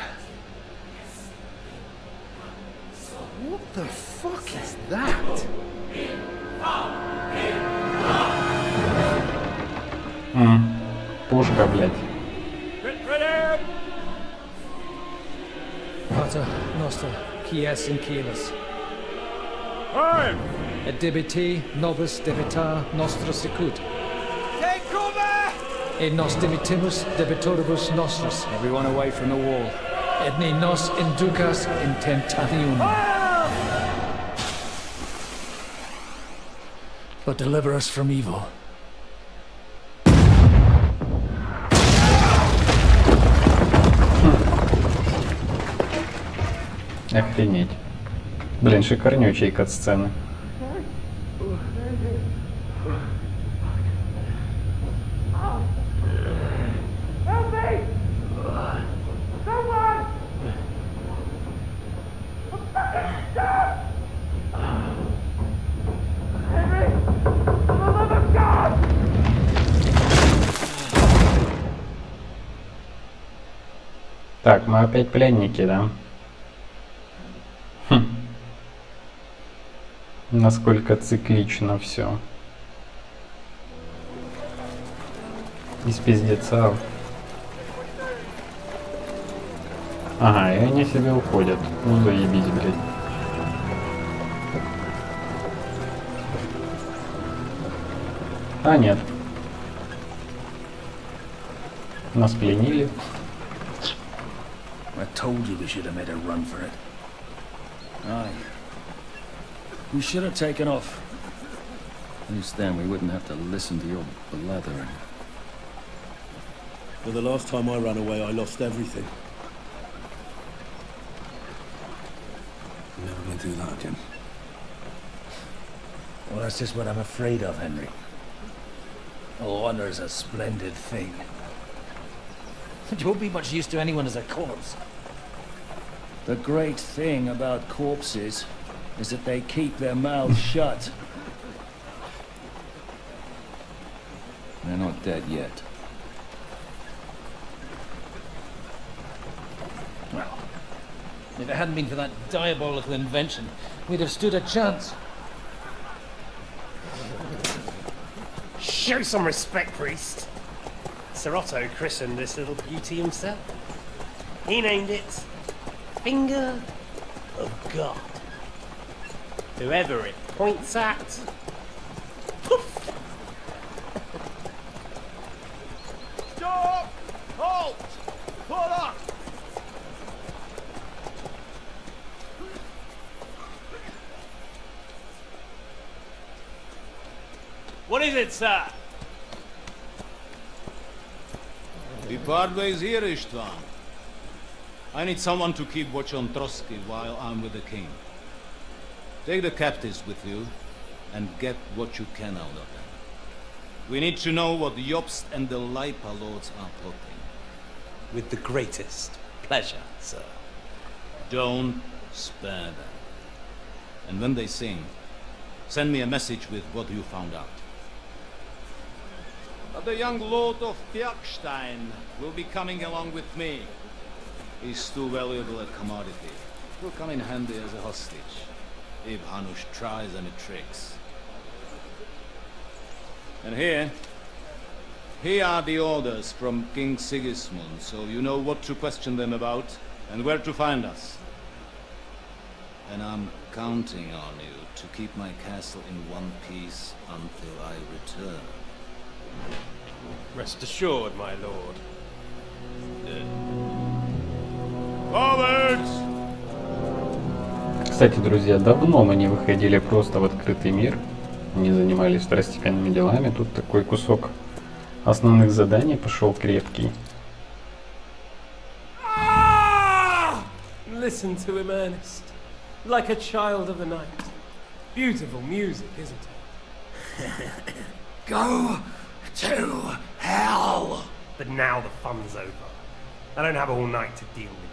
What the fuck is that? Пушка, блядь. Pater Noster, Kies in Kielis. Hey! Et debiti nobis debita nostra sicut. Take cover! Et nos debitimus debitoribus nostris. Everyone away from the wall. Et ne nos inducas in tentationem. But deliver us from evil. Охренеть. Блин, шикарнючие кат-сцены. Так, мы опять пленники, да? Насколько циклично все. Из пиздеца. Ага, и они себе уходят. Ну заебись, блядь. А, нет. Нас пленили. I told you we should have made a run for it. Aye. We should have taken off. At least then we wouldn't have to listen to your blathering. But the last time I ran away, I lost everything. I'm never going to do that again. Well, that's just what I'm afraid of, Henry. Honor's a splendid thing. It won't be much use to anyone as a corpse. The great thing about corpses is that they keep their mouths shut. They're not dead yet. Well, if it hadn't been for that diabolical invention, we'd have stood a chance. Show some respect, priest. Sir Otto christened this little beauty himself. He named it Finger of God. Whoever it points at, poof! Stop! Halt! Pull up! What is it, sir? The Bardway's here, Ištvan. I need someone to keep watch on Trotsky while I'm with the king. Take the captives with you, and get what you can out of them. We need to know what the Jobst and the Leipa lords are plotting. With the greatest pleasure, sir. Don't spare them. And when they sing, send me a message with what you found out. But the young lord of Bjergstein will be coming along with me. He's too valuable a commodity. Will come in handy as a hostage, if Hanush tries any tricks. And here are the orders from King Sigismund, so you know what to question them about and where to find us. And I'm counting on you to keep my castle in one piece until I return. Rest assured, my lord. Forwards! Кстати, друзья, давно мы не выходили просто в открытый мир, не занимались второстепенными делами. Тут такой кусок основных заданий пошел крепкий. Listen to him, Ernest. Like a child of the night. Beautiful music, isn't it? Go to hell! But now the fun's over. I don't have all night to deal with you.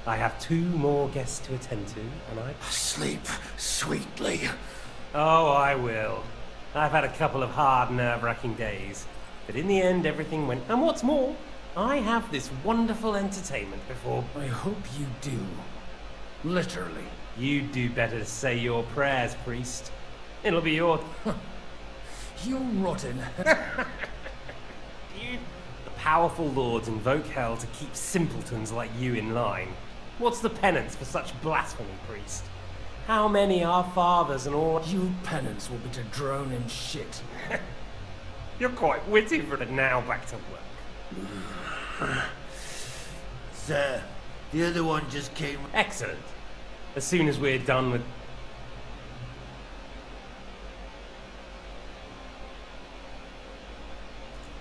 I have 2 more guests to attend to, and I... Sleep sweetly. Oh, I will. I've had a couple of hard, nerve-wracking days. But in the end, everything went... And what's more, I have this wonderful entertainment before... I hope you do. Literally. You do better to say your prayers, priest. It'll be your... You're rotten. The powerful lords invoke hell to keep simpletons like you in line. What's the penance for such blasphemy, priest? How many are fathers and all... Your penance will be to drown in shit. You're quite witty for it. Now back to work. Sir, the other one just came... Excellent. As soon as we're done with...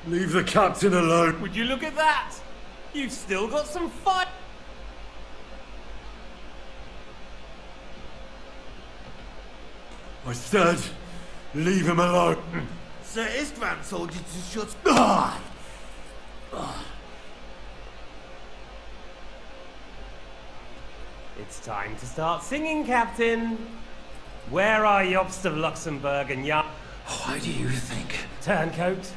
Leave the captain alone. Would you look at that? You've still got some fight. I said, leave him alone. Sir Ištvan told you to shut... It's time to start singing, Captain. Where are Jobst of Luxembourg and Why do you think? Turncoat?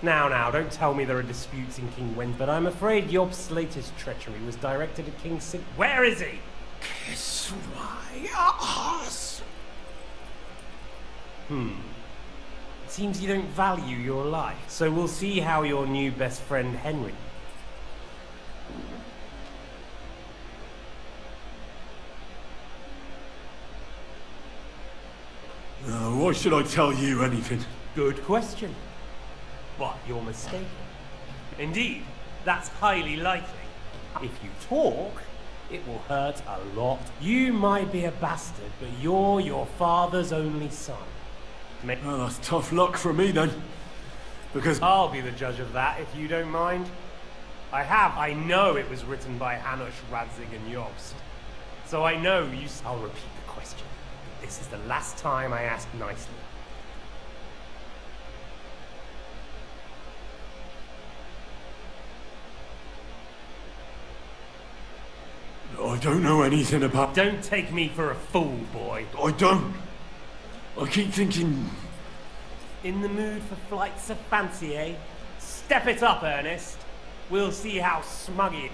Now, don't tell me there are disputes in King Wen, but I'm afraid Jobst's latest treachery was directed at King Sig... Where is he? Kiss my ass. It seems you don't value your life, so we'll see how your new best friend Henry... Why should I tell you anything? Good question. But you're mistaken. Indeed, that's highly likely. If you talk, it will hurt a lot. You might be a bastard, but you're your father's only son. Well, that's tough luck for me then. Because... I'll be the judge of that, if you don't mind. I know it was written by Hanush, Radzig and Jobst. So I know you... I'll repeat the question. This is the last time I ask nicely. I don't know anything about... Don't take me for a fool, boy. I don't. I keep thinking... In the mood for flights of fancy, eh? Step it up, Ernest. We'll see how smug you...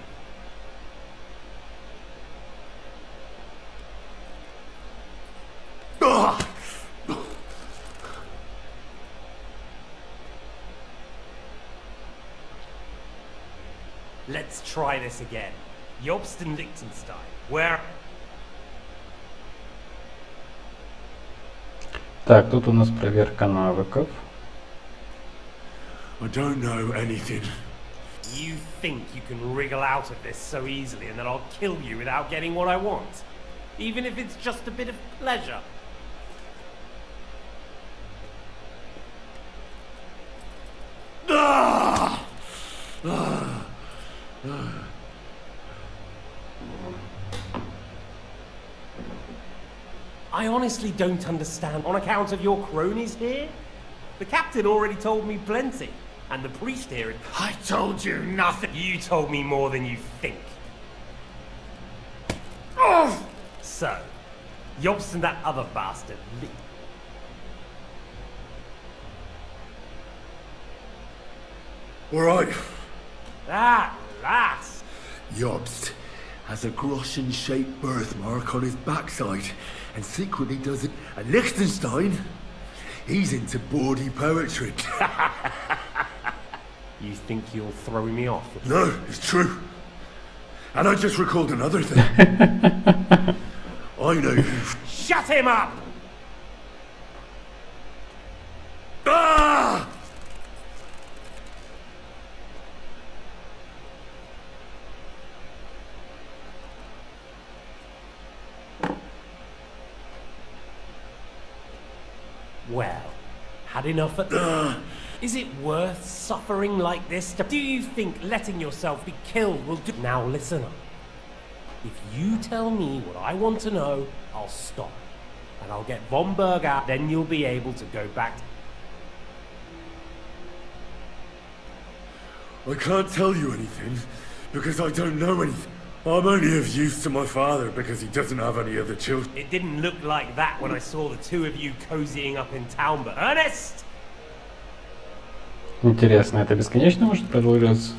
Let's try this again. Jobst and Liechtenstein. Where... Так, тут у нас проверка навыков. I don't know anything. You think you can wriggle out of this so easily and that I'll kill you without getting what I want? Even if it's just a bit of pleasure. I honestly don't understand. On account of your cronies here? The captain already told me plenty. And the priest here... I told you nothing. You told me more than you think. So, Jobst and that other bastard... All right. At last! Jobst has a Groschen-shaped birthmark on his backside and secretly does it. And Liechtenstein, He's into bawdy poetry. You think you'll throw me off? No, it's true. And I just recalled another thing. I know you. Shut him up! Ah! Well, had enough at... Is it worth suffering like this? Do you think letting yourself be killed will do... Now listen up. If you tell me what I want to know, I'll stop. And I'll get Von Berg out, then you'll be able to go back. I can't tell you anything, because I don't know anything. I'm only of use to my father because he doesn't have any other children. It didn't look like that when I saw the two of you cozying up in town, but Ernest! Интересно, это бесконечно может продолжаться?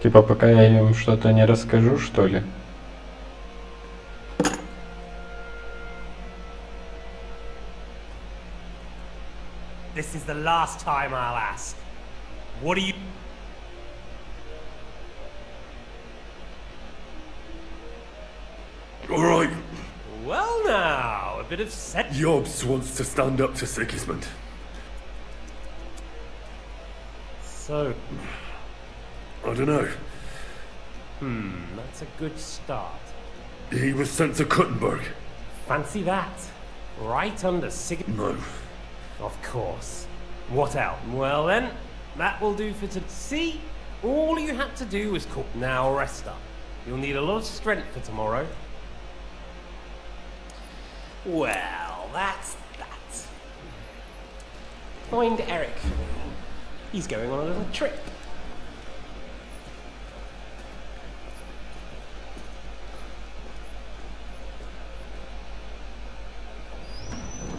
Типа пока я им что-то не расскажу, что ли? This is the last time I'll ask. What are you... Alright. Well now, a bit of set... Jobs wants to stand up to Sigismund. So... I don't know. That's a good start. He was sent to Kuttenberg. Fancy that. Right under No. Of course. What else? Well then, that will do for today. See? All you had to do was cook. Now rest up. You'll need a lot of strength for tomorrow. Well, that's that. Find Eric for me. He's going on a little trip.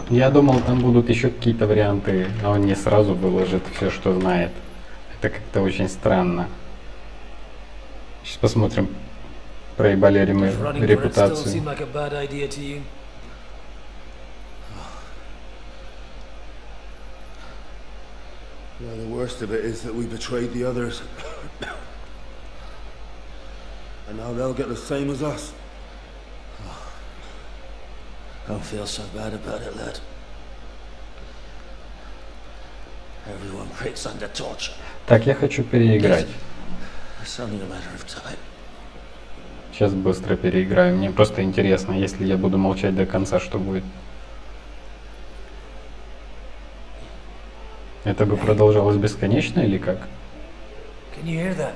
Я думал, там будут еще какие-то варианты, но он не сразу выложит все, что знает. Это как-то очень странно. Сейчас посмотрим, проебали ли мы репутацию. Well, the worst of it is that we betrayed the others. And now they'll get the same as us. Don't feel so bad about it, lad. Everyone breaks under torture. Так, я хочу переиграть. It's only a matter of time. Сейчас быстро переиграю. Мне просто интересно, если я буду молчать до конца, что будет. Это бы продолжалось бесконечно или как? Can you hear that?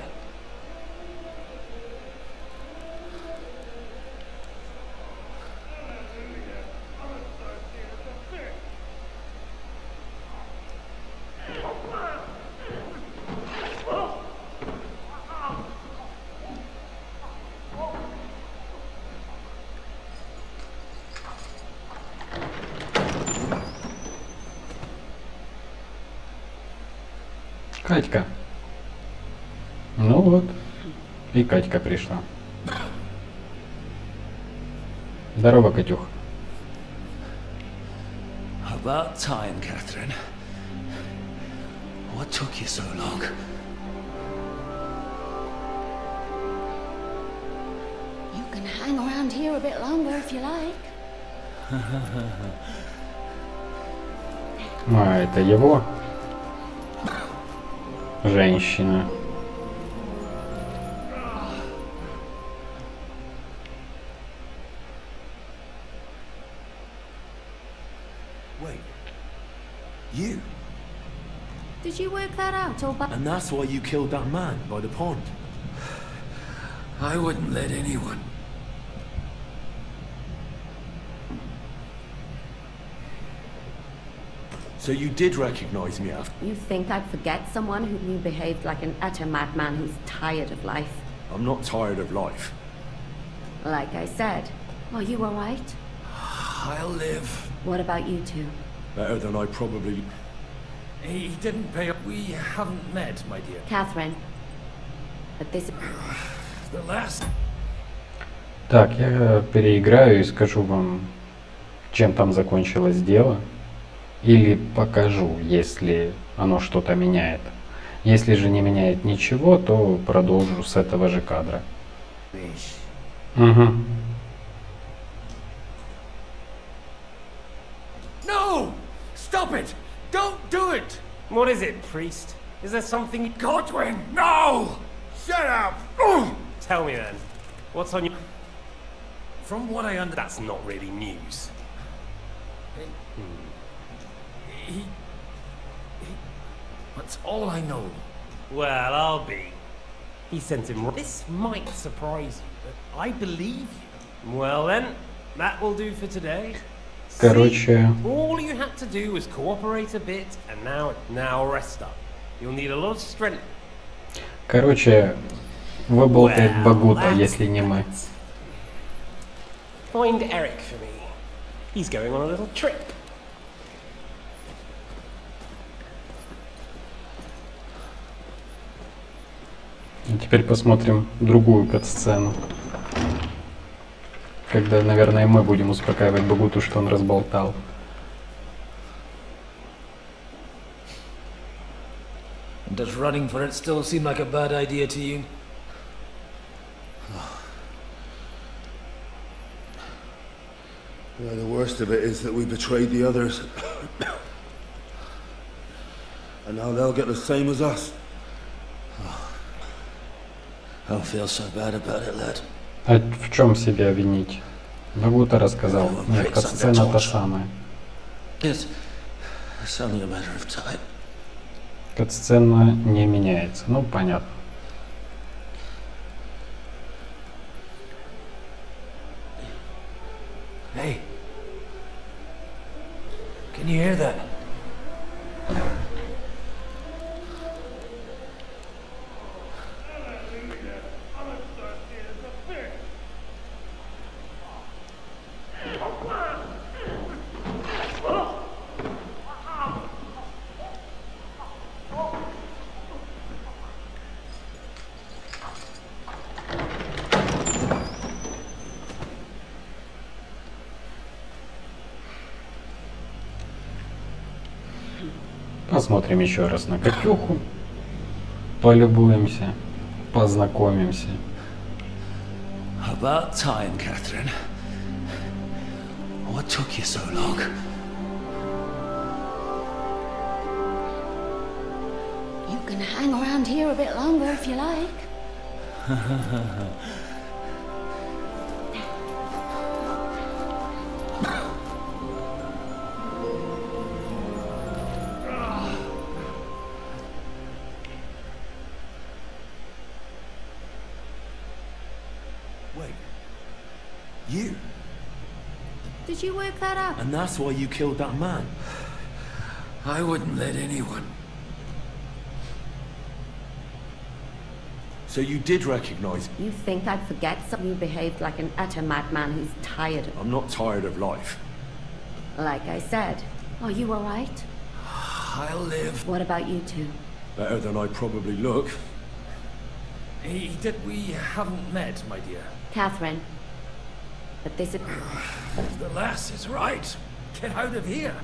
Катька. Ну вот, и Катька пришла. Здорово, Катюх. About time, Catherine. What took you so long? You can hang around here a bit longer if you like. А, это его женщина. Wait. You? Did you work that out all by... And that's why you killed that man by the pond? I wouldn't let anyone. So you did recognize me after? You think I'd forget someone who behaved like an utter madman who's tired of life? I'm not tired of life. Like I said, are you alright? I'll live. What about you two? Better than I probably... He didn't pay up. We haven't met, my dear. Catherine. But this... The last... Так, я переиграю и скажу вам, чем там закончилось дело. Или покажу, если оно что-то меняет. Если же не меняет ничего, то продолжу с этого же кадра. Угу. No! Stop it! Don't do it! What is it, priest? Is there something... Godwin, no! Shut up! Tell me then. What's on your... From what I understand... That's not really news. That's all I know. Well, I'll be. He sent him... This might surprise you, but I believe you. Well then, that will do for today. Короче... All you had to do was cooperate a bit, and now rest up. You'll need a lot of strength. Короче, выболтает Багута, если не мы. Find Eric for me. He's going on a little trip. И теперь посмотрим другую кат-сцену. Когда, наверное, мы будем успокаивать Багуту, что он разболтал. Does running for it still seem like a bad idea to you? Yeah, the worst of it is that we betrayed the others. And now they'll get the same as us. I don't feel so bad about it, lad. А в чем себя винить? Багута рассказал. Нет, кат-сцена та самая. It's only a matter of time. Кат-сцена не меняется. Ну, понятно. Hey. Can you hear that? Посмотрим еще раз на Катюху, полюбуемся, познакомимся. About time, Catherine. What took you so long? You can hang around here a bit longer if you like. You? Did you work that out? And that's why you killed that man? I wouldn't let anyone. So you did recognize... You think I'd forget something? You behaved like an utter madman who's tired of... I'm not tired of life. Like I said. Are you alright? I'll live. What about you two? Better than I probably look. We haven't met, my dear. Catherine. But this is... The lass is right. Get out of here.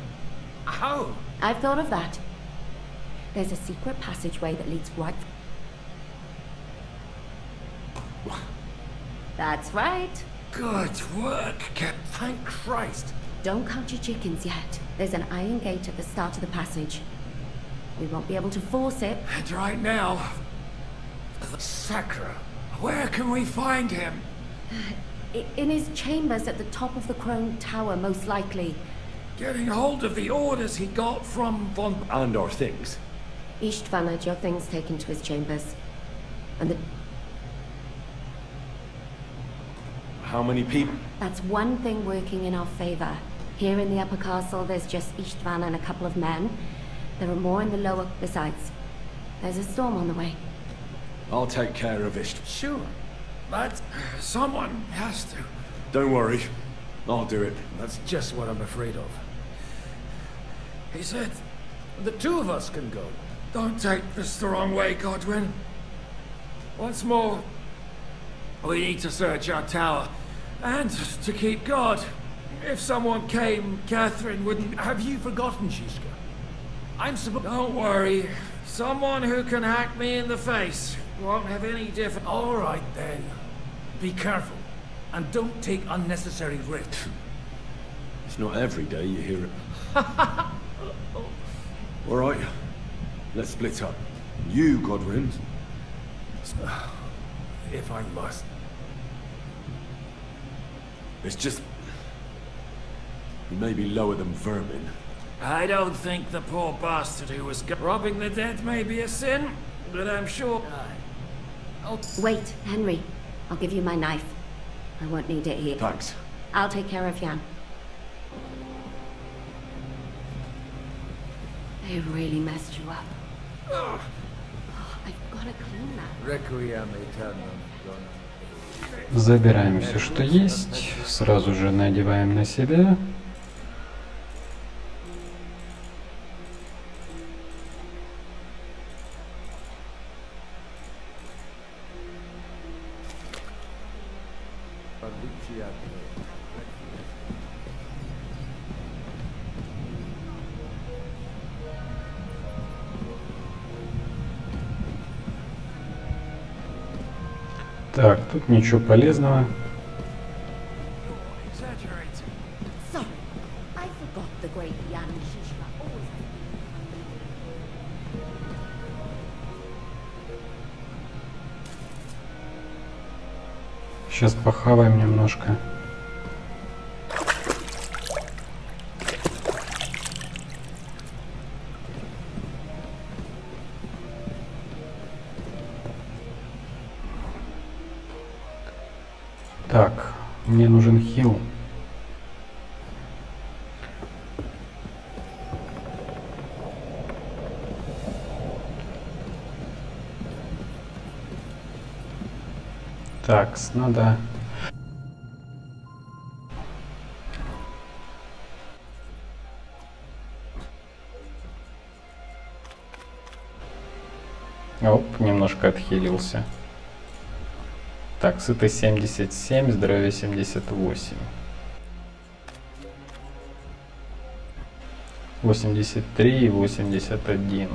How? I've thought of that. There's a secret passageway that leads right... That's right. Good work, Cap. Thank Christ. Don't count your chickens yet. There's an iron gate at the start of the passage. We won't be able to force it. And right now... Sacra. Where can we find him? In his chambers at the top of the Crone Tower, most likely. Getting hold of the orders he got from von... And our things. Ištvan had your things taken to his chambers. And the... How many people? That's one thing working in our favor. Here in the upper castle, there's just Ištvan and a couple of men. There are more in the lower... Besides, there's a storm on the way. I'll take care of it. Sure. But someone has to. Don't worry. I'll do it. That's just what I'm afraid of. He said The two of us can go. Don't take this the wrong way, Godwin. Once more, we need to search our tower. And to keep guard. If someone came, Catherine wouldn't... Have you forgotten, Shishka? I'm supposed... Don't worry. Someone who can hack me in the face won't have any difference. All right, then. Be careful. And don't take unnecessary risks. It's not every day you hear it. All right, let's split up. You, Godwin. If I must. It's just... You may be lower than vermin. I don't think the poor bastard who was robbing the dead may be a sin, but I'm sure... Wait, Henry. I'll give you my knife. I won't need it here. Thanks. I'll take care of Jan. They really messed you up. Oh, I've got to clean that. Requiem aeternam. Забираем все, что есть. Сразу же надеваем на себя. Так, тут ничего полезного. Sorry, I forgot the great Jan Shishka always has Сейчас похаваем немножко. Так, мне нужен хил. Так, надо... Оп, немножко отхилился. Так, сытость 77, здоровье 78. 83 и 81.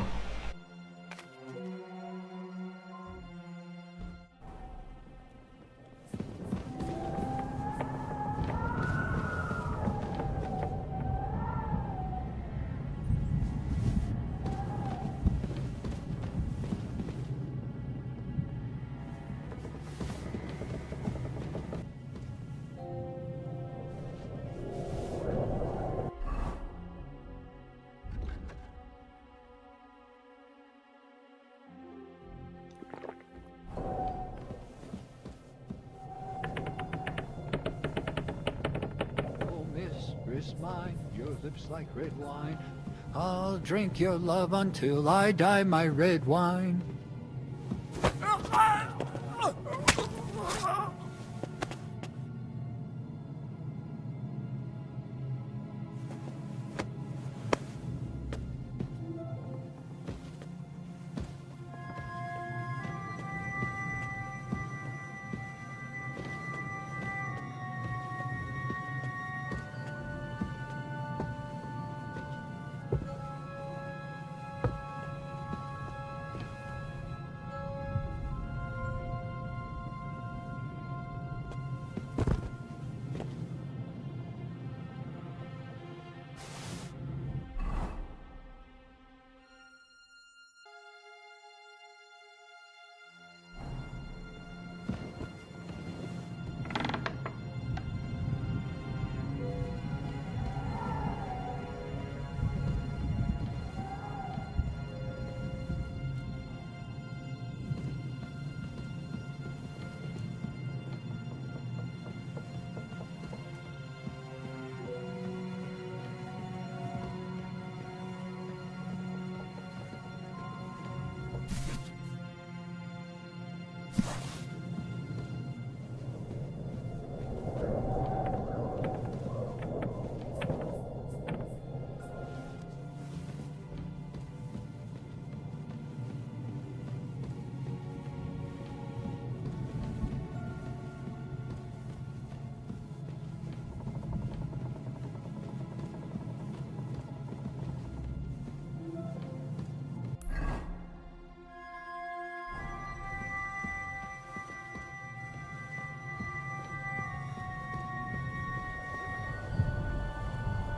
Mine, your lips like red wine. I'll drink your love until I die, my red wine.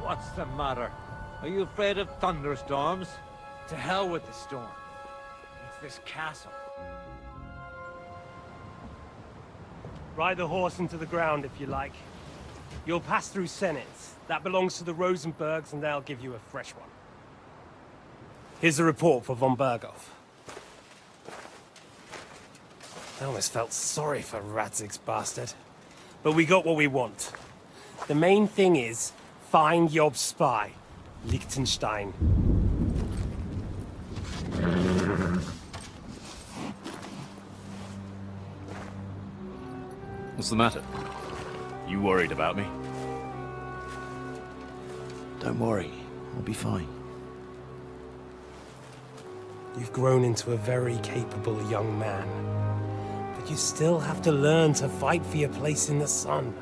What's the matter? Are you afraid of thunderstorms? To hell with the storm. It's this castle. Ride the horse into the ground if you like. You'll pass through Senate. That belongs to the Rosenbergs, and they'll give you a fresh one. Here's a report for von Berghoff. I almost felt sorry for Radzig's bastard. But we got what we want. The main thing is, find Job's spy, Liechtenstein. What's the matter? You worried about me? Don't worry, I'll be fine. You've grown into a very capable young man. But you still have to learn to fight for your place in the sun.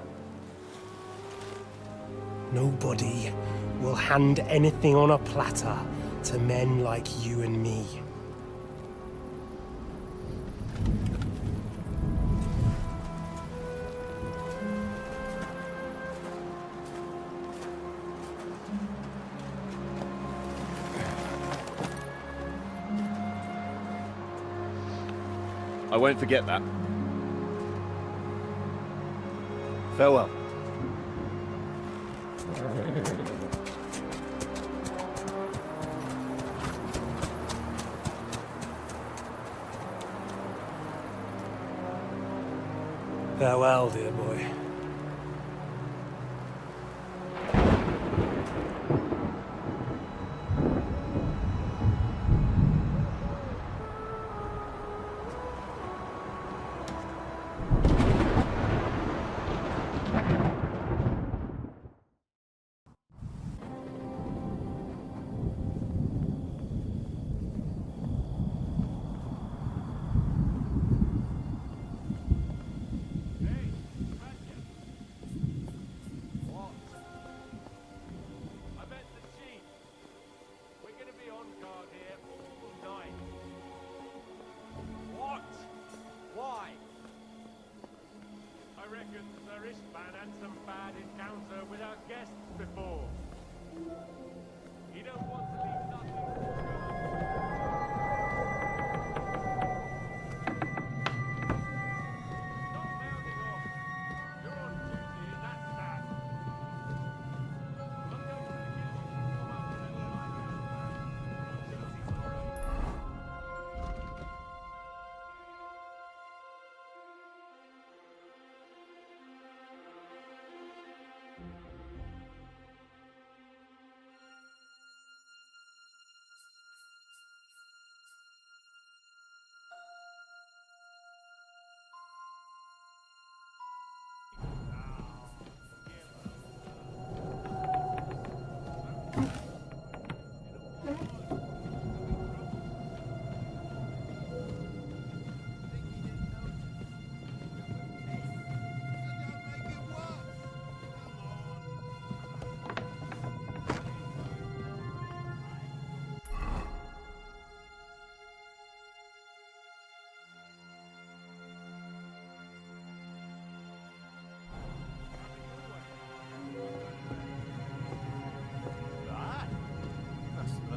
Nobody will hand anything on a platter to men like you and me. I won't forget that. Farewell. Farewell, dear boy.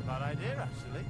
Bad idea, actually.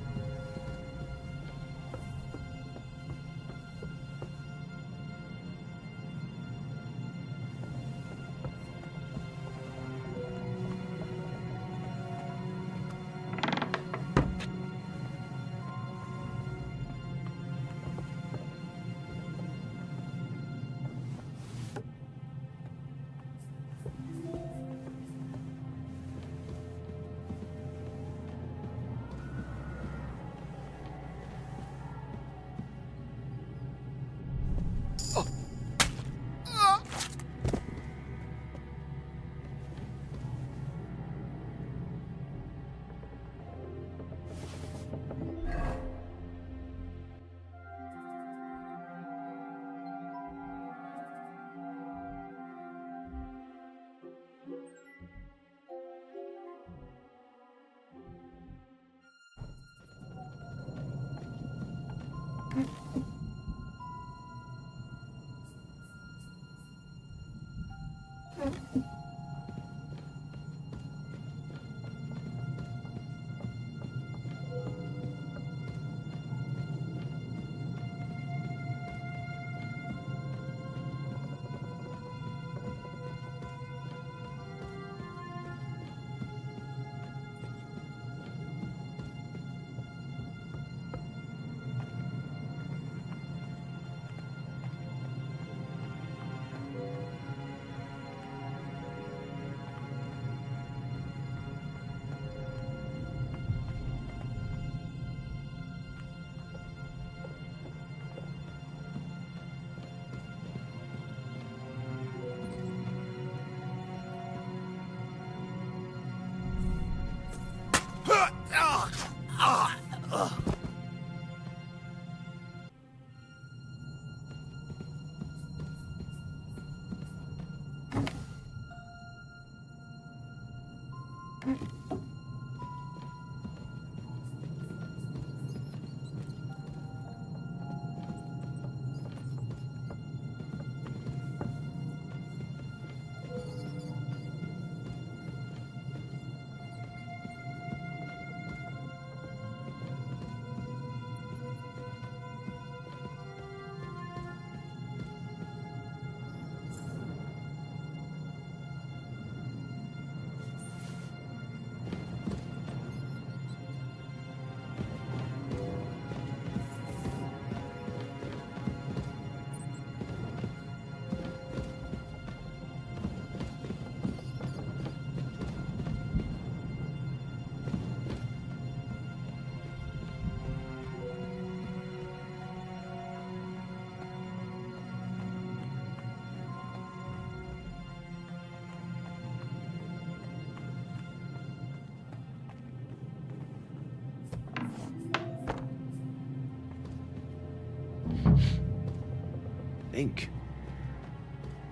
Ink.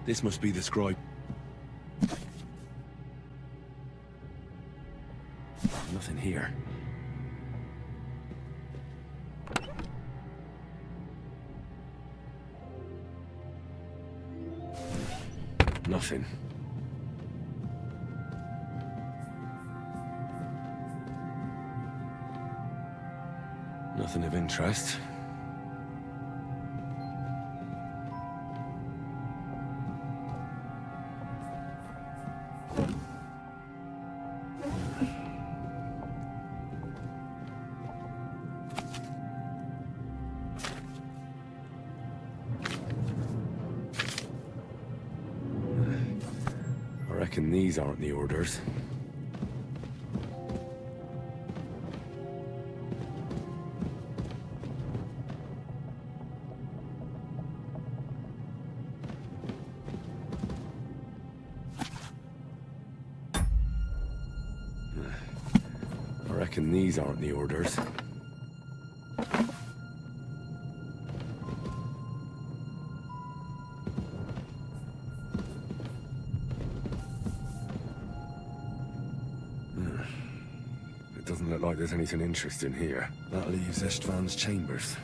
This must be the scribe. Nothing here. Nothing. Nothing of interest. I reckon these aren't the orders. I reckon these aren't the orders. It doesn't look like there's anything interesting here. That leaves Ištvan's chambers.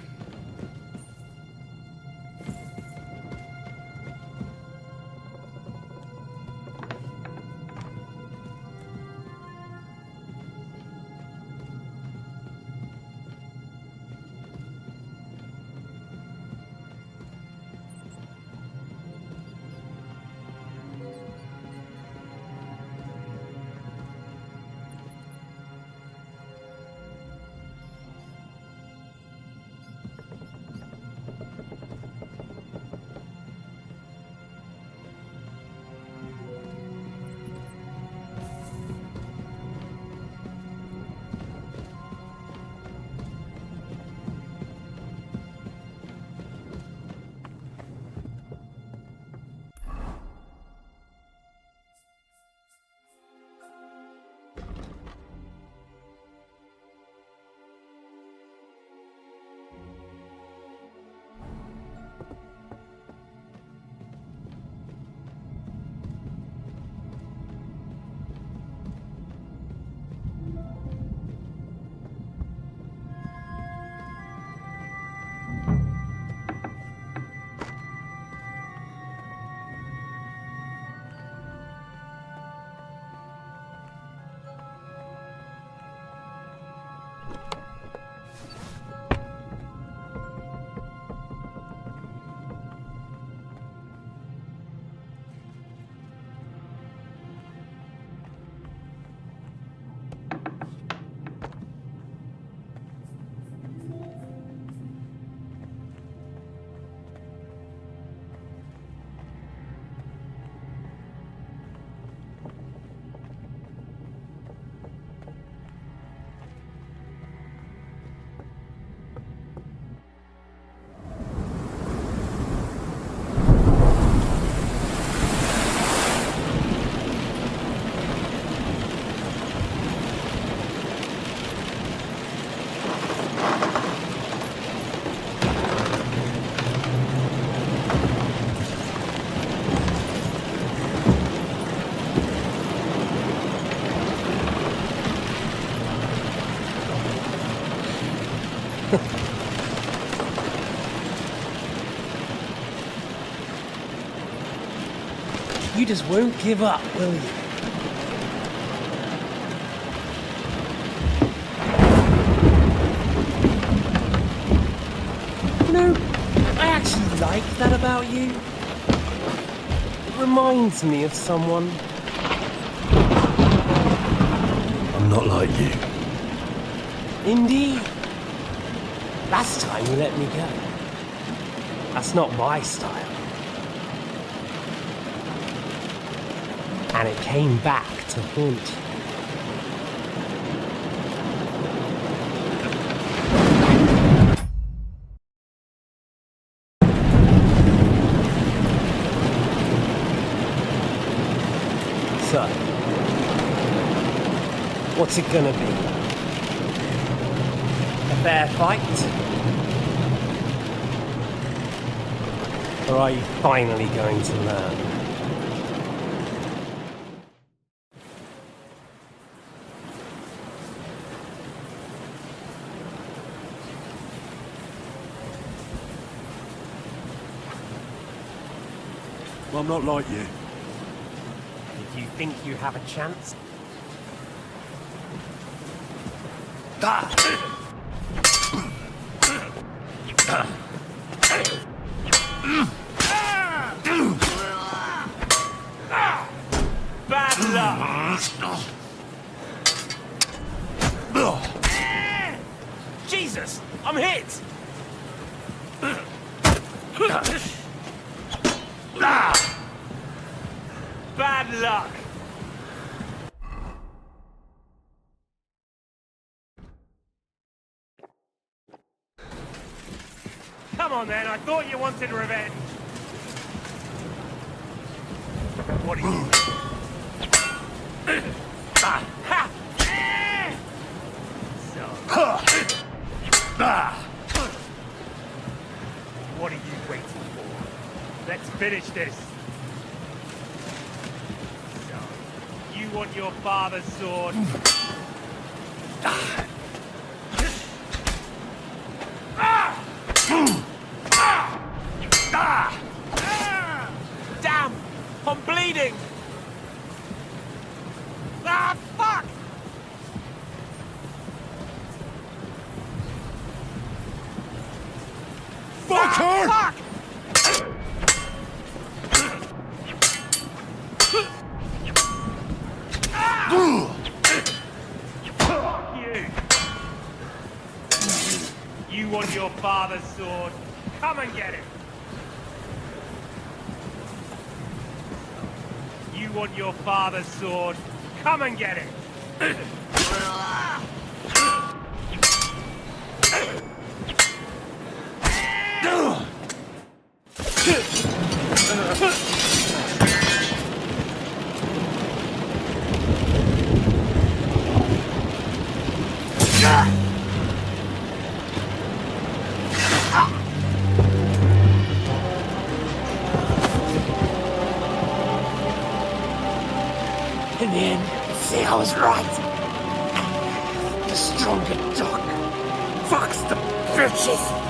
You just won't give up, will you? You know, I actually like that about you. It reminds me of someone. I'm not like you. Indeed. Last time you let me go. That's not my style. And it came back to haunt you. So, what's it gonna be? A fair fight? Or are you finally going to learn? I'm not like you. If you think you have a chance... Bad luck! Jesus! I'm hit! Bad luck! Come on then, I thought you wanted revenge. What are you? What are you waiting for? Let's finish this. So, you want your father's sword? Damn! I'm bleeding! Ah, fuck! Fuck her! Fuck! Fuck you! You want your father's sword? Come and get it! You want your father's sword? Come and get it! In the end, see, I was right. The stronger dog. Fucks the bitches.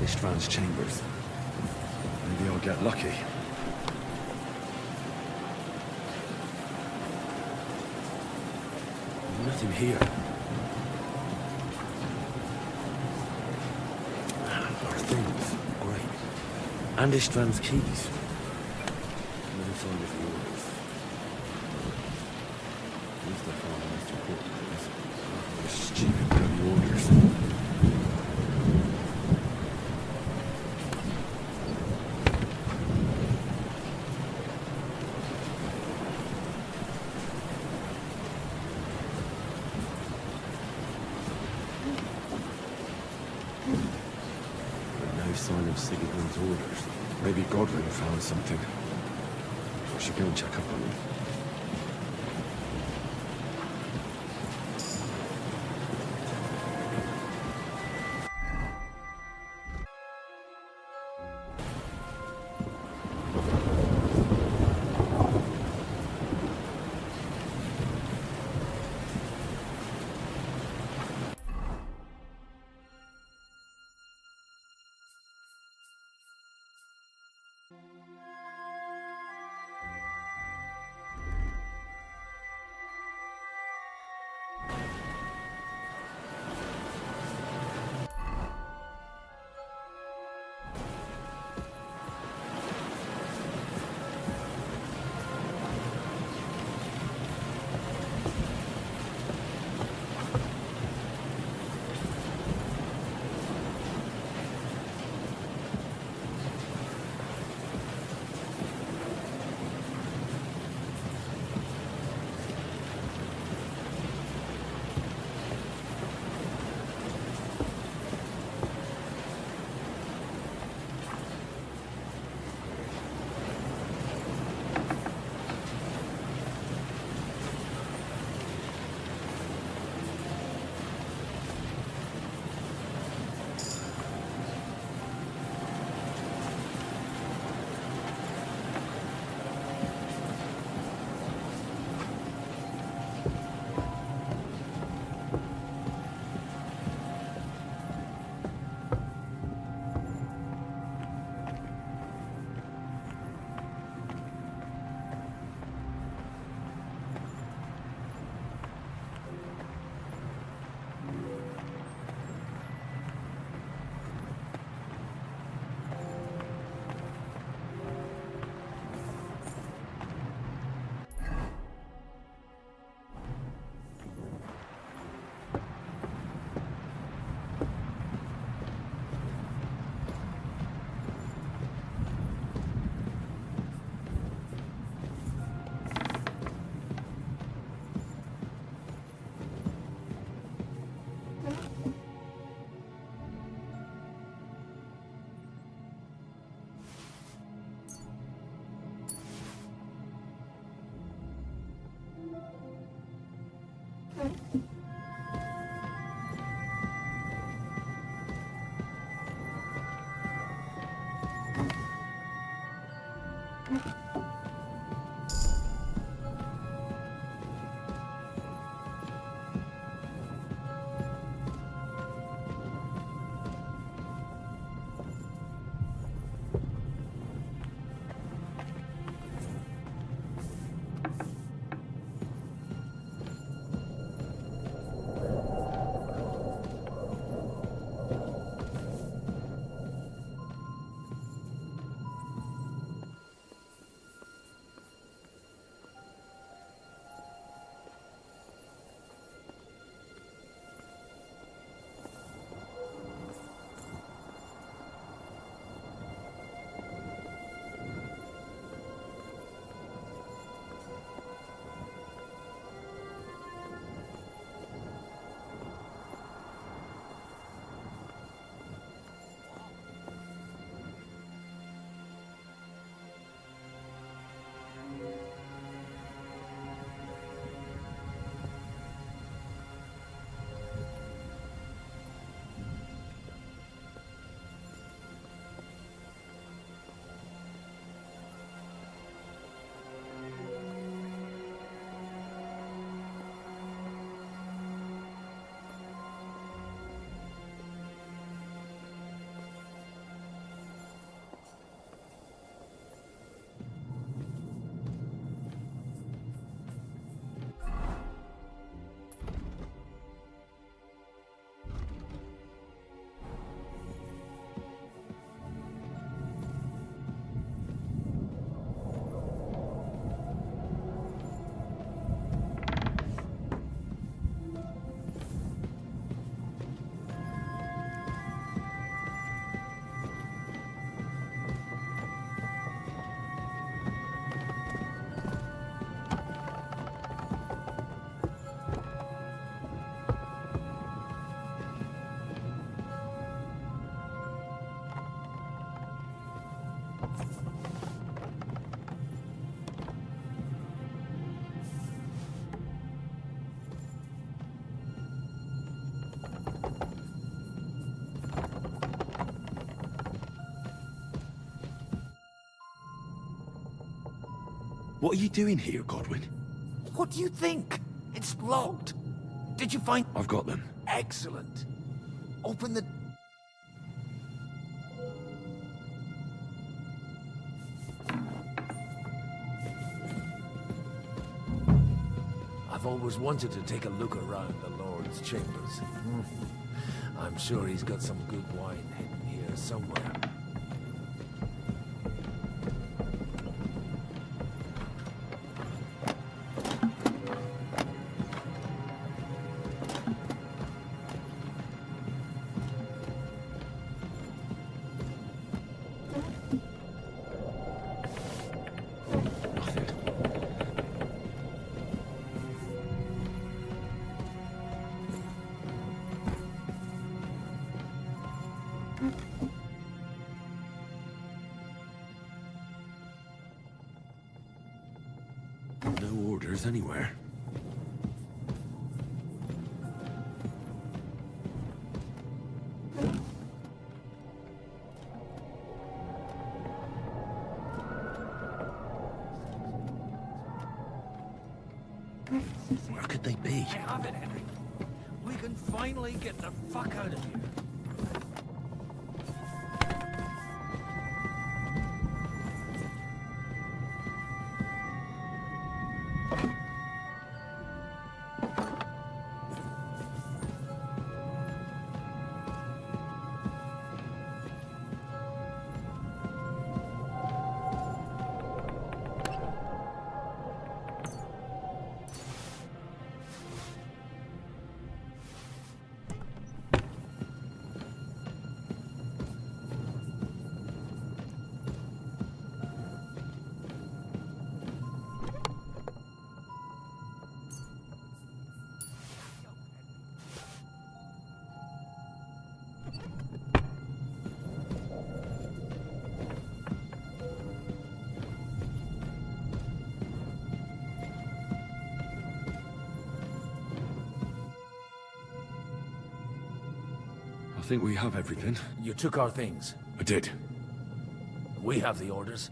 Ištvan's chambers. Maybe I'll get lucky. Nothing here. Our things. Great. And Ištvan's keys. No sign of the orders. Where's the farm master quarters? Oh, stupid bloody orders. Sign of Sigurd's orders. Maybe Godwin found something. I should go and check up on him. What are you doing here, Godwin? What do you think? It's locked. Did you find... I've got them. Excellent. Open the... I've always wanted to take a look around the Lord's chambers. I'm sure he's got some good wine hidden here somewhere. No orders anywhere. Where could they be? I have it, Henry. We can finally get the fuck out of here. I think we have everything. You took our things. I did. We have the orders.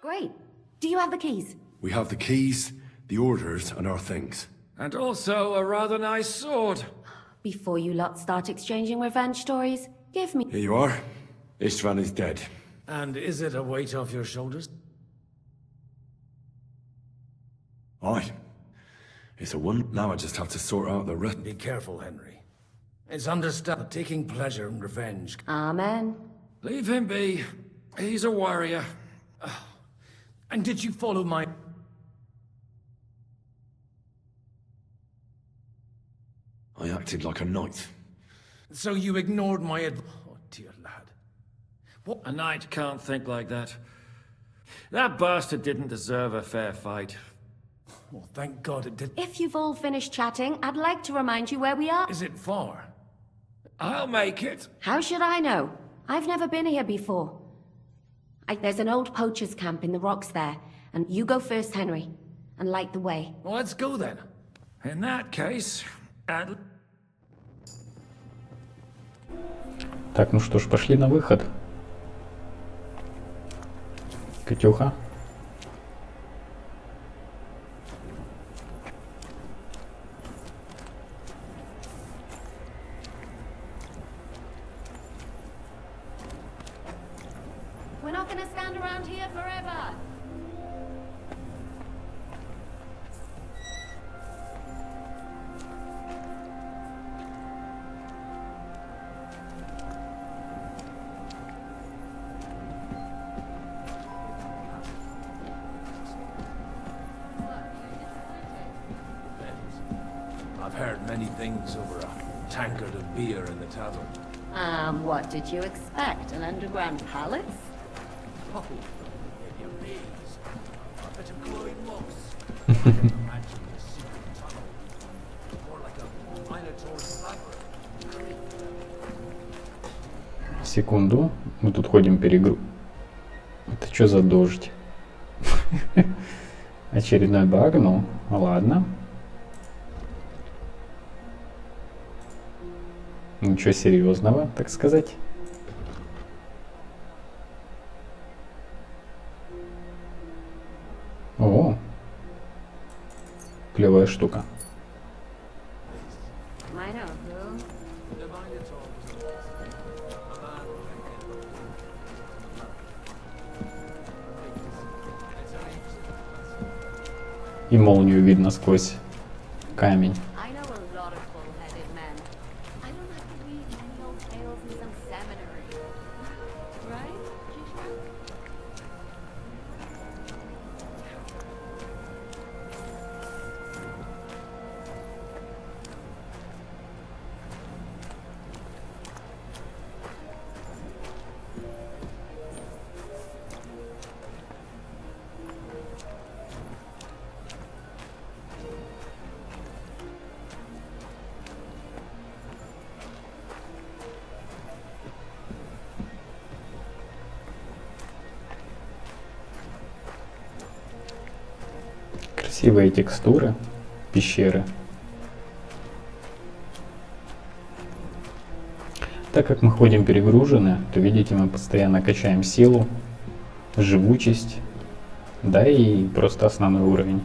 Great. Do you have the keys? We have the keys, the orders, and our things. And also a rather nice sword. Before you lot start exchanging revenge stories, give me... Here you are. Ištvan is dead. And is it a weight off your shoulders? Aye. It's a one. Now I just have to sort out the rest. Be careful, Henry. It's understood taking pleasure in revenge. Amen. Leave him be. He's a warrior. And did you follow my... I acted like a knight. So you ignored my Oh, dear lad. What? A knight can't think like that. That bastard didn't deserve a fair fight. Well, thank God it did. If you've all finished chatting, I'd like to remind you where we are. Is it far? I'll make it. How should I know? I've never been here before. There's an old poacher's camp in the rocks there, and you go first, Henry, and light the way. Well, let's go then. In that case, Так, ну что ж, пошли на выход. Катюха. We're not gonna stand around here forever. I've heard many things over a tankard of beer in the tavern. What did you expect? An underground palace? Oh, if you please. A bit of glowing moss. Imagine the secret tunnel. More like a minotaur's labyrinth. Секунду. Мы тут ходим Это что за дождь? Очередной баг, ну ладно. Ничего серьезного, так сказать. О, клевая штука. И молнию видно сквозь камень. Красивые текстуры пещеры. Так как мы ходим перегружены, то видите, мы постоянно качаем силу, живучесть, да и просто основной уровень.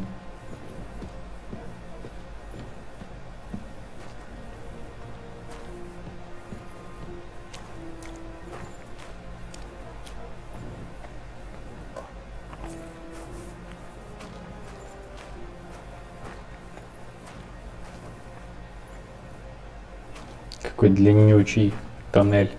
Какой длиннючий тоннель.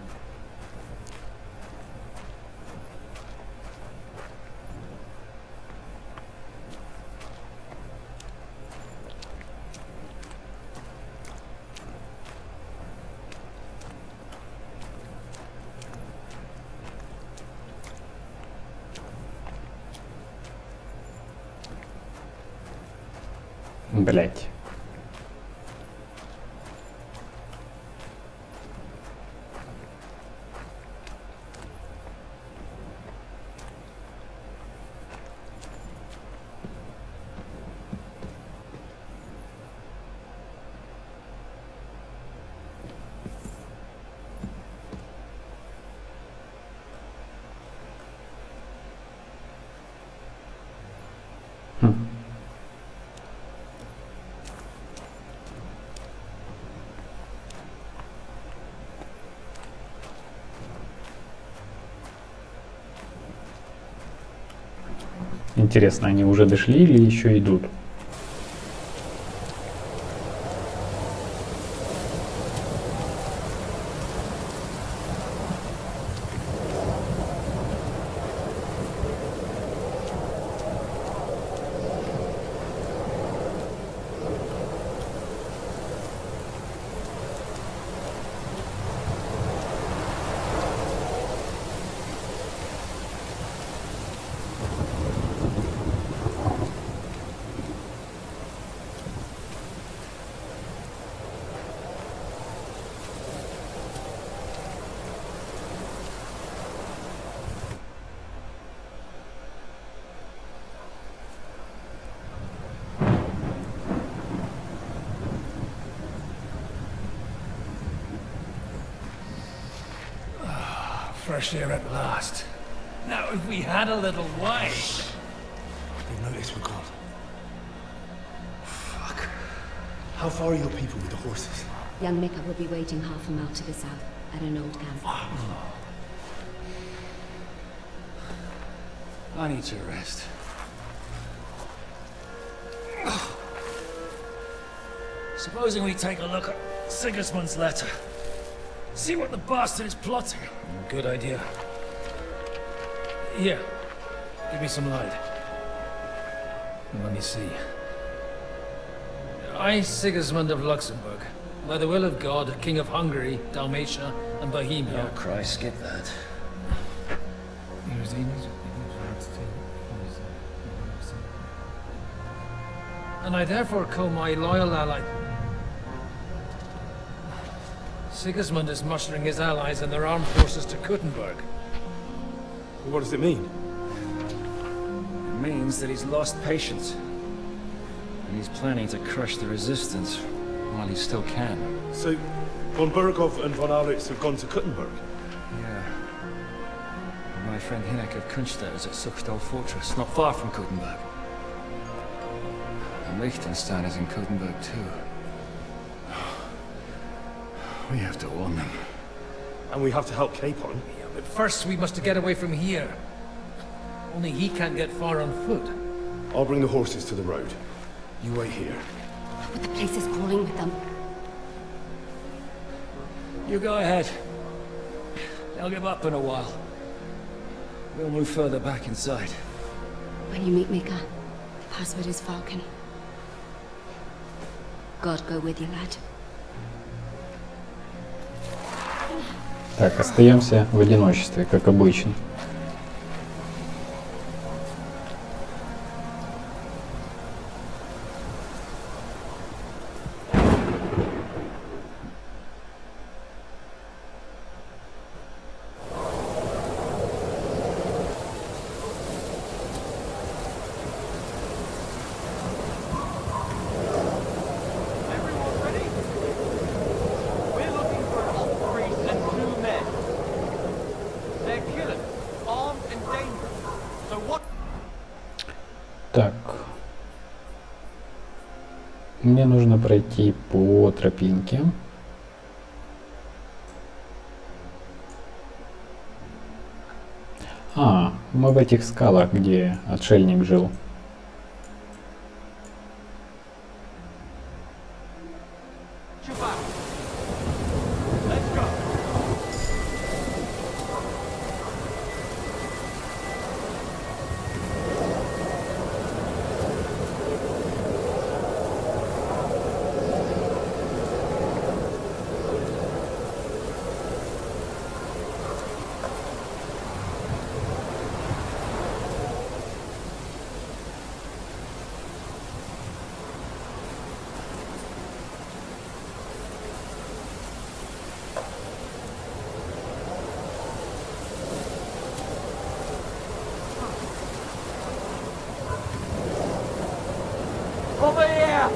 Блять. Интересно, они уже дошли или еще идут? fresh air at last. Now, if we had a little wine... They've noticed we're gone. Fuck. How far are your people with the horses? Young Mika will be waiting half a mile to the south, at an old camp. I need to rest. Supposing we take a look at Sigismund's letter. See what the bastard is plotting. Good idea. Here, give me some light. Let me see. I, Sigismund of Luxembourg, by the will of God, King of Hungary, Dalmatia, and Bohemia. Oh Christ, skip that. And I therefore call my loyal ally... Sigismund is mustering his allies and their armed forces to Kuttenberg. What does it mean? It means that he's lost patience. And he's planning to crush the resistance while he still can. So, von Burgov and von Aritz have gone to Kuttenberg? Yeah. And my friend Hinek of Kunstadt is at Suchdal Fortress, not far from Kuttenberg. And Liechtenstein is in Kuttenberg too. We have to warn them. And we have to help Capon? Yeah, but first we must get away from here. Only he can't get far on foot. I'll bring the horses to the road. You wait here. But the place is crawling with them. You go ahead. They'll give up in a while. We'll move further back inside. When you meet Mika, the password is Falcon. God go with you, lad. Так, остаемся в одиночестве, как обычно. Так. Мне нужно пройти по тропинке. А, мы в этих скалах, где отшельник жил. Over here!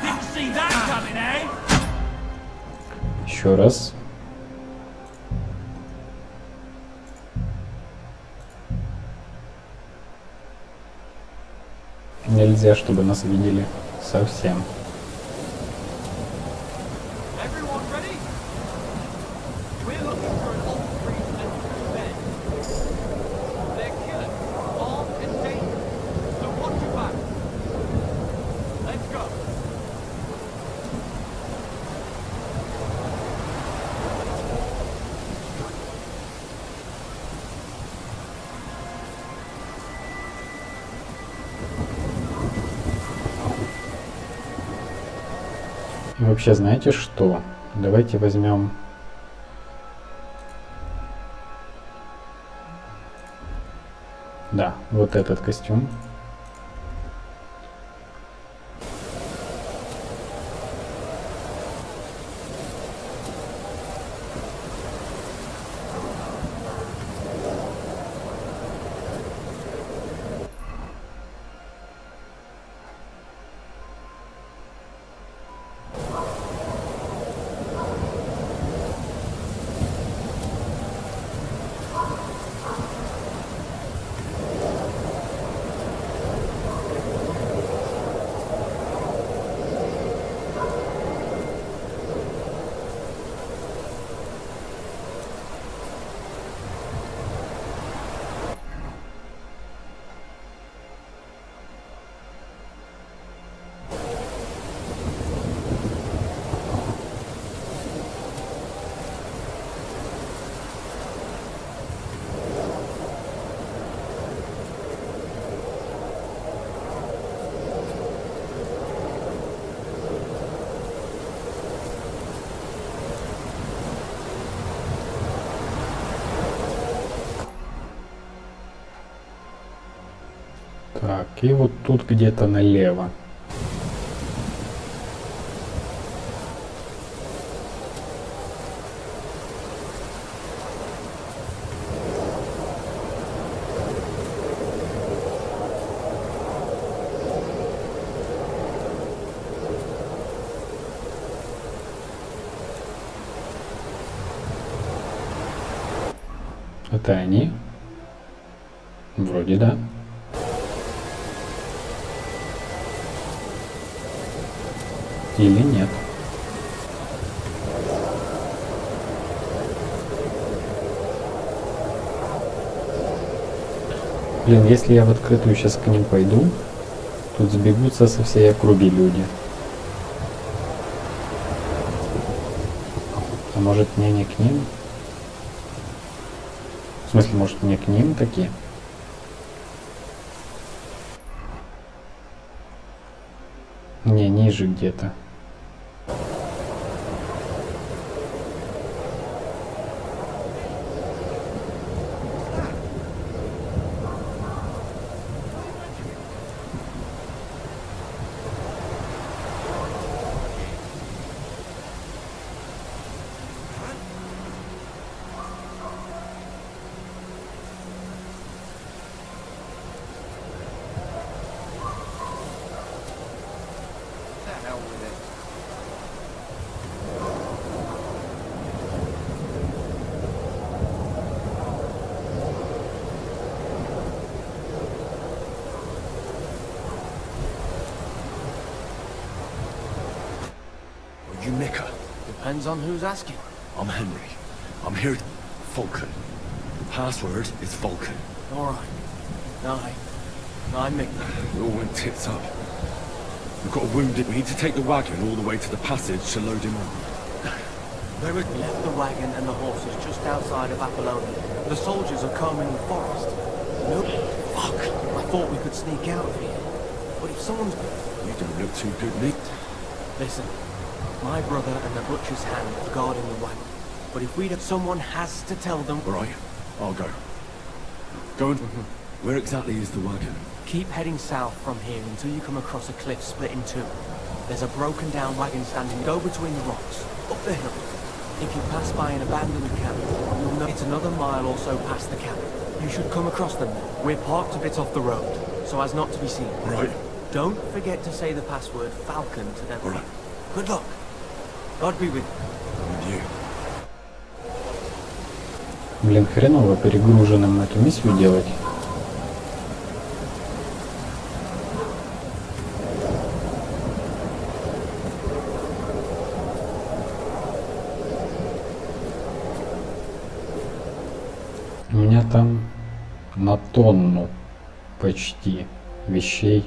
Didn't see that coming, eh? Еще раз. Нельзя, чтобы нас видели совсем. И вообще, знаете что? Давайте возьмем... Да, вот этот костюм. Так, и вот тут где-то налево. Это они? Вроде да. Или нет? Блин, если я в открытую сейчас к ним пойду, тут сбегутся со всей округи люди. А может мне не к ним? В смысле, может мне к ним такие? Не, ниже где-то. You Nicker? Depends on who's asking. I'm Henry. I'm here. Falcon. The password is Falcon. Alright. I'm Mick. It all went tits up. We've got a wounded. We need to take the wagon all the way to the passage to load him up. We left the wagon and the horses just outside of Apollonia. The soldiers are combing the forest. No, fuck. I thought we could sneak out of here. But if someone's... You don't look too good, Nick. Listen, my brother and the butcher's hand are guarding the wagon. But if someone has to tell them... All right, I'll go. Go and... Where exactly is the wagon? Keep heading south from here until you come across a cliff split in two. There's a broken down wagon standing. Go between the rocks, up the hill. If you pass by an abandoned cabin, you'll know it's another mile or so past the cabin. You should come across them now. We're parked a bit off the road, so as not to be seen. Right. Don't forget to say the password Falcon to them. All right. Good luck. God be with you. With you. Блин, хреново перегруженным эту миссию делать. У меня там на тонну почти вещей.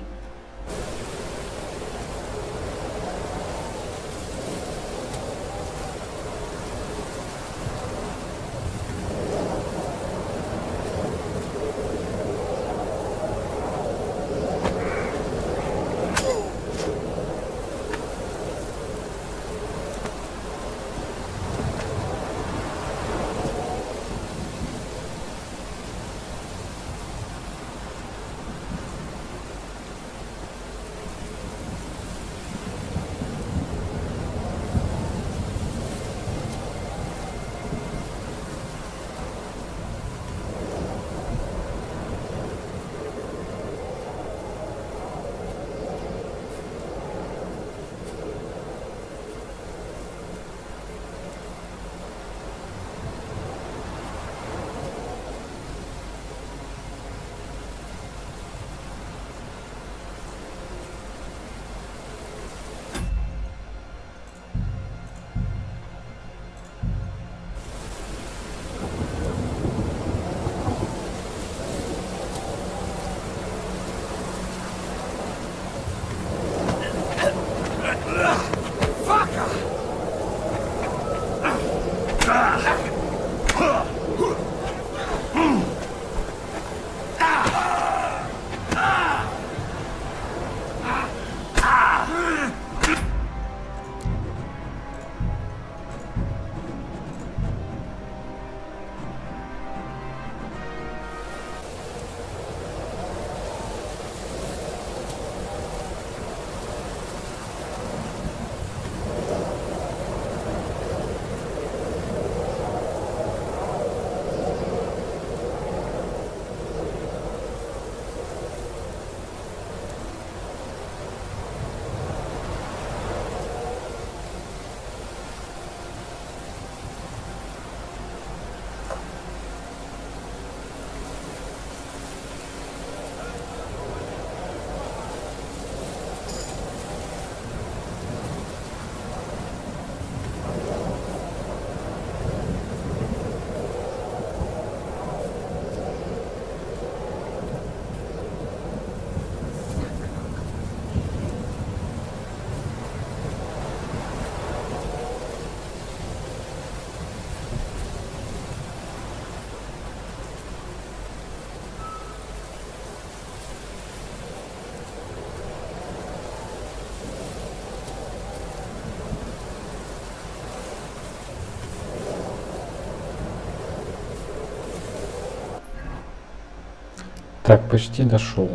Так, почти дошел.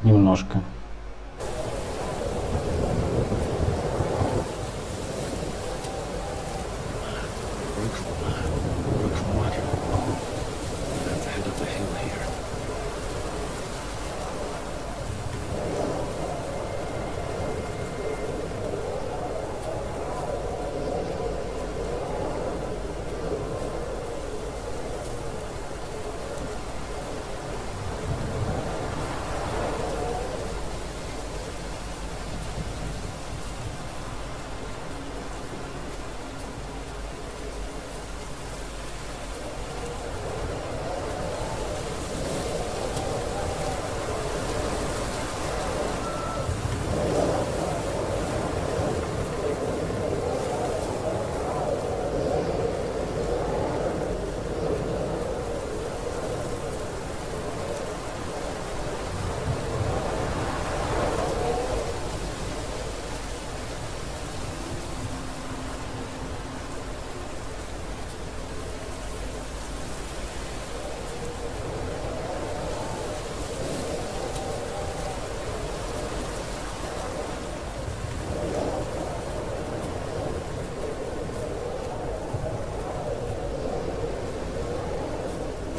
Немножко.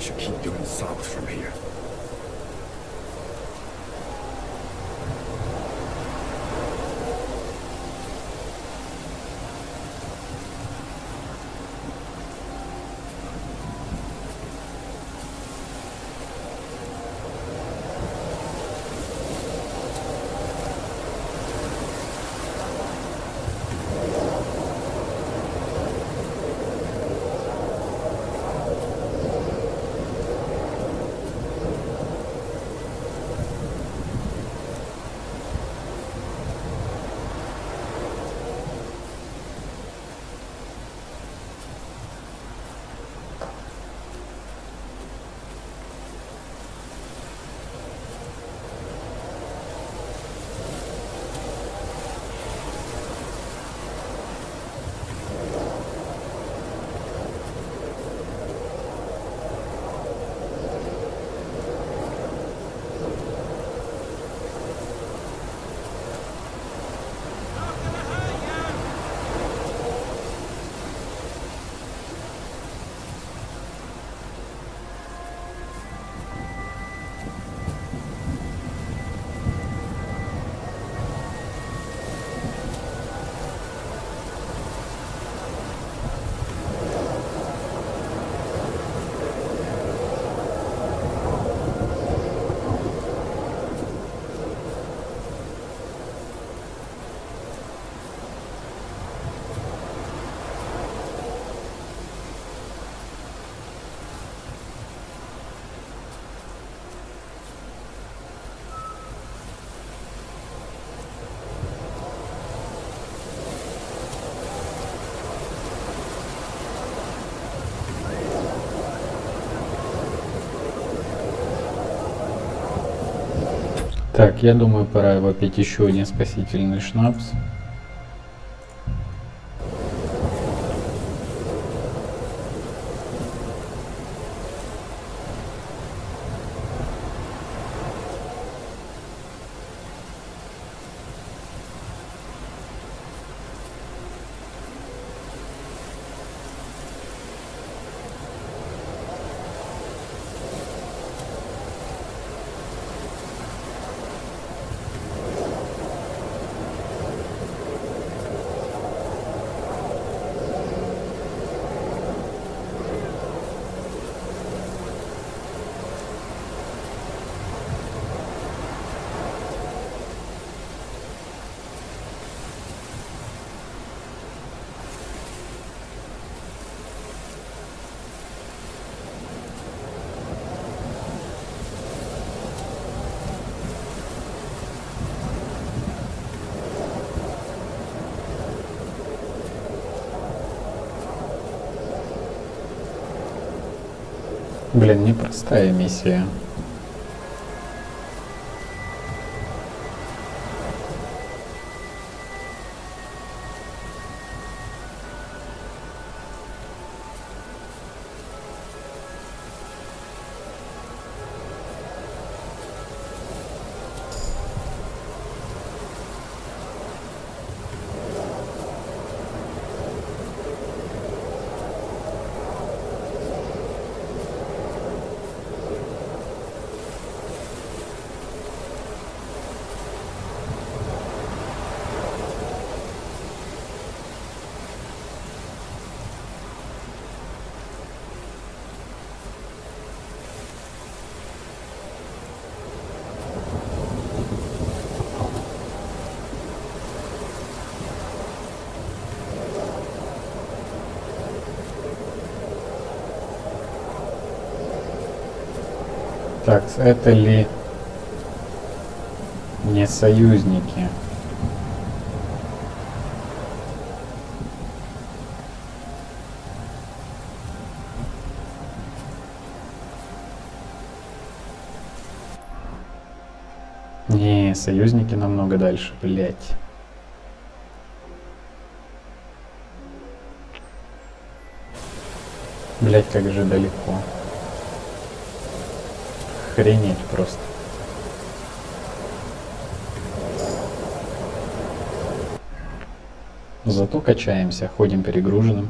Should keep going south from here. Так, я думаю, пора выпить еще один спасительный шнапс. Блин, непростая миссия. Так, это ли не союзники? Не, союзники намного дальше, блять. Блять, как же далеко. Охренеть просто. Зато качаемся, ходим перегруженным.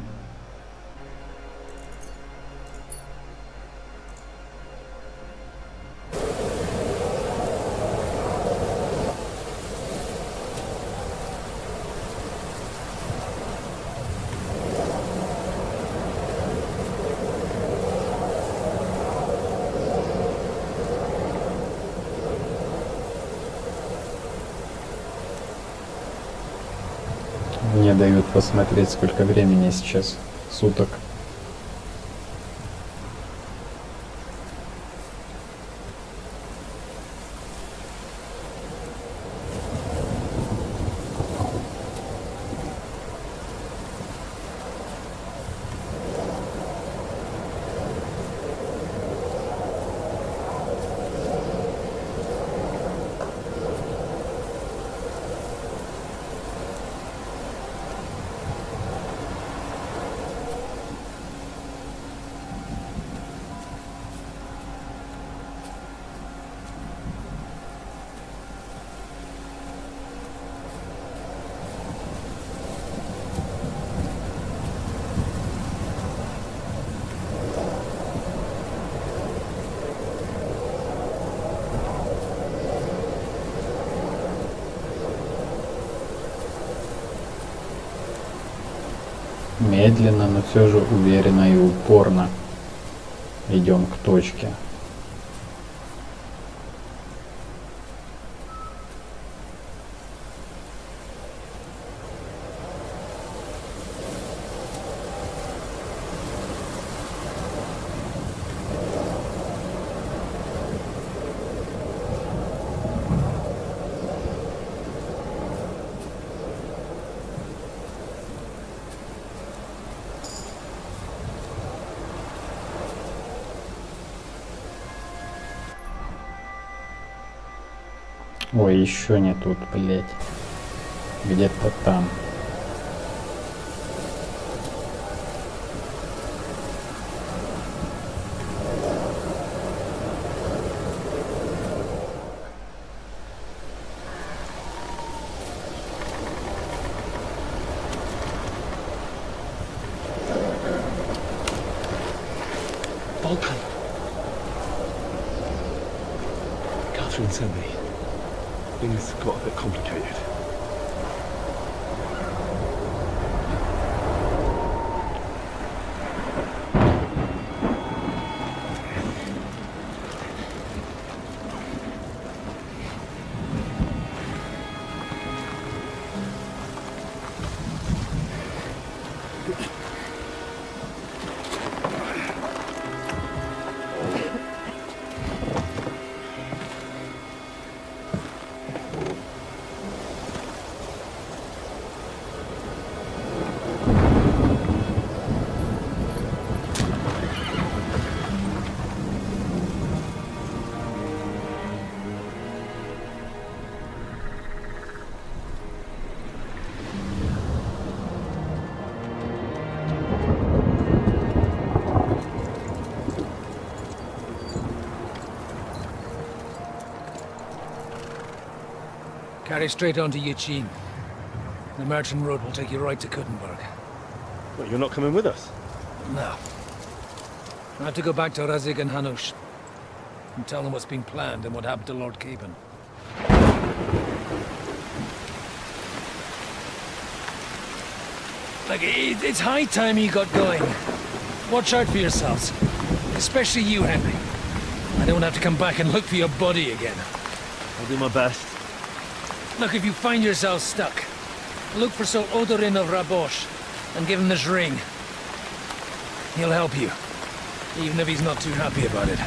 Мне дают посмотреть, сколько времени сейчас, суток. Медленно, но все же уверенно и упорно идем к точке. Ой, еще не тут, блять. Где-то там. Vulcan. Catherine sent me. Things got a bit complicated. Carry straight on to Ищем. The merchant road will take you right to Kutna-Горы. Well, you're not coming with us? No. I have to go back to Razig and Hanush and tell them what's been planned and what happened to Lord Capon. Like, it's high time you got going. Watch out for yourselves. Especially you, Henry. I don't have to come back and look for your body again. I'll do my best. Look, if you find yourself stuck, look for Sir Odorin of Rabosh and give him this ring. He'll help you, even if he's not too happy about it.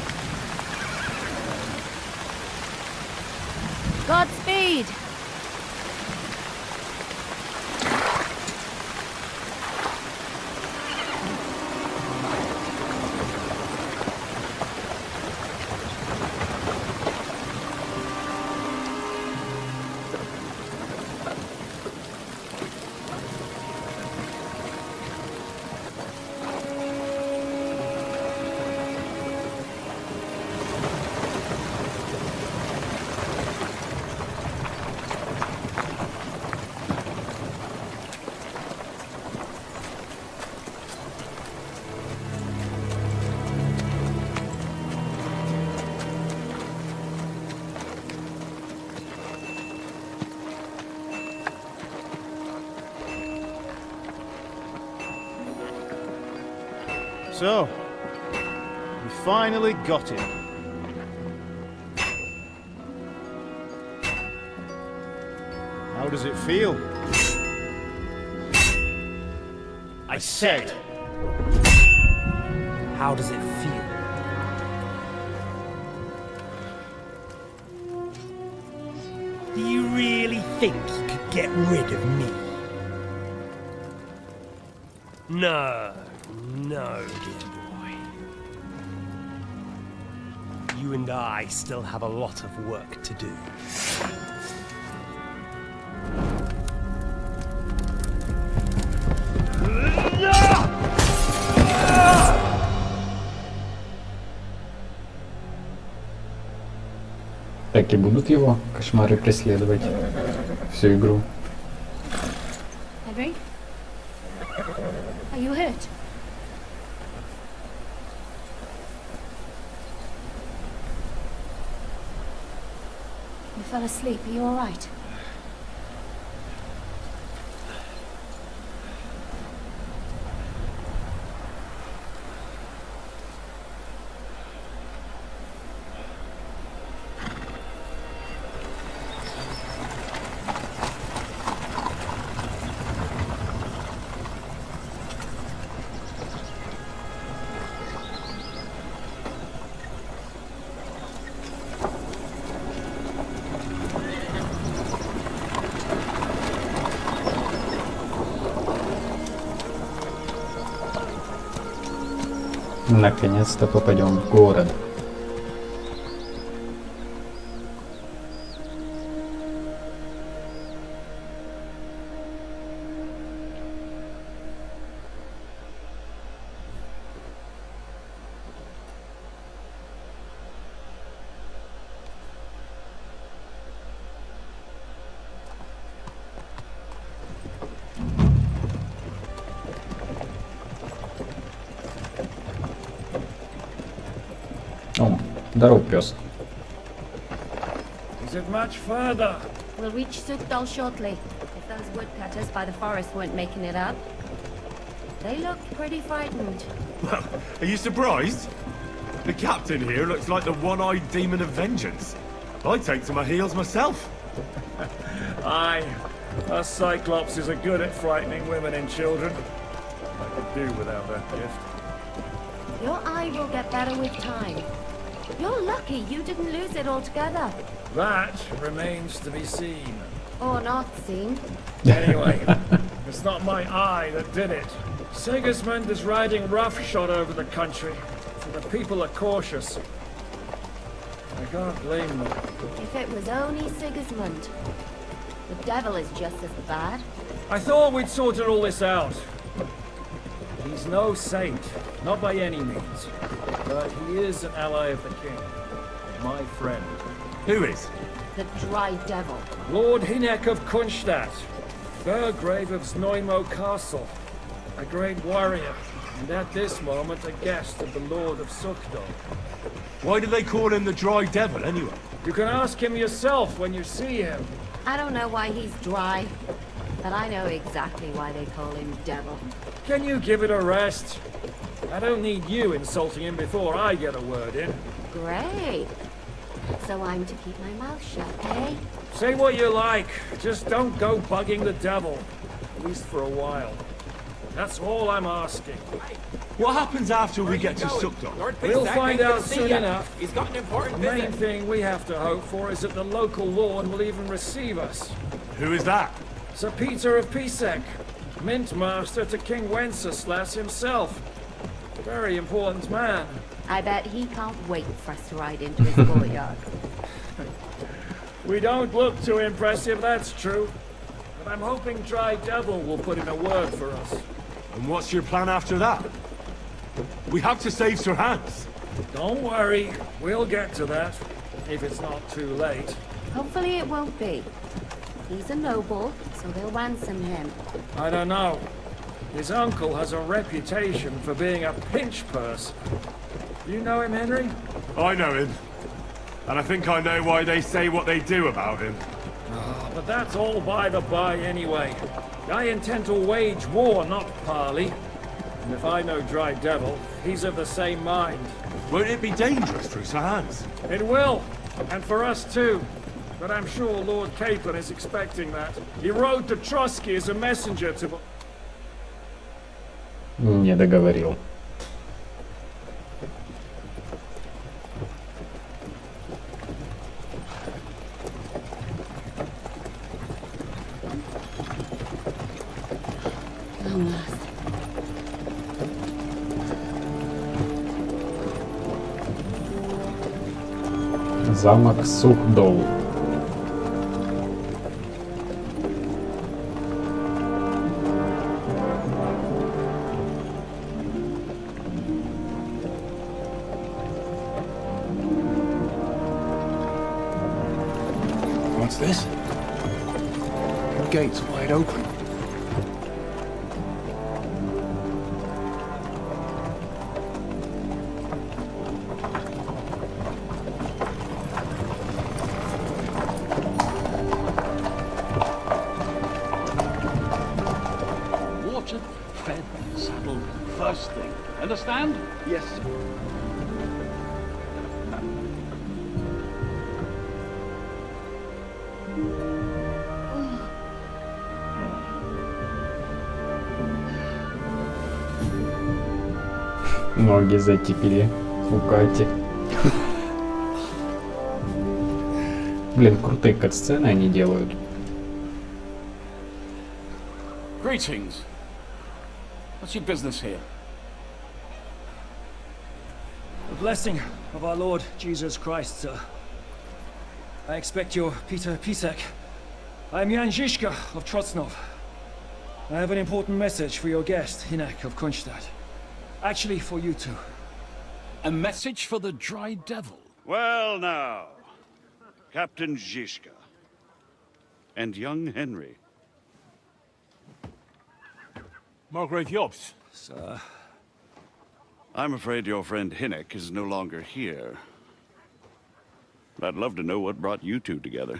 Godspeed! So, we finally got him. How does it feel? I said, how does it feel? Do you really think you could get rid of me? No, dear boy. You and I still have a lot of work to do. Так и будут его кошмары преследовать всю игру. Henry? Are you hurt? You fell asleep. Are you all right? Наконец-то попадем в город. О, здоров, пес. Is it much further? We'll reach Sukdal shortly, if those woodcutters by the forest weren't making it up. They look pretty frightened. Well, are you surprised? The captain here looks like the one-eyed demon of vengeance. I'd take to my heels myself. Aye, us Cyclopses are good at frightening women and children. I could do without that gift. Your eye will get better with time. You're lucky you didn't lose it altogether. That remains to be seen. Or not seen. Anyway, it's not my eye that did it. Sigismund is riding roughshod over the country, so the people are cautious. I can't blame them. If it was only Sigismund. The devil is just as bad. I thought we'd sorted all this out. He's no saint, not by any means. But he is an ally of the king. My friend. Who is? The dry devil. Lord Hinek of Kunstadt, Burgrave of Znojmo Castle, a great warrior, and at this moment a guest of the Lord of Sukdal. Why do they call him the Dry Devil, anyway? You can ask him yourself when you see him. I don't know why he's dry, but I know exactly why they call him devil. Can you give it a rest? I don't need you insulting him before I get a word in. Great. So I'm to keep my mouth shut, eh? Say what you like, just don't go bugging the devil. At least for a while. That's all I'm asking. What happens after we get to Sukdon? We'll find out soon enough. He's got an important The main visit. thing we have to hope for is that the local lord will even receive us. Who is that? Sir Peter of Pisek, mint master to King Wenceslas himself. Very important man. I bet he can't wait for us to ride into his courtyard. We don't look too impressive, that's true. But I'm hoping Dry Devil will put in a word for us. And what's your plan after that? We have to save Sir Hans. Don't worry, we'll get to that, if it's not too late. Hopefully it won't be. He's a noble, so they'll ransom him. I don't know. His uncle has a reputation for being a pinch purse. You know him, Henry? I know him. And I think I know why they say what they do about him. But that's all by the by anyway. I intend to wage war, not parley. And if I know Dry Devil, he's of the same mind. Won't it be dangerous for Sir Hans? It will, and for us too. But I'm sure Lord Capon is expecting that. He rode to Trotsky as a messenger to... Не договорил. Замок Сухдол. What's this? The gate's wide open. Watered, fed, saddled, first thing. Understand? Yes, sir. Ноги затекли у Кати. Блин, крутые катсцены они делают. Greetings. What's your business here? The blessing of our Lord Jesus Christ, sir. I expect you're Peter Pisek. I'm Jan Žižka of Trotznov. I have an important message for your guest, Hinek of Kunstadt. Actually, for you two. A message for the Dry Devil. Well now, Captain Žižka and young Henry. Margrave Jobs. Sir, I'm afraid your friend Hinek is no longer here. I'd love to know what brought you two together.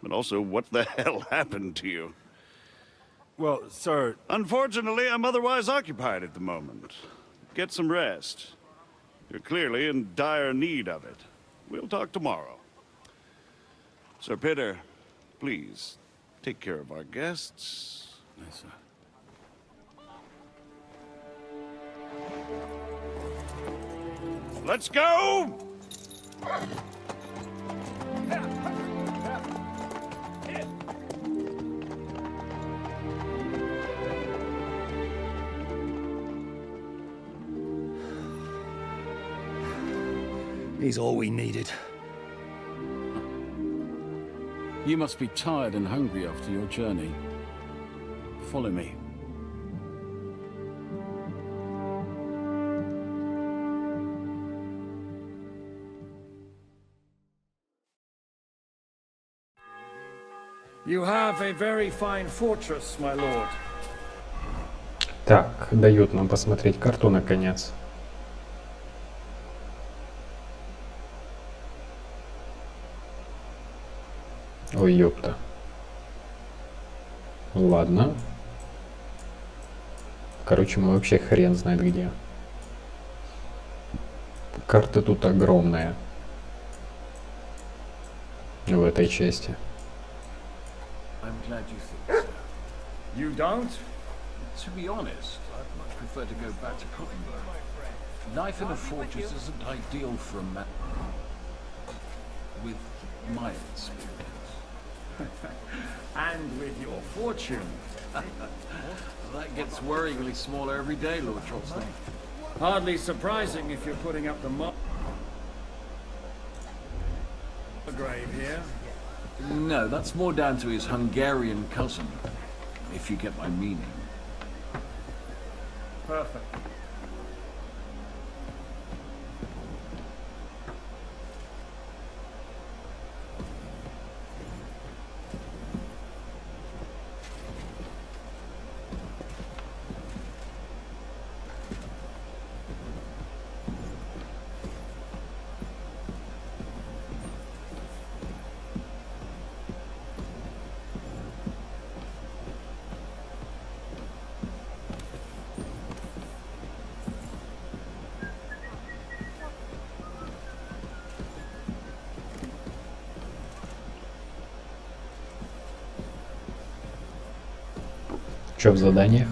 But also, what the hell happened to you? Well, sir... Unfortunately, I'm otherwise occupied at the moment. Get some rest. You're clearly in dire need of it. We'll talk tomorrow. Sir Peter, please, take care of our guests. Yes, sir. Let's go! He's all we needed. You must be tired and hungry after your journey. Follow me. You have a very fine fortress, my lord. Так, дают нам посмотреть карту наконец. Ой, ёпта. Ладно. Короче, мы вообще хрен знает где. Карта тут огромная. В этой части. I'm glad you think so. You don't? To be honest, I'd much prefer to go back to Kutna-Горы. Life in a fortress isn't ideal for a man with my experience. And with your fortune. That gets worryingly smaller every day, Lord Charleston. Hardly surprising if you're putting up the grave here. No, that's more down to his Hungarian cousin, if you get my meaning. Perfect. Что в заданиях?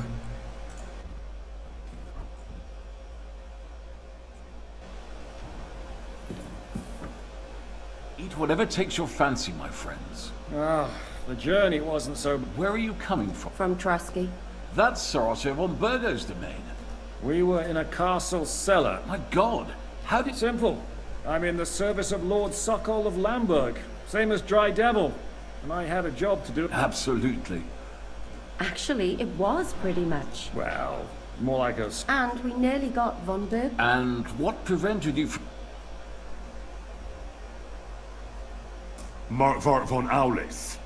Eat whatever takes your fancy, my friends. Ah, the journey wasn't so... Where are you coming from? From Trusky. That's Sir Otto von Burgo's domain. We were in a castle cellar. My God, how did... Simple. I'm in the service of Lord Sokol of Lamberg, same as Dry Devil, and I had a job to do. Absolutely. Actually, it was pretty much. Well, more like a... And we nearly got von Berg. And what prevented you from... Markvart von Aulis.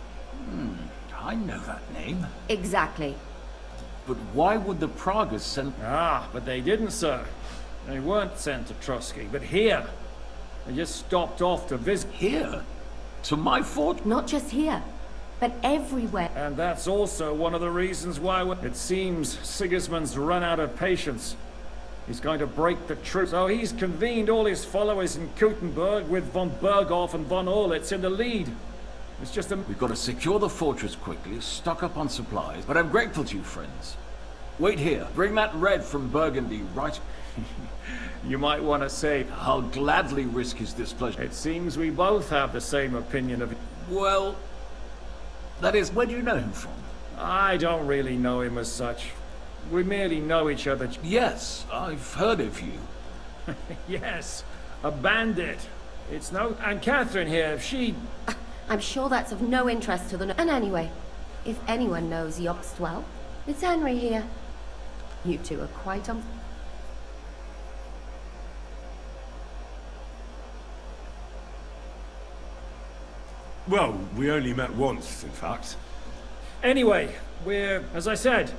I know that name. Exactly. But why would the Pragas send... Ah, but they didn't, sir. They weren't sent to Trusky, but here. They just stopped off to visit. Here? To my fort? Not just here, but everywhere. And that's also one of the reasons why it seems Sigismund's run out of patience. He's going to break the truce. So he's convened all his followers in Kutna-Горы with von Berghoff and von Orlitz in the lead. It's just a... We've got to secure the fortress quickly, stock up on supplies, but I'm grateful to you, friends. Wait here. Bring that red from Burgundy right... You might want to say... I'll gladly risk his displeasure. It seems we both have the same opinion of it. Well... That is, where do you know him from? I don't really know him as such. We merely know each other. Yes, I've heard of you. Yes, a bandit. It's no... And Catherine here, she... I'm sure that's of no interest to the... And anyway, if anyone knows Jobst well, it's Henry here. You two are quite on... Well, we only met once, in fact. Anyway, we're... As I said,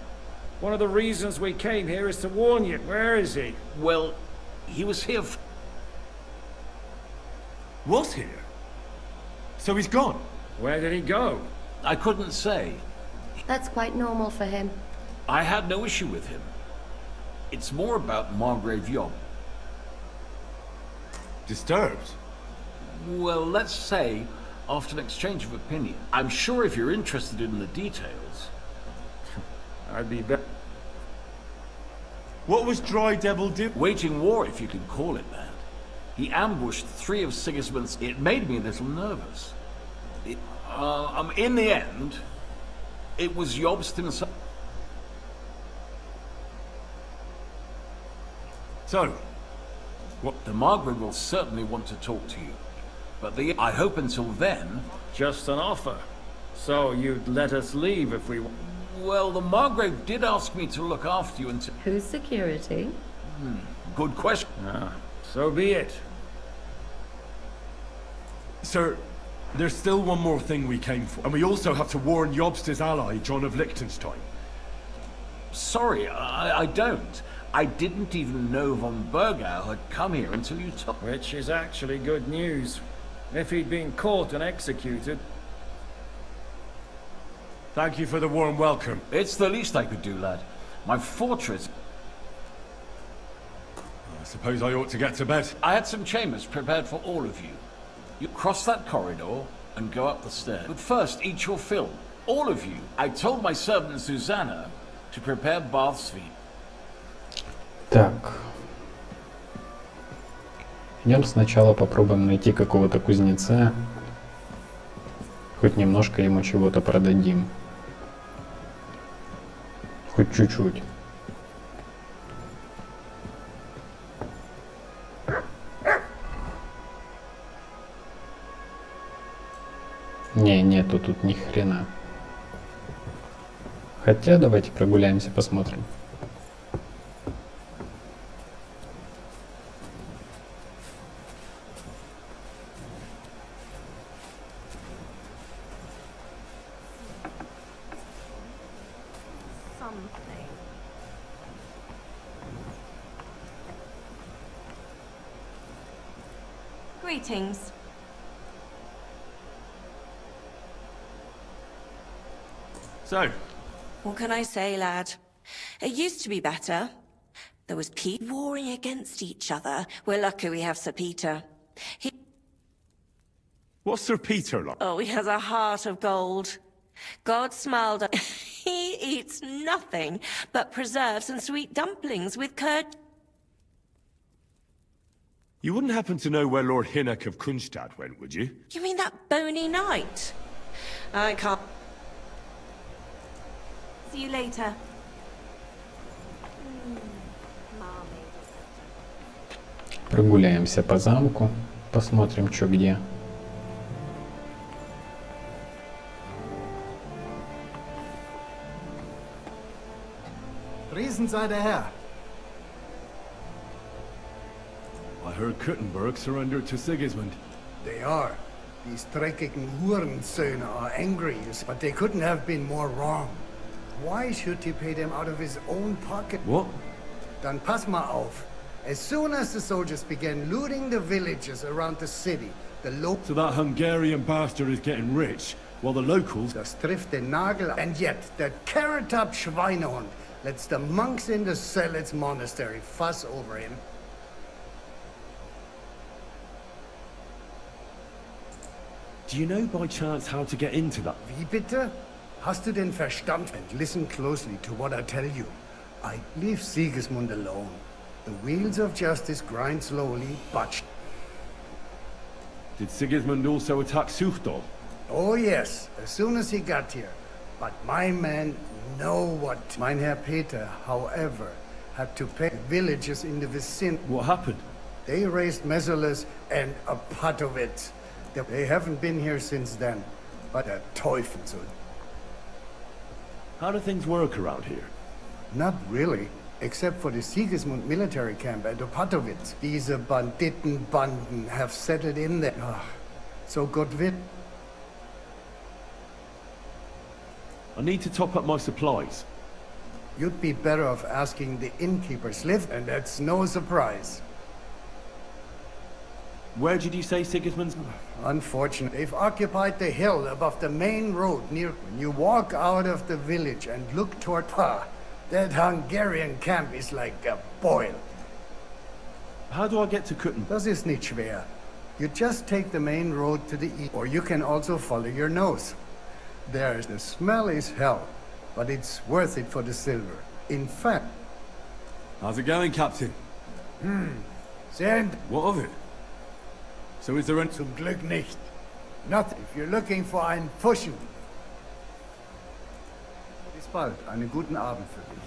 one of the reasons we came here is to warn you. Where is he? Well, he was here Was here? So he's gone? Where did he go? I couldn't say. That's quite normal for him. I had no issue with him. It's more about Margrave Job. Disturbed? Well, let's say, after an exchange of opinion. I'm sure if you're interested in the details... I'd be better. What was Dry Devil doing? Waging war, if you can call it that. He ambushed 3 of Sigismund's... It made me a little nervous. In the end, it was Jobst himself. So, what? The Margaret will certainly want to talk to you. But I hope until then... Just an offer. So you'd let us leave if we... Well, the Margrave did ask me to look after you until... Who's security? Good question. So be it. Sir, there's still one more thing we came for. And we also have to warn Jobst's ally, John of Liechtenstein. Sorry, I don't. I didn't even know von Bergau had come here until you told... Which is actually good news. If he'd been caught and executed... Thank you for the warm welcome. It's the least I could do, lad. My fortress... I suppose I ought to get to bed. I had some chambers prepared for all of you. You cross that corridor and go up the stairs. But first, eat your fill. All of you. I told my servant Susanna to prepare baths for you. Так. Идем сначала попробуем найти какого-то кузнеца. Хоть немножко ему чего-то продадим. Хоть чуть-чуть. Не, нету тут ни хрена. Хотя давайте прогуляемся, посмотрим. Greetings. So, What can I say, lad? It used to be better. There was people warring against each other. We're lucky we have Sir Peter. what's Sir Peter like? Oh, he has a heart of gold. God smiled at He eats nothing but preserves and sweet dumplings with curd. You wouldn't happen to know where Lord Hinnock of Kunstad went, would you? You mean that bony knight? I can't. See you later. Прогуляемся по замку, посмотрим, что где. Riesen sei der Herr. I heard Kuttenberg surrendered to Sigismund. They are. These dreckigen Hurensöhne are angry, but they couldn't have been more wrong. Why should he pay them out of his own pocket? What? Dann pass mal auf. As soon as the soldiers began looting the villages around the city, the locals... So that Hungarian bastard is getting rich, while the locals... Das trifft den Nagel. And yet, that carrot-top Schweinehund lets the monks in the Selets monastery fuss over him. Do you know by chance how to get into that? Wie bitte? Hast du den Verstand? And listen closely to what I tell you. I leave Sigismund alone. The wheels of justice grind slowly, but... Did Sigismund also attack Suchdol? Oh yes, as soon as he got here. But my men know what... Mein Herr Peter, however, had to pay villagers in the vicinity. What happened? They raised Messerles and a pot of it. They haven't been here since then. But a Teufel. How do things work around here? Not really. Except for the Sigismund military camp at Opatowitz. Diese Banditenbanden have settled in there. So Gott wird. I need to top up my supplies. You'd be better off asking the innkeeper's lift, and that's no surprise. Where did you say Sigismund's? Unfortunate. They've occupied the hill above the main road near... When you walk out of the village and look toward... that Hungarian camp is like a boil. How do I get to Kutn? Das ist nicht schwer. You just take the main road to the east, or you can also follow your nose. There's the smell is hell, but it's worth it for the silver. In fact... How's it going, Captain? Send. What of it? So is there any... Zum Glück nicht. Nothing. If you're looking for einen Fuschen. Bis bald. Einen guten Abend für dich.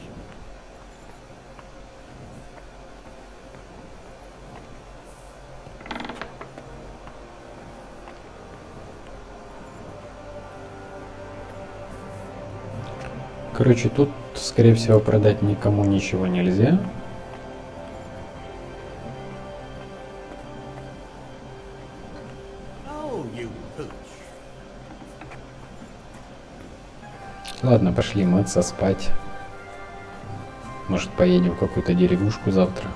Короче, тут, скорее всего, продать никому ничего нельзя. Ладно, пошли мыться, спать. Может, поедем в какую-то деревушку завтра.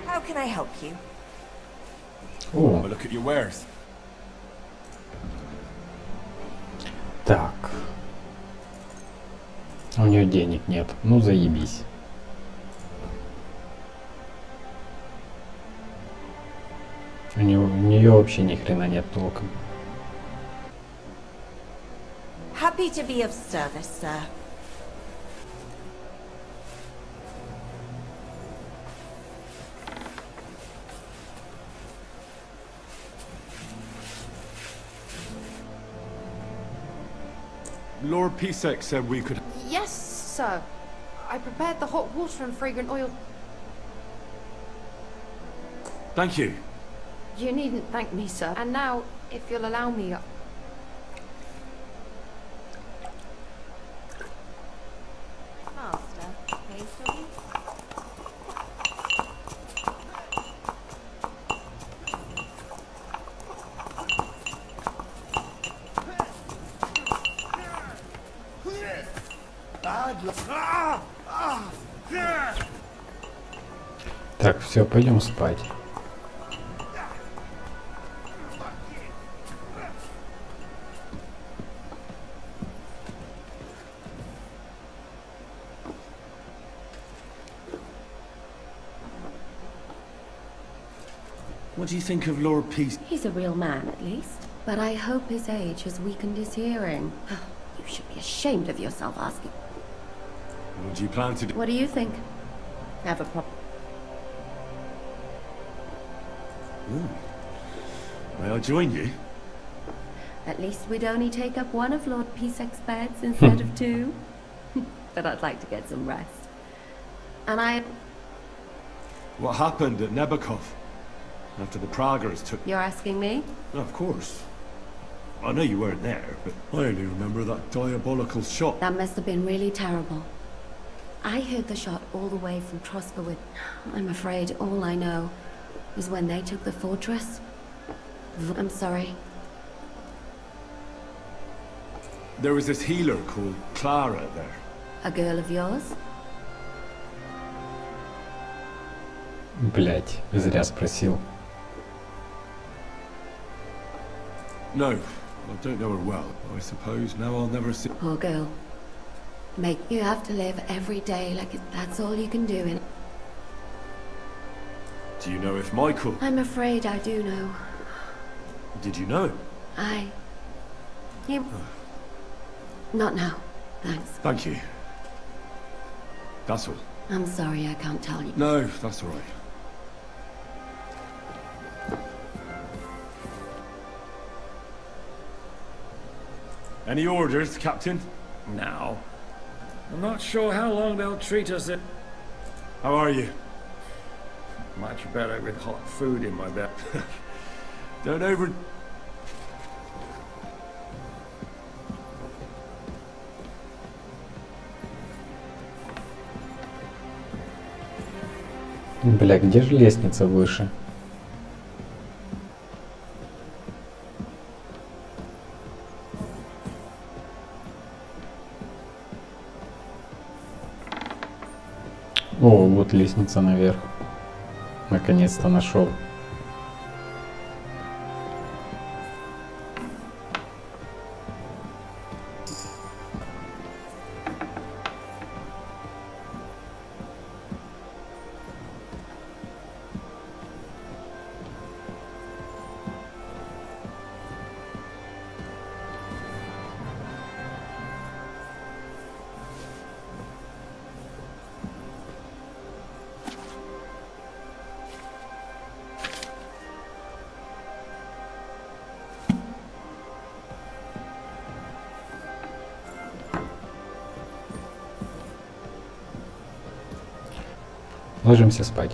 How can I help you? О. Look at your wares. Так. У нее денег нет. Ну, заебись. У нее вообще ни хрена нет толком. Happy to be of service, sir. Lord Pisek said we could... Yes, sir. I prepared the hot water and fragrant oil. Thank you. You needn't thank me, sir. And now, if you'll allow me... Master, pastry? Так, все, пойдем спать. What do you think of Lord Peace? He's a real man, at least. But I hope his age has weakened his hearing. You should be ashamed of yourself asking. What do you plan to do? What do you think? Have a problem? May I join you? At least we'd only take up one of Lord Pisek's beds instead of two. But I'd like to get some rest. And What happened at Nebakov? After the Praggers took... You're asking me? Of course. I know you weren't there, but I only remember that diabolical shot. That must have been really terrible. I heard the shot all the way from Troskowitz. I'm afraid all I know is when they took the fortress. I'm sorry. There was this healer called Clara there. A girl of yours? Блять, зря спросил. No, I don't know her well. I suppose now I'll never see... Poor girl. You have to live every day like that's all you can do in... Do you know if Michael... I'm afraid I do know. Did you know? Not now. Thanks. Thank you. That's all. I'm sorry I can't tell you. No, that's all right. Any orders, Captain? Now. I'm not sure how long they'll treat us at... How are you? Much better with hot food in my bed. Don't over... Бля, где же лестница выше? О, вот лестница наверх. Наконец-то нашел. Ложимся спать.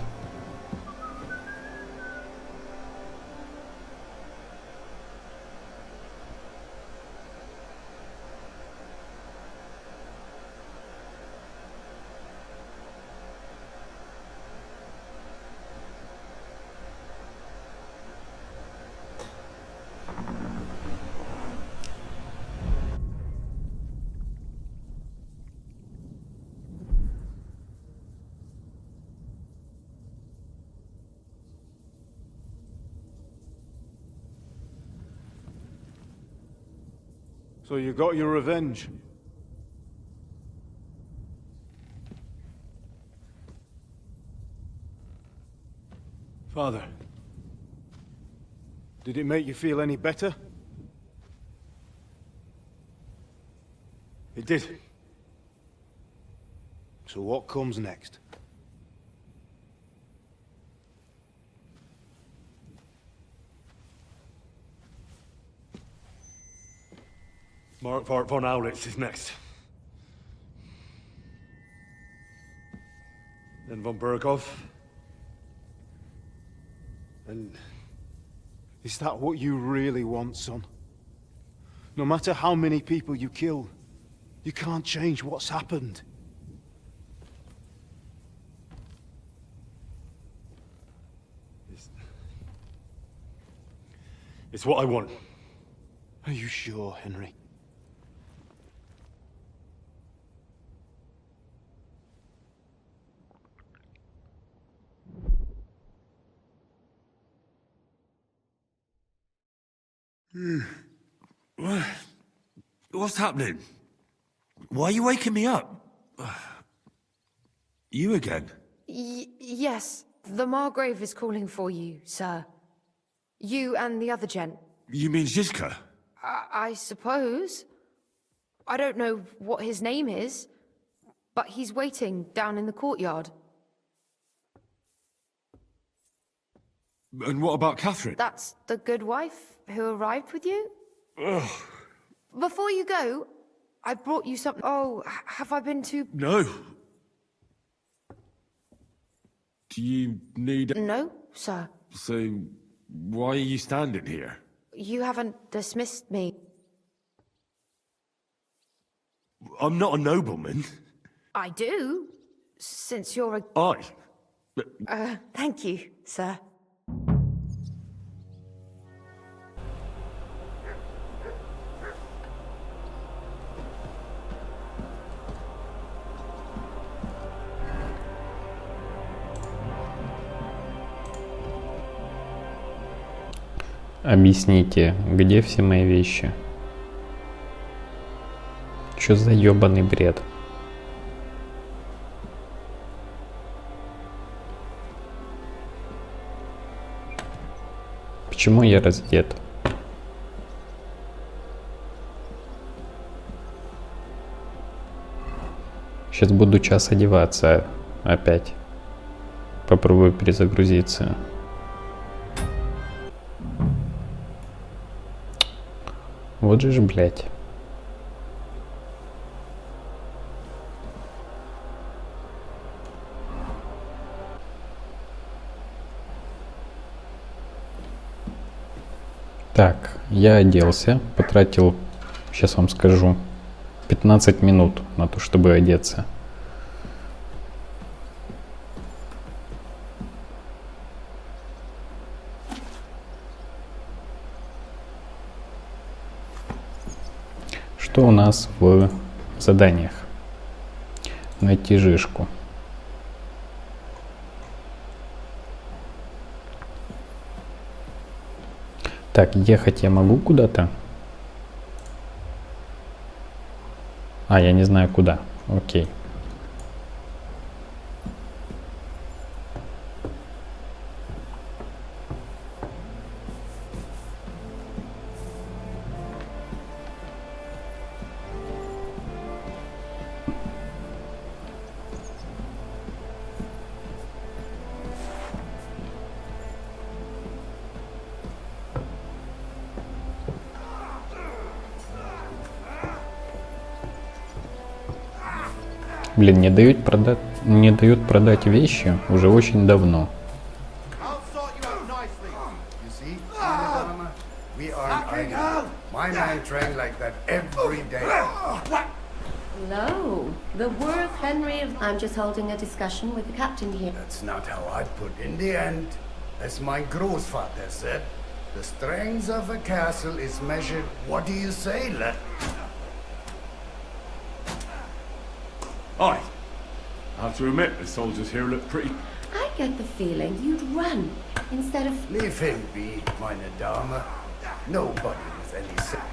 So you got your revenge? Father, Did it make you feel any better? It did. So what comes next? Mark von Aulitz is next. Then von Berghoff. And is that what you really want, son? No matter how many people you kill, you can't change what's happened. It's what I want. Are you sure, Henry? What's happening? Why are you waking me up? You again? Yes, the Margrave is calling for you, sir. You and the other gent. You mean Zizka? I suppose. I don't know what his name is, but he's waiting down in the courtyard. And what about Catherine? That's the good wife who arrived with you? Ugh. Before you go, I brought you something. Oh, have I been too... No. Do you need... No, sir. So, why are you standing here? You haven't dismissed me. I'm not a nobleman. I do, since you're a... Thank you, sir. Объясните, где все мои вещи? Чё за ёбаный бред? Почему я раздет? Сейчас буду час одеваться опять. Попробую перезагрузиться. Вот же ж, блядь. Так, я оделся, потратил, сейчас вам скажу, 15 минут на то, чтобы одеться. Что у нас в заданиях? Найти жишку. Так, ехать я могу куда-то? А, я не знаю куда. Окей. Блин, не дают продать вещи уже очень давно. Hello, the worth Henry of... I'm just holding a discussion with the captain here. That's not how I'd put in the end. As my grossfather said, the strength of a castle is measured... What do you say, lad? I have to admit, the soldiers here look pretty... I get the feeling you'd run instead of... Leave him be, meine Dame. Nobody with any sense.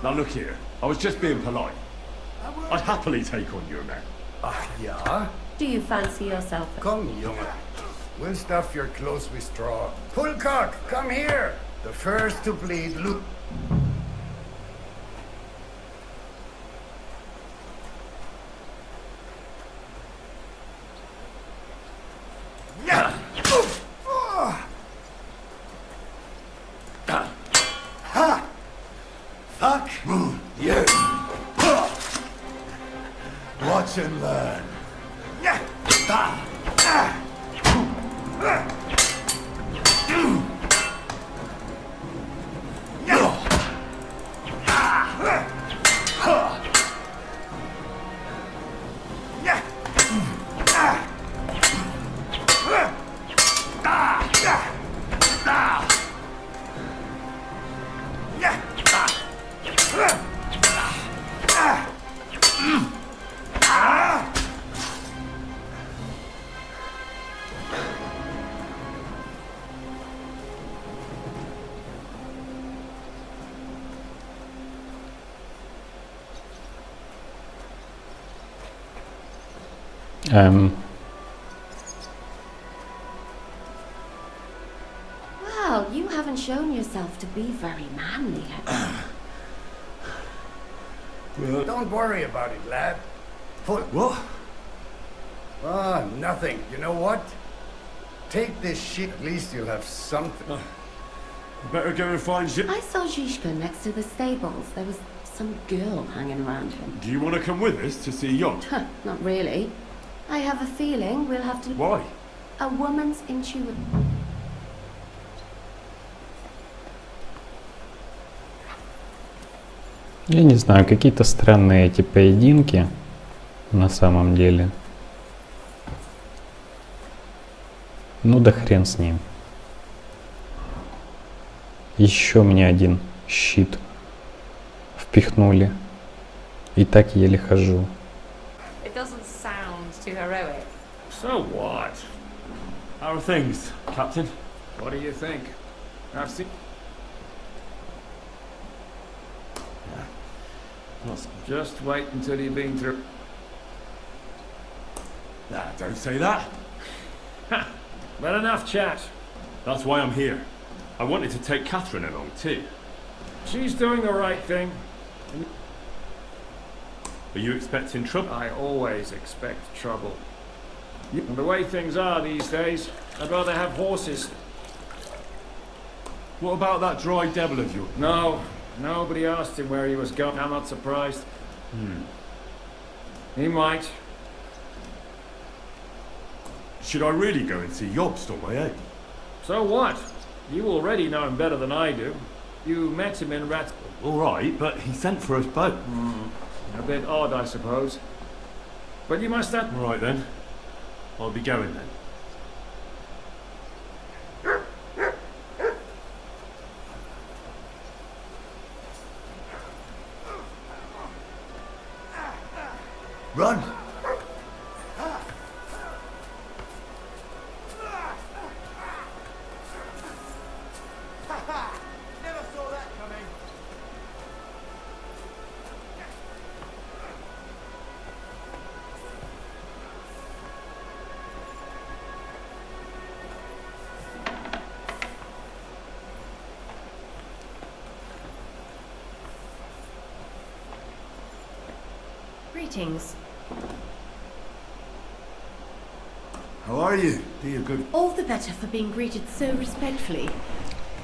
Now look here, I was just being polite. I'd happily take on your men. Ah, ja? Do you fancy yourself? Komm, Junge. We'll stuff your clothes with straw. Pullcock, come here! The first to bleed, look. Ha! Fuck you! Watch and learn. Well, you haven't shown yourself to be very manly. Don't worry about it, lad. What? Ah, nothing. You know what? Take this shit, at least you'll have something. Better go and find shit. I saw Zhishka next to the stables. There was some girl hanging around him. Do you want to come with us to see yacht? Not really. I have a feeling we'll have to... Why? A woman's intuition. Я не знаю, какие-то странные эти поединки на самом деле. Ну да хрен с ним. Еще мне один щит впихнули. И так еле хожу. It doesn't sound too heroic. So what? How are things, Captain? What do you think? I've seen... Just wait until you've been through... Nah, don't say that. Well, enough chat. That's why I'm here. I wanted to take Catherine along too. She's doing the right thing. Are you expecting trouble? I always expect trouble. And the way things are these days, I'd rather have horses. What about that dry devil of yours? No, nobody asked him where he was going. I'm not surprised. He might. Should I really go and see Jobst on my own? So what? You already know him better than I do. You met him in Rat... All right, but he sent for us both. A bit odd, I suppose. But you must have... All right then. I'll be going then. Run! Greetings. How are you? Dear good... All the better for being greeted so respectfully.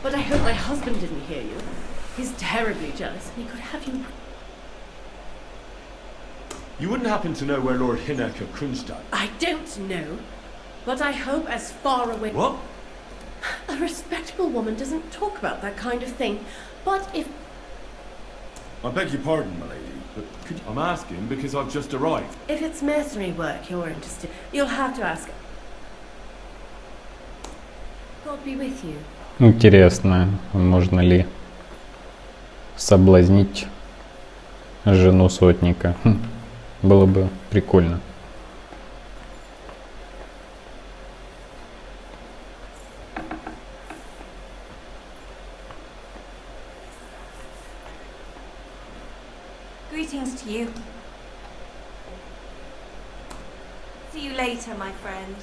But I hope my husband didn't hear you. He's terribly jealous and he could have you... You wouldn't happen to know where Lord Hinnek of Kronstadt? I don't know. But I hope as far away... What? A respectable woman doesn't talk about that kind of thing. But if... I beg your pardon, my lady, but I'm asking because I've just arrived. If it's mercenary work you're interested, you'll have to ask. God be with you. Интересно, можно ли соблазнить жену сотника? Было бы прикольно. Greetings to you. See you later, my friend.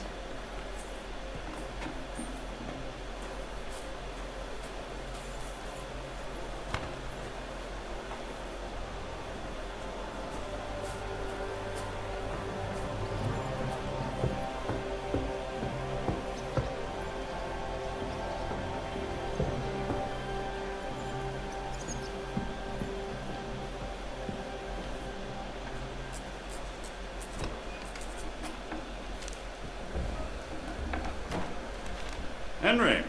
Henry!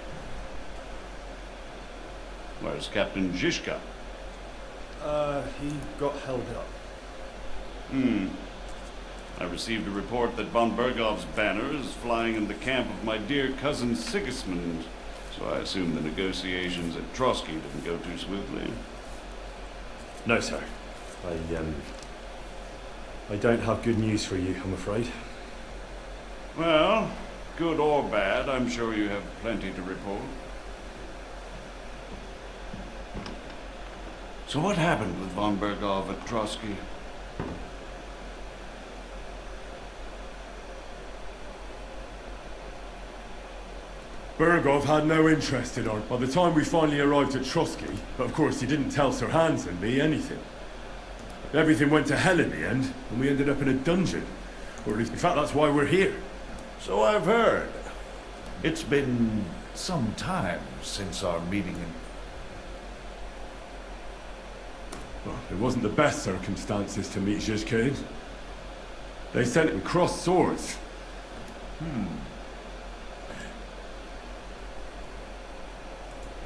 Where's Captain Zizka? He got held up. I received a report that von Bergov's banner is flying in the camp of my dear cousin Sigismund, so I assume the negotiations at Trotsky didn't go too smoothly. No, sir. I don't have good news for you, I'm afraid. Well, good or bad, I'm sure you have plenty to report. So what happened with von Bergov at Trotsky? Bergov had no interest in art by the time we finally arrived at Trotsky, but of course he didn't tell Sir Hans and me anything. Everything went to hell in the end, and we ended up in a dungeon. Or at least, in fact, that's why we're here. So I've heard. It's been some time since our meeting in... Well, it wasn't the best circumstances to meet Zizka in. They sent him crossed swords.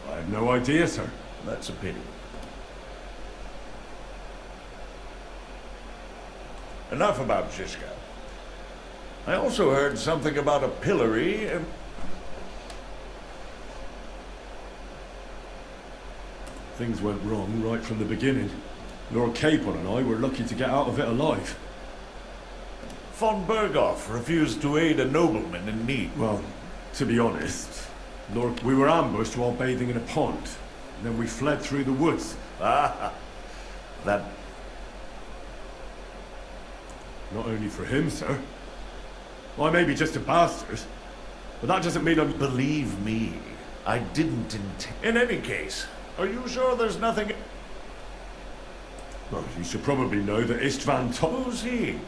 I have no idea, sir. That's a pity. Enough about Zizka. I also heard something about a pillory and... Things went wrong right from the beginning. Lord Capon and I were lucky to get out of it alive. Von Bergov refused to aid a nobleman in need. Well, to be honest, we were ambushed while bathing in a pond. And then we fled through the woods. Ah, that... Not only for him, sir. I may be just a bastard, but that doesn't mean I'm... Believe me, I didn't intend... In any case, are you sure there's nothing... Well, you should probably know that Ištvan Tot... Who's he?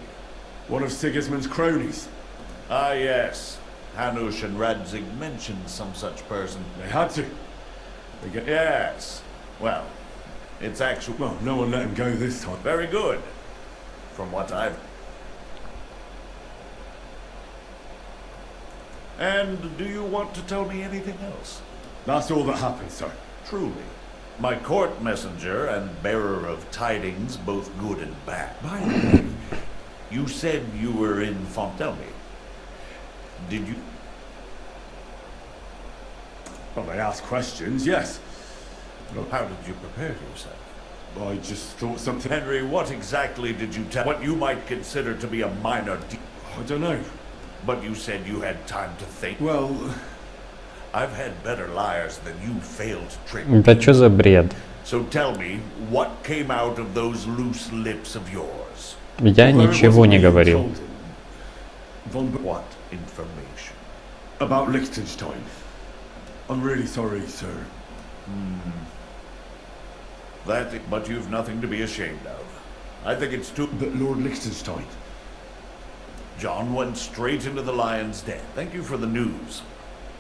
One of Sigismund's cronies. Ah, yes. Hanush and Radzig mentioned some such person. They had to. Yes. Well, it's actually... Well, no one let him go this time. Very good. From what I've... And do you want to tell me anything else? That's all that happened, sir. Truly. My court messenger and bearer of tidings, both good and bad. By the way, you said you were in Fontelme. Did you... Well, they asked questions, yes. Well, how did you prepare yourself? I just thought something... Henry, what exactly did you tell... What you might consider to be a minor... I don't know. But you said you had time to think. Well... I've had better liars than you failed to trick. Да чё за бред? So tell me, what came out of those loose lips of yours? Я ничего не говорил. What information? About Liechtenstein. I'm really sorry, sir. But you've nothing to be ashamed of. I think it's too... But Lord Liechtenstein... John went straight into the lion's den. Thank you for the news.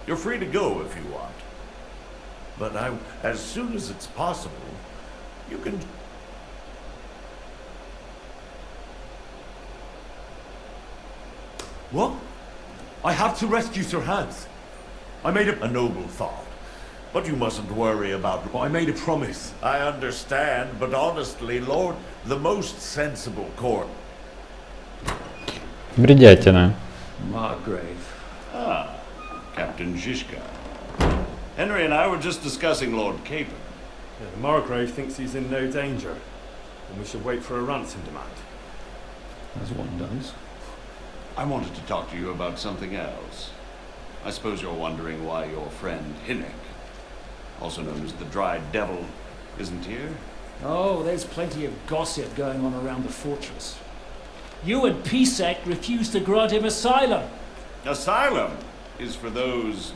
You're free to go if you want. But as soon as it's possible, you can... What? I have to rescue Sir Hans. I made a noble thought. But you mustn't worry about... I made a promise. I understand, but honestly, Lord, the most sensible court... Бредятина. Margrave. Ah, Captain Zizka. Henry and I were just discussing Lord Capon. Yeah, the Margrave thinks he's in no danger, and we should wait for a ransom demand. As one does. I wanted to talk to you about something else. I suppose you're wondering why your friend Hinnek, also known as the Dried Devil, isn't here? Oh, there's plenty of gossip going on around the fortress. You and Pisek refused to grant him asylum. Asylum is for those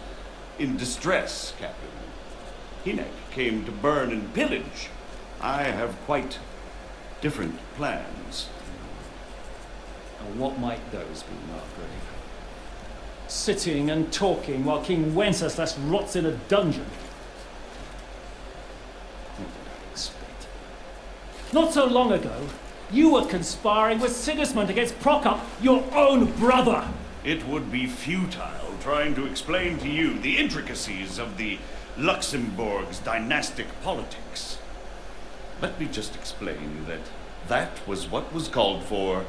in distress, Captain. Hinnek came to burn and pillage. I have quite different plans. And what might those be, Margrave? Sitting and talking while King Wenceslas rots in a dungeon. What did I expect? Not so long ago, you were conspiring with Sigismund against Prokop, your own brother. It would be futile trying to explain to you the intricacies of the Luxembourg's dynastic politics. Let me just explain that that was what was called for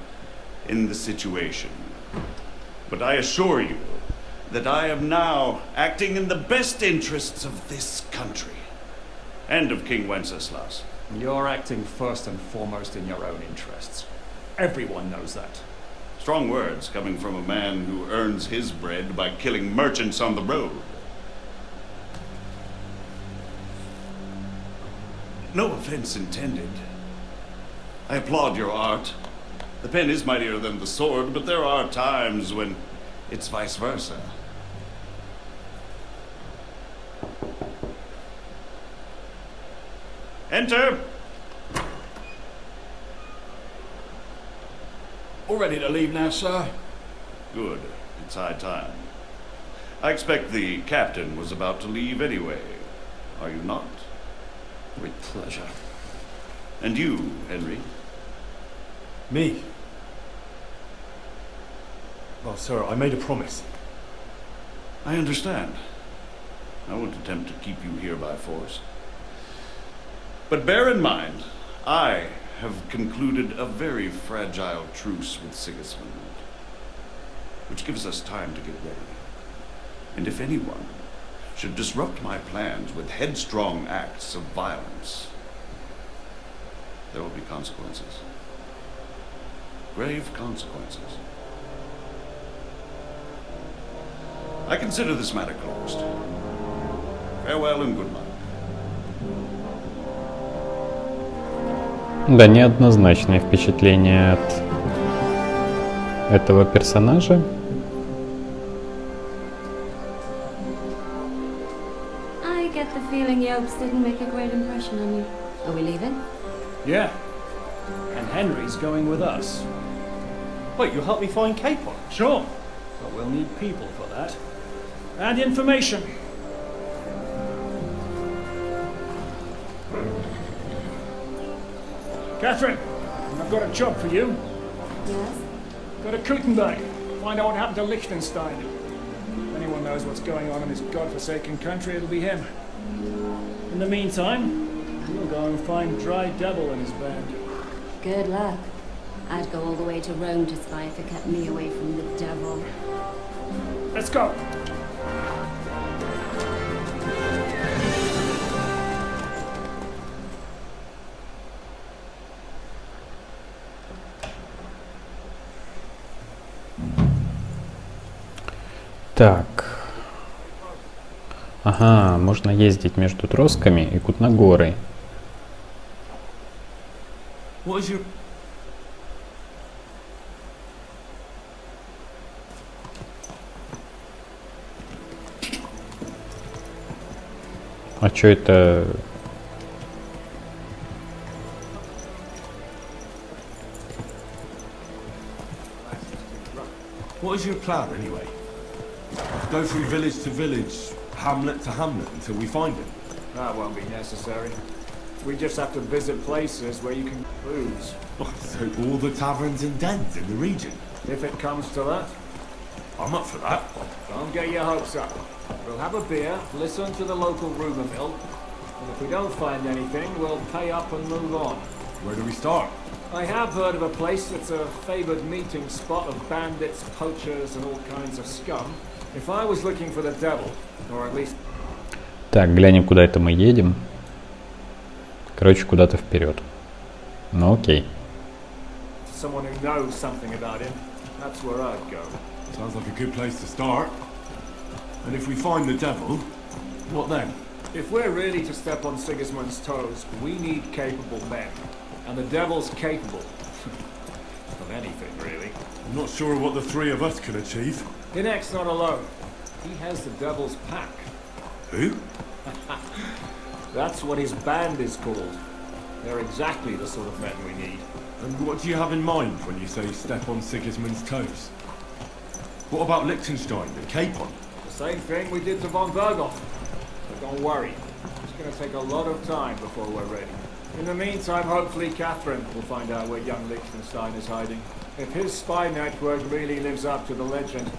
in the situation. But I assure you that I am now acting in the best interests of this country and of King Wenceslas. You're acting first and foremost in your own interests. Everyone knows that. Strong words coming from a man who earns his bread by killing merchants on the road. No offense intended. I applaud your art. The pen is mightier than the sword, but there are times when it's vice versa. Enter! All ready to leave now, sir? Good. It's high time. I expect the captain was about to leave anyway. Are you not? With pleasure. And you, Henry? Me? Well, sir, I made a promise. I understand. I won't attempt to keep you here by force. But bear in mind, I have concluded a very fragile truce with Sigismund, which gives us time to get ready. And if anyone should disrupt my plans with headstrong acts of violence, there will be consequences. Grave consequences. I consider this matter closed. Farewell and good luck. Да, неоднозначное впечатление от этого персонажа. I get the feeling Yopes didn't make a great impression on you. Are we leaving? Yeah. And Henry's going with us. Wait, you'll help me find Capon? Sure. But we'll need people for that. And information. Catherine, I've got a job for you. Yes? Go to Kutna-Горы. Find out what happened to Liechtenstein. If anyone knows what's going on in this godforsaken country, it'll be him. In the meantime, we'll go and find Dry Devil and his band. Good luck. I'd go all the way to Rome to spy if it kept me away from the devil. Let's go. Так. Ага, можно ездить между Тросками и Кутна-Горой. What is your... А чё это? What is your plan, anyway? Go from village to village, hamlet to hamlet, until we find him? That won't be necessary. We just have to visit places where you can booze. Oh, so all the taverns and dens in the region? If it comes to that. I'm up for that. Don't get your hopes up. We'll have a beer, listen to the local rumour mill, and if we don't find anything, we'll pay up and move on. Where do we start? I have heard of a place that's a favoured meeting spot of bandits, poachers, and all kinds of scum. If I was looking for the devil, or at least... Так, глянем, куда это мы едем. Короче, куда-то вперед. Ну окей. someone who knows something about him, that's where I'd go. Sounds like a good place to start. And if we find the devil, what then? If we're really to step on Sigismund's toes, we need capable men. And the devil's capable. Of anything, really. I'm not sure what the three of us can achieve. Inek's not alone. He has the devil's pack. Who? That's what his band is called. They're exactly the sort of men we need. And what do you have in mind when you say step on Sigismund's toes? What about Liechtenstein and Capon? The same thing we did to von Berghoff. But don't worry. It's going to take a lot of time before we're ready. In the meantime, hopefully Catherine will find out where young Liechtenstein is hiding. If his spy network really lives up to the legend,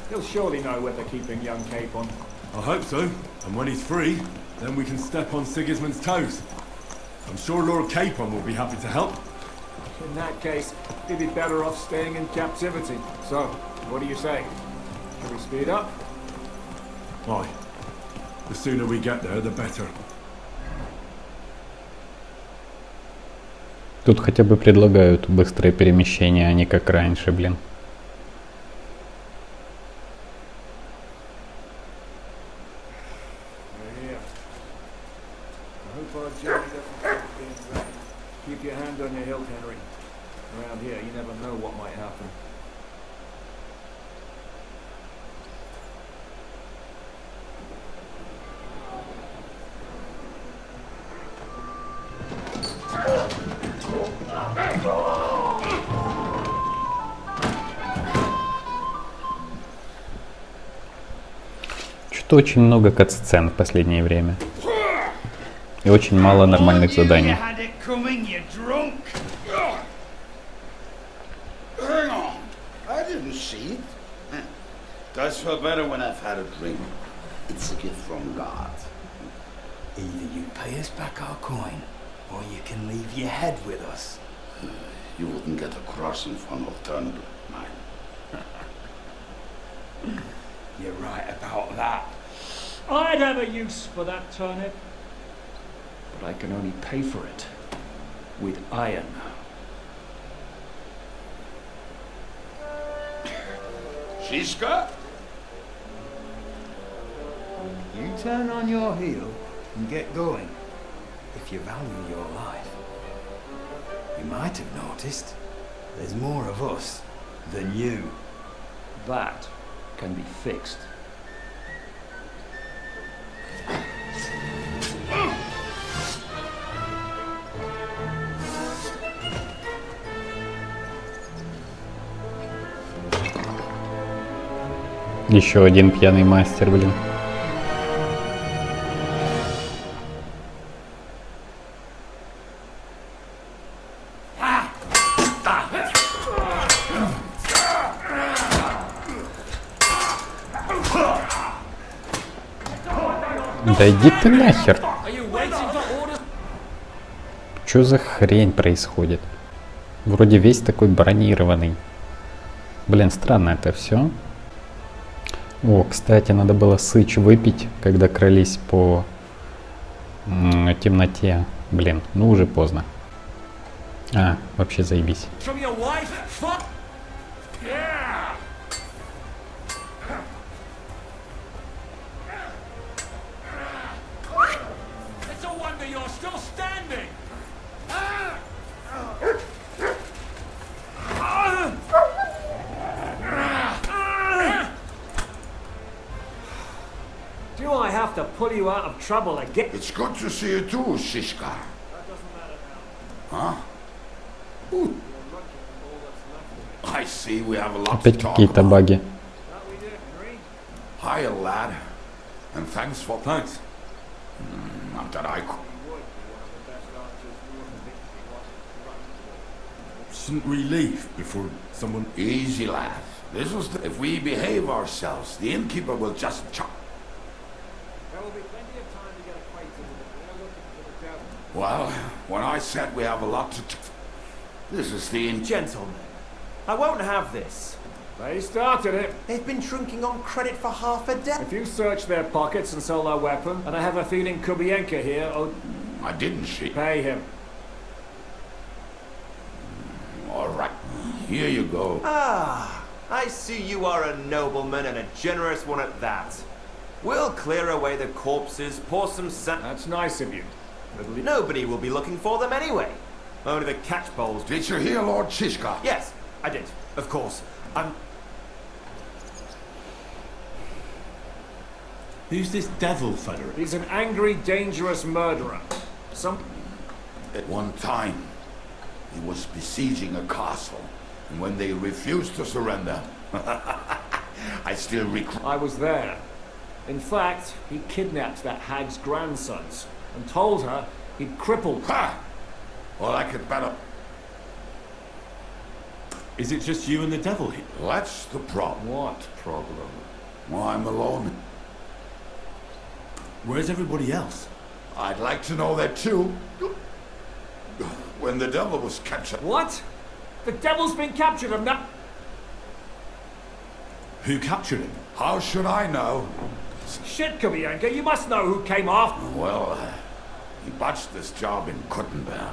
he'll surely know where they're keeping young Capon. I hope so. And when he's free, then we can step on Sigismund's toes. I'm sure Lord Capon will be happy to help. In that case, he'd be better off staying in captivity. So, what do you say? Should we speed up? Aye. The sooner we get there, the better. Тут хотя бы предлагают быстрое перемещение, а не как раньше, блин. Keep your hand on your hilt, Henry. Around here, you never know what might happen. Что-то очень много кат-сцен в последнее время. И очень мало нормальных заданий. Hang on, I didn't see it. Does feel better when I've had a drink. It's a gift from God. Either you pay us back our coin, or you can leave your head with us. You wouldn't get a crossing for an alternative, mine. You're right about that. I'd have a use for that turnip. But I can only pay for it with iron. Shishka? You turn on your heel and get going. If you value your life. You might have noticed there's more of us than you. That can be fixed. Еще один пьяный мастер, блин. Да иди ты нахер. Чё за хрень происходит? Вроде весь такой бронированный. Блин, странно это все. О, кстати, надо было сыч выпить, когда крались по темноте. Блин, ну уже поздно. А, вообще заебись. To pull you out of trouble again. It's good to see you too, Shishka. Huh? Ooh. I see we have a lot to Опять talk какие-то about. баги. Hiya, lad. And thanks for... Thanks. Not that I could... Shouldn't we leave before someone... Easy, lad. This was the... If we behave ourselves, the innkeeper will just chop. Well, when I said we have a lot to... This is the... Gentlemen, I won't have this. They started it. They've been drinking on credit for half a day. If you search their pockets and sell their weapon, and I have a feeling Kubienka here, oh... I didn't see... Pay him. All right. Here you go. Ah, I see you are a nobleman and a generous one at that. We'll clear away the corpses, pour some sand... That's nice of you. Nobody will be looking for them anyway. Only the catchpoles. Did you hear Lord Shishka? Yes, I did. Of course. Who's this devil feather? He's an angry, dangerous murderer. At one time, he was besieging a castle, and when they refused to surrender, I still recall. I was there. In fact, he kidnapped that hag's grandsons and told her he'd crippled... Ha! Well, I could better... Is it just you and the devil here? That's the problem. What problem? Well, I'm alone. Where's everybody else? I'd like to know that too. When the devil was captured. What? The devil's been captured and that... Who captured him? How should I know? Shit, Kubianka, you must know who came after. Well, he botched this job in Kutna-Gorы.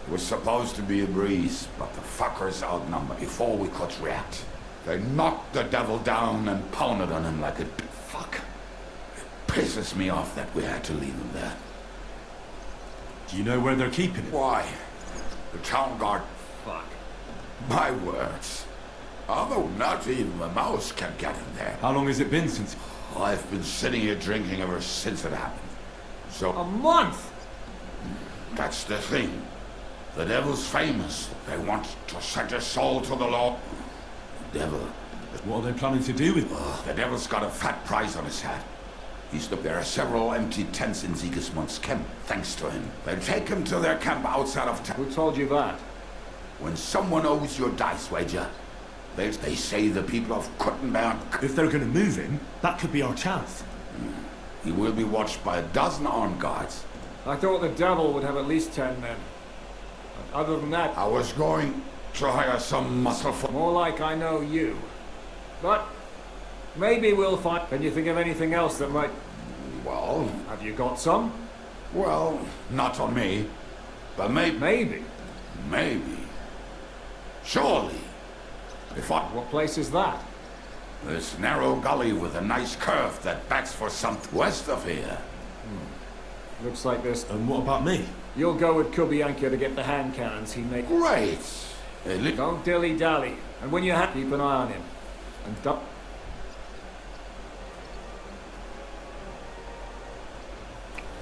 It was supposed to be a breeze, but the fuckers outnumbered before we could react. They knocked the devil down and pounded on him like a big fuck. It pisses me off that we had to leave him there. Do you know where they're keeping him? Why? The town guard. Fuck. My words. Although not even a mouse can get in there. How long has it been since... I've been sitting here drinking ever since it happened. So... A month? That's the thing. The devil's famous. They want to send his soul to the law. The devil... What are they planning to do with him? The devil's got a fat price on his head. There are several empty tents in Sigismund's camp, thanks to him. They take him to their camp outside of town. Who told you that? When someone owes you a dice wager, they say the people of Kutna-Gorы... If they're going to move him, that could be our chance. He will be watched by a dozen armed guards. I thought the devil would have at least 10 men. But other than that... I was going to hire some muscle for... More like I know you. But... maybe we'll find... Can you think of anything else that might... Well... Have you got some? Well, not on me. But maybe... Maybe? Maybe. Surely. If I... What place is that? This narrow gully with a nice curve that backs for something west of here. Looks like this. And what about me? You'll go with Kubianka to get the hand cannons he made. Great! Don't dilly-dally. And when you have, keep an eye on him. And don't...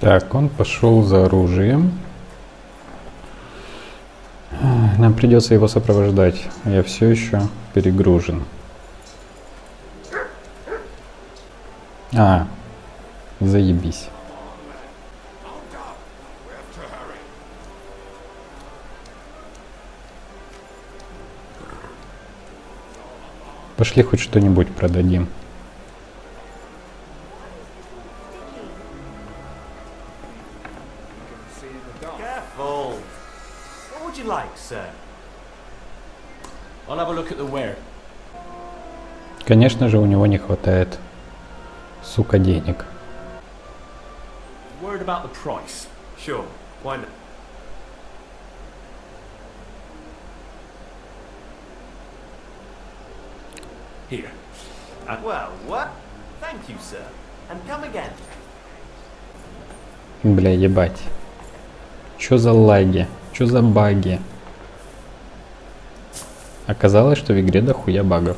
Так, он пошел за оружием. Нам придется его сопровождать. Я все еще перегружен. Заебись. Пошли хоть что-нибудь продадим. Careful. What would you like, sir? I'll have a look at the ware. Конечно же, у него не хватает, сука, денег. Worried about the price? Sure. Why not? Here. Well, what? Thank you, sir. And come again. Бля, ебать. Чё за лаги? Чё за баги? Оказалось, что в игре дохуя багов.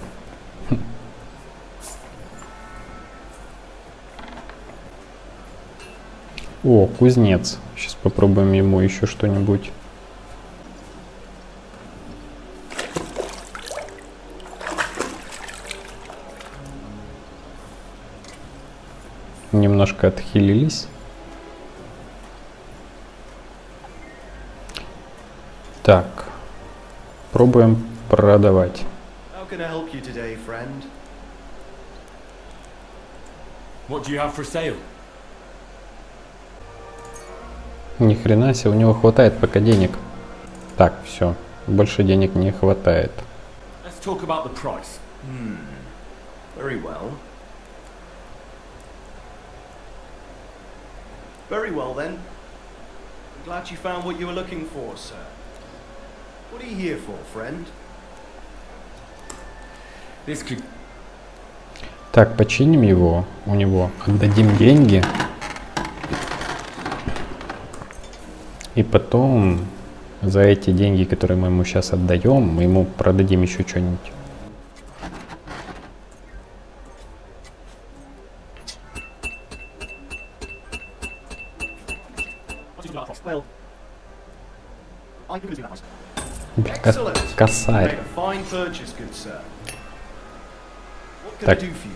О, кузнец. Сейчас попробуем ему еще что-нибудь. Немножко отхилились. Так. Пробуем продавать. How can I help you today, friend? What do you have for sale? Ни хрена себе, у него хватает пока денег. Так, все. Больше денег не хватает. Let's talk about the price. Very well. Very well then. I'm glad you found what you were looking for, sir. What are you here for, friend? This could... Так, починим его, у него отдадим деньги. И потом за эти деньги, которые мы ему сейчас отдаем, мы ему продадим еще что-нибудь. Well, I can do that myself. Бля, Excellent. косарь. You made a fine purchase, good sir. What can I Так, do for you?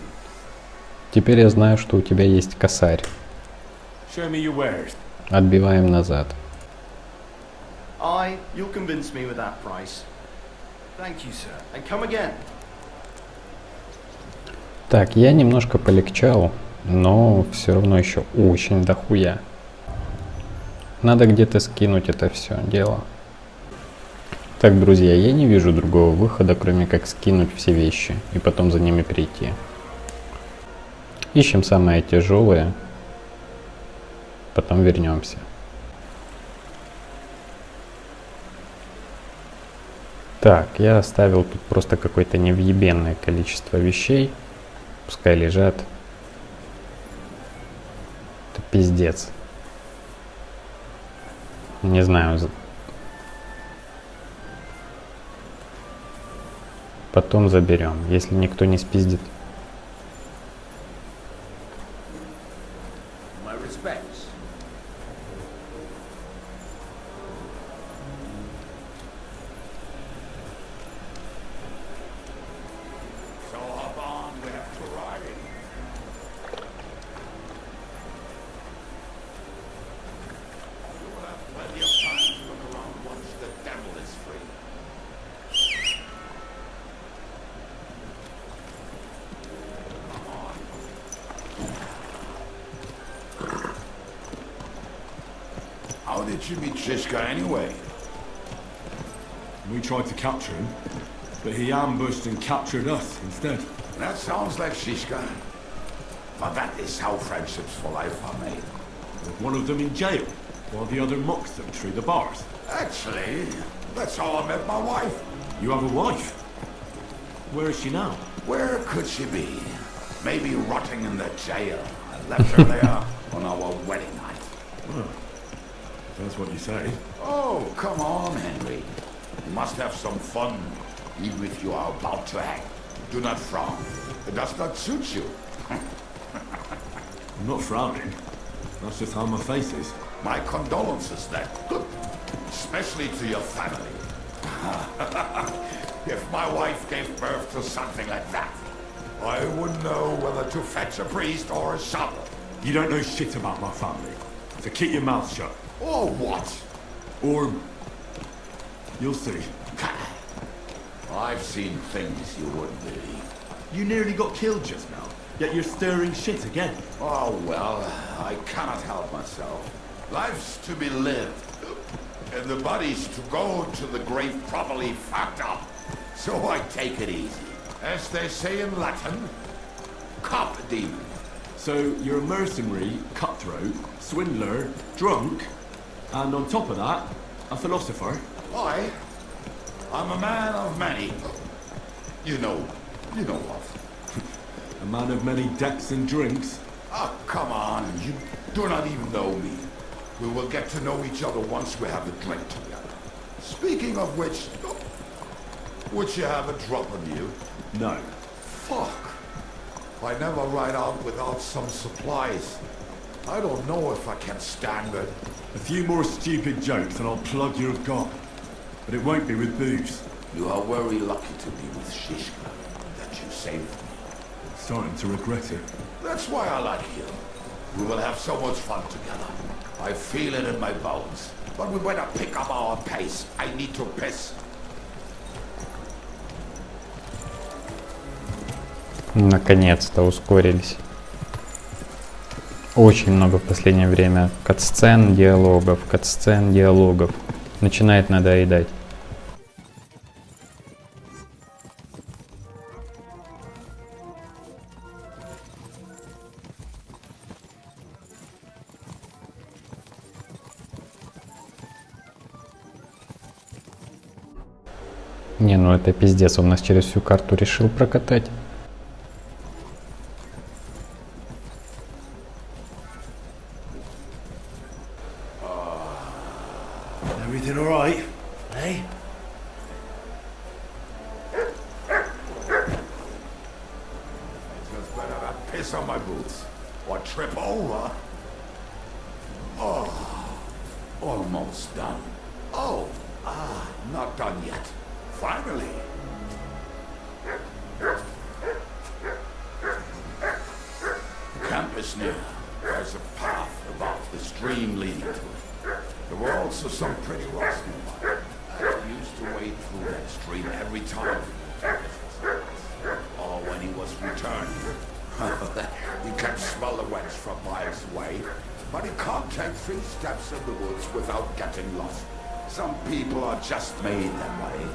теперь я знаю, что у тебя есть косарь. Show me your wares. Отбиваем назад. You'll convince me with that price. Thank you, sir. And come again. Так, я немножко полегчал, но все равно еще очень дохуя. Надо где-то скинуть это все дело. Так, друзья, я не вижу другого выхода, кроме как скинуть все вещи и потом за ними прийти. Ищем самое тяжелое, потом вернемся. Так, я оставил тут просто какое-то невъебенное количество вещей. Пускай лежат. Это пиздец. Не знаю. Потом заберем, если никто не спиздит. My respects. So hop on, we have to ride. You will have plenty of time to look around once the devil is free. How did you meet Shishka anyway? We tried to capture him, but he ambushed and captured us instead. That sounds like Shishka. But that is how friendships for life are made. With one of them in jail, while the other mocks them through the bars. Actually, that's how I met my wife. You have a wife? Where is she now? Where could she be? Maybe rotting in the jail. I left her there on our wedding night. Well, if that's what you say. Oh, come on, Henry. You must have some fun, even if you are about to hang. Do not frown. It does not suit you. I'm not frowning. That's just how my face is. My condolences then. Especially to your family. If my wife gave birth to something like that, I wouldn't know whether to fetch a priest or a shovel. You don't know shit about my family. So keep your mouth shut. Or what? Or... you'll see. I've seen things you wouldn't believe. You nearly got killed just now, yet you're stirring shit again. Oh, well, I cannot help myself. Life's to be lived, and the body's to go to the grave properly fucked up. So I take it easy. As they say in Latin, cop demon. So you're a mercenary, cutthroat, swindler, drunk, and on top of that, a philosopher? I'm a man of many. You know what? A man of many decks and drinks? Ah, come on, you do not even know me. We will get to know each other once we have a drink together. Speaking of which, would you have a drop on you? No. Fuck. I never ride out without some supplies. I don't know if I can stand it. A few more stupid jokes and I'll plug your gob. But it won't be with booze. You are very lucky to be with Shishka, that you saved me. Starting to regret it. That's why I like you. We will have so much fun together. I feel it in my bones. But we better pick up our pace. I need to piss. Наконец-то ускорились. Очень много в последнее время катсцен, диалогов, Начинает надоедать. Не, ну это пиздец, он нас через всю карту решил прокатать. Everything all right, eh? Just better not piss on my boots or trip over. Oh, almost done. Oh, not done yet. Finally. The camp is near. There's a path above the stream leading to it. There were also some pretty rocks nearby. used to wade through that stream every time. Or when he was returning. He can smell the wench from miles away, but he can't take 3 steps in the woods without getting lost. Some people are just made that way.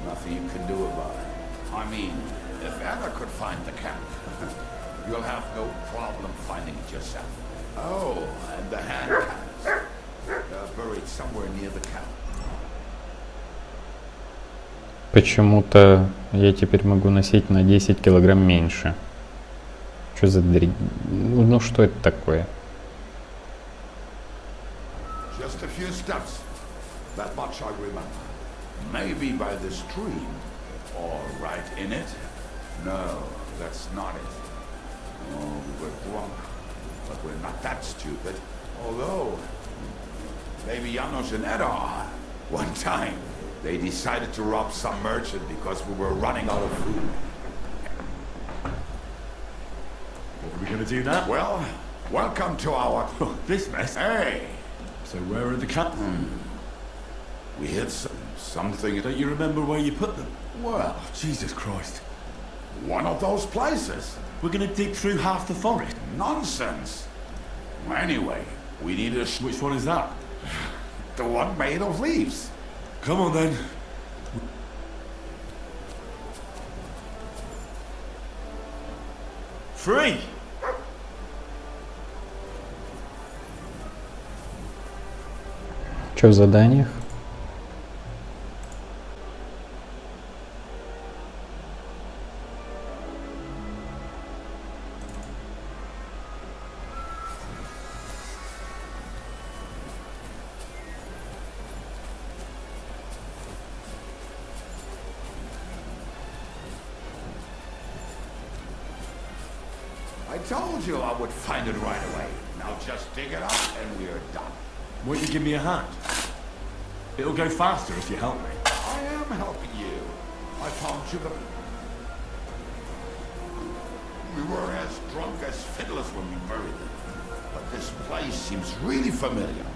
Nothing you can do about it. I mean, if Anna could find the camp, you'll have no problem finding it yourself. Oh, and the hand cannons. They're buried somewhere near the camp. Почему-то я теперь могу носить на 10 килограмм меньше. Что за дрянь? Ну что это такое? Just a few steps. That much I remember. Maybe by the stream. Or right in it. No, that's not it. Oh, we were drunk. But we're not that stupid. Although, maybe Janos and Ed are. One time, they decided to rob some merchant because we were running out of food. What are we going to do now? Well, welcome to our... this mess? Hey! So where are the cat? We hid something... Don't you remember where you put them? Well... Jesus Christ. One of those places. We're going to dig through half the forest. Nonsense. Anyway, we need a... Which one is that? The one made of leaves. Come on then. Free! Что в заданиях? I told you I would find it right away. Now just dig it up and we are done. Won't you give me a hand? It'll go faster if you help me. I am helping you. I found you the... We were as drunk as fiddlers when we buried them. But this place seems really familiar.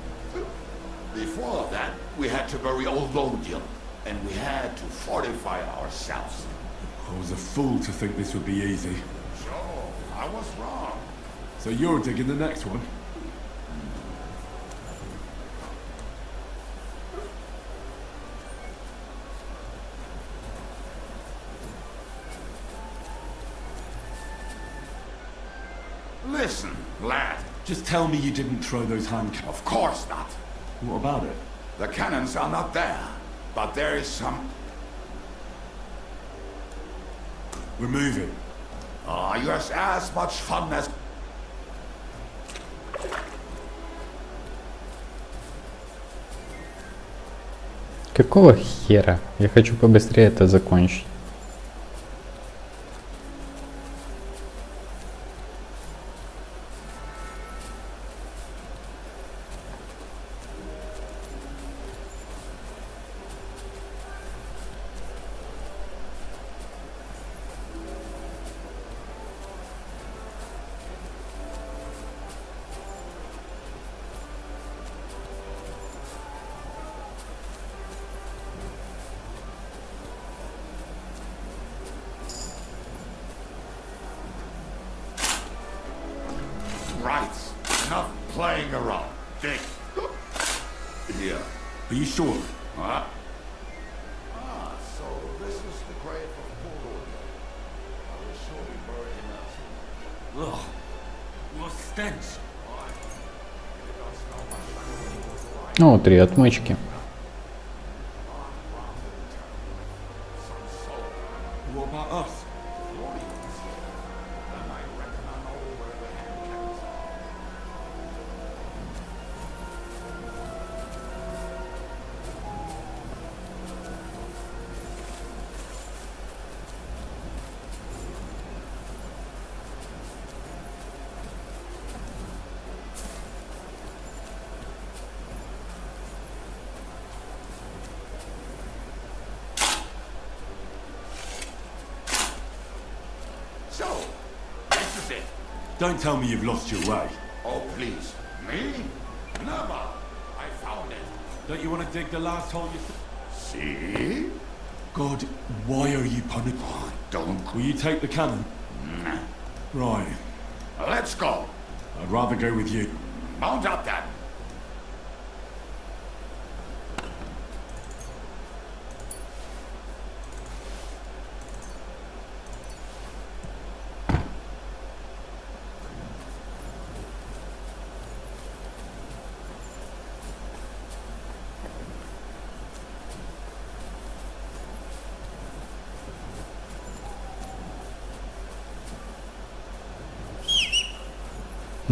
Before that, we had to bury old Lodiel. And we had to fortify ourselves. I was a fool to think this would be easy. Sure, I was wrong. So you're digging the next one? Listen, lad. Just tell me you didn't throw those hand cannons. Of course not. What about it? The cannons are not there. But there is some... Remove it. You're as much fun as... Какого хера? Я хочу побыстрее это закончить. Right. Enough playing around. Dig. Here. Are you sure? Huh? So this is the grave of Polo. I was sure we buried him elsewhere. Ugh. What stench? О, 3 отмычки. What about us? So, this is it. Don't tell me you've lost your way. Oh, please. Me? Never. I found it. Don't you want to dig the last hole you... See? God, why are you punishing? Oh, don't. Will you take the cannon? Nah. Right. Let's go. I'd rather go with you. Mount up then.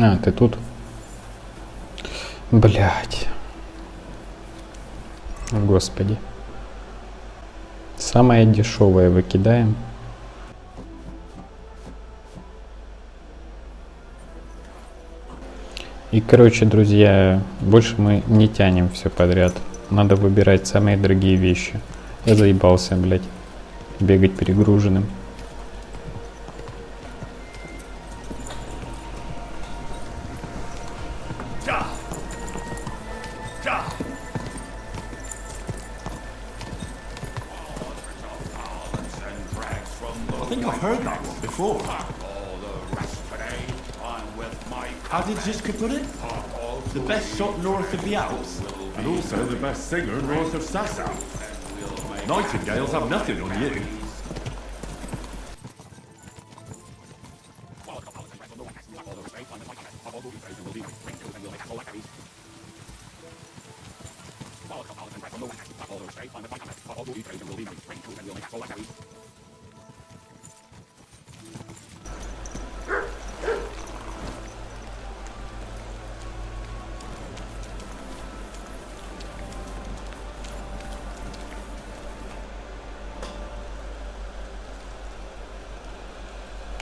А, ты тут? Блять. Господи. Самое дешевое выкидаем. И, короче, друзья, больше мы не тянем все подряд. Надо выбирать самые дорогие вещи. Я заебался, блять, бегать перегруженным. How did Zizka put it? The best shot north of the Alps, and also the best singer north of Sasau. Nightingales have nothing on you.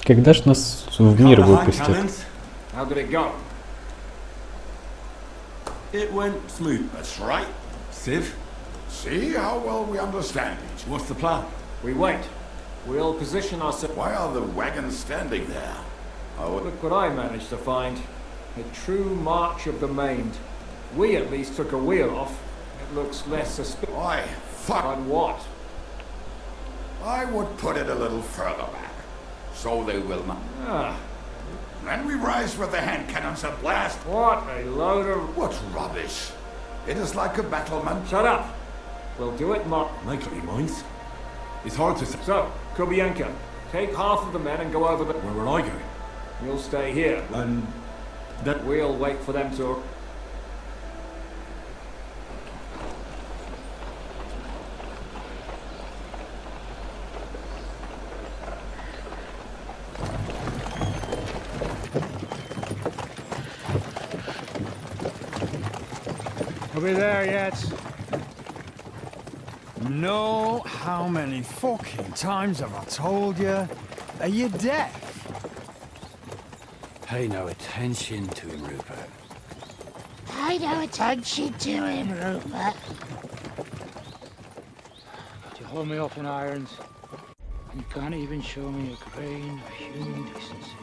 Когда ж нас в мир выпустят? How did it go? It went smooth. That's right. Civ? See how well we understand each other. What's the plan? We wait. We'll position ourselves. Why are the wagons standing there? Look what I managed to find. A true march of the maimed. We at least took a wheel off. It looks less suspicious. Why, fuck. On what? I would put it a little further back. So they will not. Ah. Then we rise with the hand cannons and blast. What a load of... What rubbish. It is like a battlement. Shut up. We'll do it, Mark. Make up your minds. It's hard to say. So, Kubienka, take half of the men and go over the... Where will I go? You'll stay here. And... Then we'll wait for them to... Are we there yet? No, how many fucking times have I told you? Are you deaf? Pay no attention to him, Rupert. Pay no attention to him, Rupert. You hold me up in irons. You can't even show me a grain of human decency.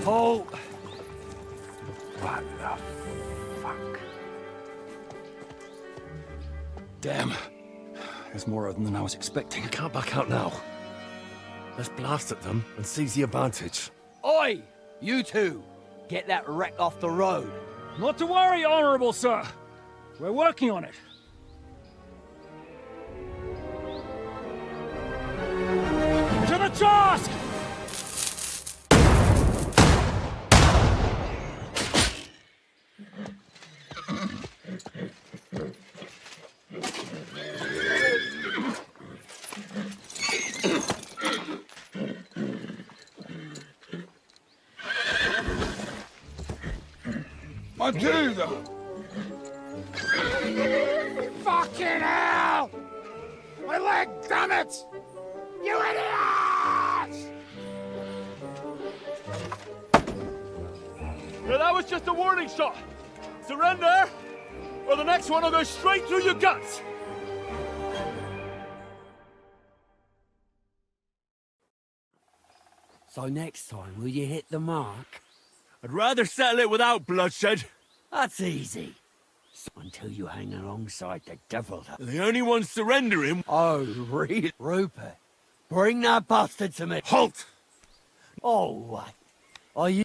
Oh! What the fuck? Damn. There's more of them than I was expecting. We can't back out now. Let's blast at them and seize the advantage. Oi! You two! Get that wreck off the road. Not to worry, Honorable Sir. We're working on it. To the task! Matilda! Fucking hell! My leg, damn it! You idiots! Yeah, that was just a warning shot. Surrender, or the next one will go straight through your guts. So next time, will you hit the mark? I'd rather settle it without bloodshed. That's easy. Until you hang alongside the devil. The only one surrendering. Oh, really? Rupert, bring that bastard to me. Halt! Oh, what? Are you...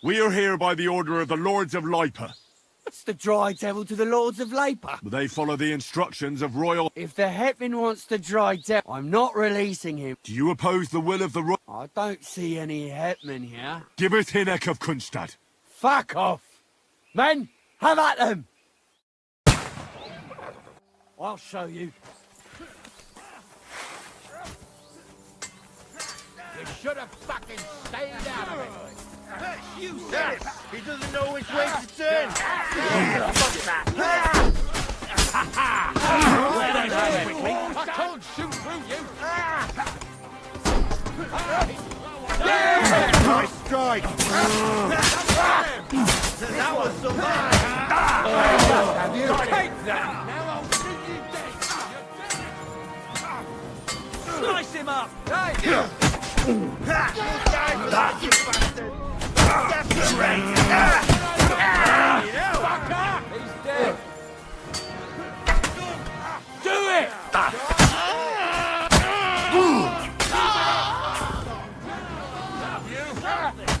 We are here by the order of the Lords of Lipa. What's the dry devil to the Lords of Labour? They follow the instructions of royal... If the hetman wants the dry devil, I'm not releasing him. Do you oppose the will of the royal... I don't see any hetman here. Give us Hinek of Kunstad. Fuck off! Men, have at them! I'll show you. You should have fucking stayed out of it. You said it! He doesn't know which way to turn! I can't shoot through you! Nice strike! That was some Take that! Now I'll shoot you dead! Slice him up! He's dead! Do it!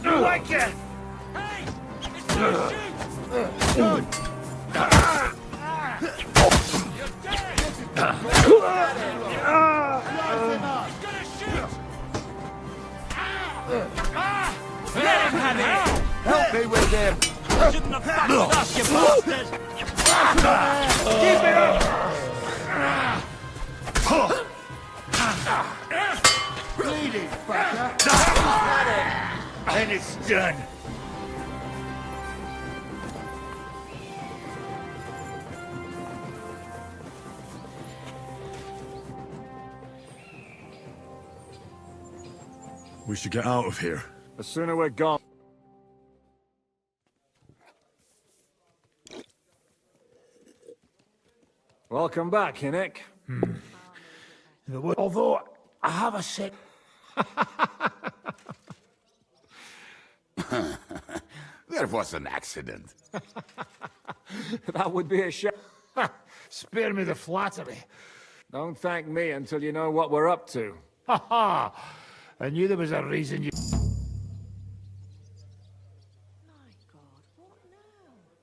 Like it! Hey! It's gonna shoot! You're dead! Let him have it! Help me with him! Shouldn't have fucked us, you bastard! Keep it up! bleeding, fucker! And it's done! We should get out of here. The sooner we're gone. Welcome back, Hinek. Although, I have a sick... There was an accident. That would be a shame. Spare me the flattery. Don't thank me until you know what we're up to. Ha ha! I knew there was a reason you...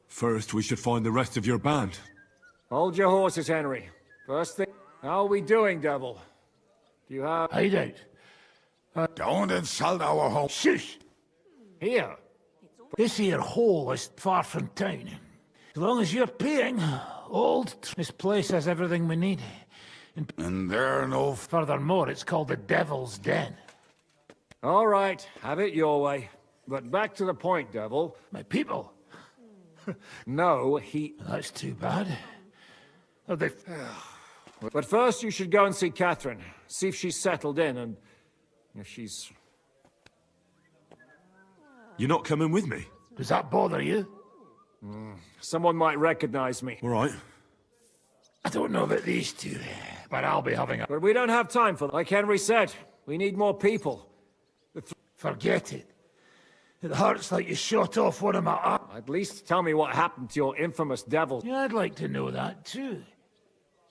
First, we should find the rest of your band. Hold your horses, Henry. First thing, how are we doing, Devil? Do you have... Hideout. Don't insult our home. Shush! Here? This here hole is far from town. As long as you're paying, this place has everything we need. And there are no... Furthermore, it's called the Devil's Den. All right, have it your way. But back to the point, Devil. My people? No, he... That's too bad. Oh, they... But first you should go and see Catherine. See if she's settled in and... if she's... You're not coming with me? Does that bother you? Someone might recognize me. All right. I don't know about these two, but I'll be having a... But we don't have time for that. Like Henry said, we need more people. Forget it. It hurts like you shot off one of my arms. At least tell me what happened to your infamous devil. Yeah, I'd like to know that too.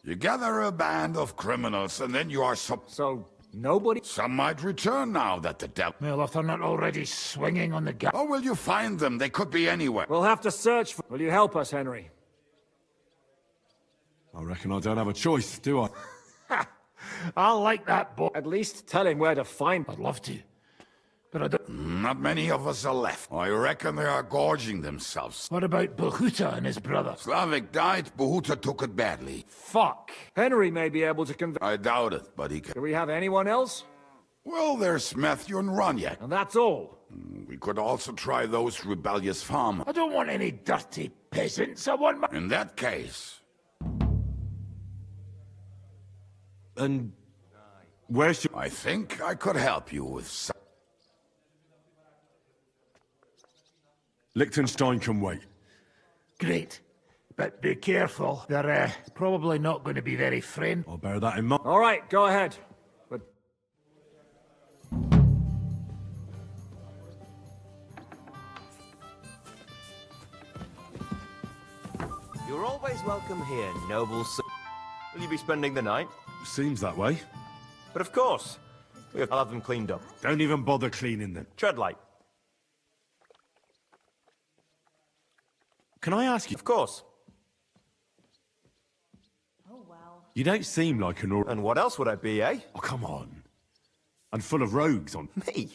You gather a band of criminals and then you are So, nobody? Some might return now that the devil... Well, if they're not already swinging on the gas... How will you find them? They could be anywhere. We'll have to search for... Will you help us, Henry? I reckon I don't have a choice, do I? I like that boy. At least tell him where to find... I'd love to. But I don't... Not many of us are left. I reckon they are gorging themselves. What about Bahuta and his brother? Slavik died, Bahuta took it badly. Fuck. Henry may be able to convince... I doubt it, but he can... Do we have anyone else? Well, there's Matthew and Roniak. And that's all? We could also try those rebellious farmers. I don't want any dirty peasants. I want my... In that case... And... where should... I think I could help you with some... Liechtenstein can wait. Great. But be careful. They're probably not going to be very friendly. I'll bear that in mind. All right, go ahead. But You're always welcome here, noble sir. Will you be spending the night? Seems that way. But of course. I'll have them cleaned up. Don't even bother cleaning them. Tread light. Can I ask you? Of course. You don't seem like an And what else would I be, eh? Oh, come on. And full of rogues on... Me?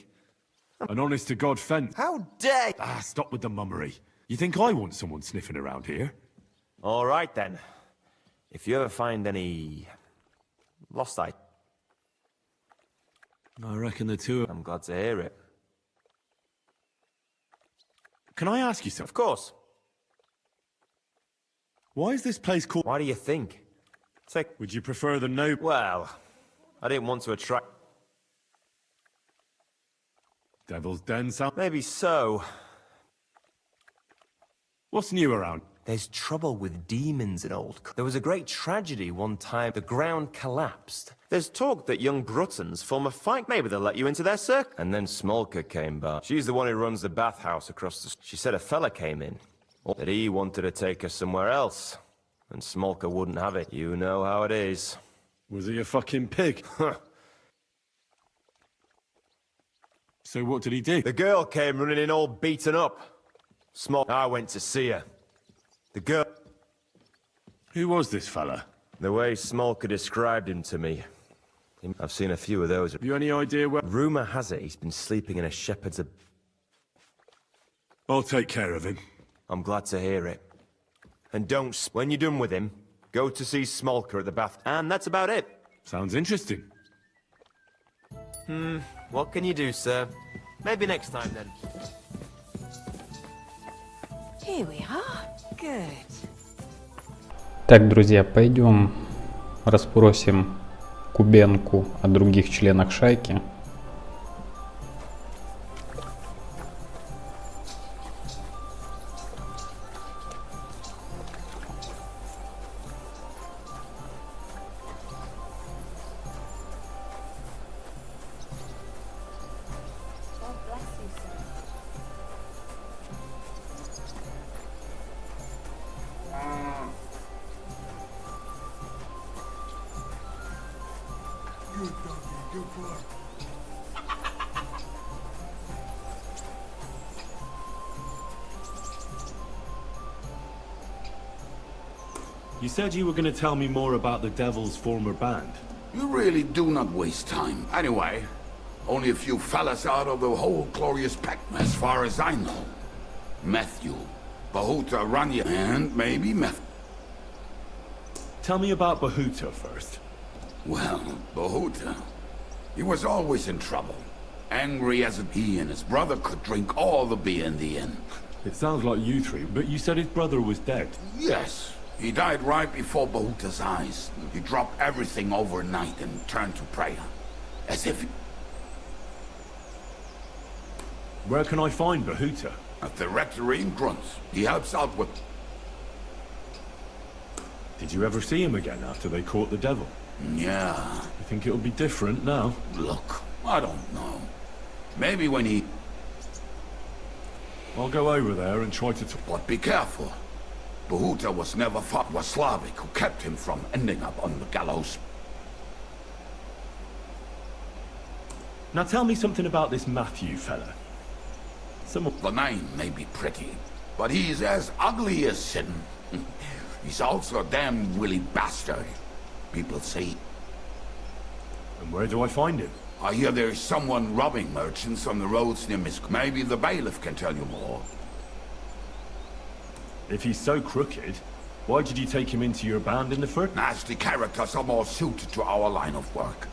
An honest-to-God fence. How dare... Ah, stop with the mummery. You think I want someone sniffing around here? All right, then. If you ever find any... lost items... I reckon the two... I'm glad to hear it. Can I ask you something? Of course. Why is this place called... Why do you think? Would you prefer the no... Well, I didn't want to attract... Devil's Den sound? Maybe so. What's new around? There's trouble with demons in Old... There was a great tragedy one time. The ground collapsed. There's talk that young Bruttons form a fight. Maybe they'll let you into their circle. And then Smolka came by. She's the one who runs the bathhouse across the... She said a fella came in. That he wanted to take her somewhere else. And Smolka wouldn't have it. You know how it is. Was he a fucking pig? So what did he do? The girl came running in all beaten up. I went to see her. The girl... Who was this fella? The way Smolka described him to me. I've seen a few of those. Have you any idea where... Rumour has it he's been sleeping in a shepherd's... I'll take care of him. I'm glad to hear it. And don't, when you're done with him, go to see Smolka at the bath. And that's about it. Sounds interesting. What can you do, sir? Maybe next time, then. Here we are. Good. Так, друзья, пойдем расспросим Кубенку о других членах шайки. You said you were going to tell me more about the Devil's former band. You really do not waste time. Anyway, only a few fellas out of the whole glorious pack, as far as I know. Matthew, Bahuta, Rania, and maybe Matthew. Tell me about Bahuta first. Well, Bahuta, he was always in trouble. Angry as he and his brother could drink all the beer in the inn. It sounds like you three, but you said his brother was dead. Yes. He died right before Bahuta's eyes. He dropped everything overnight and turned to prayer. As if... Where can I find Bahuta? At the rectory in Grunts. He helps out with... Did you ever see him again after they caught the devil? Yeah. You think it'll be different now? Look, I don't know. Maybe when he... I'll go over there and try to... But be careful. Bahuta was never fought with Slavic, who kept him from ending up on the gallows. Now tell me something about this Matthew fella. The name may be pretty, but he's as ugly as sin. He's also a damn willy bastard, people say. And where do I find him? I hear there's someone robbing merchants on the roads near Misk. Maybe the bailiff can tell you more. If he's so crooked, why did you take him into your band in the first? Nasty characters are more suited to our line of work.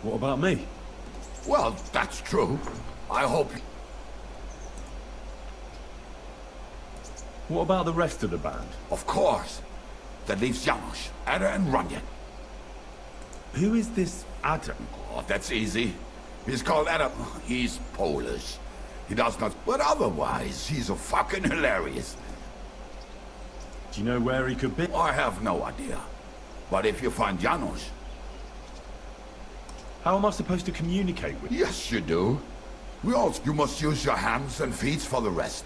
What about me? Well, that's true. I hope... What about the rest of the band? Of course. That leaves Janusz, Ada and Rania. Who is this Adam? Oh, that's easy. He's called Adam. He's Polish. He does not, but otherwise, he's a fucking hilarious. Do you know where he could be? I have no idea. But if you find Janos... How am I supposed to communicate with him? Yes, you do. You must use your hands and feet for the rest.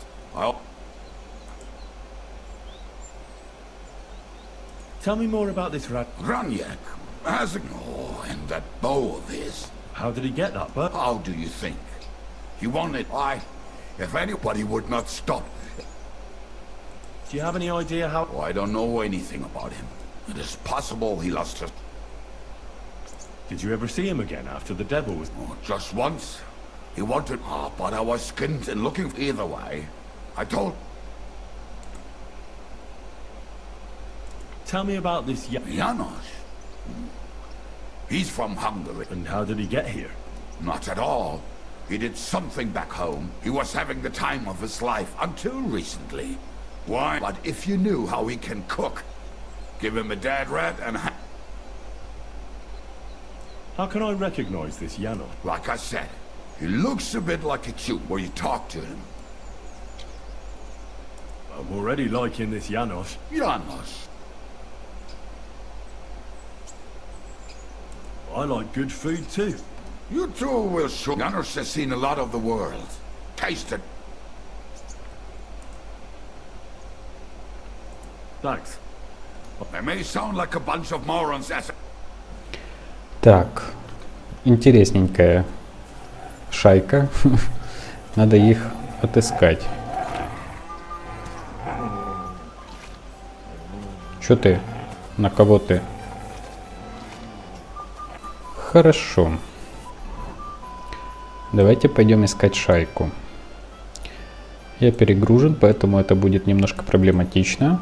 Tell me more about this Ranyak has and that bow of his. How did he get that bow? How do you think? He wanted... If anybody would not stop... Do you have any idea how... I don't know anything about him. It is possible he lost his... Did you ever see him again after the devil was... just once. He wanted... but I was skinned and looking either way. I told... Tell me about this Janos. He's from Hungary. And how did he get here? Not at all. He did something back home. He was having the time of his life until recently. Why? But if you knew how he can cook, give him a dead rat and... How can I recognize this Janos? Like I said, he looks a bit like a cute where you talk to him. I'm already liking this Janos. Janos. I like good food too. You too will show. Janos has seen a lot of the world. Taste it. Thanks. They may sound like a bunch of morons as... Так, интересненькая шайка. Надо их отыскать. Чё ты? На кого ты? Хорошо. Давайте пойдем искать шайку. Я перегружен, поэтому это будет немножко проблематично.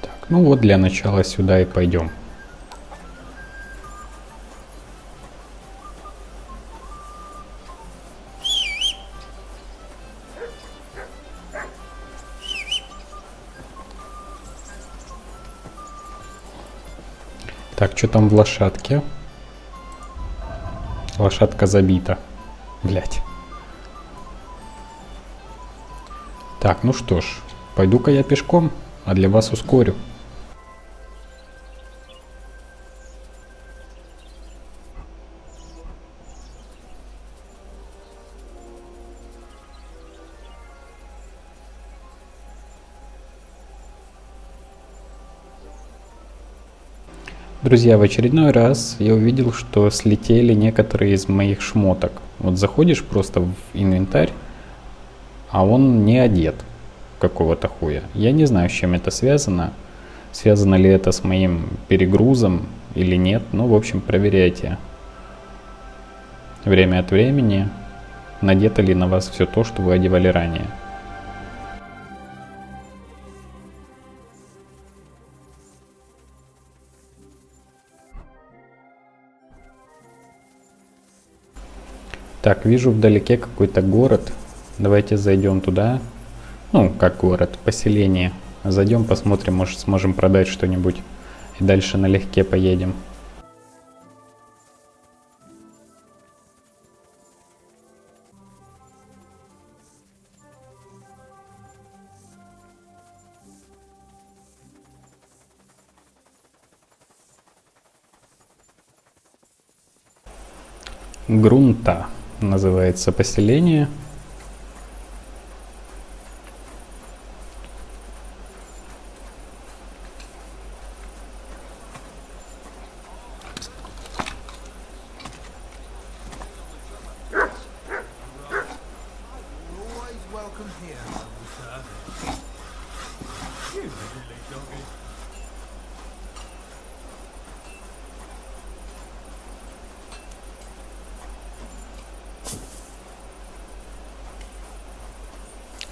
Так, ну вот для начала сюда и пойдем. Так, что там в лошадке? Лошадка забита. Блять. Так, ну что ж, пойду-ка я пешком, а для вас ускорю. Друзья, в очередной раз я увидел, что слетели некоторые из моих шмоток. Вот заходишь просто в инвентарь, а он не одет какого-то хуя. Я не знаю, с чем это связано. Связано ли это с моим перегрузом или нет. Ну, в общем, проверяйте время от времени, надето ли на вас все то, что вы одевали ранее. Так, вижу вдалеке какой-то город. Давайте зайдем туда. Ну, как город, поселение. Зайдем, посмотрим, может сможем продать что-нибудь. И дальше налегке поедем. Грунта называется поселение.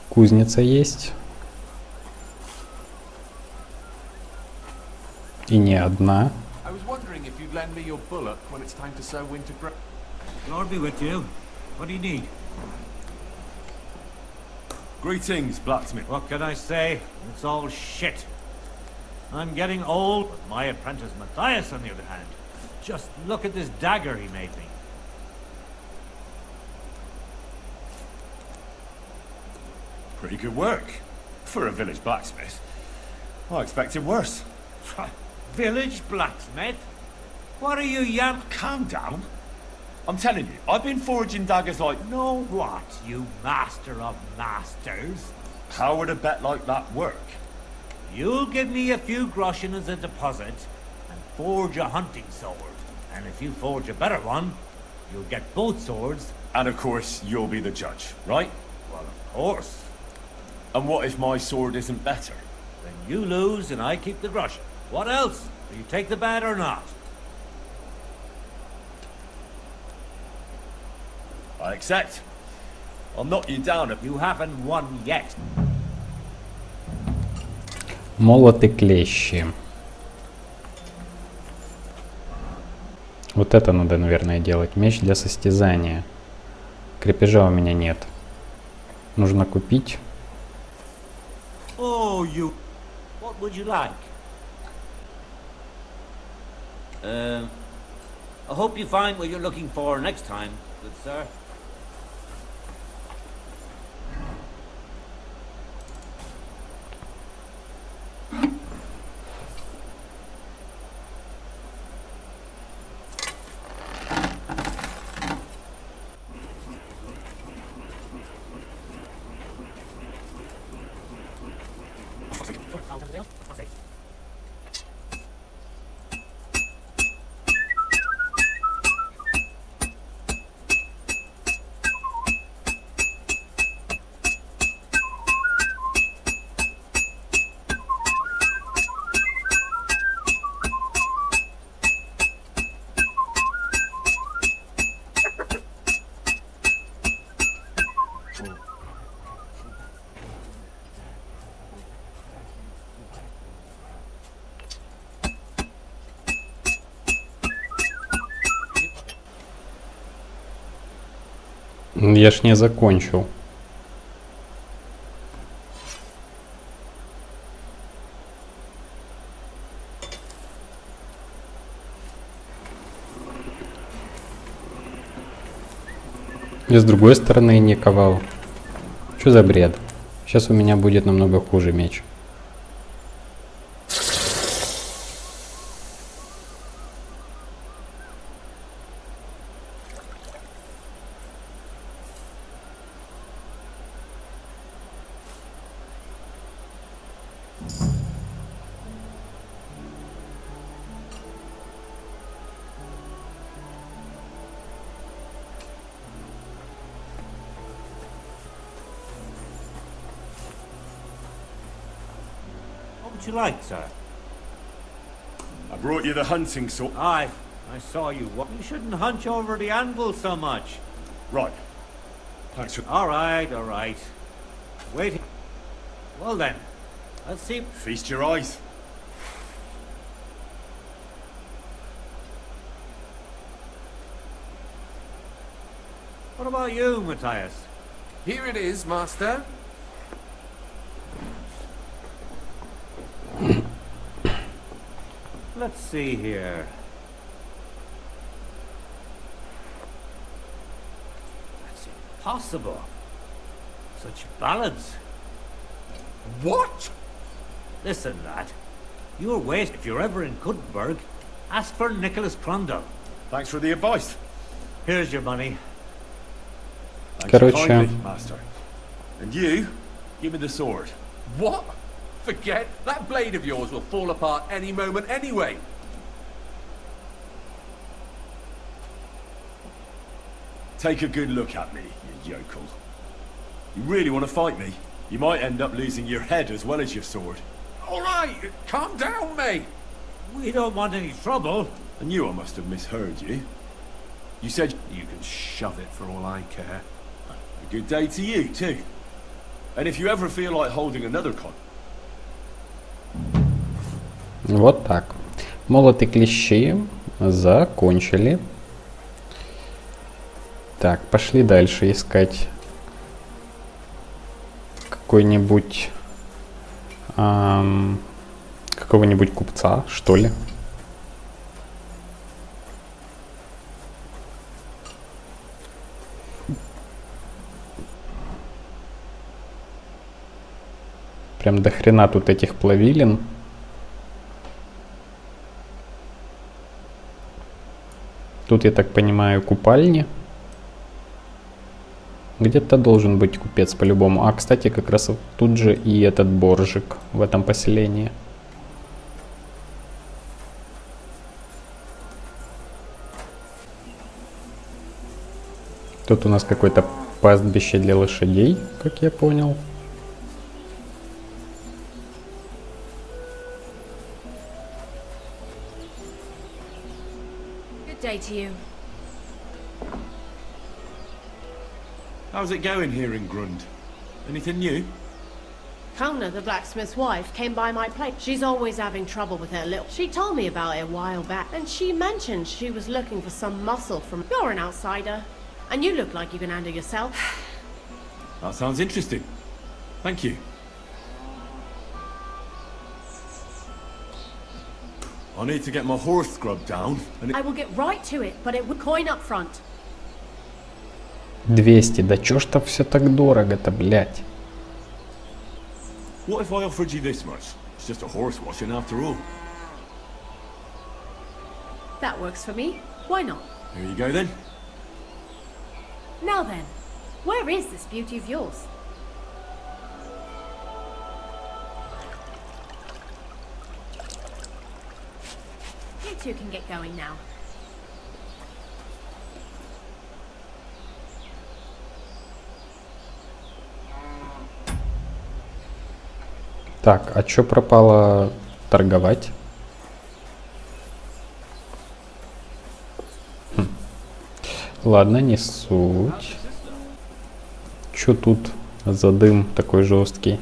Кузница есть. И не одна. Lord be with you. What do you need? Greetings, blacksmith. What can I say? It's all shit. I'm getting old. My apprentice Matthias, on the other hand, Just look at this dagger he made me. Pretty good work. For a village blacksmith. I expected worse. Village blacksmith? What are you Calm down. I'm telling you, I've been forging daggers like... No what, you master of masters? How would a bet like that work? You'll give me a few groschen as a deposit and forge a hunting sword. And if you forge a better one, you'll get both swords. And of course, you'll be the judge, right? Well, of course. And what if my sword isn't better? Then you lose and I keep the groschen. What else? Do you take the bet or not? I accept. I'll knock you down if you haven't won yet. Молот и клещи. Вот это надо, наверное, делать. Меч для состязания. Крепежа у меня нет. Нужно купить. Oh, you... What would you like? I hope you find what you're looking for next time, good sir. Я ж не закончил. И с другой стороны не ковал. Что за бред? Сейчас у меня будет намного хуже меч. What would you like, sir? I brought you the hunting sword. Aye, I saw you. You shouldn't hunch over the anvil so much. Right. Thanks for... All right. Wait. Well then, let's see. Feast your eyes. What about you, Matthias? Here it is, master. Let's see here. That's impossible. Such ballads. What? Listen, lad. You're wasted. If you're ever in Kuttenberg, ask for Nicholas Crondell. Thanks for the advice. Here's your money. Короче, master. And you, give me the sword. What? Forget. That blade of yours will fall apart any moment anyway. Take a good look at me, you yokel. You really want to fight me? You might end up losing your head as well as your sword. All right, calm down, mate. We don't want any trouble. I knew I must have misheard you. You said you can shove it for all I care. A good day to you, too. And if you ever feel like holding another con... вот так. Молот и клещи закончили. Так, пошли дальше искать какой-нибудь какого-нибудь купца, что ли. Прям до хрена тут этих плавилин. Тут, я так понимаю, купальни. Где-то должен быть купец по-любому. А, кстати, как раз вот тут же и этот боржик в этом поселении. Тут у нас какое-то пастбище для лошадей, как я понял. Good day to you. How's it going here in Grund? Anything new? Kalna, the blacksmith's wife, came by my place. She's always having trouble with her little... She told me about it a while back, and she mentioned she was looking for some muscle from... You're an outsider, and you look like you can handle yourself. That sounds interesting. Thank you. I need to get my horse scrubbed down, and... I will get right to it, but it would coin up front. 200, да чё ж так все так дорого-то, блядь? What if I offered you this much? It's just a horse washing after all. That works for me. Why not? Here you go then. Now then, where is this beauty of yours? You two can get going now. Так, а чё пропало торговать? Ладно, не суть. Чё тут за дым такой жесткий?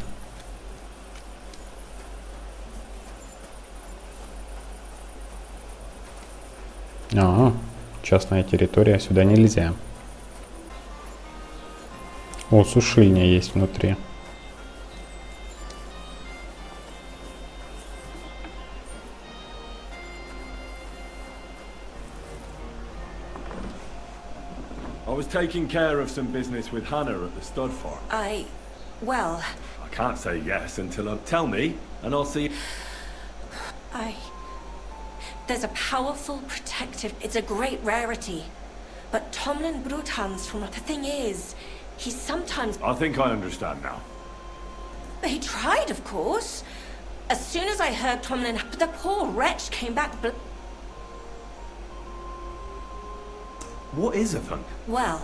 Ага, частная территория, сюда нельзя. О, сушильня есть внутри. I was taking care of some business with Hannah at the stud farm. Well... I can't say yes until tell me, and I'll see... There's a powerful protective... It's a great rarity. But Tomlin Bruthans from... The thing is, he sometimes... I think I understand now. He tried, of course. As soon as I heard Tomlin... The poor wretch came back... What is a thunder? Well,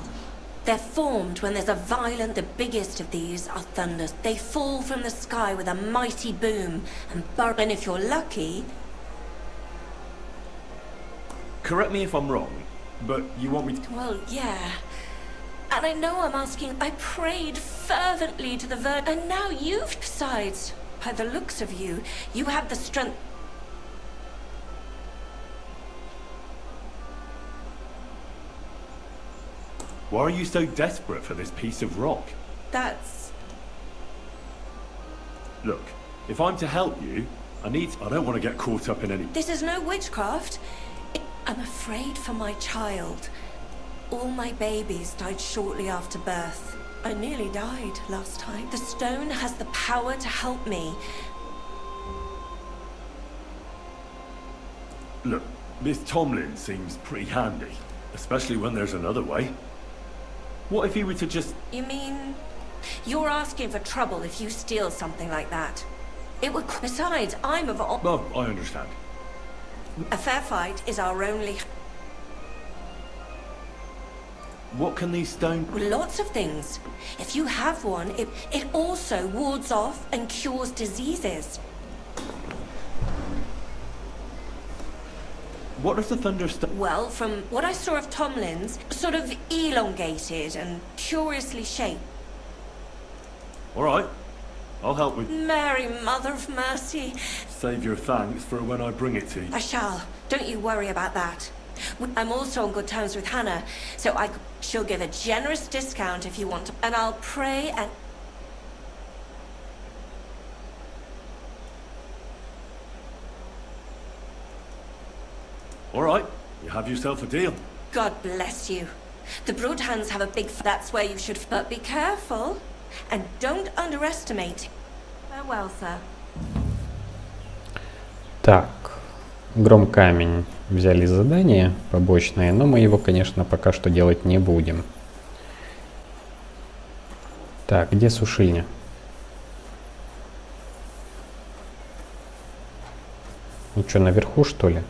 they're formed when there's a violent... The biggest of these are thunders. They fall from the sky with a mighty boom and burn. And if you're lucky... Correct me if I'm wrong, but you want me to... Well, yeah. And I know I'm asking... I prayed fervently to the Virgin, and now you've... Besides, by the looks of you, you have the strength... Why are you so desperate for this piece of rock? That's... Look, if I'm to help you, I don't want to get caught up in any... This is no witchcraft. I'm afraid for my child. All my babies died shortly after birth. I nearly died last time. The stone has the power to help me. Look, this Tomlin seems pretty handy, especially when there's another way. What if he were to just... You mean... You're asking for trouble if you steal something like that. It would... Besides, I'm of... Oh, I understand. A fair fight is our only... What can these stones... Lots of things. If you have one, it also wards off and cures diseases. What does the thunderstone... Well, from what I saw of Tomlin's, sort of elongated and curiously shaped. All right, I'll help with... Mary, Mother of Mercy. Save your thanks for when I bring it to you. I shall. Don't you worry about that. I'm also on good terms with Hannah, so she'll give a generous discount if you want to. And I'll pray and... All right, you have yourself a deal. God bless you. The Broodhands have a big... That's where you should... But be careful. And don't underestimate... Farewell, sir. Так, гром камень взяли задание побочное, но мы его, конечно, пока что делать не будем. Так, где сушильня? Ну что, наверху, что ли?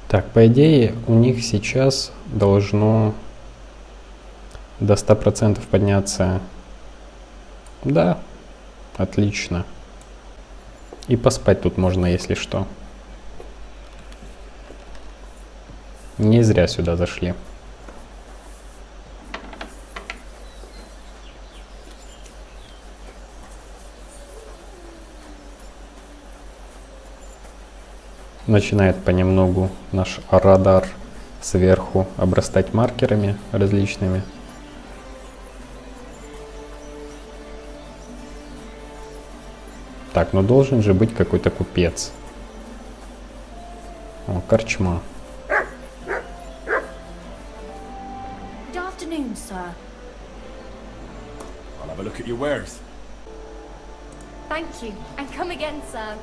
Так, по идее, у них сейчас должно до 100% подняться. Да, отлично. И поспать тут можно, если что. Не зря сюда зашли. Начинает понемногу наш радар сверху обрастать маркерами различными. Так, ну должен же быть какой-то купец. О, корчма. Good afternoon, sir. I'll have a look at your wares. Thank you, and come again, sir.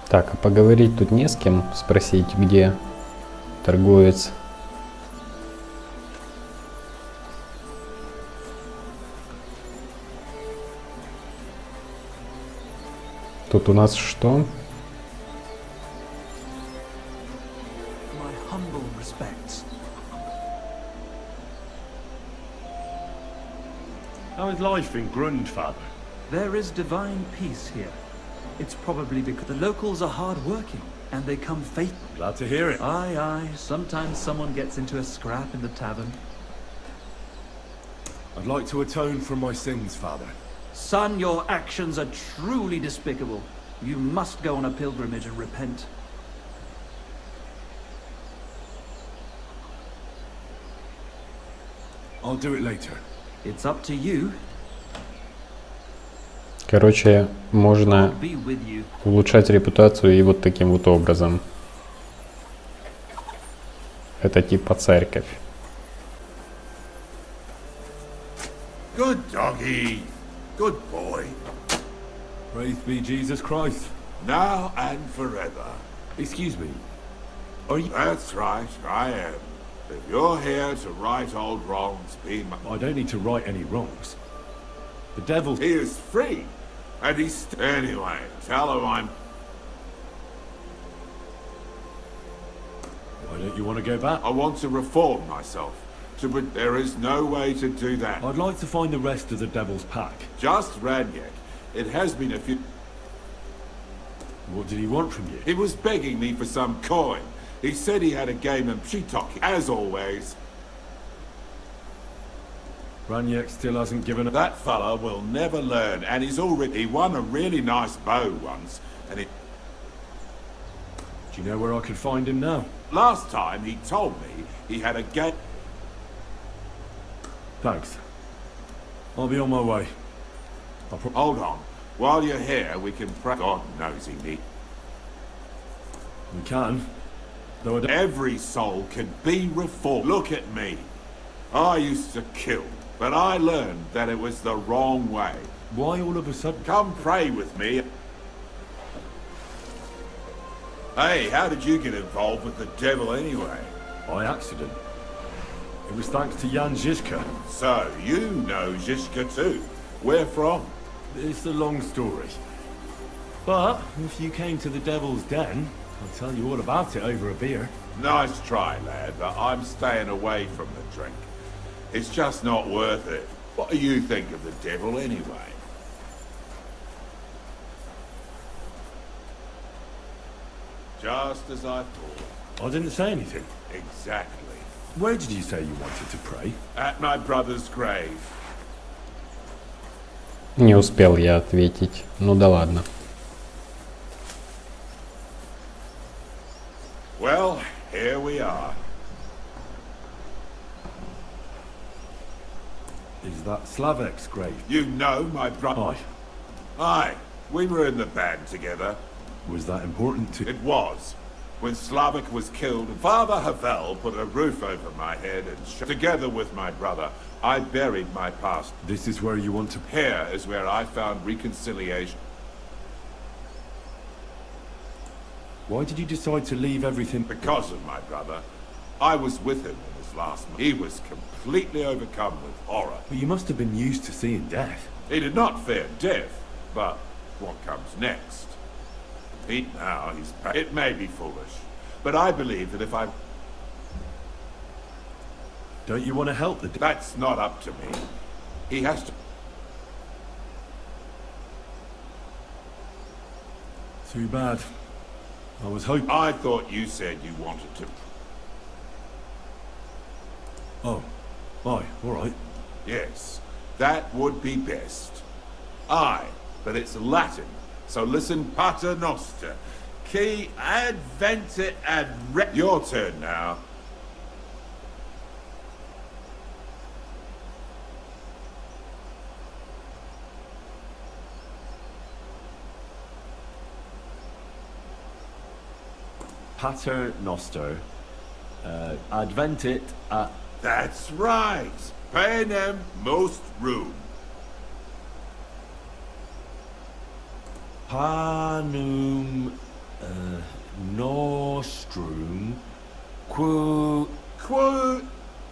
Так, а поговорить тут не с кем, спросить, где торговец. Тут у нас что? My humble respects. How is life in Grund, Father? There is divine peace here. It's probably because the locals are hard-working, and they come faithful. Glad to hear it. Aye, aye. Sometimes someone gets into a scrap in the tavern. I'd like to atone for my sins, Father. Son, your actions are truly despicable. You must go on a pilgrimage and repent. I'll do it later. It's up to you. Короче, можно Be with you. улучшать репутацию и вот таким вот образом. Это типа церковь. Good doggy. Good boy. Praise be Jesus Christ. Now and forever. Excuse me. Are you... That's right, I am. If you're here to right old wrongs, be my... I don't need to right any wrongs. The devil... He is free. And he's... Anyway, tell him I'm... Why don't you want to go back? I want to reform myself. But there is no way to do that. I'd like to find the rest of the devil's pack. Just Ranyek. It has been a few... What did he want from you? He was begging me for some coin. He said he had a game of shitoki, as always. Ranyek still hasn't given up. That fella will never learn, and he's already... He won a really nice bow once, and it... Do you know where I could find him now? Last time he told me he had a game... Thanks. I'll be on my way. Hold on. While you're here, we can pray. God knows he needs... We can. Though I don't... Every soul can be reformed. Look at me. I used to kill, but I learned that it was the wrong way. Why all of a sudden? Come pray with me. Hey, how did you get involved with the devil anyway? By accident. It was thanks to Jan Žižka. So, you know Žižka too. Where from? It's a long story. But, if you came to the Devil's Den, I'll tell you all about it over a beer. Nice try, lad, but I'm staying away from the drink. It's just not worth it. What do you think of the devil anyway? Just as I thought. I didn't say anything. Exactly. Where did you say you wanted to pray? At my brother's grave. Не успел я ответить. Ну да ладно. Well, here we are. Is that Slavek's grave? You know my brother. Aye, we were in the band together. Was that important to... It was. When Slavek was killed, Father Havel put a roof over my head and together with my brother, I buried my past. This is where you want to... Here is where I found reconciliation. Why did you decide to leave everything? Because of my brother. I was with him in his last month. He was completely overcome with horror. But you must have been used to seeing death. He did not fear death, but what comes next? Now he's back. It may be foolish, but I believe that if I... Don't you want to help the... That's not up to me. He has to... Too bad. I was hoping... I thought you said you wanted to... Oh. Aye, alright. Yes, that would be best. Aye, but it's Latin. So listen, pater noster. Qui adventit ad re... Your turn now. Pater noster. Adventit at... That's right. Panem most room. Panum nostrum quo...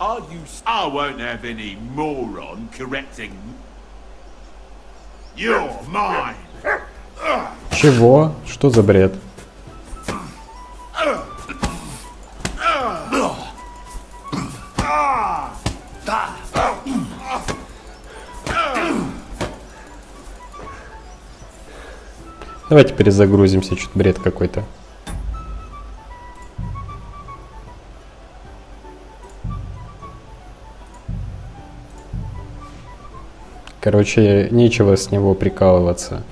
Are you... I won't have any moron correcting... You're mine! Чего? Что за бред? Давайте перезагрузимся, что-то бред какой-то. Короче, нечего с него прикалываться.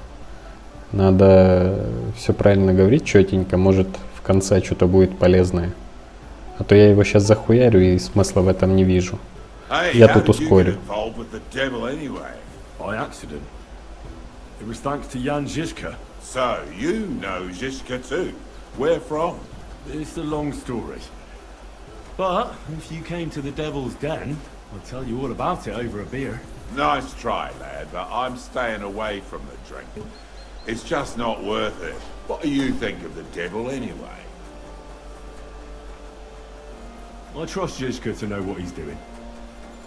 Надо все правильно говорить, четенько. Может, в конце что-то будет полезное. А то я его сейчас захуярю и смысла в этом не вижу. Я тут ускорю. It was thanks to Jan Žižka. So, you know Žižka too. Where from? It's a long story. But, if you came to the Devil's Den, I'll tell you all about it over a beer. Nice try, lad, but I'm staying away from the drink. It's just not worth it. What do you think of the devil anyway? I trust Žižka to know what he's doing.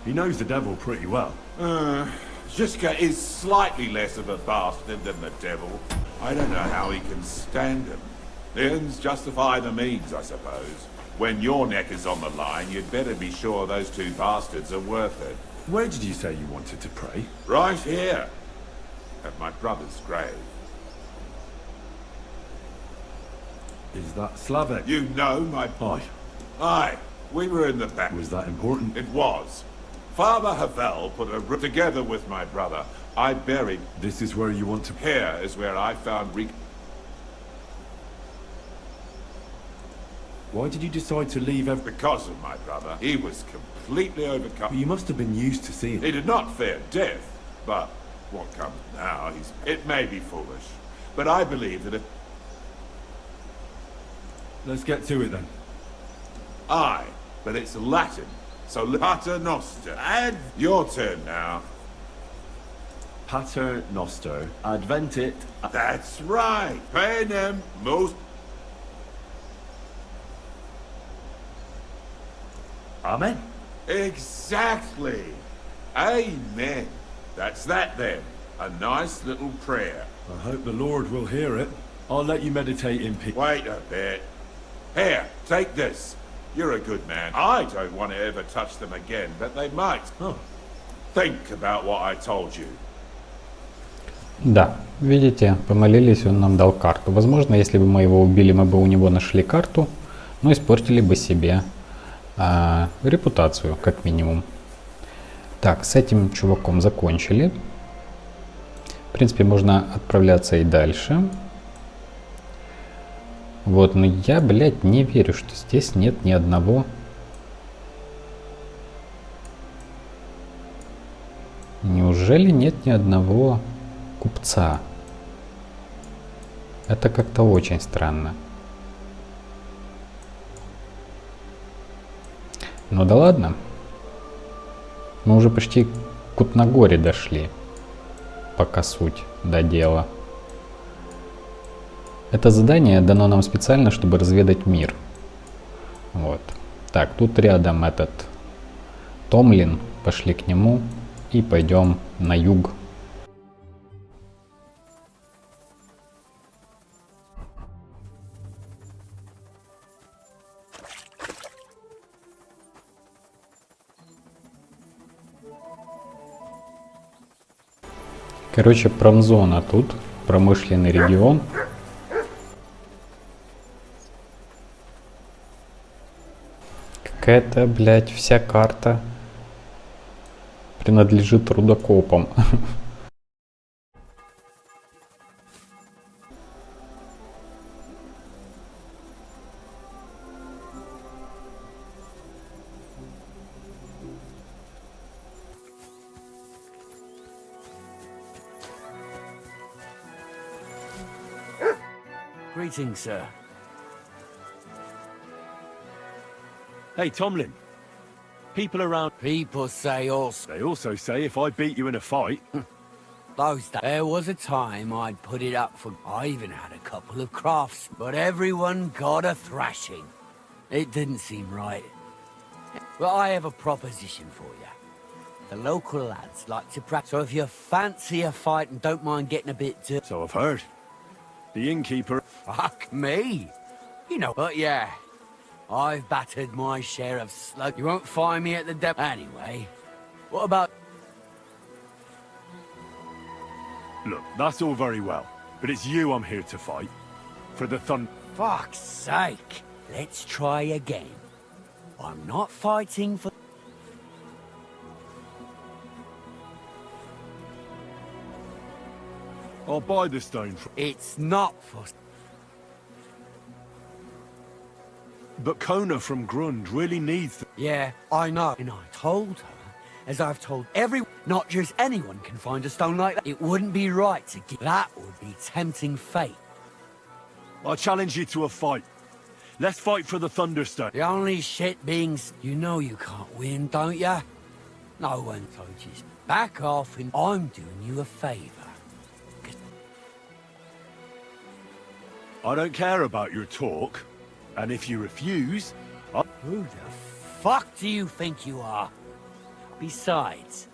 He knows the devil pretty well. Žižka is slightly less of a bastard than the devil. I don't know how he can stand him. The ends justify the means, I suppose. When your neck is on the line, you'd better be sure those two bastards are worth it. Where did you say you wanted to pray? Right here, at my brother's grave. Is that Slavek? You know my... Aye. Aye, we were in the back. Was that important? It was. Father Havel put a roof together with my brother. I buried... This is where you want to... Here is where I found Why did you decide to leave Because of my brother. He was completely overcome. But you must have been used to seeing... He did not fear death, but what comes now, It may be foolish, but I believe that if... Let's get to it then. Aye, but it's Latin, so pater noster. And your turn now. Pater noster. Adventit... That's right. Panem most... Amen. Exactly. Amen. That's that then. A nice little prayer. I hope the Lord will hear it. I'll let you meditate in peace. Wait a bit. Here, take this. You're a good man. I don't want to ever touch them again, but they might. Oh. Think about what I told you. Да, видите, помолились, он нам дал карту. Возможно, если бы мы его убили, мы бы у него нашли карту, но испортили бы себе репутацию, как минимум. Так, с этим чуваком закончили. В принципе, можно отправляться и дальше. Вот, но я, блядь, не верю, что здесь нет ни одного... Неужели нет ни одного купца? Это как-то очень странно. Ну да ладно. Мы уже почти к Кутна-Горе дошли. Пока суть до дела. Это задание дано нам специально, чтобы разведать мир. Вот. Так, тут рядом этот Томлин. Пошли к нему и пойдем на юг. Короче, промзона тут, промышленный регион. Какая-то, блядь, вся карта принадлежит рудокопам. Greetings, sir. Hey, Tomlin. People around... People say also... They also say if I beat you in a fight... There was a time I'd put it up for... I even had a couple of crafts, but everyone got a thrashing. It didn't seem right. But I have a proposition for you. The local lads like to practice, so if you fancy a fight and don't mind getting a bit dirty... So I've heard. The innkeeper... Fuck me. You know, but yeah. I've battered my share of slug. You won't find me at the depth. Anyway, what about... Look, that's all very well, but it's you I'm here to fight. For the Fuck's sake. Let's try again. I'm not fighting for... I'll buy the stone from... It's not for... But Kona from Grund really needs the... Yeah, I know. And I told her, as I've told everyone, not just anyone can find a stone like that. It wouldn't be right to give... That would be tempting fate. I challenge you to a fight. Let's fight for the Thunderstone. The only shit being... You know you can't win, don't ya? No one told you. Back off and I'm doing you a favor. I don't care about your talk. And if you refuse, Who the fuck do you think you are? Besides...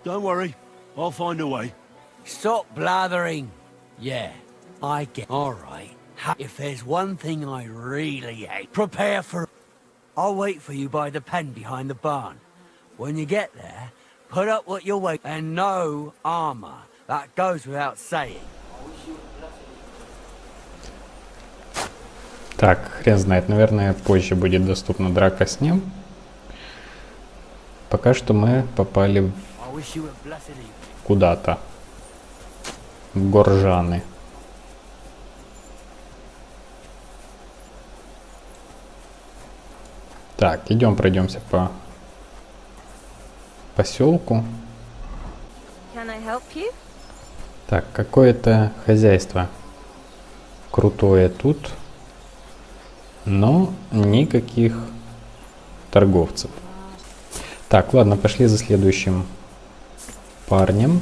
Don't worry, I'll find a way. Stop blathering. Yeah, I get... Alright. If there's one thing I really hate, prepare for... I'll wait for you by the pen behind the barn. When you get there, put up what you're waiting... And no armor. That goes without saying. Так, хрен знает, наверное, позже будет доступна драка с ним. Пока что мы попали куда-то. В Горжаны. Так, идем пройдемся по поселку. Can I help you? Так, какое-то хозяйство крутое тут. Но никаких торговцев. Так, ладно, пошли за следующим парнем.